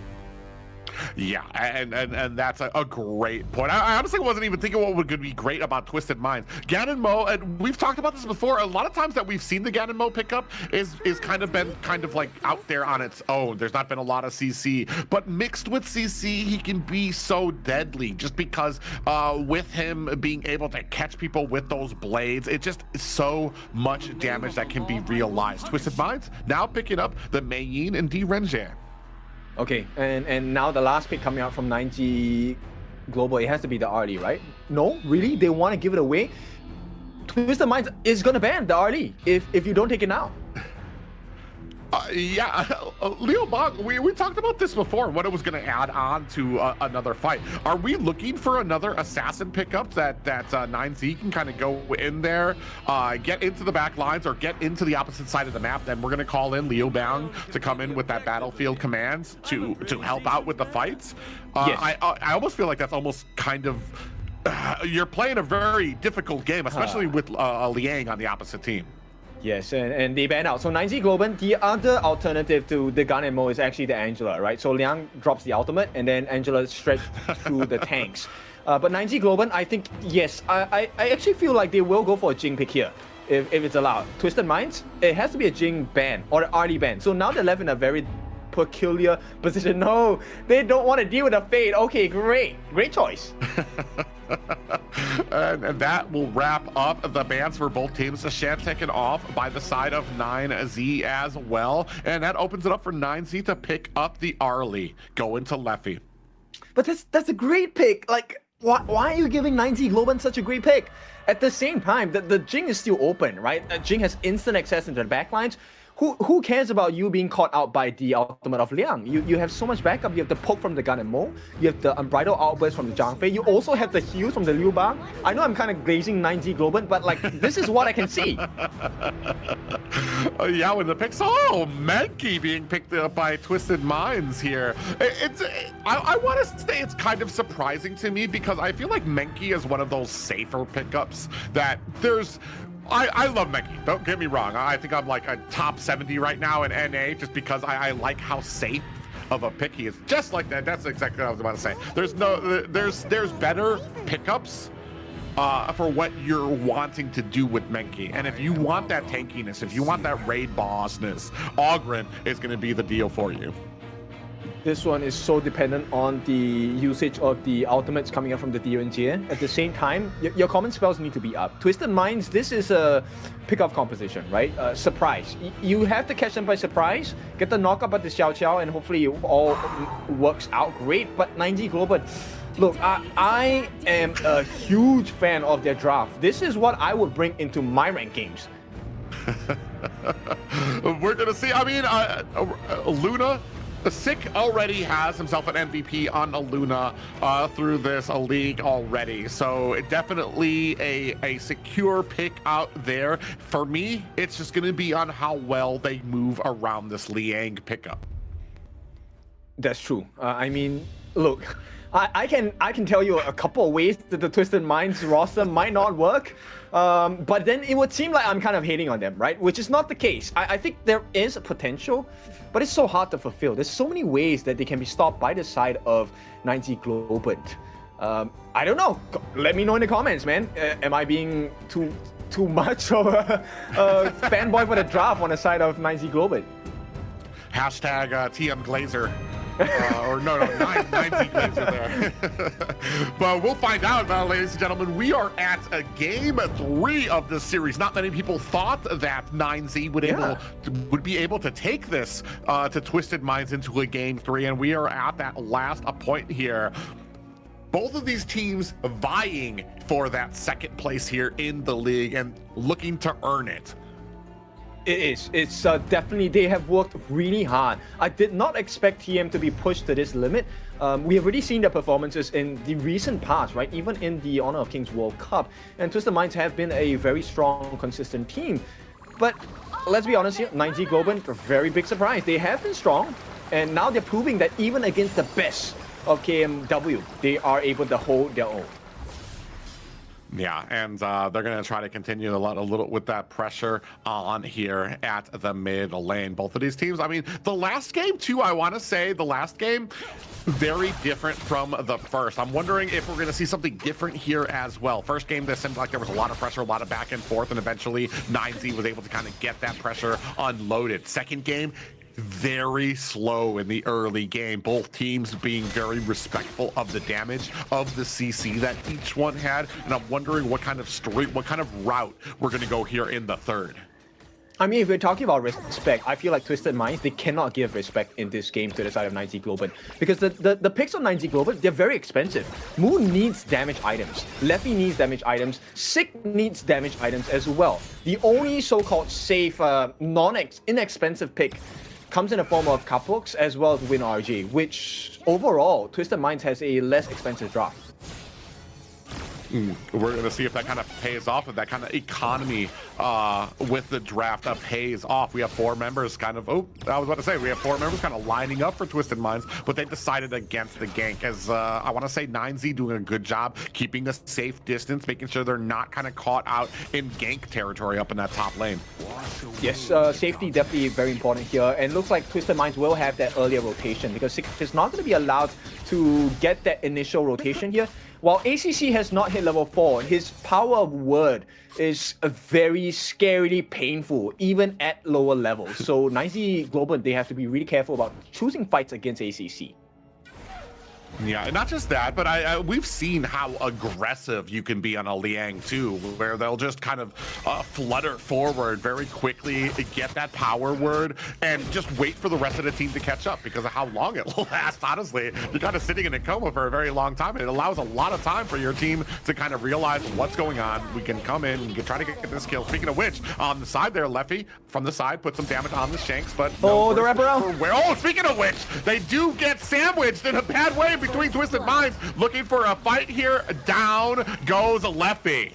S17: Yeah, and that's a great point. I honestly wasn't even thinking what would be great about Twisted Minds. Ganon Mo, and we've talked about this before, a lot of times that we've seen the Ganon Mo pickup is kind of like out there on its own. There's not been a lot of CC, but mixed with CC, he can be so deadly just because with him being able to catch people with those blades, it just is so much damage that can be realized. Twisted Minds now picking up the Mei Yin and D Renjie.
S16: Okay, and now the last pick coming out from 9G Global, it has to be the RD, right? No, really? They want to give it away? Twisted Minds is going to ban the RD if you don't take it now.
S17: Yeah, Leo Bog, we talked about this before, what it was going to add on to another fight. Are we looking for another assassin pickup that 9Z can kind of go in there, get into the back lines or get into the opposite side of the map? Then we're going to call in Leo Bang to come in with that battlefield commands to help out with the fights.
S16: Yes.
S17: I almost feel like that's almost kind of you're playing a very difficult game, especially with Liang on the opposite team.
S16: Yes, and they ban out. So 9Z Globant, the other alternative to the Gun and Mo is actually the Angela, right? So Liang drops the ultimate, and then Angela straight through the tanks. But 9Z Globant, I think, yes, I actually feel like they will go for a Jing pick here, if it's allowed. Twisted Minds, it has to be a Jing ban, or an RD ban. So now they're left in a very peculiar position. No, they don't want to deal with a fade. Okay, great choice.
S17: And that will wrap up the bans for both teams. Shan taken off by the side of 9Z as well. And that opens it up for 9Z to pick up the Arlie, go into Leffy.
S16: But that's a great pick. Like, why are you giving 9Z Globant such a great pick? At the same time, the Jing is still open, right? Jing has instant access into the backlines. Who cares about you being caught out by the ultimate of Liang? You have so much backup. You have the poke from the Gun and Mo. You have the unbridled outburst from the Zhang Fei. You also have the heals from the Liu Bang. I know I'm kind of glazing 9Z Globant, but like, this is what I can see.
S17: Yeah, with the picks. Oh, Menki being picked up by Twisted Minds here. I want to say it's kind of surprising to me because I feel like Menki is one of those safer pickups that there's... I love Menki, don't get me wrong. I think I'm like a top 70 right now in NA just because I like how safe of a pick he is. Just like that, that's exactly what I was about to say. There's better pickups for what you're wanting to do with Menki. And if you want that tankiness, if you want that raid bossness, Ogren is going to be the deal for you.
S16: This one is so dependent on the usage of the ultimates coming up from the Direnjie. At the same time, your common spells need to be up. Twisted Minds, this is a pick-off composition, right? Surprise. You have to catch them by surprise, get the knock-up at the Xiao Xiao, and hopefully it all works out great. But 9Z Global, look, I am a huge fan of their draft. This is what I would bring into my ranked games.
S17: We're gonna see. I mean, Luna. Sick already has himself an MVP on Luna through this league already, so definitely a secure pick out there. For me, it's just going to be on how well they move around this Liang pickup.
S16: That's true. I mean, look, I can tell you a couple of ways that the Twisted Minds roster might not work, but then it would seem like I'm kind of hating on them, right? Which is not the case. I think there is a potential, but it's so hard to fulfill. There's so many ways that they can be stopped by the side of 9Z Globant. I don't know. Let me know in the comments, man. Am I being too much of a fanboy for the draft on the side of 9Z Globant?
S17: Hashtag TM Glazer. Or no, 9Z Glazer there. But we'll find out, ladies and gentlemen. We are at game 3 of this series. Not many people thought that 9Z would be able to take this to Twisted Minds into a game 3, and we are at that last point here. Both of these teams vying for that second place here in the league and looking to earn it.
S16: It is. It's definitely, they have worked really hard. I did not expect TM to be pushed to this limit. We have already seen their performances in the recent past, right? Even in the Honor of Kings World Cup. And Twisted Minds have been a very strong, consistent team. But let's be honest here, 9Z Globant, a very big surprise. They have been strong, and now they're proving that even against the best of KMW, they are able to hold their own.
S17: Yeah, and they're going to try to continue a little with that pressure on here at the mid lane. Both of these teams, I mean, the last game too, I want to say the last game, very different from the first. I'm wondering if we're going to see something different here as well. First game, this seemed like there was a lot of pressure, a lot of back and forth, and eventually 9Z was able to kind of get that pressure unloaded. Second game, very slow in the early game, both teams being very respectful of the damage of the CC that each one had, and I'm wondering what kind of story, what kind of route we're going to go here in the third.
S16: I mean, if we're talking about respect, I feel like Twisted Minds, they cannot give respect in this game to the side of 9Z Globant, because the picks on 9Z Globant, they're very expensive. Moon needs damage items, Leffy needs damage items, Sick needs damage items as well. The only so-called safe, inexpensive pick comes in the form of Cupworks as well as Win RG, which overall, Twisted Minds has a less expensive draft.
S17: We're going to see if that kind of pays off, if that kind of economy with the draft pays off. We have 4 members kind of, I was about to say, we have 4 members kind of lining up for Twisted Minds, but they decided against the gank, as I want to say 9Z doing a good job keeping a safe distance, making sure they're not kind of caught out in gank territory up in that top lane.
S16: Yes, safety definitely very important here, and it looks like Twisted Minds will have that earlier rotation, because Sick is not going to be allowed to get that initial rotation here. While ACC has not hit level 4, his power of word is very scarily painful, even at lower levels. So 9Z Globant, they have to be really careful about choosing fights against ACC.
S17: Yeah, and not just that, but we've seen how aggressive you can be on a Liang too, where they'll just kind of flutter forward very quickly, get that power word, and just wait for the rest of the team to catch up because of how long it lasts. Honestly, you're kind of sitting in a coma for a very long time, and it allows a lot of time for your team to kind of realize what's going on. We can come in, we can try to get this kill. Speaking of which, on the side there, Leffy from the side put some damage on the Shanks, but no,
S16: the wraparound.
S17: Oh, speaking of which, they do get sandwiched in a bad way between Twisted Minds, looking for a fight here. Down goes Leffy.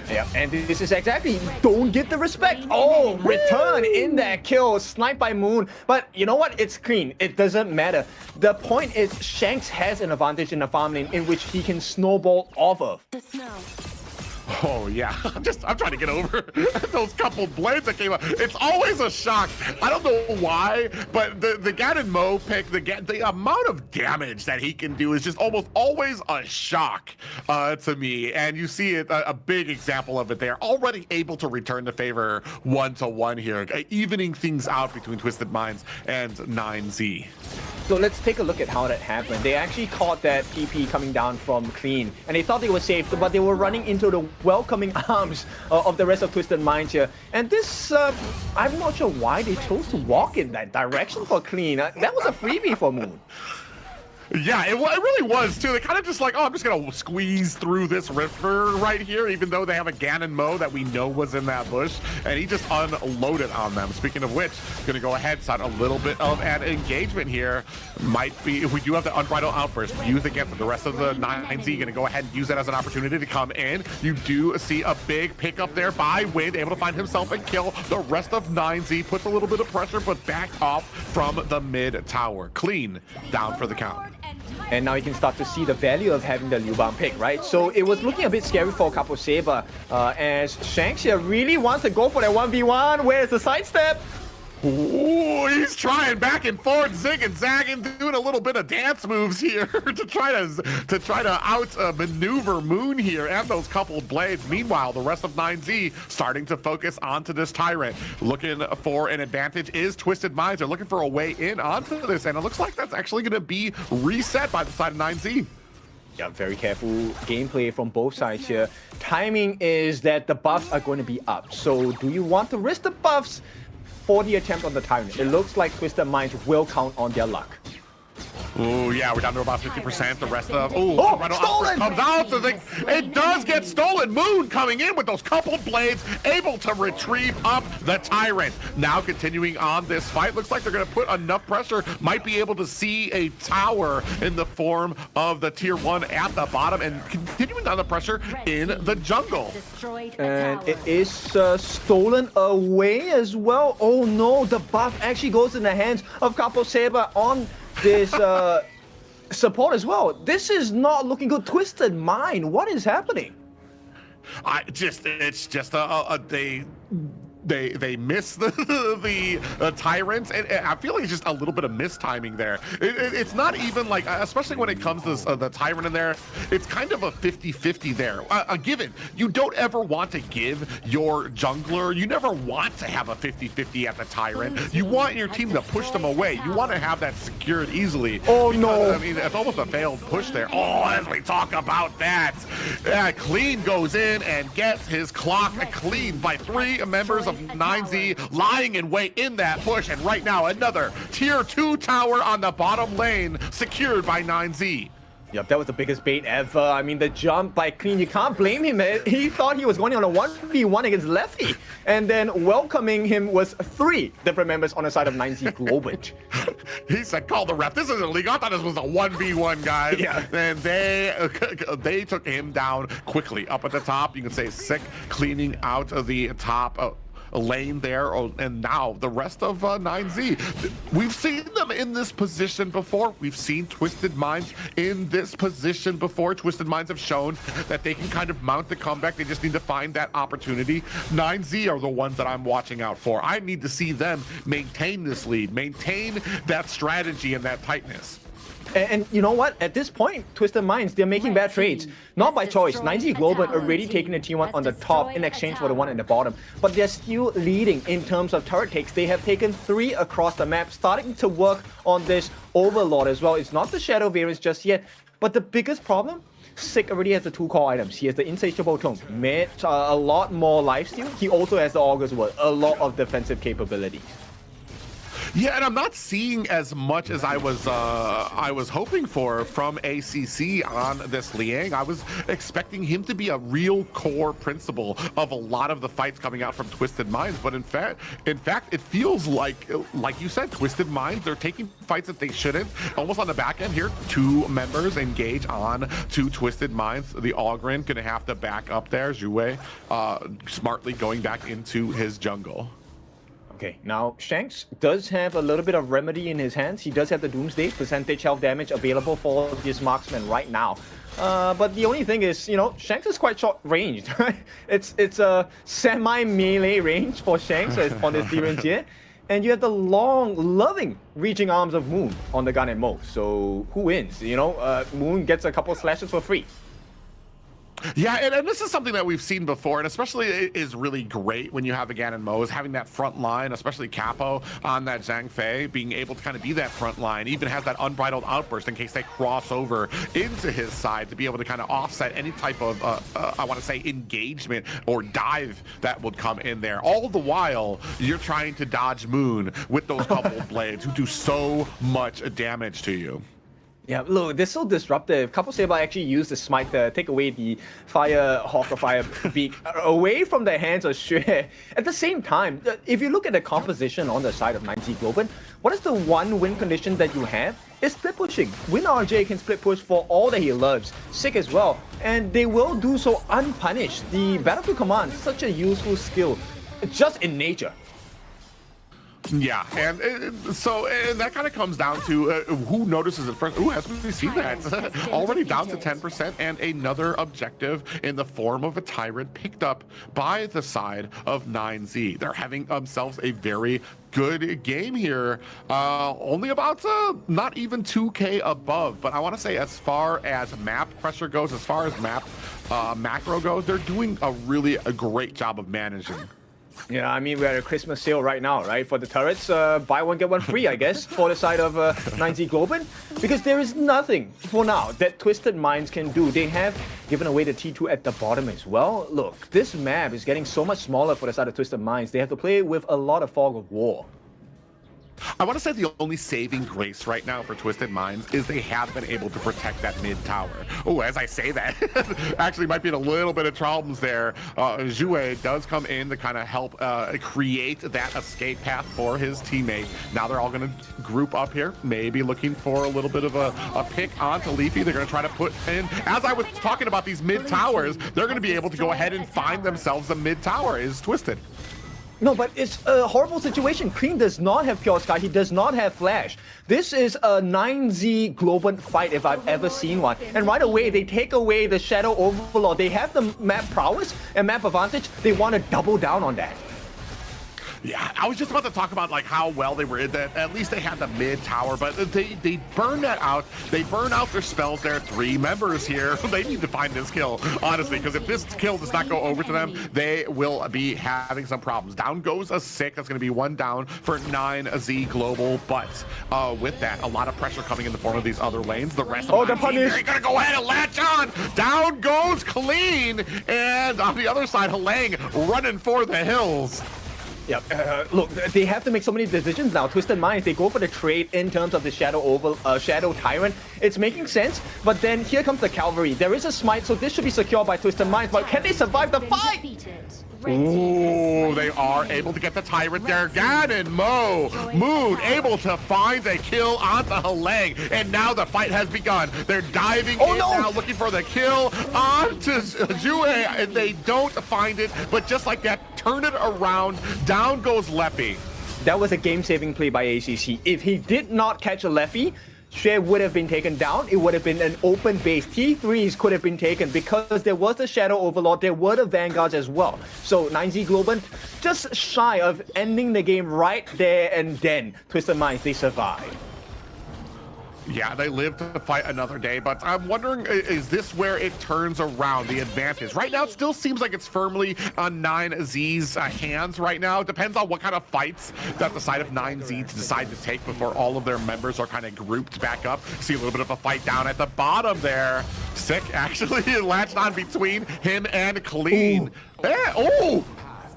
S16: Yeah, and this is exactly, don't get the respect. Oh, return in that kill, sniped by Moon. But you know what? It's clean. It doesn't matter. The point is, Shanks has an advantage in the farm lane in which he can snowball off of.
S17: Oh yeah, I'm trying to get over those couple blades that came up. It's always a shock. I don't know why, but the Ganon Mo pick, the amount of damage that he can do is just almost always a shock to me. And you see it, a big example of it there. Already able to return the favor 1-to-1 here, evening things out between Twisted Minds and 9Z.
S16: So let's take a look at how that happened. They actually caught that PP coming down from Clean, and they thought they were safe, but they were running into the welcoming arms of the rest of Twisted Minds here. And this, I'm not sure why they chose to walk in that direction for Clean. That was a freebie for Moon.
S17: Yeah, it really was too. They kind of just like, oh, I'm just gonna squeeze through this river right here, even though they have a Ganon Mo that we know was in that bush, and he just unloaded on them. Speaking of which, gonna go ahead, start a little bit of an engagement here. Might be, if we do have the Unbridled Outburst used again for the rest of the 9Z, gonna go ahead and use that as an opportunity to come in. You do see a big pickup there by Wind, able to find himself and kill the rest of 9Z, puts a little bit of pressure, but back off from the mid tower. Clean down for the count.
S16: And now you can start to see the value of having the Globant pick, right? So it was looking a bit scary for Capo Saber as Shanks here really wants to go for that 1v1. Where's the sidestep?
S17: Ooh, he's trying back and forth, zig and zagging, doing a little bit of dance moves here to try to out maneuver Moon here and those coupled blades. Meanwhile, the rest of 9Z starting to focus onto this Tyrant. Looking for an advantage is Twisted Minds. They're looking for a way in onto this, and it looks like that's actually going to be reset by the side of 9Z.
S16: Yeah, very careful gameplay from both sides here. Timing is that the buffs are going to be up. So do you want to risk the buffs for the attempt on the Tyrant? It looks like Twisted Minds will count on their luck.
S17: Ooh, yeah, we're down to about 50%. The rest of
S16: stolen!
S17: Comes out. So it does get stolen. Moon coming in with those coupled blades, able to retrieve up the Tyrant. Now continuing on this fight, looks like they're going to put enough pressure. Might be able to see a tower in the form of the tier 1 at the bottom, and continuing on the pressure in the jungle.
S16: And it is stolen away as well. Oh no, the buff actually goes in the hands of Capo Saber on this support as well. This is not looking good. Twisted Mind, what is happening?
S17: It's just they miss the Tyrants, and I feel like it's just a little bit of mistiming there. It's not even like, especially when it comes to the Tyrant in there, it's kind of a 50-50 there. A given, you don't ever want to give your jungler, you never want to have a 50-50 at the Tyrant. You want your team to push them away. You want to have that secured easily.
S16: Oh no!
S17: I mean, it's almost a failed push there. Oh, as we talk about that, Clean goes in and gets his clock cleaned by 3 members of 9Z, lying in wait in that push, and right now another tier 2 tower on the bottom lane secured by 9Z.
S16: Yep, that was the biggest bait ever. I mean, the jump by Clean, you can't blame him. He thought he was going on a 1v1 against Lefty, and then welcoming him was 3 different members on the side of 9Z Globant.
S17: He said, call the ref. This isn't a league. I thought this was a 1v1, guys.
S16: Yeah.
S17: And they took him down quickly. Up at the top, you can say Sick cleaning out of the top lane there, and now the rest of 9Z. We've seen them in this position before. We've seen Twisted Minds in this position before. Twisted Minds have shown that they can kind of mount the comeback. They just need to find that opportunity. 9Z are the ones that I'm watching out for. I need to see them maintain this lead, maintain that strategy and that tightness.
S16: And you know what? At this point, Twisted Minds, they're making bad trades. Not by choice. 9Z Globant already taking the T1 on the top in exchange for the one in the bottom. But they're still leading in terms of turret takes. They have taken 3 across the map, starting to work on this Overlord as well. It's not the Shadow variants just yet. But the biggest problem, Sick already has the 2 core items. He has the Insatiable Tome, a lot more lifesteal. He also has the Augur's Word, a lot of defensive capabilities.
S17: Yeah, and I'm not seeing as much as I was hoping for from ACC on this Liang. I was expecting him to be a real core principle of a lot of the fights coming out from Twisted Minds, but in fact, it feels like you said, Twisted Minds, they're taking fights that they shouldn't. Almost on the back end here, 2 members engage on to Twisted Minds. The Ogren gonna have to back up there. Zhuwei smartly going back into his jungle.
S16: Okay, now Shanks does have a little bit of remedy in his hands. He does have the Doomsday percentage health damage available for this marksman right now. But the only thing is, you know, Shanks is quite short ranged, right? It's a semi-melee range for Shanks on this D-range here. And you have the long, loving reaching arms of Moon on the gun and Mo. So who wins? You know, Moon gets a couple slashes for free.
S17: Yeah, and this is something that we've seen before, and especially it is really great when you have a Ganon Mo's having that front line, especially Capo on that Zhang Fei, being able to kind of be that front line, even has that Unbridled Outburst in case they cross over into his side to be able to kind of offset any type of, I want to say, engagement or dive that would come in there. All the while, you're trying to dodge Moon with those couple blades who do so much damage to you.
S16: Yeah, look, they're so disruptive. Couple Saber actually used the smite to take away the fire hawk or fire beak away from the hands of Xue. At the same time, if you look at the composition on the side of 9Z Globant, what is the one win condition that you have? It's split pushing. Win RJ can split push for all that he loves. Sick as well. And they will do so unpunished. The Battlefield Command is such a useful skill, just in nature.
S17: Yeah, and so that kind of comes down to who notices it first. Ooh, hasn't we seen that? Already down to 10%, and another objective in the form of a Tyrant picked up by the side of 9Z. They're having themselves a very good game here. Only about not even 2K above, but I want to say as far as map pressure goes, as far as map macro goes, they're doing a great job of managing.
S16: Yeah, I mean, we're at a Christmas sale right now, right? For the turrets, buy one, get one free, I guess, for the side of 9Z Globant. Because there is nothing, for now, that Twisted Minds can do. They have given away the T2 at the bottom as well. Look, this map is getting so much smaller for the side of Twisted Minds. They have to play with a lot of fog of war.
S17: I want to say the only saving grace right now for Twisted Minds is they have been able to protect that mid tower. Oh, as I say that, actually might be in a little bit of problems there. Xue does come in to kind of help create that escape path for his teammate. Now they're all going to group up here, maybe looking for a little bit of a pick onto Leafy. They're going to try to put in, as I was talking about these mid towers, they're going to be able to go ahead and find themselves a mid tower is Twisted.
S16: No, but it's a horrible situation. Cream does not have Pure Sky. He does not have Flash. This is a 9Z Globant fight if I've ever seen one. And right away, they take away the Shadow Overlord. They have the map prowess and map advantage. They want to double down on that.
S17: Yeah, I was just about to talk about like how well they were in that. At least they had the mid tower, but they burn that out. They burn out their spells there. 3 members here. They need to find this kill, honestly, because if this kill does not go over to them, they will be having some problems. Down goes a 6. That's going to be 1 down for 9Z Global. But with that, a lot of pressure coming in the form of these other lanes. The rest of the team, they're going to go ahead and latch on. Down goes Clean, and on the other side, Halang running for the hills.
S16: Yep. Look, they have to make so many decisions now. Twisted Minds, they go for the trade in terms of the Shadow Tyrant. It's making sense, but then here comes the Cavalry. There is a smite, so this should be secured by Twisted Minds, but can they survive the fight?
S17: Ooh, they are able to get the Tyrant there. Gan and Moon able to find a kill onto Halang, and now the fight has begun. They're diving in now, looking for the kill onto Xue, and they don't find it, but just like that, turn it around. Down goes Leffy.
S16: That was a game-saving play by ACC. If he did not catch a Leffy, Xue would have been taken down. It would have been an open base. T3s could have been taken because there was the Shadow Overlord. There were the Vanguards as well. So 9Z Globant just shy of ending the game right there and then. Twisted Minds, they survived.
S17: Yeah, they live to fight another day, but I'm wondering, is this where it turns around, the advantage? Right now, it still seems like it's firmly on 9Z's hands right now. It depends on what kind of fights that the side of 9Z decide to take before all of their members are kind of grouped back up. See a little bit of a fight down at the bottom there. Sick, actually, latched on between him and Clean. Yeah, oh!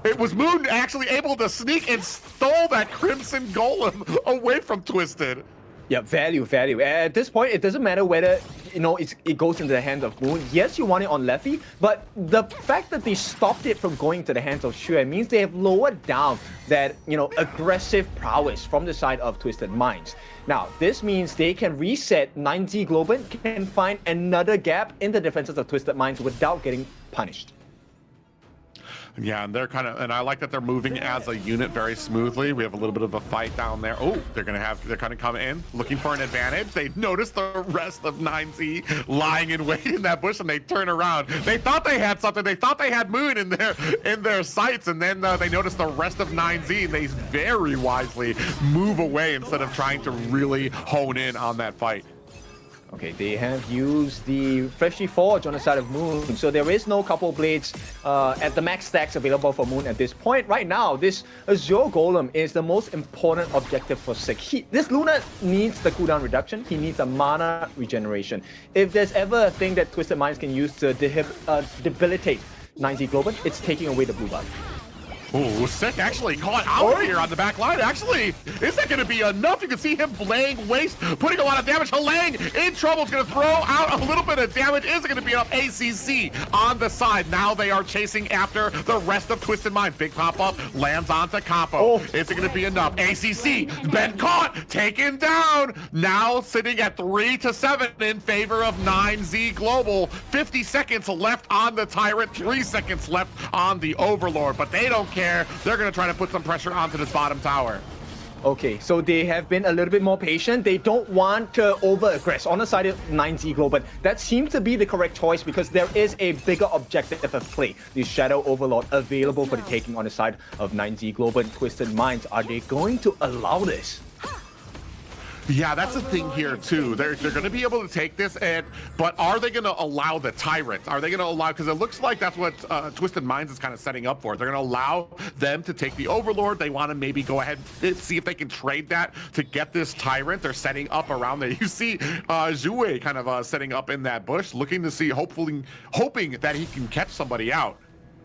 S17: It was Moon actually able to sneak and stole that Crimson Golem away from Twisted.
S16: Yeah, value. At this point, it doesn't matter whether, it goes into the hands of Moon. Yes, you want it on Leffy, but the fact that they stopped it from going to the hands of Xue means they have lowered down that, aggressive prowess from the side of Twisted Minds. Now, this means they can reset. 9Z Globant can find another gap in the defenses of Twisted Minds without getting punished.
S17: Yeah, and they're and I like that they're moving as a unit very smoothly. We have a little bit of a fight down there. Oh, they're kind of coming in, looking for an advantage. They notice the rest of 9Z lying in wait in that bush, and they turn around. They thought they had something. They thought they had Moon in their sights, and then they notice the rest of 9Z, and they very wisely move away instead of trying to really hone in on that fight.
S16: Okay, they have used the Freshly Forge on the side of Moon, so there is no couple blades at the max stacks available for Moon at this point. Right now, this Azure Golem is the most important objective for Sick. This Luna needs the cooldown reduction. He needs a mana regeneration. If there's ever a thing that Twisted Minds can use to debilitate 9Z Globant, it's taking away the blue buff.
S17: Oh, Sick actually caught out here on the back line. Actually, is that going to be enough? You can see him laying waste, putting a lot of damage. Halang in trouble. Is going to throw out a little bit of damage. Is it going to be enough? ACC on the side. Now they are chasing after the rest of Twisted Mind. Big pop-up lands onto Capo. Is it going to be enough? ACC been caught, taken down. Now sitting at 3-7 in favor of 9Z Global. 50 seconds left on the Tyrant, 3 seconds left on the Overlord, but they don't care. They're going to try to put some pressure onto this bottom tower.
S16: Okay, so they have been a little bit more patient. They don't want to over-aggress on the side of 9Z Global, but that seems to be the correct choice because there is a bigger objective at play. The Shadow Overlord available for the taking on the side of 9Z Global and Twisted Minds. Are they going to allow this?
S17: Yeah, that's the thing here too. They're going to be able to take this, but are they going to allow the Tyrant? Are they going to allow? Because it looks like that's what Twisted Minds is kind of setting up for. They're going to allow them to take the Overlord. They want to maybe go ahead and see if they can trade that to get this Tyrant. They're setting up around there. You see Zhue kind of setting up in that bush, looking to see, hoping that he can catch somebody out.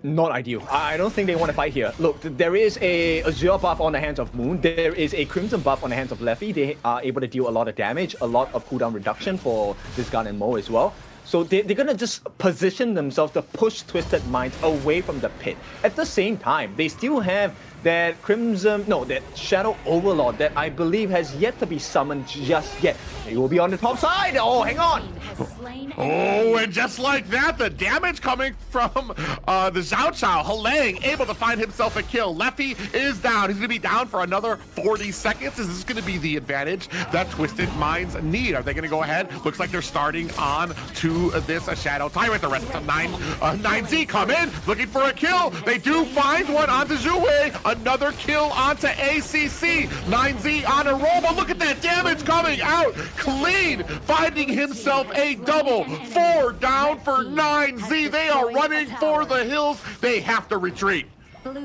S16: Not ideal. I don't think they want to fight here. Look, there is a Azure buff on the hands of Moon. There is a Crimson buff on the hands of Leffy. They are able to deal a lot of damage, a lot of cooldown reduction for this gun and Mo as well. So they're going to just position themselves to push Twisted Minds away from the pit. At the same time, they still have that that Shadow Overlord that I believe has yet to be summoned just yet. He will be on the top side. Oh, hang on.
S17: Oh, and just like that, the damage coming from the Zhao Chao. Halang able to find himself a kill. Leffy is down. He's going to be down for another 40 seconds. Is this going to be the advantage that Twisted Minds need? Are they going to go ahead? Looks like they're starting on to this Shadow Tyrant. The rest of 9Z come in, looking for a kill. They do find one onto Zhue. Another kill onto ACC. 9Z on a roll, but look at that damage coming out. Clean, finding himself a double. 4 down for 9Z. They are running for the hills. They have to retreat.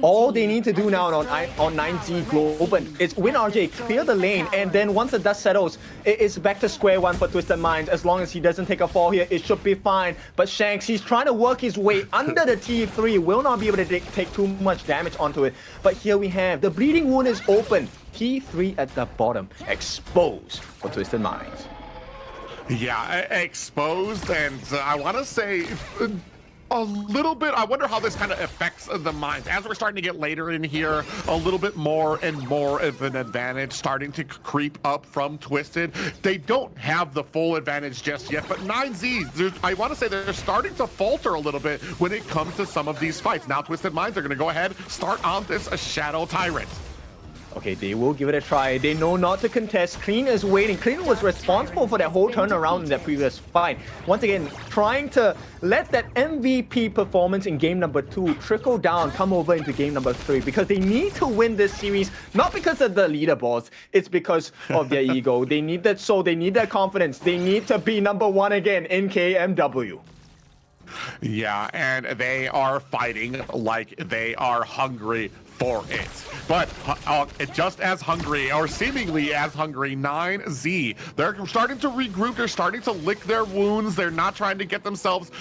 S16: All they need to do now on 9Z Globant is win RJ, clear the lane, and then once the dust settles, it's back to square one for Twisted Minds. As long as he doesn't take a fall here, it should be fine. But Shanks, he's trying to work his way under the T3, will not be able to take too much damage onto it. But here we have, the Bleeding Wound is open. T3 at the bottom, exposed for Twisted Minds.
S17: Yeah, exposed, and I want to say a little bit. I wonder how this kind of affects the Minds. As we're starting to get later in here, a little bit more and more of an advantage starting to creep up from Twisted. They don't have the full advantage just yet, but 9Z, I want to say they're starting to falter a little bit when it comes to some of these fights. Now Twisted Minds are going to go ahead, start on this Shadow Tyrant.
S16: Okay, they will give it a try. They know not to contest. Clean is waiting. Clean was responsible for that whole turnaround in that previous fight. Once again, trying to let that MVP performance in game number 2 trickle down, come over into game number 3, because they need to win this series, not because of the leaderboards, it's because of their ego. They need that soul, they need that confidence. They need to be number 1 again in KMW.
S17: Yeah, and they are fighting like they are hungry for it. But just as hungry, or seemingly as hungry, 9Z, they're starting to regroup, they're starting to lick their wounds, they're not trying to get themselves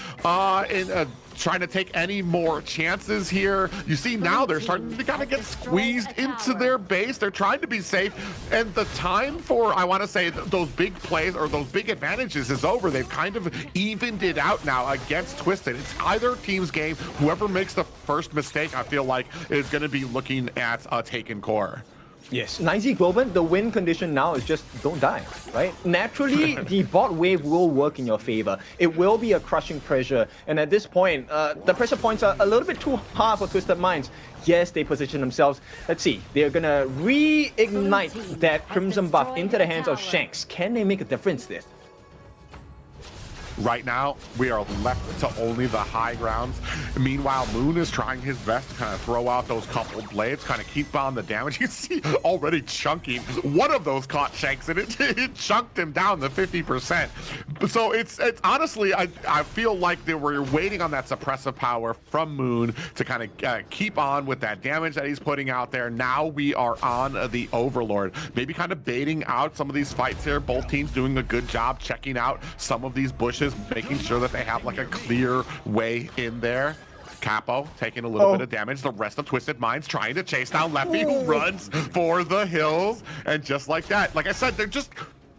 S17: trying to take any more chances here. You see now they're starting to kind of get squeezed into their base. They're trying to be safe, and the time for, I want to say, those big plays or those big advantages is over. They've kind of evened it out now against Twisted. It's either team's game. Whoever makes the first mistake, I feel like, is going to be looking at a taken core.
S16: Yes, 9Z Globant, the win condition now is just don't die, right? Naturally, the bot wave will work in your favor. It will be a crushing pressure. And at this point, the pressure points are a little bit too hard for Twisted Minds. Yes, they position themselves. Let's see, they're gonna reignite that Crimson buff into the hands of Shanks. Can they make a difference there?
S17: Right now, we are left to only the high grounds. Meanwhile, Moon is trying his best to kind of throw out those couple blades, kind of keep on the damage. You see already chunking. One of those caught Shanks, and it chunked him down to 50%. So it's honestly, I feel like they were waiting on that suppressive power from Moon to kind of keep on with that damage that he's putting out there. Now we are on the Overlord. Maybe kind of baiting out some of these fights here. Both teams doing a good job checking out some of these bushes, making sure that they have like a clear way in there. Capo taking a little bit of damage. The rest of Twisted Minds trying to chase down Leffy, who runs for the hills. And just like that, like I said, they're just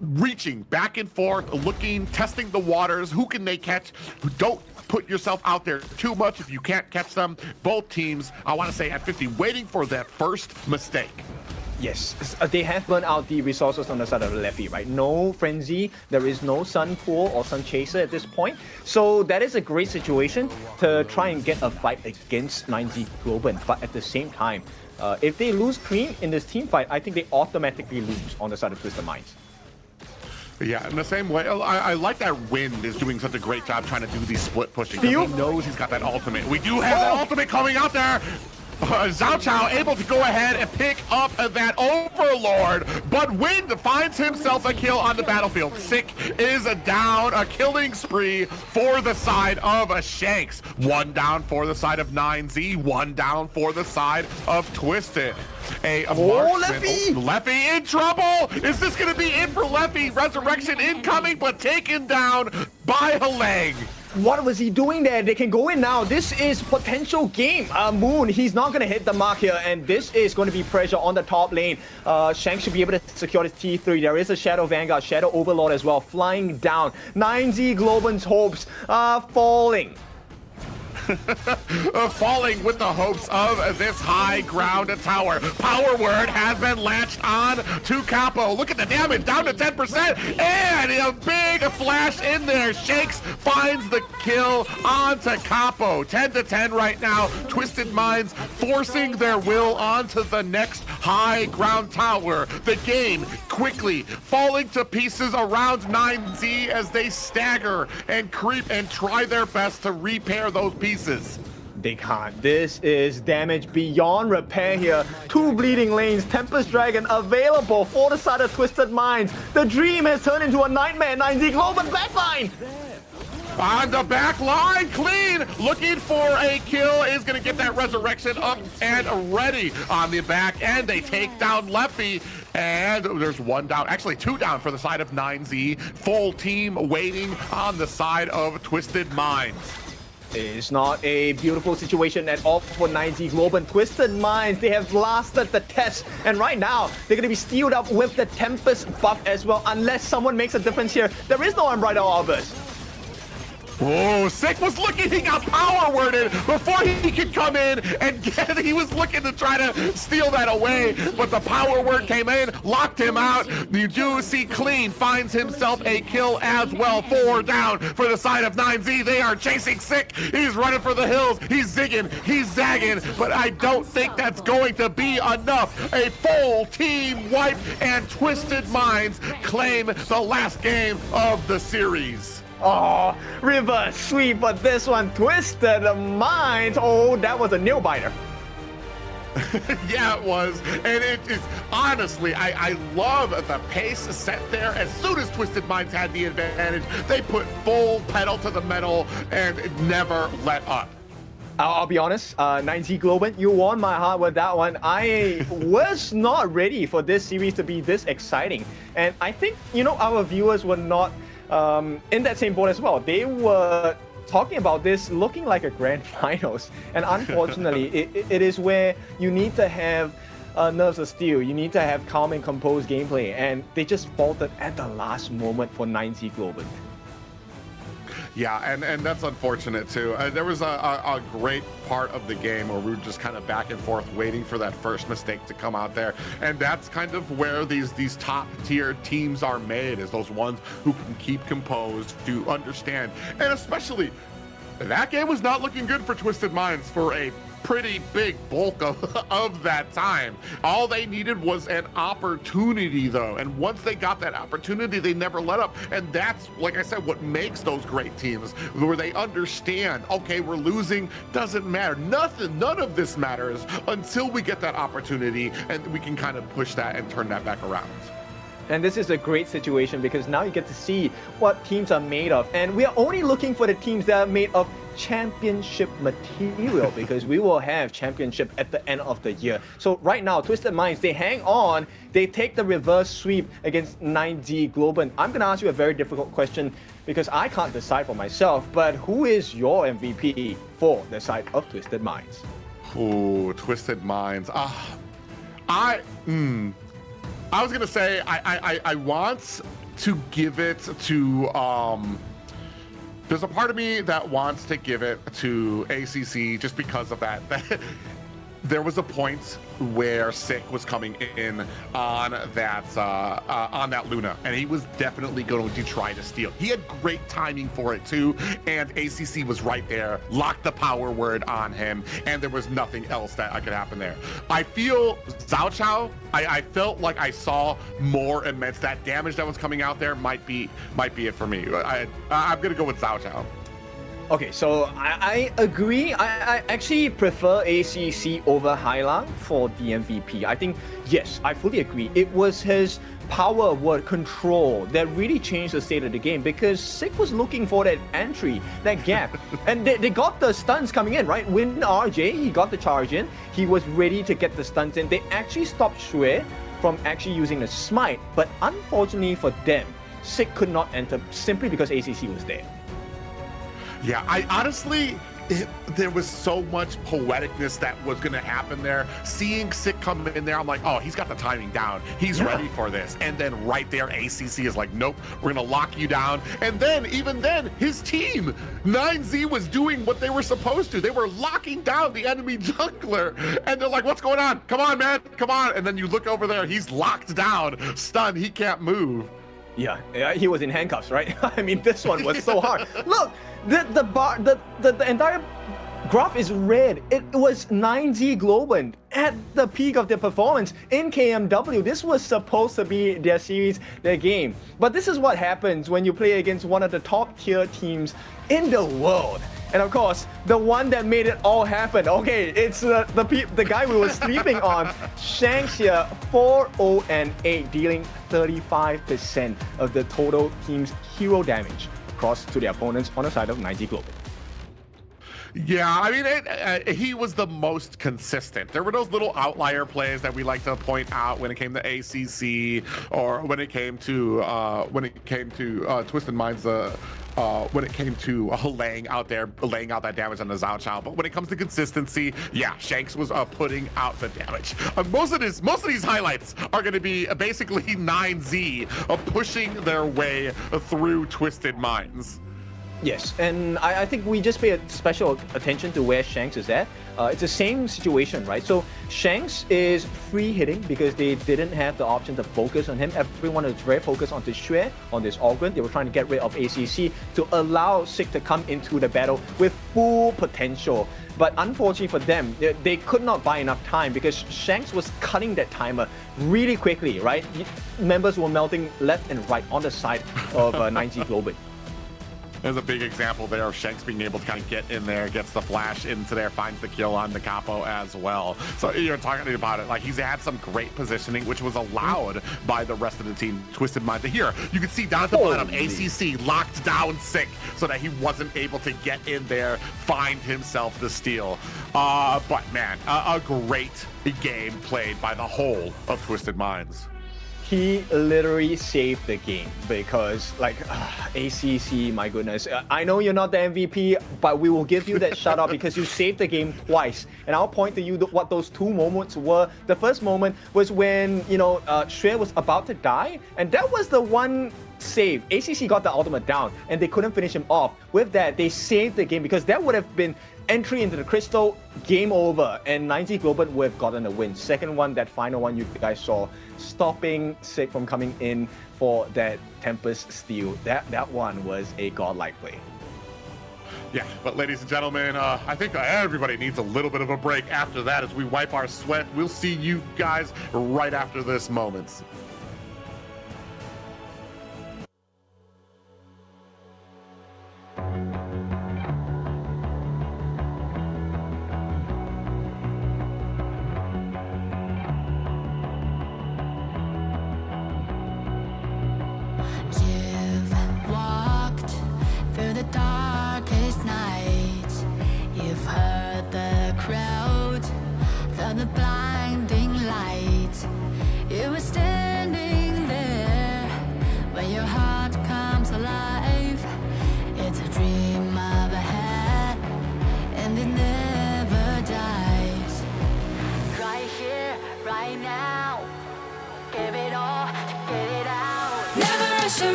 S17: reaching back and forth, looking, testing the waters. Who can they catch? Don't put yourself out there too much if you can't catch them. Both teams, I want to say at 50, waiting for that first mistake.
S16: Yes, they have burned out the resources on the side of Leffy, right? No Frenzy, there is no Sun Pool or Sun Chaser at this point. So that is a great situation to try and get a fight against 9Z Globant. But at the same time, if they lose clean in this team fight, I think they automatically lose on the side of Twisted Minds.
S17: Yeah, in the same way, I like that Wind is doing such a great job trying to do these split pushing. He knows he's got that ultimate. We do have that ultimate coming out there. Zhao Chao able to go ahead and pick up that Overlord, but Wind finds himself a kill on the battlefield. Sick is down, a killing spree for the side of Shanks. One down for the side of 9Z, one down for the side of Twisted. Leffy in trouble! Is this gonna be it for Leffy? Resurrection incoming, but taken down by Halang.
S16: What was he doing there? They can go in now. This is potential game. Moon, he's not going to hit the mark here, and this is going to be pressure on the top lane. Shank should be able to secure his T3. There is a Shadow Vanguard, Shadow Overlord as well, flying down. 9Z Globant's hopes are falling.
S17: Falling with the hopes of this high ground tower. Power Word has been latched on to Capo. Look at the damage, down to 10%, and a big flash in there. Shakes finds the kill onto Capo. 10-10 right now. Twisted Minds forcing their will onto the next high ground tower. The game quickly falling to pieces around 9Z as they stagger and creep and try their best to repair those pieces.
S16: They can't. This is damage beyond repair here. Two bleeding lanes, Tempest Dragon available for the side of Twisted Minds. The dream has turned into a nightmare. 9Z Globant backline.
S17: On the back line, clean, looking for a kill, is going to get that resurrection up and ready on the back end. They take down Leffy, and there's one down, actually two down for the side of 9Z. Full team waiting on the side of Twisted Minds.
S16: It's not a beautiful situation at all for 9Z Globant. Twisted Minds, they have lasted the test, and right now they're going to be steeled up with the Tempest buff as well, unless someone makes a difference here. There is no Unbridled Arbors.
S17: Oh, Sick was looking, he got Power Worded before he could come in and get, he was looking to try to steal that away, but the Power Word came in, locked him out. You do see Clean finds himself a kill as well. 4 down for the side of 9Z. They are chasing Sick. He's running for the hills. He's zigging, he's zagging, but I don't think that's going to be enough. A full team wipe, and Twisted Minds claim the last game of the series.
S16: Oh, reverse sweep, but this one Twisted Minds. Oh, that was a nail biter.
S17: Yeah, it was. And it is, honestly, I love the pace set there. As soon as Twisted Minds had the advantage, they put full pedal to the metal and never let up.
S16: I'll be honest, 9Z Globant, you won my heart with that one. I was not ready for this series to be this exciting. And I think, you know, our viewers were not in that same boat as well. They were talking about this looking like a grand finals, and unfortunately it is where you need to have nerves of steel, you need to have calm and composed gameplay, and they just faltered at the last moment for 9Z Globant.
S17: Yeah, and that's unfortunate too. There was a great part of the game where we were just kind of back and forth waiting for that first mistake to come out there. And that's kind of where these top tier teams are made, is those ones who can keep composed, to understand. And especially, that game was not looking good for Twisted Minds for a pretty big bulk of that time. All they needed was an opportunity though, and once they got that opportunity, they never let up. And that's, like I said, what makes those great teams, where they understand, okay, we're losing, doesn't matter, none of this matters until we get that opportunity, and we can kind of push that and turn that back around.
S16: And this is a great situation because now you get to see what teams are made of. And we are only looking for the teams that are made of championship material because we will have championship at the end of the year. So right now, Twisted Minds, they hang on. They take the reverse sweep against 9Z Globant. I'm going to ask you a very difficult question because I can't decide for myself, but who is your MVP for the side of Twisted Minds?
S17: Ooh, Twisted Minds. I was gonna say I want to give it to there's a part of me that wants to give it to ACC just because of that. There was a point where Sick was coming in on that Luna, and he was definitely going to try to steal. He had great timing for it too, and ACC was right there, locked the power word on him, and there was nothing else that could happen there. I feel Zhao Chao, I felt like I saw more immense. That damage that was coming out there might be it for me. I'm gonna go with Zhao Chao.
S16: Okay, so I agree. I actually prefer ACC over Hylang for the MVP. I think, yes, I fully agree. It was his power word control that really changed the state of the game because Sick was looking for that entry, that gap. And they got the stuns coming in, right? Win RJ, he got the charge in. He was ready to get the stuns in. They actually stopped Shui from actually using the smite. But unfortunately for them, Sick could not enter simply because ACC was there.
S17: Yeah, I honestly, there was so much poeticness that was going to happen there. Seeing Sick come in there, I'm like, oh, he's got the timing down. He's ready for this. And then right there, ACC is like, nope, we're going to lock you down. And then, even then, his team, 9Z, was doing what they were supposed to. They were locking down the enemy jungler. And they're like, what's going on? Come on, man, come on. And then you look over there, he's locked down, stunned, he can't move.
S16: Yeah, he was in handcuffs, right? I mean, this one was so hard. Look, the entire graph is red. It was 9Z Globant at the peak of their performance in KMW. This was supposed to be their series, their game. But this is what happens when you play against one of the top tier teams in the world. And of course, the one that made it all happen. Okay, it's the guy we were sleeping on. Shanks here, 4-0-8, dealing 35% of the total team's hero damage across to the opponents on the side of 9Z Global.
S17: Yeah, I mean, he was the most consistent. There were those little outlier plays that we like to point out when it came to ACC or when it came to Twisted Minds. When it came to laying out that damage on the Zhao Chao. But when it comes to consistency, yeah, Shanks was putting out the damage. Most of these highlights are going to be basically 9Z pushing their way through Twisted Minds.
S16: Yes, and I think we just pay a special attention to where Shanks is at. It's the same situation, right? So Shanks is free hitting because they didn't have the option to focus on him. Everyone was very focused on this Xue, on this Ogren. They were trying to get rid of ACC to allow Sick to come into the battle with full potential. But unfortunately for them, they could not buy enough time because Shanks was cutting that timer really quickly, right? Members were melting left and right on the side of 9Z Globant.
S17: There's a big example there of Shanks being able to kind of get in there, gets the flash into there, finds the kill on the capo as well. So you're talking about it, like he's had some great positioning, which was allowed by the rest of the team. Twisted Minds. Here, you can see down at the bottom, ACC locked down Sick so that he wasn't able to get in there, find himself the steal. But man, a great game played by the whole of Twisted Minds.
S16: He literally saved the game because, like, ACC, my goodness. I know you're not the MVP, but we will give you that shout out because you saved the game twice. And I'll point to you what those two moments were. The first moment was when, Xue was about to die, and that was the one save. ACC got the ultimate down, and they couldn't finish him off. With that, they saved the game because that would have been entry into the crystal, game over, and 9Z Globant would have gotten a win. Second one, that final one you guys saw, stopping Sick from coming in for that Tempest steal. That one was a godlike play.
S17: Yeah, but ladies and gentlemen, I think everybody needs a little bit of a break after that as we wipe our sweat. We'll see you guys right after this moment.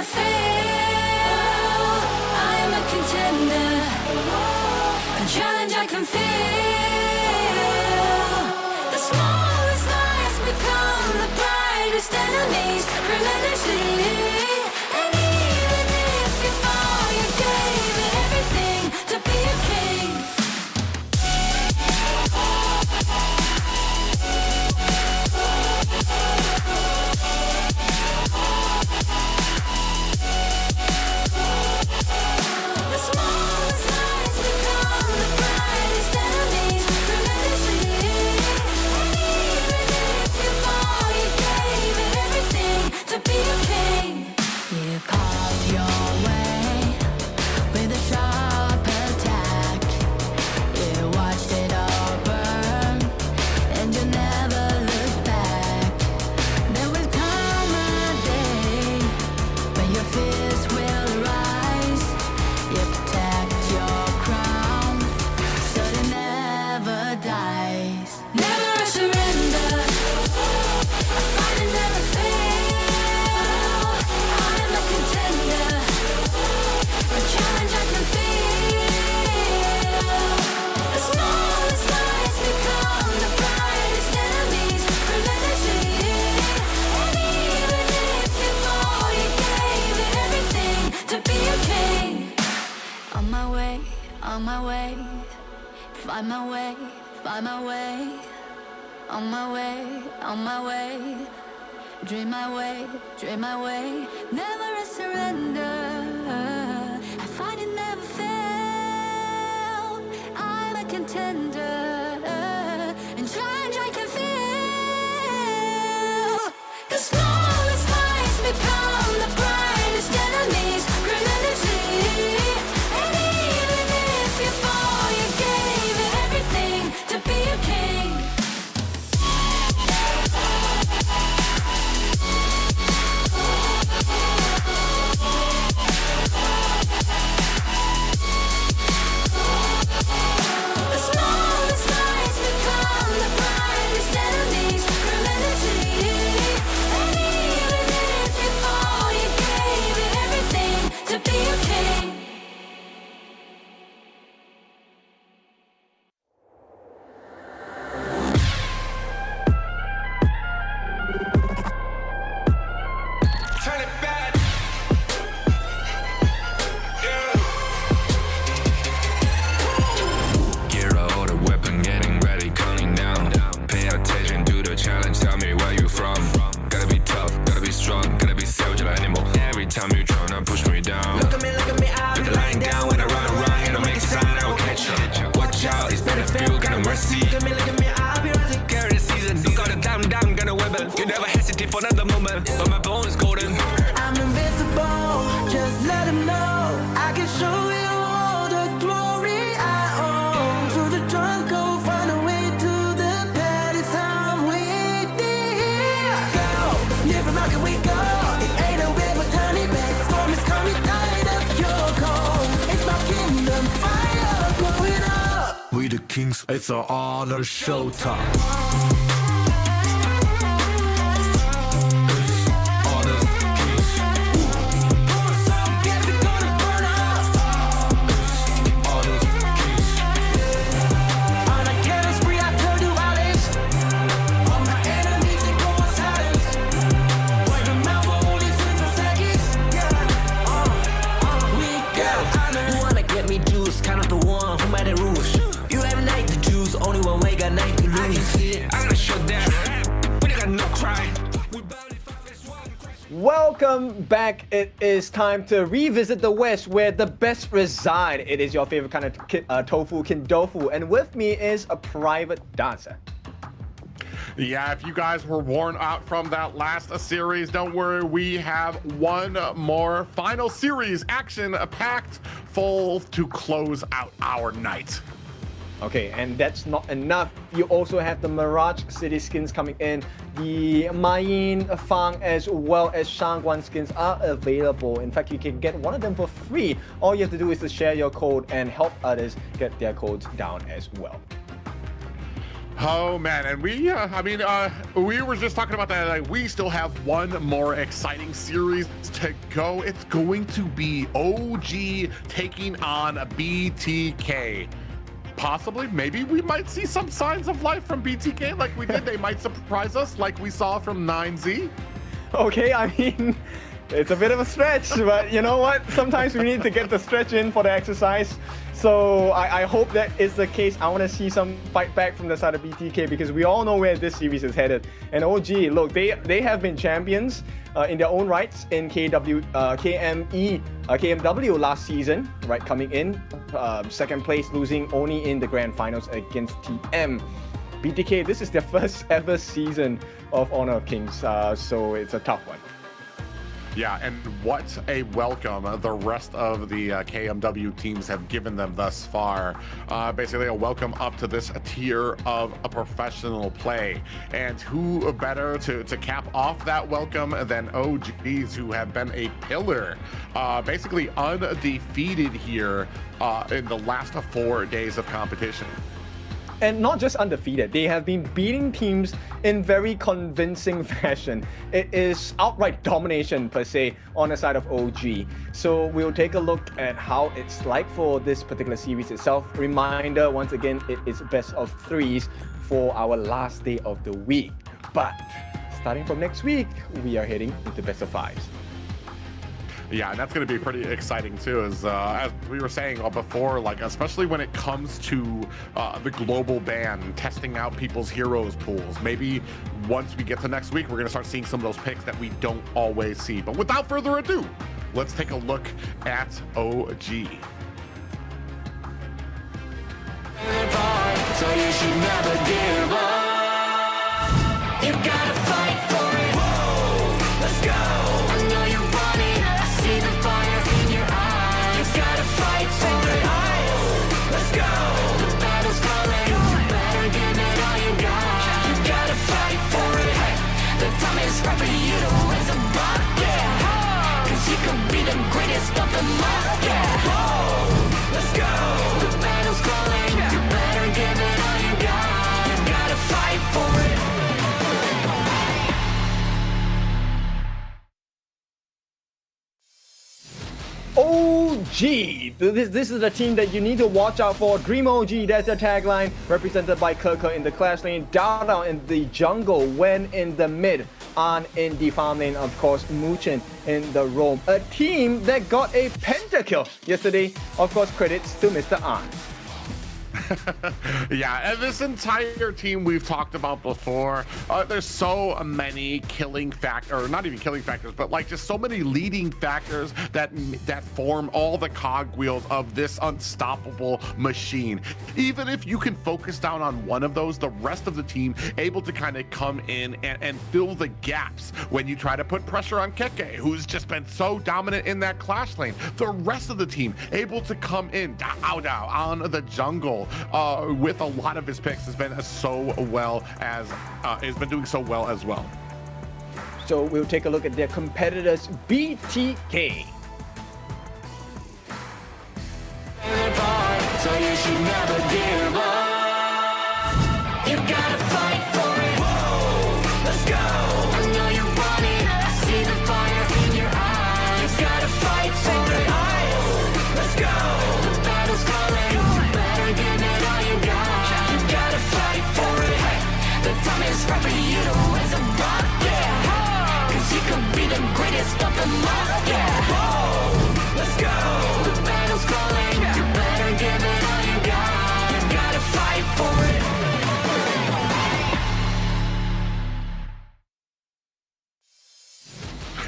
S1: never fail. I am a contender, a challenge I can feel. The smallest lies become the brightest enemies, relentlessly. And even if you fall, you gave it everything to be a king. The smallest lies become the brightest enemies, relentlessly. And even if you fall, you gave it everything to be a king. You carved your way with a sharp attack. You watched it all burn, and you never looked back. There will come a day when your fears will rise. You protect your crown, so it never dies. Never a surrender, I fight and never fail. I am a contender, a challenge I can feel. The smallest lies become the brightest enemies, relentlessly. And even if you fall, you gave it everything to be a king. On my way, find my way, find my way. On my way, dream my way, never a surrender. I fight and never fail. I'm a contender, and challenge I can feel. The smallest lies become the brightest enemies, relentlessly. And even if you fall, you gave it everything to be a king. The smallest lies become the brightest enemies, relentlessly. And even if you fall, you gave it everything to be a king.
S2: Turn it back. Gear out a weapon, getting ready, counting down. Pay attention to the challenge, tell me where you from. Gotta be tough, gotta be strong, gotta be savage like animal. Every time you tryna push me down.
S3: Look at me, I'll
S2: Put
S3: be
S2: the line
S3: lying
S2: down
S3: down
S2: when I run around, and I make a sign, I will catch you. Watch out, it's better feel, got no mercy.
S3: Look at me, I'll be rising.
S2: Carry the season, you got a down, gonna weapon. You never hesitate for another moment, but my bone is golden.
S3: I'm invincible, just let him know. I can show you all the glory I own. Through the jungle, find a way to the palace. I'm waiting. Go, live and rock and we go. It ain't a river turning back. Storm is coming, tide of your cold. It's my kingdom, fire going up.
S4: We the kings, it's an honor showtime.
S3: Guess it's gonna burn up. On a killing spree, I told you all this. All my enemies, they go on silence. Wipe them out for only 6 seconds. We got honor.
S18: You wanna get me juice, kind of the one who made the rules. You have night to choose, only one way, got night to lose.
S2: I gotta show that, we got no cry.
S16: Welcome back. It is time to revisit the West where the best reside. It is your favorite kind of tofu, kindofu, and with me is a private dancer.
S17: Yeah, if you guys were worn out from that last series, don't worry, we have one more final series, action-packed, full to close out our night.
S16: Okay, and that's not enough. You also have the Mirage City skins coming in. The Mayin, Fang, as well as Shangguan skins are available. In fact, you can get one of them for free. All you have to do is to share your code and help others get their codes down as well.
S17: Oh man, and we were just talking about that. Like, we still have one more exciting series to go. It's going to be OG taking on BTK. Possibly, maybe we might see some signs of life from BTK like we did. They might surprise us like we saw from 9Z.
S16: Okay, I mean, it's a bit of a stretch, but you know what? Sometimes we need to get the stretch in for the exercise. So I hope that is the case. I want to see some fight back from the side of BTK because we all know where this series is headed. And OG, look, they have been champions in their own rights in KMW last season, right? Coming in second place, losing only in the grand finals against TM. BTK, this is their first ever season of Honor of Kings, so it's a tough one.
S17: Yeah, and what a welcome the rest of the KMW teams have given them thus far. Basically a welcome up to this tier of a professional play. And who better to cap off that welcome than OGs, who have been a pillar, basically undefeated here in the last 4 days of competition.
S16: And not just undefeated, they have been beating teams in very convincing fashion. It is outright domination per se on the side of OG. So we'll take a look at how it's like for this particular series itself. Reminder, once again, it is best of threes for our last day of the week. But starting from next week, we are heading into best of fives.
S17: Yeah, and that's going to be pretty exciting too, as we were saying before, like especially when it comes to the global ban, testing out people's heroes pools. Maybe once we get to next week, we're going to start seeing some of those picks that we don't always see. But without further ado, let's take a look at OG.
S3: So you should never give up. You gotta fight for it. Whoa, let's go. I know you want it. I see the fire in your eyes. You gotta fight for it. Let's go. The battle's calling. You better give it all you got. You gotta fight for it. The time is right for you to raise a bar. Yeah. Cause you could be the greatest of them all. Yeah. Let's go. The battle's calling. You better give it all you got. You gotta fight for it.
S16: OG! This is the team that you need to watch out for. Dream OG, that's their tagline, represented by Kirker in the clash lane, Dada in the jungle, Wen in the mid, An in the farm lane, of course, Muchen in the roam. A team that got a pentakill yesterday. Of course, credits to Mr. An.
S17: Yeah, and this entire team we've talked about before, there's so many killing factors, or not even killing factors, but like just so many leading factors that form all the cogwheels of this unstoppable machine. Even if you can focus down on one of those, the rest of the team able to kind of come in and fill the gaps when you try to put pressure on Keke, who's just been so dominant in that clash lane. The rest of the team able to come in on the jungle with a lot of his picks has been doing so well as well.
S16: So we'll take a look at their competitors, BTK.
S3: So you should never give up. You gotta fight for it. Whoa, let's go. I know you want it. I see the fire in your eyes. You gotta fight for it. Let's go. The battle's calling. You better give it all you got. You gotta fight for it. The time is right for you to raise a bar. Yeah. Cause you could be the greatest of them all. Yeah. Let's go. The battle's calling. You better give it all you got. You gotta fight for it.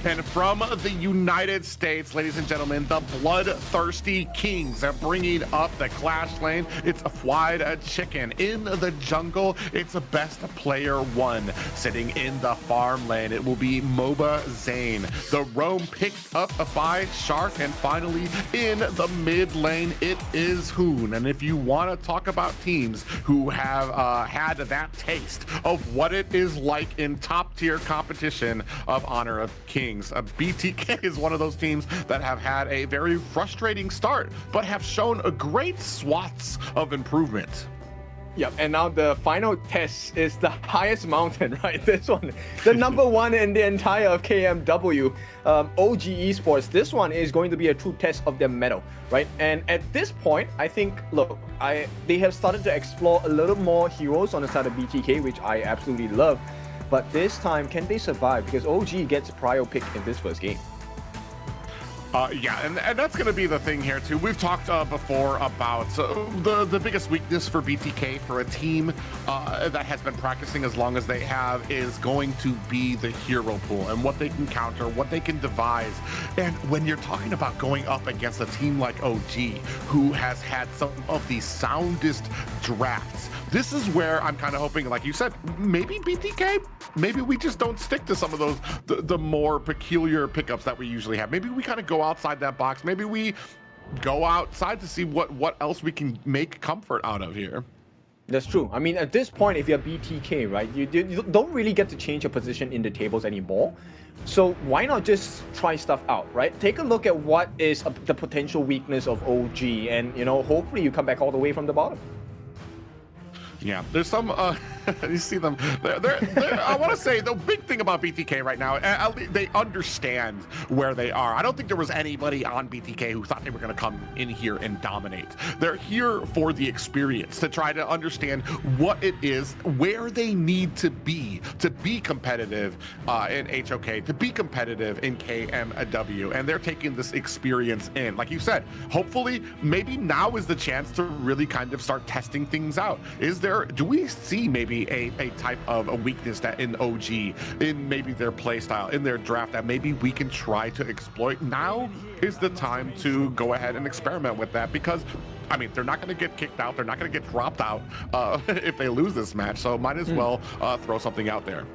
S17: And from the United States, ladies and gentlemen, the Bloodthirsty Kings are bringing up the clash lane. It's a fried chicken. In the jungle, it's a best player one. Sitting in the farm lane, it will be Moba Zane. The roam picked up by Shark. And finally, in the mid lane, it is Hoon. And if you want to talk about teams who have had that taste of what it is like in top tier competition of Honor of Kings, BTK is one of those teams that have had a very frustrating start, but have shown a great swaths of improvement.
S16: Yep, and now the final test is the highest mountain, right? This one, the number one in the entire of KMW, OG Esports. This one is going to be a true test of their mettle, right? And at this point, I think, look, they have started to explore a little more heroes on the side of BTK, which I absolutely love. But this time, can they survive? Because OG gets prio pick in this first game.
S17: Yeah, and that's going to be the thing here too. We've talked before about the biggest weakness for BTK, for a team that has been practicing as long as they have, is going to be the hero pool and what they can counter, what they can devise. And when you're talking about going up against a team like OG, who has had some of the soundest drafts, this is where I'm kind of hoping, like you said, maybe BTK, maybe we just don't stick to some of those the more peculiar pickups that we usually have. Maybe we kind of go outside that box. Maybe we go outside to see what else we can make comfort out of here.
S16: That's true. I mean, at this point, if you're BTK, right, you don't really get to change your position in the tables anymore. So why not just try stuff out, right? Take a look at what is the potential weakness of OG, and hopefully you come back all the way from the bottom.
S17: Yeah, there's some, you see them, I want to say the big thing about BTK right now, they understand where they are. I don't think there was anybody on BTK who thought they were going to come in here and dominate. They're here for the experience, to try to understand what it is, where they need to be competitive in HOK, to be competitive in KMW, and they're taking this experience in. Like you said, hopefully, maybe now is the chance to really kind of start testing things out. Do we see maybe a type of a weakness that in OG, in maybe their play style, in their draft, that maybe we can try to exploit? Now is the time to go ahead and experiment with that, because I mean, they're not going to get kicked out, they're not going to get dropped out if they lose this match, so might as well throw something out there.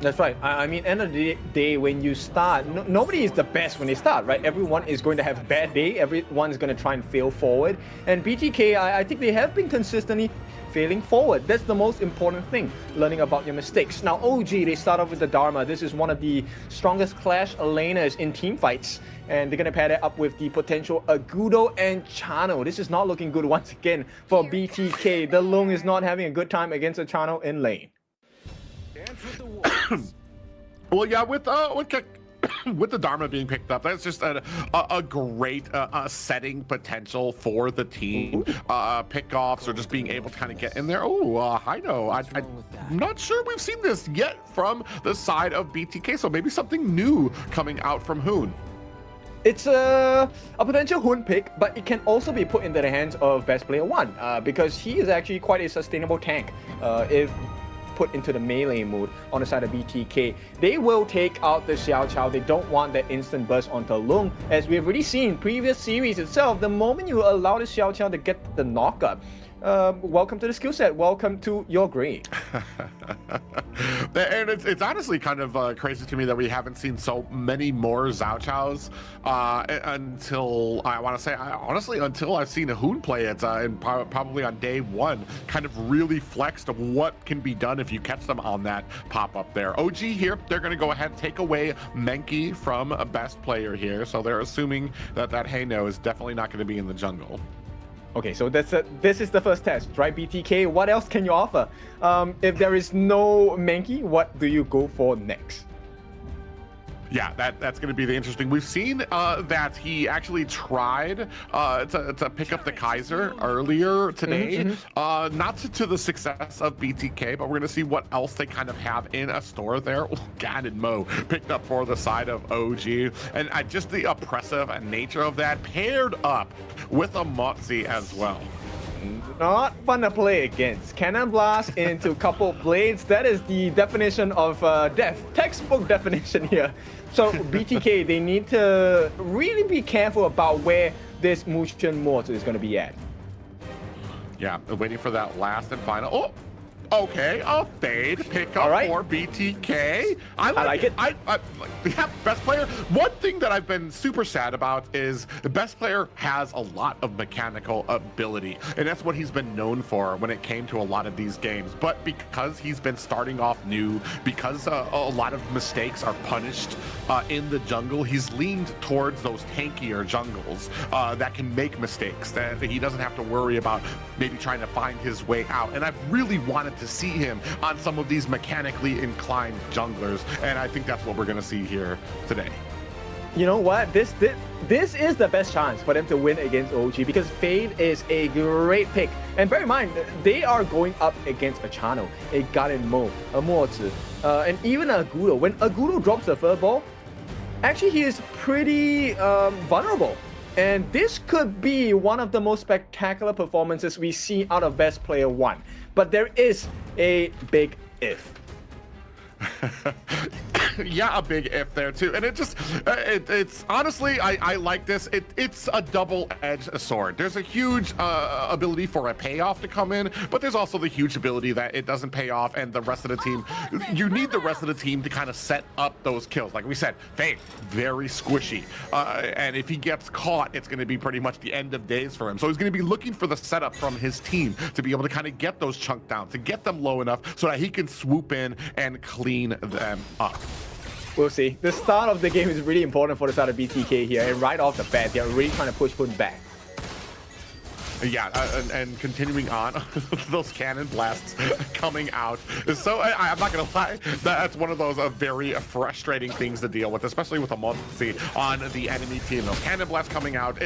S16: That's right. I mean, end of the day, when you start, nobody is the best when they start, right? Everyone is going to have a bad day. Everyone is going to try and fail forward. And BTK, I think they have been consistently failing forward. That's the most important thing, learning about your mistakes. Now, OG, they start off with the Dharma. This is one of the strongest Clash laners in team fights. And they're going to pair that up with the potential Agudo and Chano. This is not looking good once again for BTK. The Lung is not having a good time against the Chano in lane.
S17: Well, yeah, with the Dharma being picked up, that's just a great setting potential for the team. Pickoffs, or just being able to kind of get in there. Oh, Hino, I'm not sure we've seen this yet from the side of BTK, so maybe something new coming out from Hoon.
S16: It's a potential Hoon pick, but it can also be put into the hands of Best Player 1 because he is actually quite a sustainable tank if put into the melee mode on the side of BTK. They will take out the Xiao Chao. They don't want that instant burst onto Lung. As we've already seen previous series itself, the moment you allow the Xiao Chao to get the knockup, welcome to the skill set. Welcome to your grade.
S17: And it's honestly kind of crazy to me that we haven't seen so many more Xiao Chaos until, I want to say, honestly, until I've seen a Hoon play it, and probably on day one, kind of really flexed of what can be done if you catch them on that pop-up there. OG here, they're going to go ahead and take away Menki from a best player here, so they're assuming that Heino is definitely not going to be in the jungle.
S16: Okay, so this is the first test, right? BTK, what else can you offer? If there is no Menki, what do you go for next?
S17: Yeah, that's going to be the interesting. We've seen that he actually tried to pick up the Kaiser earlier today. Not to the success of BTK, but we're going to see what else they kind of have in a store there. Oh, God, and Mo picked up for the side of OG. And just the oppressive nature of that paired up with a Motzi as well.
S16: Not fun to play against. Cannon blast into couple blades. That is the definition of death. Textbook definition here. So BTK, they need to really be careful about where this Mushin mortar is going to be at.
S17: Yeah, waiting for that last and final. Okay, a fade pickup for BTK. I like it. Yeah, best player. One thing that I've been super sad about is the best player has a lot of mechanical ability, and that's what he's been known for when it came to a lot of these games. But because he's been starting off new, because a lot of mistakes are punished in the jungle, he's leaned towards those tankier jungles that can make mistakes, that he doesn't have to worry about maybe trying to find his way out. And I've really wanted to see him on some of these mechanically inclined junglers, and I think that's what we're going to see here today.
S16: You know what? This is the best chance for them to win against OG, because Fade is a great pick. And bear in mind, they are going up against a Chano, a Garden Mo, a Mozi, and even a Agudo. When Agudo drops the third ball, actually he is pretty vulnerable. And this could be one of the most spectacular performances we see out of Best Player 1. But there is a big if.
S17: Yeah, a big if there too, and it just it's honestly I like this. It's a double-edged sword. There's a huge ability for a payoff to come in, but there's also the huge ability that it doesn't pay off, and the rest of the team, you need the rest of the team to kind of set up those kills. Like we said, Fade, very squishy, and if he gets caught, it's going to be pretty much the end of days for him. So he's going to be looking for the setup from his team to be able to kind of get those chunk downs, to get them low enough so that he can swoop in and clean them up.
S16: We'll see. The start of the game is really important for the side of BTK here, and right off the bat, they're really trying to push back.
S17: Yeah, and continuing on, those cannon blasts coming out. So I'm not gonna lie, that's one of those very frustrating things to deal with, especially with a Mozi on the enemy team. Those cannon blasts coming out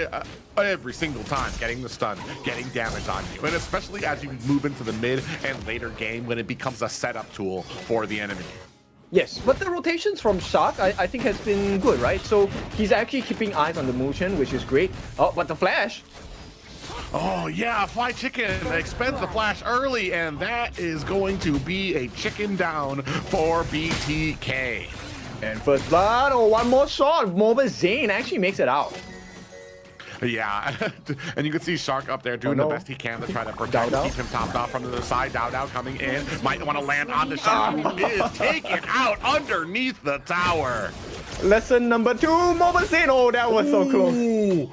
S17: every single time, getting the stun, getting damage on you, and especially as you move into the mid and later game when it becomes a setup tool for the enemy.
S16: Yes, but the rotations from Shark, I think, has been good, right? So he's actually keeping eyes on the motion, which is great. Oh, but the flash.
S17: Oh yeah, Fly Chicken expends the flash early, and that is going to be a chicken down for BTK.
S16: And first blood, oh, one more shot. Mobile Zane actually makes it out.
S17: Yeah, and you can see Shark up there doing the best he can to try to protect, keep him topped off from the other side. Dao coming in, might want to land on the Shark, who is taken out underneath the tower.
S16: Lesson number 2, Mobile Zane. Oh, that was so close.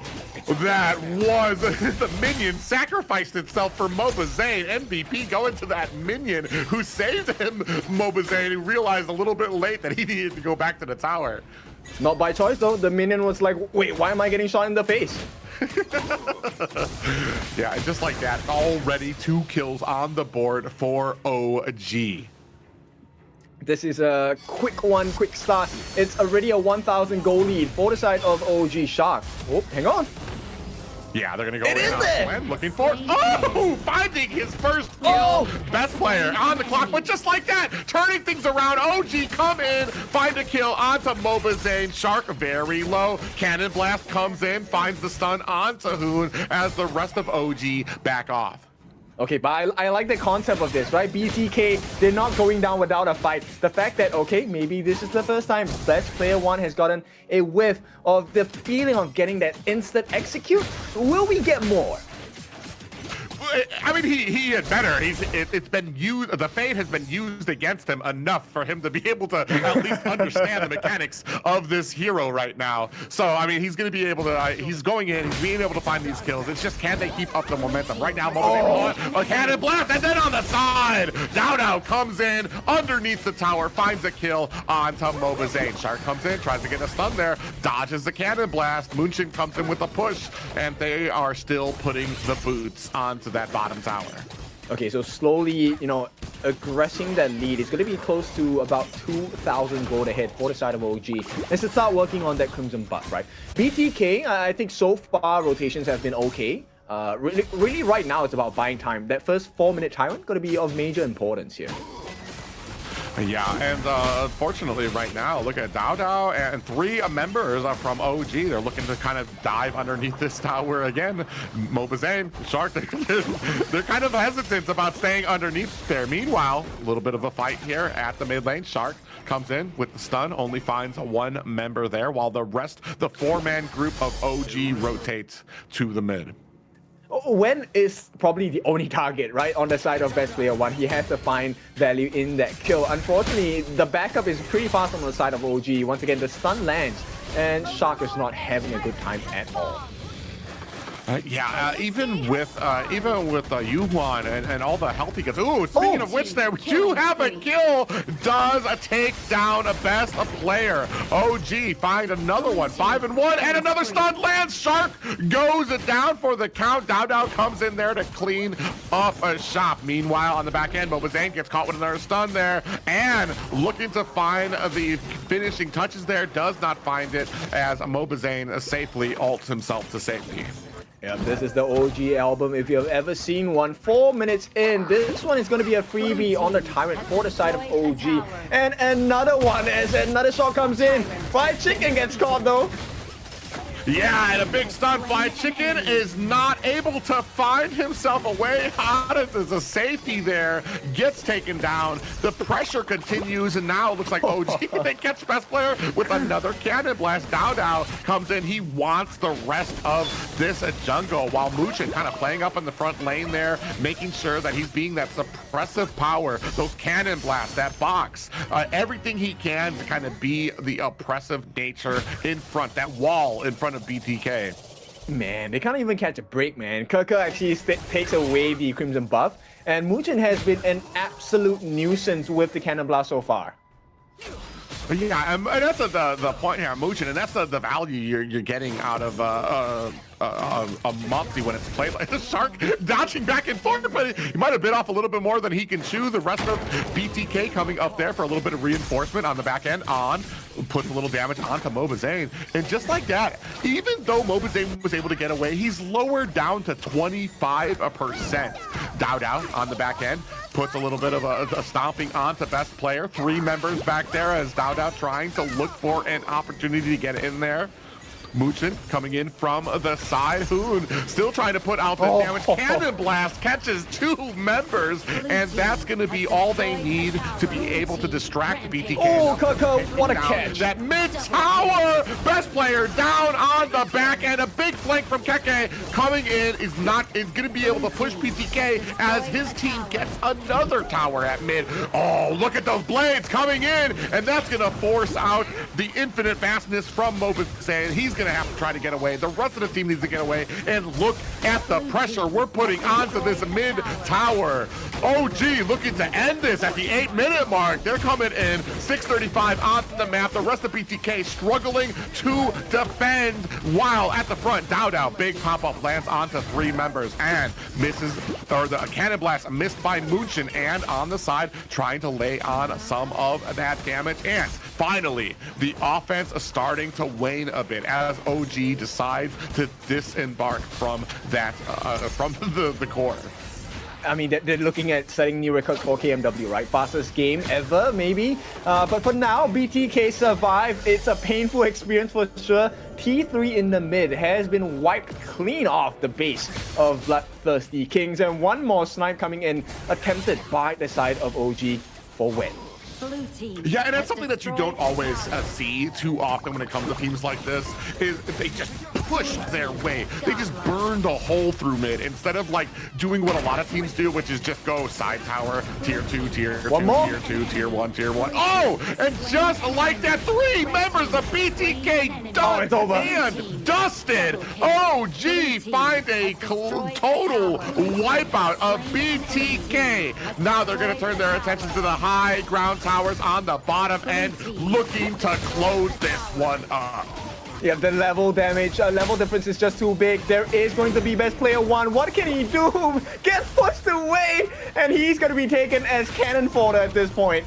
S17: That was the minion sacrificed itself for Mobazane. MVP going to that minion who saved him. Mobazane, who realized a little bit late that he needed to go back to the tower.
S16: Not by choice though. The minion was like, wait, why am I getting shot in the face?
S17: Yeah, just like that, already 2 kills on the board for OG.
S16: This is a quick start. It's already a 1,000 goal lead for the side of OG Shark. Oh, hang on.
S17: Yeah, they're gonna go in on Glenn, looking for finding his first kill. Best player on the clock, but just like that, turning things around. OG come in, find a kill onto Mobazane. Shark very low. Cannon Blast comes in, finds the stun onto Hoon as the rest of OG back off.
S16: Okay, but I like the concept of this, right? BTK, they're not going down without a fight. The fact that, okay, maybe this is the first time Best Player 1 has gotten a whiff of the feeling of getting that instant execute. Will we get more?
S17: I mean, he had better. It's been used. The Fade has been used against him enough for him to be able to at least understand the mechanics of this hero right now. So I mean, he's going to be able to. He's going in. He's being able to find these kills. It's just, can they keep up the momentum right now? A cannon blast, and then on the side, Dao comes in underneath the tower, finds a kill onto Mobazane. Shark comes in, tries to get a stun there, dodges the cannon blast. Moonshin comes in with a push, and they are still putting the boots onto that bottom tower.
S16: Okay, so slowly, aggressing that lead. It's going to be close to about 2,000 gold ahead for the side of OG. Let's start working on that Crimson buff, right? BTK, I think so far rotations have been okay. Really right now it's about buying time. That first 4-minute tyrant going to be of major importance here.
S17: Yeah, and unfortunately right now, look at Dao and 3 members from OG. They're looking to kind of dive underneath this tower again. Mobazane, Shark, they're kind of hesitant about staying underneath there. Meanwhile, a little bit of a fight here at the mid lane. Shark comes in with the stun, only finds 1 member there, while the rest, the 4-man group of OG rotates to the mid.
S16: Wen is probably the only target, right, on the side of best player 1. He has to find value in that kill. Unfortunately, the backup is pretty fast on the side of OG. Once again, the stun lands, and Shark is not having a good time at all.
S17: Even with Yuhuan and all the health he gets. Ooh, speaking of which, there we do have a kill. Does take down a best player. OG find another one. 5-1, and another stun lands. Shark goes down for the count. Dow comes in there to clean up a shop. Meanwhile, on the back end, Mobazane gets caught with another stun there, and looking to find the finishing touches there. Does not find it as Mobazane safely ults himself to safety.
S16: Yeah, this is the OG album if you have ever seen one. 4 minutes in, this one is going to be a freebie on the Tyrant for the side of OG. And another one as another shot comes in. Fried Chicken gets caught though.
S17: Yeah, and a big stun. Fried Chicken is not able to find himself a way out of the safety there. Gets taken down. The pressure continues, and now it looks like OG, they catch best player with another cannon blast. Dow comes in. He wants the rest of this jungle, while Muchin kind of playing up in the front lane there, making sure that he's being that suppressive power, those cannon blasts, that box, everything he can to kind of be the oppressive nature in front, that wall in front of BTK.
S16: Man, they can't even catch a break, man. Keke actually takes away the Crimson buff, and Muchin has been an absolute nuisance with the Cannon Blast so far.
S17: Yeah, and that's the point here, Muchin, and that's the value you're getting out of a Mopsy when it's played like the Shark dodging back and forth, but he might have bit off a little bit more than he can chew. The rest of BTK coming up there for a little bit of reinforcement on the back end. Puts a little damage onto Mobazane, and just like that, even though Mobazane was able to get away, he's lowered down to 25%. Dow on the back end puts a little bit of a stomping onto best player. 3 members back there as Dow trying to look for an opportunity to get in there. Muchin coming in from the side. Hoon still trying to put out the damage. Cannon Blast catches 2 members, and that's going to be all they need to be able to distract BTK.
S16: Oh, Keke, what a catch.
S17: That mid-tower, best player down on the back end. A big flank from Keke coming in is going to be able to push BTK as his team gets another tower at mid. Oh, look at those blades coming in, and that's going to force out the infinite fastness from Mobazane. He's going to have to try to get away. The rest of the team needs to get away, and look at the pressure we're putting onto this mid tower. OG looking to end this at the 8-minute mark. They're coming in 6:35 on the map. The rest of BTK struggling to defend, while at the front, Dow, big pop-up lands onto 3 members and misses, or the cannon blast missed by Muchin, and on the side trying to lay on some of that damage. And finally, the offense is starting to wane a bit as OG decides to disembark from that, from the core.
S16: I mean, they're looking at setting new records for KMW, right? Fastest game ever, maybe. But for now, BTK survived. It's a painful experience for sure. T3 in the mid has been wiped clean off the base of BloodThirstyKings. And one more snipe coming in, attempted by the side of OG for Wen.
S17: Yeah, and that's something that you don't always see too often when it comes to teams like this, is they just pushed their way. They just burned a hole through mid instead of like doing what a lot of teams do, which is just go side tower, tier 2, tier 2, tier 2, tier 1, tier 1. Oh, and just like that, 3 members of BTK done and dusted. OG find a total wipeout of BTK. Now they're going to turn their attention to the high ground towers on the bottom end, looking to close this one up.
S16: Yeah, the level damage, level difference is just too big. There is going to be best player 1. What can he do? Gets pushed away, and he's going to be taken as cannon fodder at this point.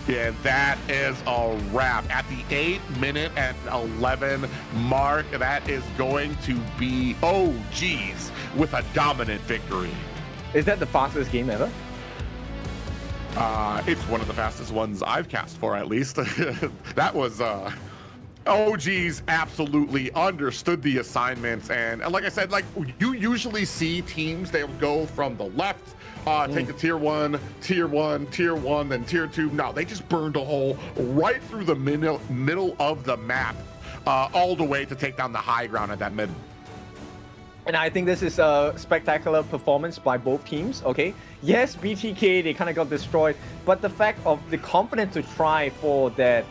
S17: Yeah, that is a wrap. At the 8-minute and 11 mark, that is going to be OGs with a dominant victory.
S16: Is that the fastest game ever?
S17: It's one of the fastest ones I've cast for, at least. That was OGs absolutely understood the assignments, and like I said, like you usually see teams, they'll go from the left, take a tier 1, tier 1, tier 1, then tier 2. No, they just burned a hole right through the middle of the map, all the way to take down the high ground at that mid.
S16: And I think this is a spectacular performance by both teams, okay? Yes, BTK, they kind of got destroyed, but the fact of the confidence to try for that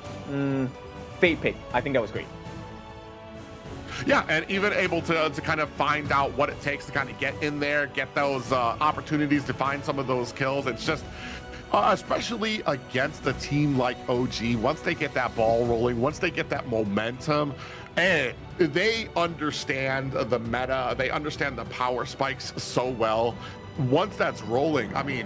S16: fade pick, I think that was great.
S17: Yeah, and even able to kind of find out what it takes to kind of get in there, get those opportunities to find some of those kills. It's just, especially against a team like OG, once they get that ball rolling, once they get that momentum, and they understand the meta, they understand the power spikes so well. Once that's rolling, I mean,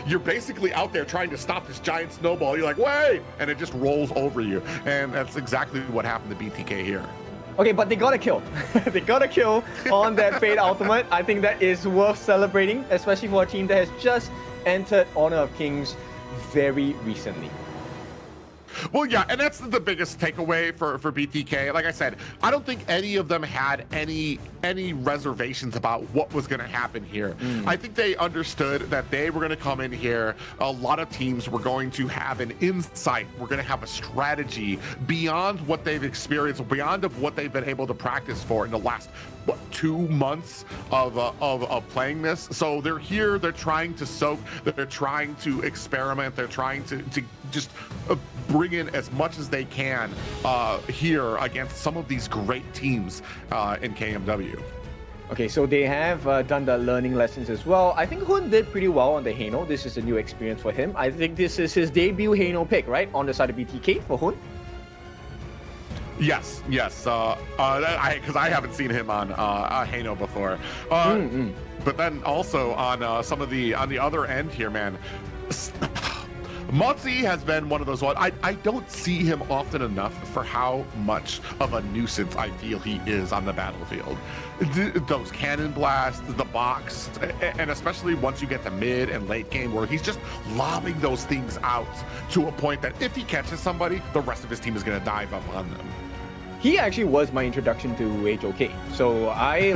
S17: you're basically out there trying to stop this giant snowball. You're like, wait, and it just rolls over you. And that's exactly what happened to BTK here.
S16: Okay, but they got a kill. They got a kill on that Fade Ultimate. I think that is worth celebrating, especially for a team that has just entered Honor of Kings very recently.
S17: Well, yeah, and that's the biggest takeaway for BTK. Like I said, I don't think any of them had any reservations about what was going to happen here. I think they understood that they were going to come in here. A lot of teams were going to have an insight. We're going to have a strategy beyond what they've experienced, beyond of what they've been able to practice for in the last 2 months of playing this. So they're here. They're trying to soak. They're trying to experiment. They're trying to just bring in as much as they can here against some of these great teams in KMW.
S16: Okay, so they have done the learning lessons as well. I think Hun did pretty well on the Hano. This is a new experience for him. I think this is his debut Hano pick, right? On the side of BTK for Hun.
S17: Yes, because I haven't seen him on Hano before. But then also on some of on the other end here, man. Motzi has been one of those ones. I don't see him often enough for how much of a nuisance I feel he is on the battlefield. Those cannon blasts, the box, and especially once you get to mid and late game where he's just lobbing those things out to a point that if he catches somebody, the rest of his team is going to dive up on them.
S16: He actually was my introduction to HOK. So I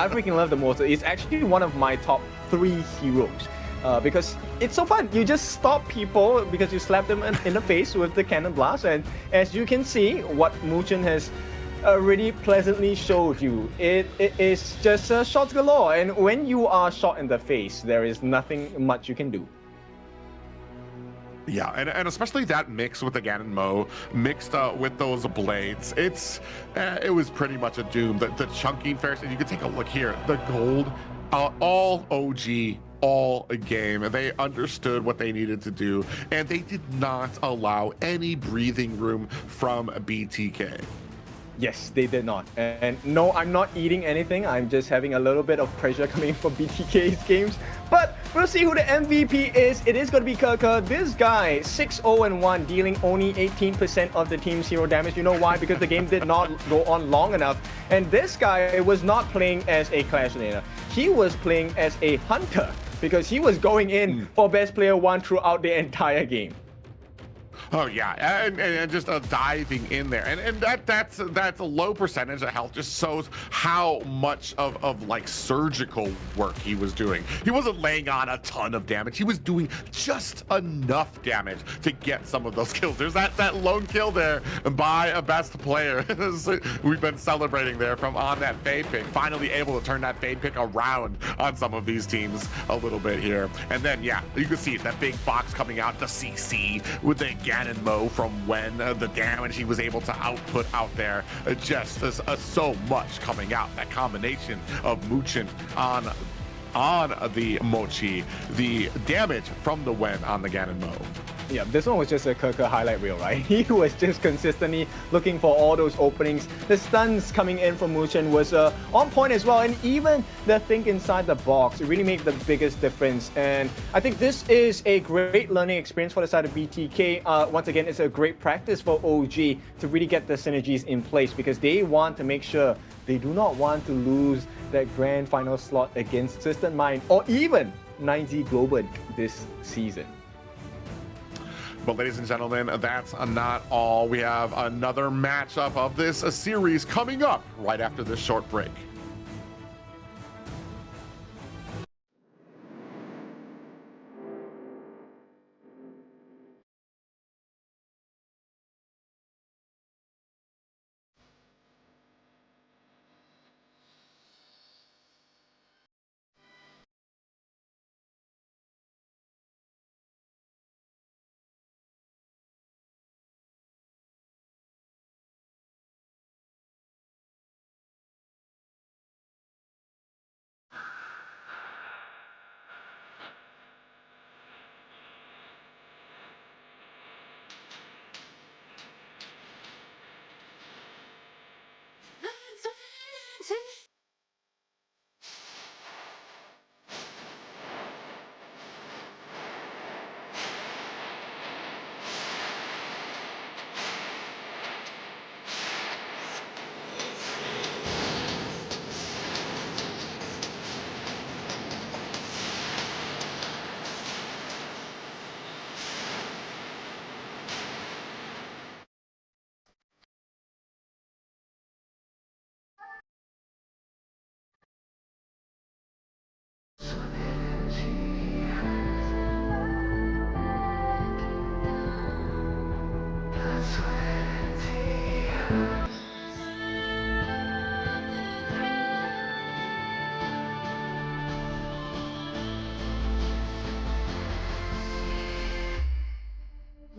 S16: freaking love the Mortar. It's actually one of my top 3 heroes. Because it's so fun. You just stop people because you slap them in the face with the cannon blast, and as you can see, what Muchen has already pleasantly showed you, it is just shots galore. And when you are shot in the face, there is nothing much you can do.
S17: Yeah, and especially that mix with the Ganon Mo, mixed with those blades, it was pretty much a doom. The chunking fairs, and you can take a look here, the gold, all OG, all a game, and they understood what they needed to do, and they did not allow any breathing room from BTK.
S16: Yes, they did not. And no, I'm not eating anything. I'm just having a little bit of pressure coming from BTK's games. But we'll see who the MVP is. It is going to be Kaka. This guy, 6-0-1, dealing only 18% of the team's hero damage. You know why? Because the game did not go on long enough. And this guy was not playing as a Clash laner. He was playing as a Hunter because he was going in for Best Player 1 throughout the entire game.
S17: Oh yeah, and just diving in there, and that's a low percentage of health just shows how much of like surgical work he was doing. He wasn't laying on a ton of damage. He was doing just enough damage to get some of those kills. There's that lone kill there by a best player. We've been celebrating there from on that fade pick, finally able to turn that fade pick around on some of these teams a little bit here. And then yeah, you can see that big box coming out, the CC with the Ganon Mo from when the damage he was able to output out there, just so much coming out. That combination of Muchen on the Mochi, the damage from the Wen on the Ganon Mo.
S16: Yeah, this one was just a Kirker highlight reel, right? He was just consistently looking for all those openings. The stuns coming in from Muchen was on point as well, and even the think inside the box, it really made the biggest difference. And I think this is a great learning experience for the side of BTK. Once again, it's a great practice for OG to really get the synergies in place because they want to make sure they do not want to lose that grand final slot against Twisted Mind or even 9Z Globant this season.
S17: But ladies and gentlemen, that's not all. We have another matchup of this series coming up right after this short break.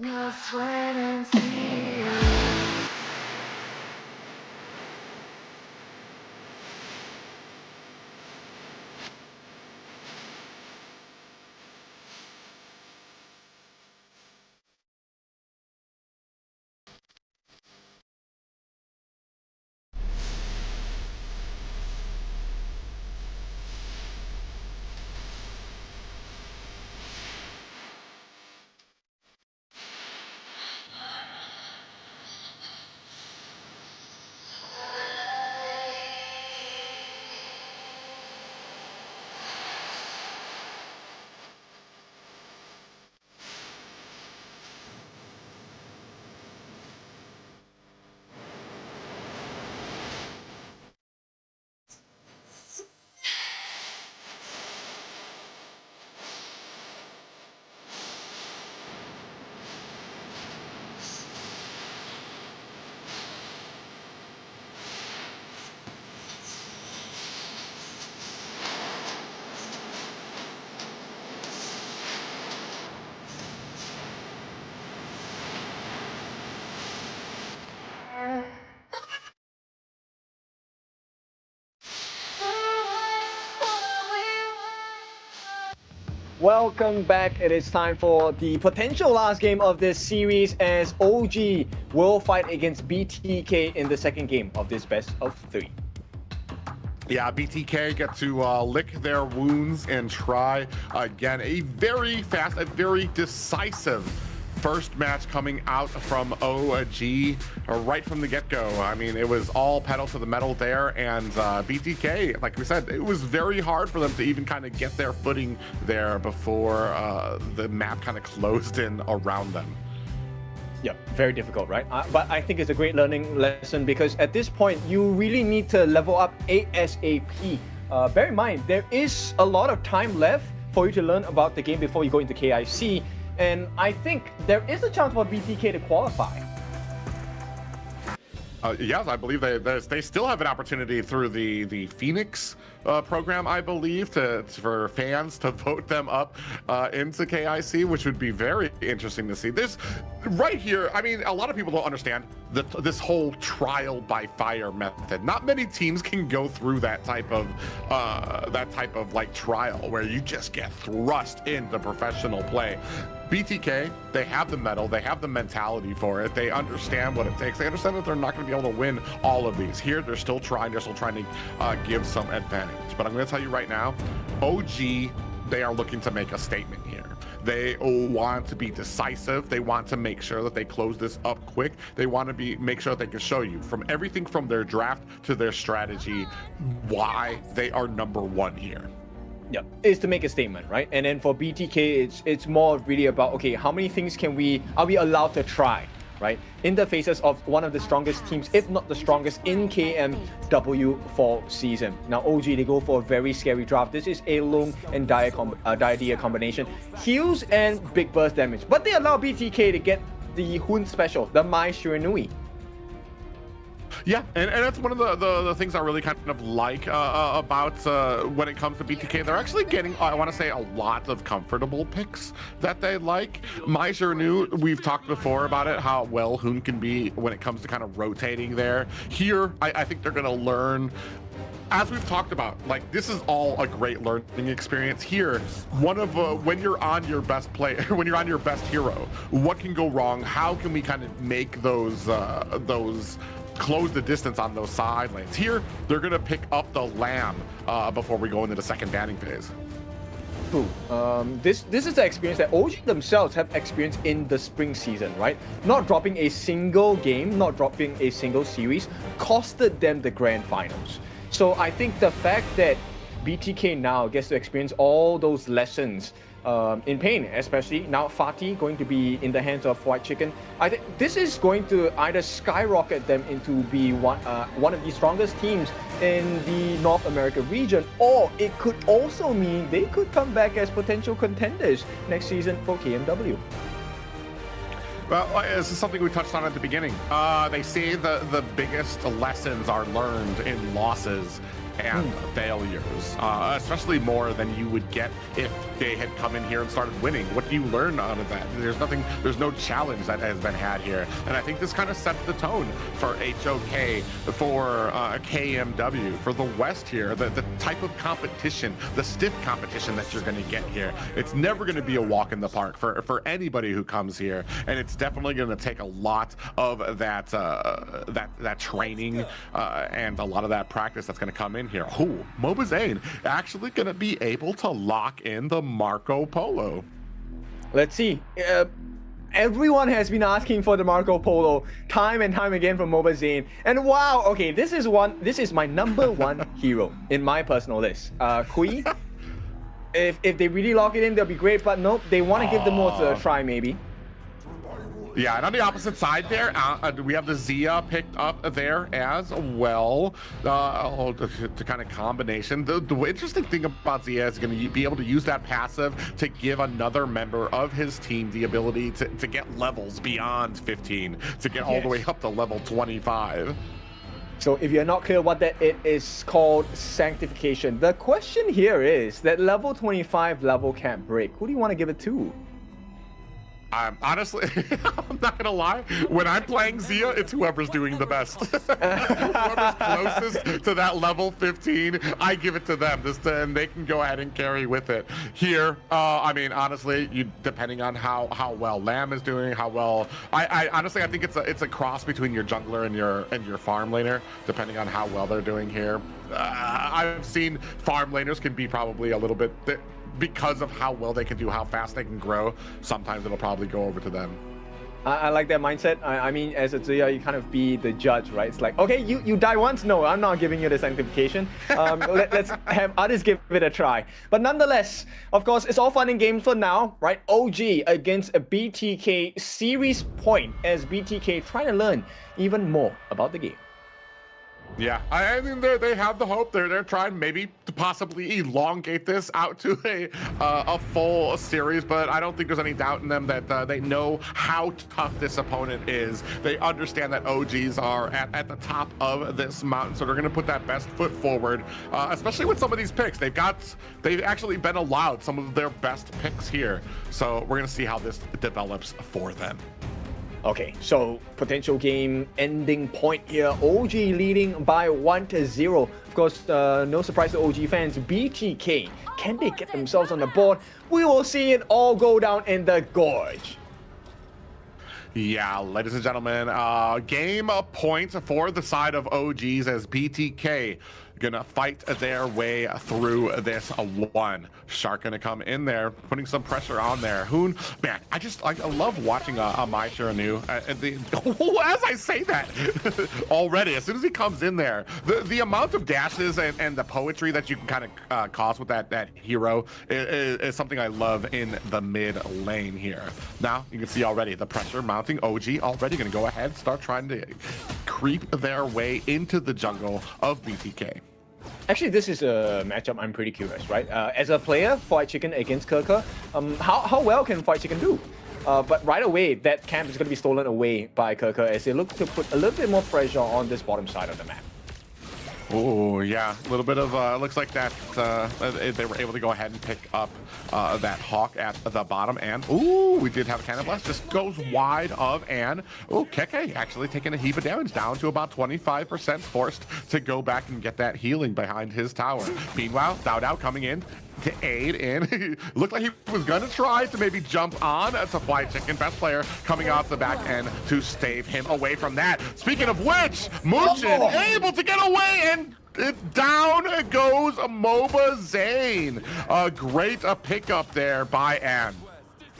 S5: Just wait and see.
S16: Welcome back. It is time for the potential last game of this series as OG will fight against BTK in the second game of this best of 3.
S17: Yeah, BTK get to lick their wounds and try again. A very fast, a very decisive first match coming out from OG right from the get-go. I mean, it was all pedal to the metal there, and BTK, like we said, it was very hard for them to even kind of get their footing there before the map kind of closed in around them.
S16: Yeah, very difficult, right? But I think it's a great learning lesson because at this point, you really need to level up ASAP. Bear in mind, there is a lot of time left for you to learn about the game before you go into KIC. And I think there is a chance for BTK to qualify.
S17: Yes, I believe they still have an opportunity through the Phoenix program, I believe, for fans to vote them up into KIC, which would be very interesting to see. This right here, I mean, a lot of people don't understand this whole trial by fire method. Not many teams can go through that type of like trial where you just get thrust into professional play. BTK, they have the metal, they have the mentality for it, they understand what it takes, they understand that they're not going to be able to win all of these. Here, they're still trying to give some advantage. But I'm going to tell you right now, OG, they are looking to make a statement here. They want to be decisive. They want to make sure that they close this up quick. They want to make sure that they can show you from everything from their draft to their strategy why they are #1 here.
S16: Yeah, is to make a statement, right? And then for BTK, it's more really about, okay, how many things are we allowed to try, right? In the faces of one of the strongest teams, if not the strongest in KMW Fall season. Now OG, they go for a very scary draft. This is a Lung and Dia combination. Heals and big burst damage. But they allow BTK to get the Hun special, the Mai Shiranui.
S17: Yeah, and that's one of the things I really kind of like about when it comes to BTK. They're actually getting, I want to say, a lot of comfortable picks that they like. Mai Shiranui, we've talked before about it, how well Hun can be when it comes to kind of rotating there. Here, I think they're going to learn, as we've talked about, like, this is all a great learning experience here. One of when you're on your best player, when you're on your best hero, what can go wrong? How can we kind of make those close the distance on those side lanes? Here, they're going to pick up the lamb before we go into the second banning phase.
S16: True. This is the experience that OG themselves have experienced in the spring season, right? Not dropping a single game, not dropping a single series, costed them the grand finals. So I think the fact that BTK now gets to experience all those lessons in pain, especially now Fatih going to be in the hands of White Chicken. I think this is going to either skyrocket them into be one of the strongest teams in the North America region, or it could also mean they could come back as potential contenders next season for KMW.
S17: Well, this is something we touched on at the beginning. They say the biggest lessons are learned in losses and failures, especially more than you would get if they had come in here and started winning. What do you learn out of that? There's no challenge that has been had here. And I think this kind of sets the tone for HOK, for KMW, for the West here, the type of competition, the stiff competition that you're going to get here. It's never going to be a walk in the park for anybody who comes here. And it's definitely going to take a lot of that training and a lot of that practice that's going to come in here. Ooh, Mobazane actually going to be able to lock in the Marco Polo.
S16: Let's see. Everyone has been asking for the Marco Polo time and time again from Mobazane. And wow, okay, this is my number one hero in my personal list. Kui. If they really lock it in, they'll be great, but nope, they want to give the more a try maybe.
S17: Yeah, and on the opposite side there, we have the Zia picked up there as well. The kind of combination. The interesting thing about Zia is going to be able to use that passive to give another member of his team the ability to get levels beyond 15, to get all the way up to level 25.
S16: So if you're not clear what that is called sanctification. The question here is that level 25 level can't break. Who do you want to give it to?
S17: Honestly, I'm not gonna lie. When I'm playing Zia, it's whoever's doing the best. Whoever's closest to that level 15, I give it to them. And they can go ahead and carry with it. Here, I mean, honestly, depending on how well Lamb is doing, how well. I honestly, I think it's a cross between your jungler and your farm laner, depending on how well they're doing here. I've seen farm laners can be probably a little bit. Because of how well they can do, how fast they can grow, sometimes it'll probably go over to them.
S16: I like that mindset. I mean, as a Zia, you kind of be the judge, right? It's like, okay, you die once. No, I'm not giving you the sanctification. Let's have others give it a try. But nonetheless, of course, it's all fun and games for now, right? OG against a BTK series point as BTK trying to learn even more about the game.
S17: Yeah, I mean, they have the hope. They're trying maybe to possibly elongate this out to a full series, but I don't think there's any doubt in them that they know how tough this opponent is. They understand that OGs are at the top of this mountain, so they're going to put that best foot forward, especially with some of these picks. They've actually been allowed some of their best picks here, so we're going to see how this develops for them.
S16: Okay, so potential game ending point here. OG leading by 1-0. Of course, no surprise to OG fans. BTK, can they get themselves on the board? We will see it all go down in the gorge.
S17: Yeah, ladies and gentlemen, game point for the side of OGs as BTK gonna fight their way through this one. Shark gonna come in there, putting some pressure on there. Hoon, man, I love watching Mai Shiranu. As I say that already, as soon as he comes in there, the amount of dashes and the poetry that you can kind of cause with that hero is something I love in the mid lane here. Now you can see already the pressure mounting. OG already gonna go ahead, start trying to creep their way into the jungle of BTK.
S16: Actually, this is a matchup I'm pretty curious, right? As a player, Fried Chicken against Kirker, how well can Fried Chicken do? But right away, that camp is going to be stolen away by Kirker as they look to put a little bit more pressure on this bottom side of the map.
S17: Oh, yeah, a little bit of, looks like that they were able to go ahead and pick up that Hawk at the bottom, and, ooh, we did have a Cannon Blast, just goes wide of, and, oh, Keke actually taking a heap of damage, down to about 25%, forced to go back and get that healing behind his tower. Meanwhile, Dao coming in to aid in. Looked like he was gonna try to maybe jump on to Fried Chicken. Best player coming off the back end to stave him away from that. Speaking of which, Muchin able to get away, and down goes Mobazane. A great pickup there by Ann.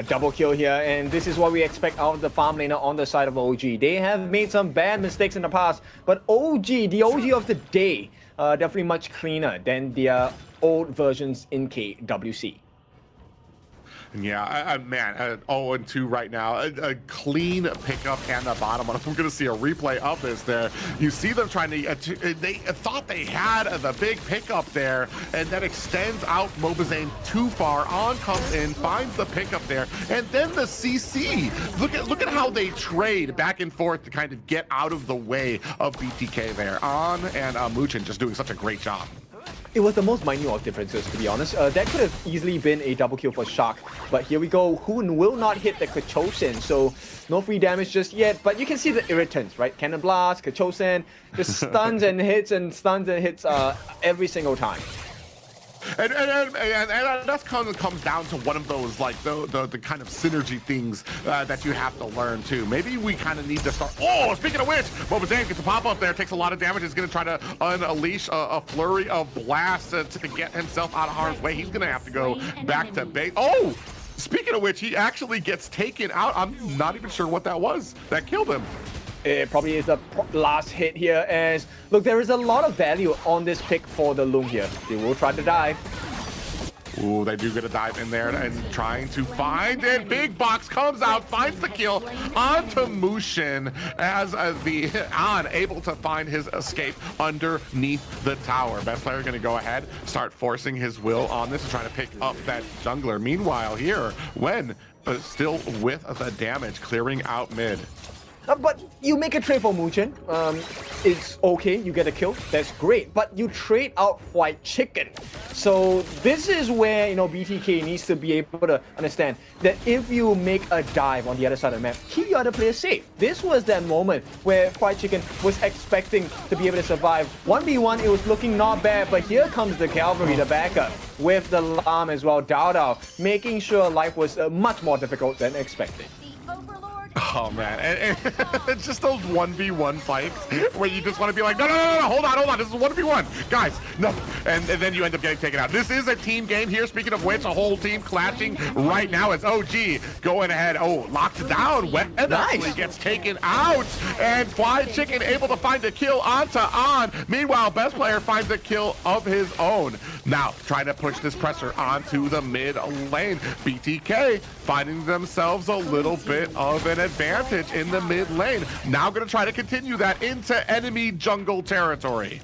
S16: A double kill here, and this is what we expect out of the farm laner on the side of OG. They have made some bad mistakes in the past, but OG, the OG of the day, definitely much cleaner than the old versions in KWC.
S17: Yeah, man, 0-2 right now. A clean pickup and the bottom one. I'm going to see a replay of this there. You see them trying to, they thought they had the big pickup there, and that extends out Mobazane too far. On comes in, finds the pickup there, and then the CC. Look at how they trade back and forth to kind of get out of the way of BTK there. On and Muchin just doing such a great job.
S16: It was the most minute of differences, to be honest. That could have easily been a double kill for Shark, but here we go. Hoon will not hit the Kachosen, so no free damage just yet. But you can see the irritants, right? Cannon Blast, Kachosen, just stuns and hits every single time.
S17: And that comes down to one of those, like, the kind of synergy things that you have to learn, too. Maybe we kind of need to start... Oh, speaking of which, Mobazane gets a pop-up there, takes a lot of damage, is going to try to unleash a flurry of blasts to get himself out of harm's way. He's going to have to go back to base. Oh! Speaking of which, he actually gets taken out. I'm not even sure what that was that killed him.
S16: It probably is the last hit here, as look, there is a lot of value on this pick for the Loom here. They will try to dive.
S17: Ooh, they do get a dive in there and trying to find it. Big Box comes out, finds the kill onto Mushin as the On able to find his escape underneath the tower. Best player going to go ahead, start forcing his will on this and trying to pick up that jungler. Meanwhile here, Wen still with the damage, clearing out mid.
S16: But you make a trade for Muchin. It's okay, you get a kill, that's great. But you trade out Fried Chicken. So this is where, BTK needs to be able to understand that if you make a dive on the other side of the map, keep your other players safe. This was that moment where Fried Chicken was expecting to be able to survive. 1v1, it was looking not bad, but here comes the Cavalry, the backup, with the Lam as well, Dao, making sure life was much more difficult than expected.
S17: Oh man, and it's just those 1v1 fights where you just want to be like, no, hold on, this is 1v1, guys, no, and then you end up getting taken out. This is a team game here. Speaking of which, a whole team clashing right now as OG going ahead. Oh, locked down. Wet actually gets taken out, and Fried Chicken able to find a kill onto On. Meanwhile, Best Player finds a kill of his own. Now trying to push this pressure onto the mid lane. BTK finding themselves a little bit of an advantage in the mid lane. Now going to try to continue that into enemy jungle territory.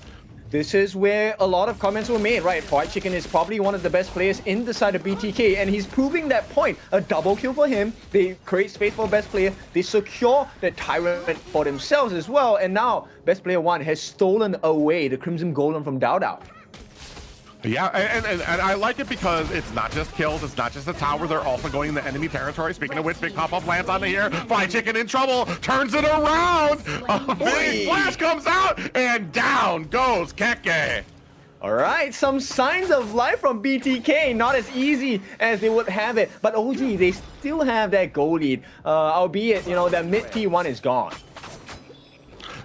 S16: This is where a lot of comments were made, right? Fried Chicken is probably one of the best players in the side of BTK, and he's proving that point. A double kill for him. They create space for best player. They secure the Tyrant for themselves as well, and now best player 1 has stolen away the Crimson Golem from Dao.
S17: Yeah, and I like it because it's not just kills, it's not just the tower, they're also going in the enemy territory. Speaking of which, big pop-up lands on the here. Fried Chicken in trouble, turns it around. A big flash comes out, and down goes Keke.
S16: All right, some signs of life from BTK. Not as easy as they would have it, but OG, they still have that goal lead, albeit, that mid T1 is gone.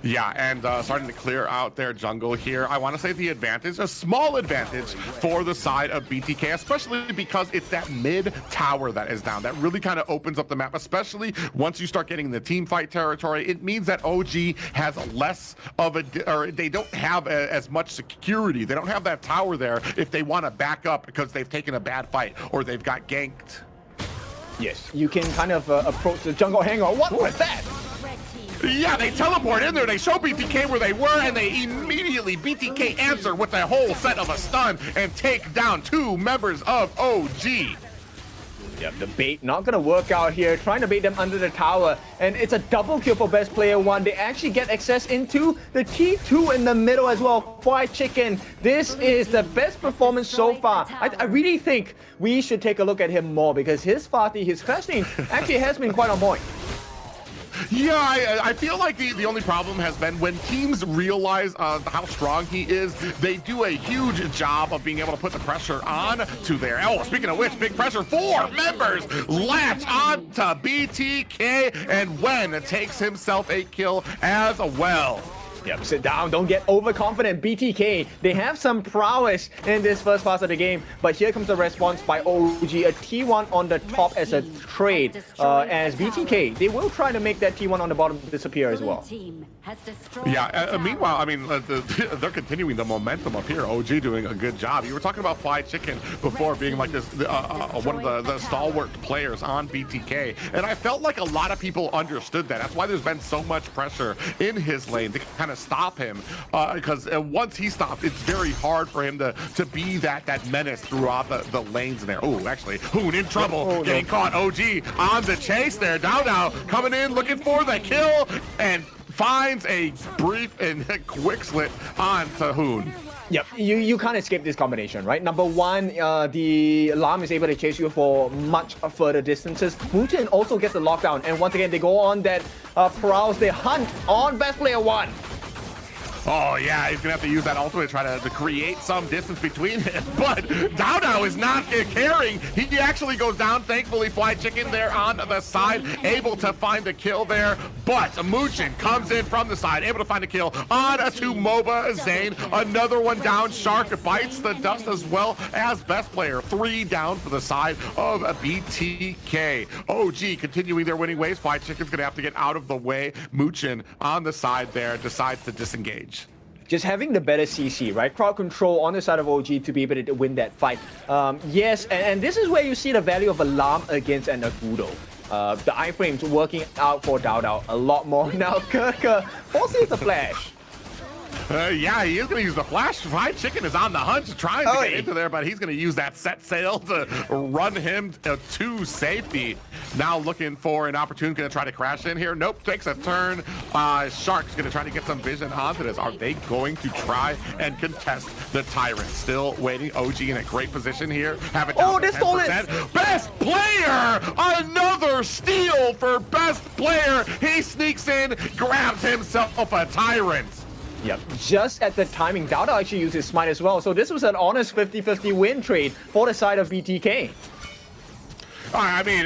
S17: Yeah, and starting to clear out their jungle here. I want to say the advantage, a small advantage for the side of BTK, especially because it's that mid tower that is down. That really kind of opens up the map, especially once you start getting the team fight territory. It means that OG has less of or they don't have as much security. They don't have that tower there if they want to back up because they've taken a bad fight or they've got ganked.
S16: Yes, you can kind of approach the jungle hangar. What was that?
S17: Yeah, they teleport in there, they show BTK where they were, and they immediately, BTK answer with a whole set of a stun and take down 2 members of OG.
S16: Yep, the bait not gonna work out here, trying to bait them under the tower, and it's a double kill for best player 1. They actually get access into the T2 in the middle as well. Fried Chicken, this is the best performance so far. I really think we should take a look at him more because his Fatih, his clashing actually has been quite on point.
S17: Yeah, I feel like the only problem has been when teams realize how strong he is, they do a huge job of being able to put the pressure on to there. Oh, speaking of which, big pressure, 4 members latch on to BTK, and Wen takes himself a kill as well.
S16: Yep, sit down, don't get overconfident. BTK, they have some prowess in this first pass of the game, but here comes the response by OG, a T1 on the top as a trade. As BTK, they will try to make that T1 on the bottom disappear as well.
S17: Yeah, meanwhile, I mean, they're continuing the momentum up here. OG doing a good job. You were talking about Fly Chicken before being like this, one of the stalwart players on BTK, and I felt like a lot of people understood that. That's why there's been so much pressure in his lane to kind of stop him, because once he stops, it's very hard for him to be that menace throughout the lanes there. Oh, actually, Hoon in trouble, getting caught. OG on the chase there. Down coming in, looking for the kill, and finds a brief and quick slit on to Hoon.
S16: Yep, you can't escape this combination, right? Number one, the alarm is able to chase you for much further distances. Mutin also gets the lockdown, and once again, they go on that prowls, they hunt on best player 1.
S17: Oh yeah, he's gonna have to use that ultimate to try to create some distance between him. But Dao is not caring. He actually goes down. Thankfully, Fly Chicken there on the side, able to find the kill there. But Muchin comes in from the side, able to find a kill on to Moba Zane. Another one down. Shark bites the dust as well as best player. 3 down for the side of BTK. OG continuing their winning ways. Fly Chicken's gonna have to get out of the way. Muchin on the side there decides to disengage.
S16: Just having the better CC, right? Crowd control on the side of OG to be able to win that fight. Yes, and this is where you see the value of Alarm against an Agudo. The iframes working out for Dao a lot more. Now Kirker forces the flash.
S17: Yeah, he is going to use the flash. Fried Chicken is on the hunt, trying to get into there, but he's going to use that set sail to run him to safety. Now looking for an opportunity, going to try to crash in here. Nope, takes a turn. Shark's going to try to get some vision onto this. Are they going to try and contest the Tyrant? Still waiting. OG in a great position here. Have it down to 10%. Best player! Another steal for best player. He sneaks in, grabs himself a Tyrant.
S16: Yep, just at the timing, Dao actually used his smite as well. So this was an honest 50-50 win trade for the side of BTK.
S17: I mean,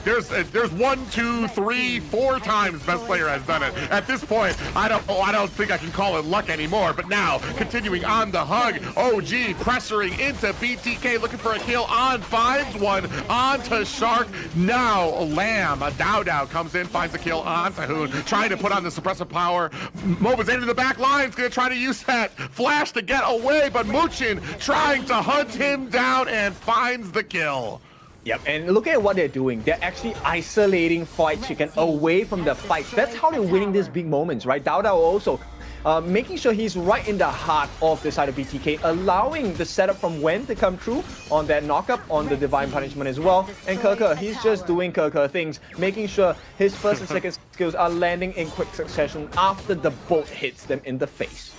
S17: there's 1, 2, 3, 4 times best player has done it. At this point, I don't think I can call it luck anymore. But now, continuing on the hug, OG pressuring into BTK, looking for a kill on, finds one onto Shark. Now Lamb, Dao comes in, finds a kill onto Hoon, trying to put on the suppressive power. Moba's into the back line, is going to try to use that flash to get away, but Muchin trying to hunt him down and finds the kill.
S16: Yep, and look at what they're doing. They're actually isolating Flight Chicken away from the fight. That's how they're winning these big moments, right? Dao also making sure he's right in the heart of the side of BTK, allowing the setup from Wen to come through on that knockup on the Divine Punishment as well. And Kirker, he's just doing Kirker things, making sure his first and second skills are landing in quick succession after the bolt hits them in the face.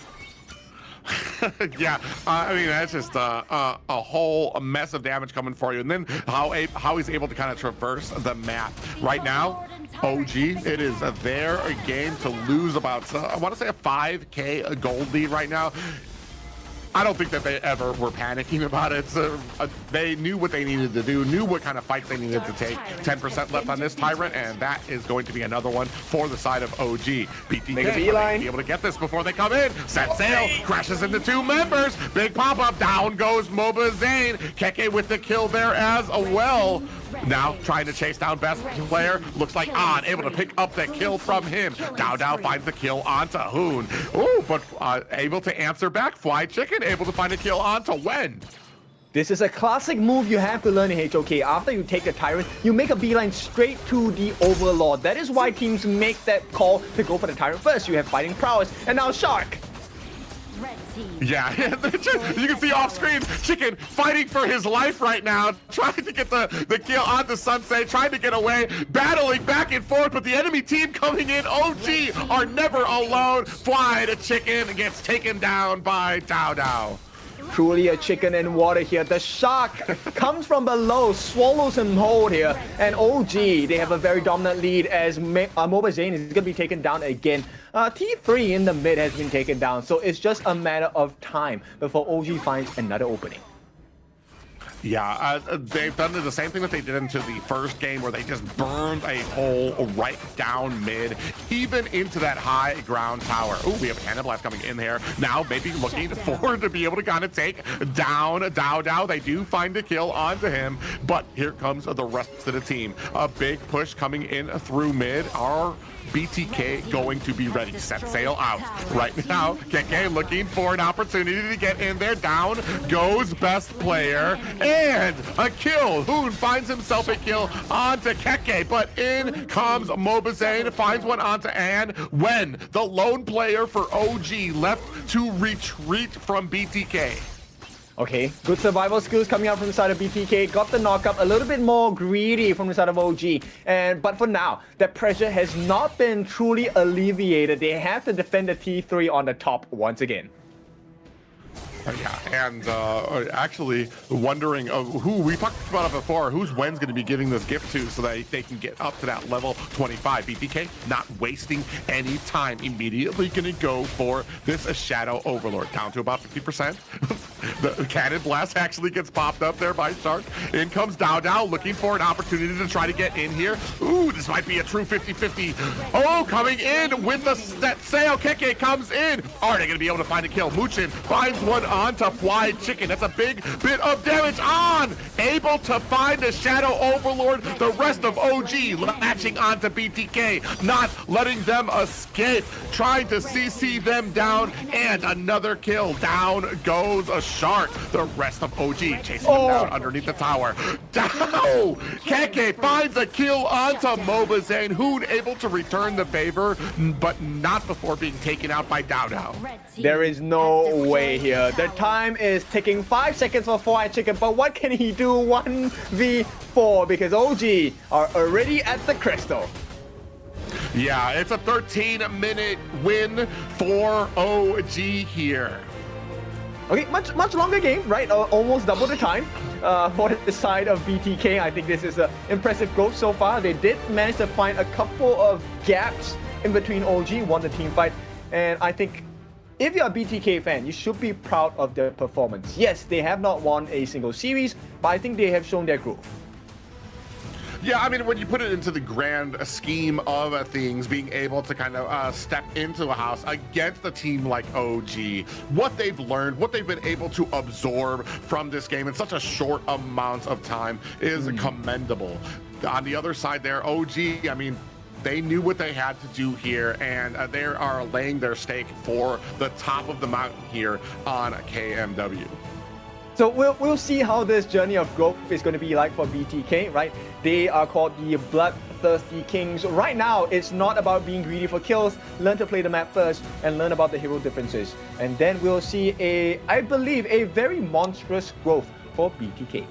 S17: Yeah, I mean, that's just a whole mess of damage coming for you. And then how he's able to kind of traverse the map. Right now, OG, it is their game to lose about, I want to say a 5K gold lead right now. I don't think that they ever were panicking about it. So, they knew what they needed to do, knew what kind of fights they needed to take. 10% left on this Tyrant, and that is going to be another one for the side of OG. BTK be able to get this before they come in. Set sail, crashes into 2 members. Big pop-up, down goes Moba Zane. Keke with the kill there as well. Now trying to chase down best player. Looks like On able to pick up that kill from him. Dao finds the kill onto Hoon. Ooh, but able to answer back. Fly Chicken able to find a kill onto Wen.
S16: This is a classic move you have to learn in HOK. After you take the Tyrant, you make a beeline straight to the Overlord. That is why teams make that call to go for the Tyrant first. You have fighting prowess, and now Shark.
S17: Yeah, you can see off screen, Chicken fighting for his life right now, trying to get the kill on the Sensei, trying to get away, battling back and forth, but the enemy team coming in, OG are never alone. Fly to Chicken and gets taken down by Dao.
S16: Truly a chicken in water here. The Shark comes from below, swallows him whole here. And OG, they have a very dominant lead as Moba Zane is going to be taken down again. T3 in the mid has been taken down, so it's just a matter of time before OG finds another opening.
S17: Yeah, they've done the same thing that they did into the first game where they just burned a hole right down mid, even into that high ground tower. Oh, we have Cannon Blast coming in there. Now maybe looking forward to be able to kind of take down Dao. They do find a kill onto him, but here comes the rest of the team. A big push coming in through mid. Our BTK going to be ready. Set sail out right now. KK looking for an opportunity to get in there. Down goes best player and a kill. Hoon finds himself a kill onto Keke, but in comes Mobazane, finds one onto Ann when the lone player for OG left to retreat from BTK.
S16: Okay, good survival skills coming out from the side of BTK. Got the knockup, a little bit more greedy from the side of OG. But for now, that pressure has not been truly alleviated. They have to defend the T3 on the top once again.
S17: Yeah, and actually wondering who we talked about it before, who's Wen's going to be giving this gift to so that they can get up to that level 25. BTK not wasting any time, immediately going to go for this Shadow Overlord, down to about 50%. The Cannon Blast actually gets popped up there by Shark. In comes Dao looking for an opportunity to try to get in here. Ooh, this might be a true 50-50. Oh, coming in with the set sail. Keke comes in. Are they going to be able to find a kill? Muchin finds one onto Fried Chicken. That's a big bit of damage on. Able to find the Shadow Overlord. The rest of OG latching onto BTK, not letting them escape. Trying to CC them down, and another kill. Down goes a Shark. The rest of OG chasing them down underneath the tower. Down! Keke finds a kill onto Mobazane. Hoon able to return the favor, but not before being taken out by Dao.
S16: There is no way here. The time is ticking. 5 seconds for Fried Chicken, but what can he do? 1v4 because OG are already at the crystal.
S17: Yeah, it's a 13-minute win for OG here.
S16: Okay, much longer game, right? Almost double the time for the side of BTK. I think this is an impressive growth so far. They did manage to find a couple of gaps in between OG, won the team fight. And I think if you're a BTK fan, you should be proud of their performance. Yes, they have not won a single series, but I think they have shown their growth.
S17: Yeah, I mean, when you put it into the grand scheme of things, being able to kind of step into a house against a team like OG, what they've learned, what they've been able to absorb from this game in such a short amount of time is commendable. On the other side there, OG, I mean, they knew what they had to do here, and they are laying their stake for the top of the mountain here on KMW.
S16: So we'll see how this journey of growth is going to be like for BTK, right? They are called the BloodThirstyKings. Right now, it's not about being greedy for kills. Learn to play the map first and learn about the hero differences. And then we'll see I believe, a very monstrous growth for BTK.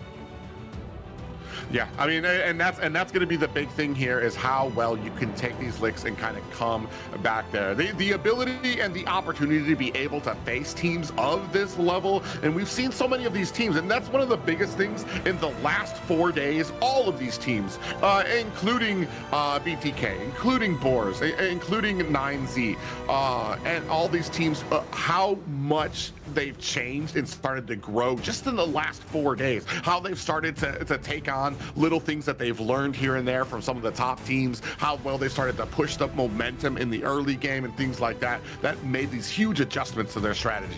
S17: Yeah, I mean, and that's going to be the big thing here is how well you can take these licks and kind of come back there. The ability and the opportunity to be able to face teams of this level, and we've seen so many of these teams, and that's one of the biggest things in the last 4 days. All of these teams, including BTK, including Boars, including 9Z, and all these teams, how much they've changed and started to grow just in the last 4 days. How they've started to take on little things that they've learned here and there from some of the top teams, how well they started to push the momentum in the early game and things like that, that made these huge adjustments to their strategy.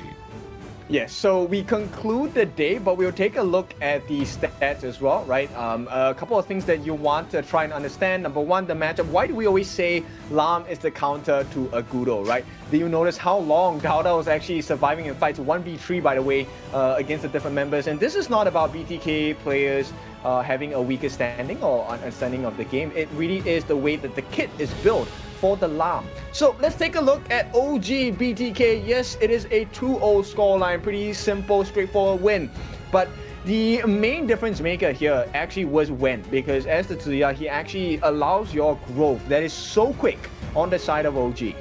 S16: Yes, so we conclude the day, but we'll take a look at the stats as well, right? A couple of things that you want to try and understand. Number one, the matchup. Why do we always say Lam is the counter to Agudo, right? Do you notice how long Dao was actually surviving in fights 1v3, by the way, against the different members? And this is not about BTK players having a weaker standing or understanding of the game. It really is the way that the kit is built for the Lam. So let's take a look at OG BTK. Yes, it is a 2-0 scoreline. Pretty simple, straightforward win. But the main difference maker here actually was Wen, because as the Tsuya, he actually allows your growth that is so quick on the side of OG.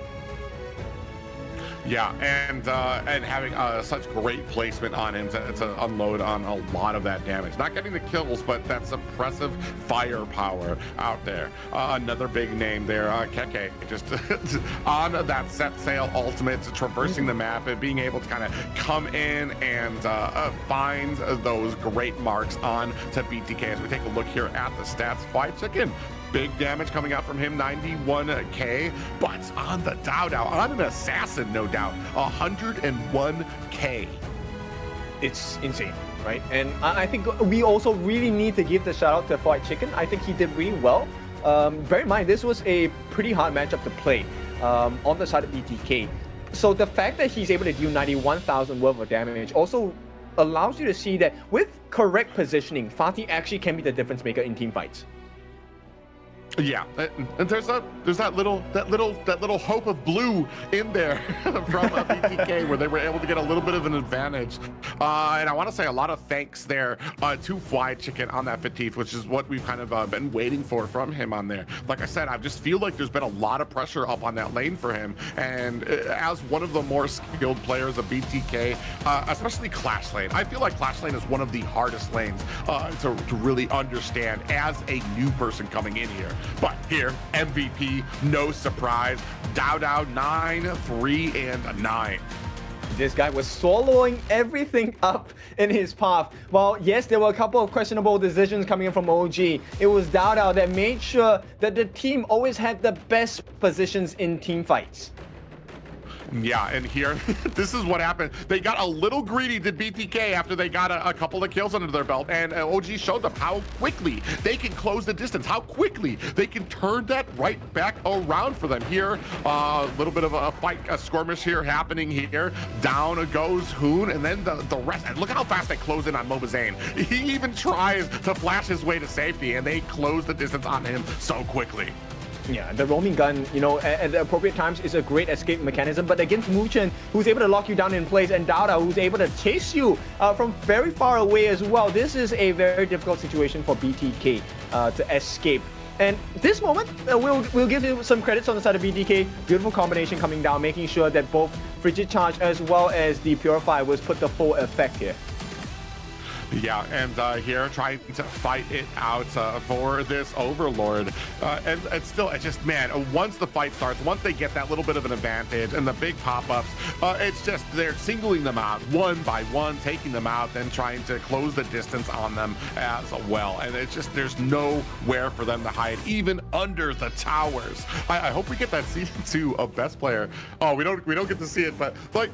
S17: Yeah, and having such great placement on him to unload on a lot of that damage. Not getting the kills, but that suppressive firepower out there. Another big name there, Keke, just on that set sail ultimate, traversing the map and being able to kind of come in and find those great marks on to BTK. As we take a look here at the stats, Fight Chicken. Big damage coming out from him, 91k, but on the Dao, on an assassin, no doubt, 101k.
S16: It's insane, right? And I think we also really need to give the shout out to Fight Chicken. I think he did really well. Bear in mind, this was a pretty hard matchup to play on the side of BTK. So the fact that he's able to deal 91,000 worth of damage also allows you to see that with correct positioning, Fatih actually can be the difference maker in team fights.
S17: Yeah, and there's that little hope of blue in there from BTK where they were able to get a little bit of an advantage. And I want to say a lot of thanks there to Fly Chicken on that Fatif, which is what we've kind of been waiting for from him on there. Like I said, I just feel like there's been a lot of pressure up on that lane for him. And as one of the more skilled players of BTK, especially Clash Lane, I feel like Clash Lane is one of the hardest lanes to really understand as a new person coming in here. But here, MVP, no surprise, Dao 9, 3, and 9.
S16: This guy was swallowing everything up in his path. Well, yes, there were a couple of questionable decisions coming in from OG. It was Dao that made sure that the team always had the best positions in team fights.
S17: Yeah, and here, this is what happened. They got a little greedy to BTK after they got a couple of kills under their belt, and OG showed them how quickly they can close the distance, how quickly they can turn that right back around for them. Here, a little bit of a fight, a skirmish here happening here. Down goes Hoon, and then the rest. And look at how fast they close in on Mobazane. He even tries to flash his way to safety, and they close the distance on him so quickly.
S16: Yeah, the roaming gun, you know, at the appropriate times is a great escape mechanism, but against Muchen, who's able to lock you down in place, and Dao, who's able to chase you from very far away as well, this is a very difficult situation for BTK to escape. And this moment, we'll give you some credits on the side of BTK. Beautiful combination coming down, making sure that both Frigid Charge as well as the Purify was put the full effect here.
S17: Yeah, and here trying to fight it out for this Overlord. And it's still, it's just, man, once the fight starts, once they get that little bit of an advantage and the big pop-ups, it's just, they're singling them out one by one, taking them out, then trying to close the distance on them as well. And it's just, there's nowhere for them to hide, even under the towers. I hope we get that season 2 of Best Player. Oh, we don't get to see it, but like,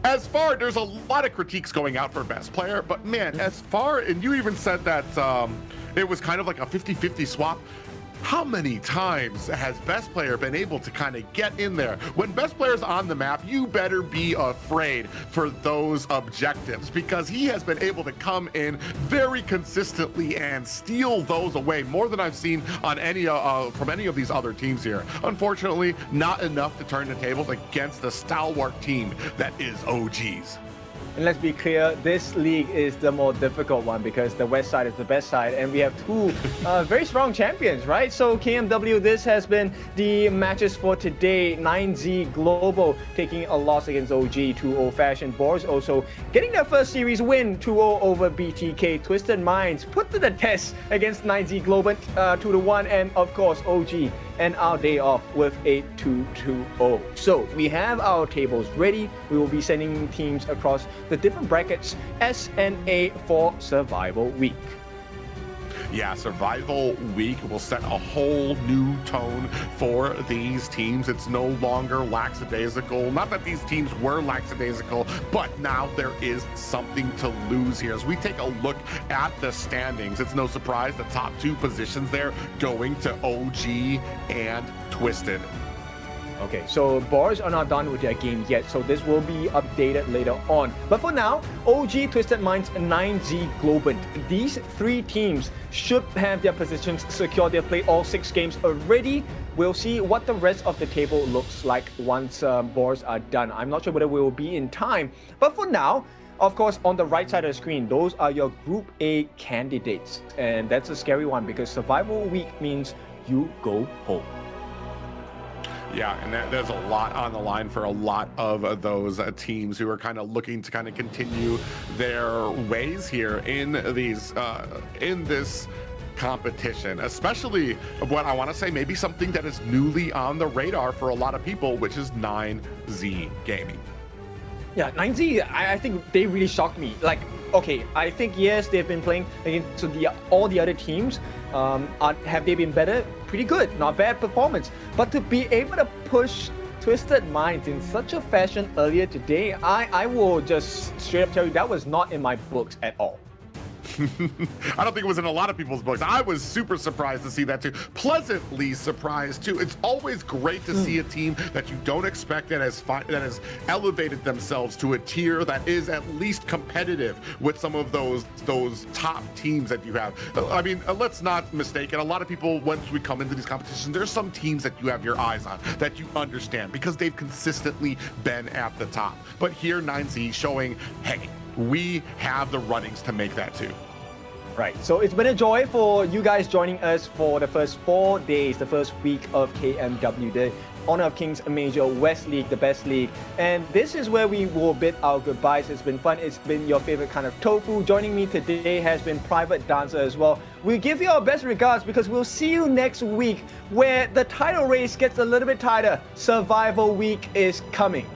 S17: as far, there's a lot of critiques going out for Best Player, but man, as far, and you even said that it was kind of like a 50-50 swap. How many times has Best Player been able to kind of get in there? When Best Player's on the map, you better be afraid for those objectives, because he has been able to come in very consistently and steal those away more than I've seen on any from any of these other teams here. Unfortunately, not enough to turn the tables against the stalwart team that is OGs.
S16: And let's be clear, this league is the more difficult one because the West side is the best side, and we have two very strong champions, right? So KMW, this has been the matches for today. 9Z Global taking a loss against OG, 2-0 fashion. Boars also getting their first series win, 2-0 over BTK. Twisted Minds put to the test against 9Z Globant, 2-1, and of course OG and our day off with a 2-2-0. So we have our tables ready. We will be sending teams across the different brackets S and A for Survival Week.
S17: Yeah, Survival Week will set a whole new tone for these teams. It's no longer lackadaisical. Not that these teams were lackadaisical, but now there is something to lose here. As we take a look at the standings, it's no surprise the top two positions there going to OG and Twisted.
S16: Okay, so Boars are not done with their game yet, so this will be updated later on. But for now, OG, Twisted Minds, and 9Z Globant. These three teams should have their positions secure. They've played all 6 games already. We'll see what the rest of the table looks like once Boars are done. I'm not sure whether we will be in time, but for now, of course, on the right side of the screen, those are your Group A candidates. And that's a scary one because Survival Week means you go home.
S17: Yeah, and there's a lot on the line for a lot of those teams who are kind of looking to kind of continue their ways here in these in this competition, especially what I want to say, maybe something that is newly on the radar for a lot of people, which is 9Z Gaming.
S16: Yeah, 9Z, I think they really shocked me. Like, okay, I think yes, they've been playing against all the other teams. Have they been better? Pretty good, not bad performance. But to be able to push Twisted Minds in such a fashion earlier today, I will just straight up tell you that was not in my books at all.
S17: I don't think it was in a lot of people's books. I was super surprised to see that too. Pleasantly surprised too. It's always great to see a team that you don't expect that has elevated themselves to a tier that is at least competitive with some of those top teams that you have. I mean, let's not mistake it. A lot of people, once we come into these competitions, there's some teams that you have your eyes on that you understand because they've consistently been at the top. But here 9Z showing, hey, we have the runnings to make that too.
S16: Right, so it's been a joy for you guys joining us for the first 4 days, the first week of KMW, the Honor of Kings Major West League, the best league. And this is where we will bid our goodbyes. It's been fun. It's been your favorite kind of tofu. Joining me today has been Private Dancer as well. We give you our best regards because we'll see you next week where the title race gets a little bit tighter. Survival Week is coming.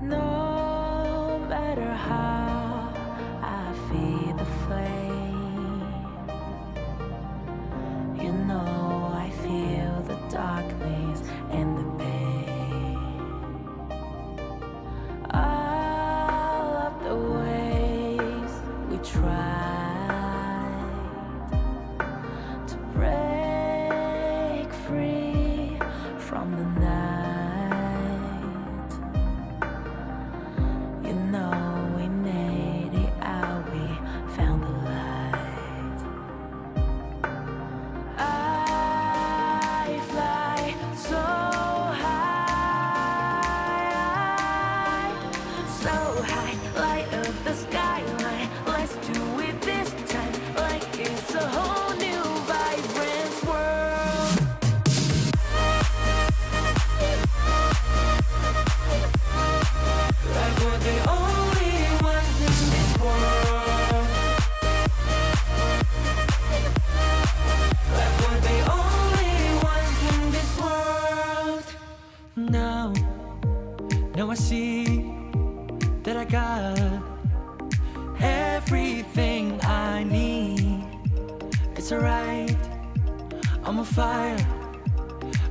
S5: No matter how I feed the flame, you know I feel the darkness and the pain. All of the ways we tried to break free from the that I got everything I need. It's alright, I'm on fire,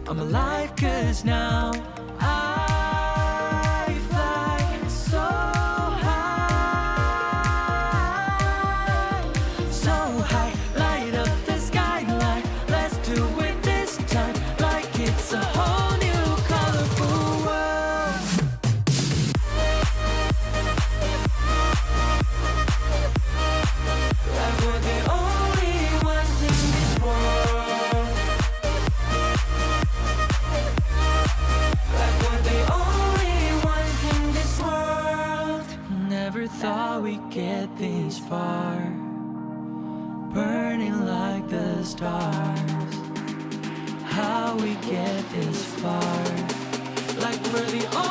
S5: I'm alive, 'cause now I fly so high, so high, light up the skyline. Let's do it this time, like it's a whole new colorful world. Like we're the only ones in this world. Like we're the only ones in this world. Never thought we'd get this far, burning like the stars. How we get this far? Like we're the only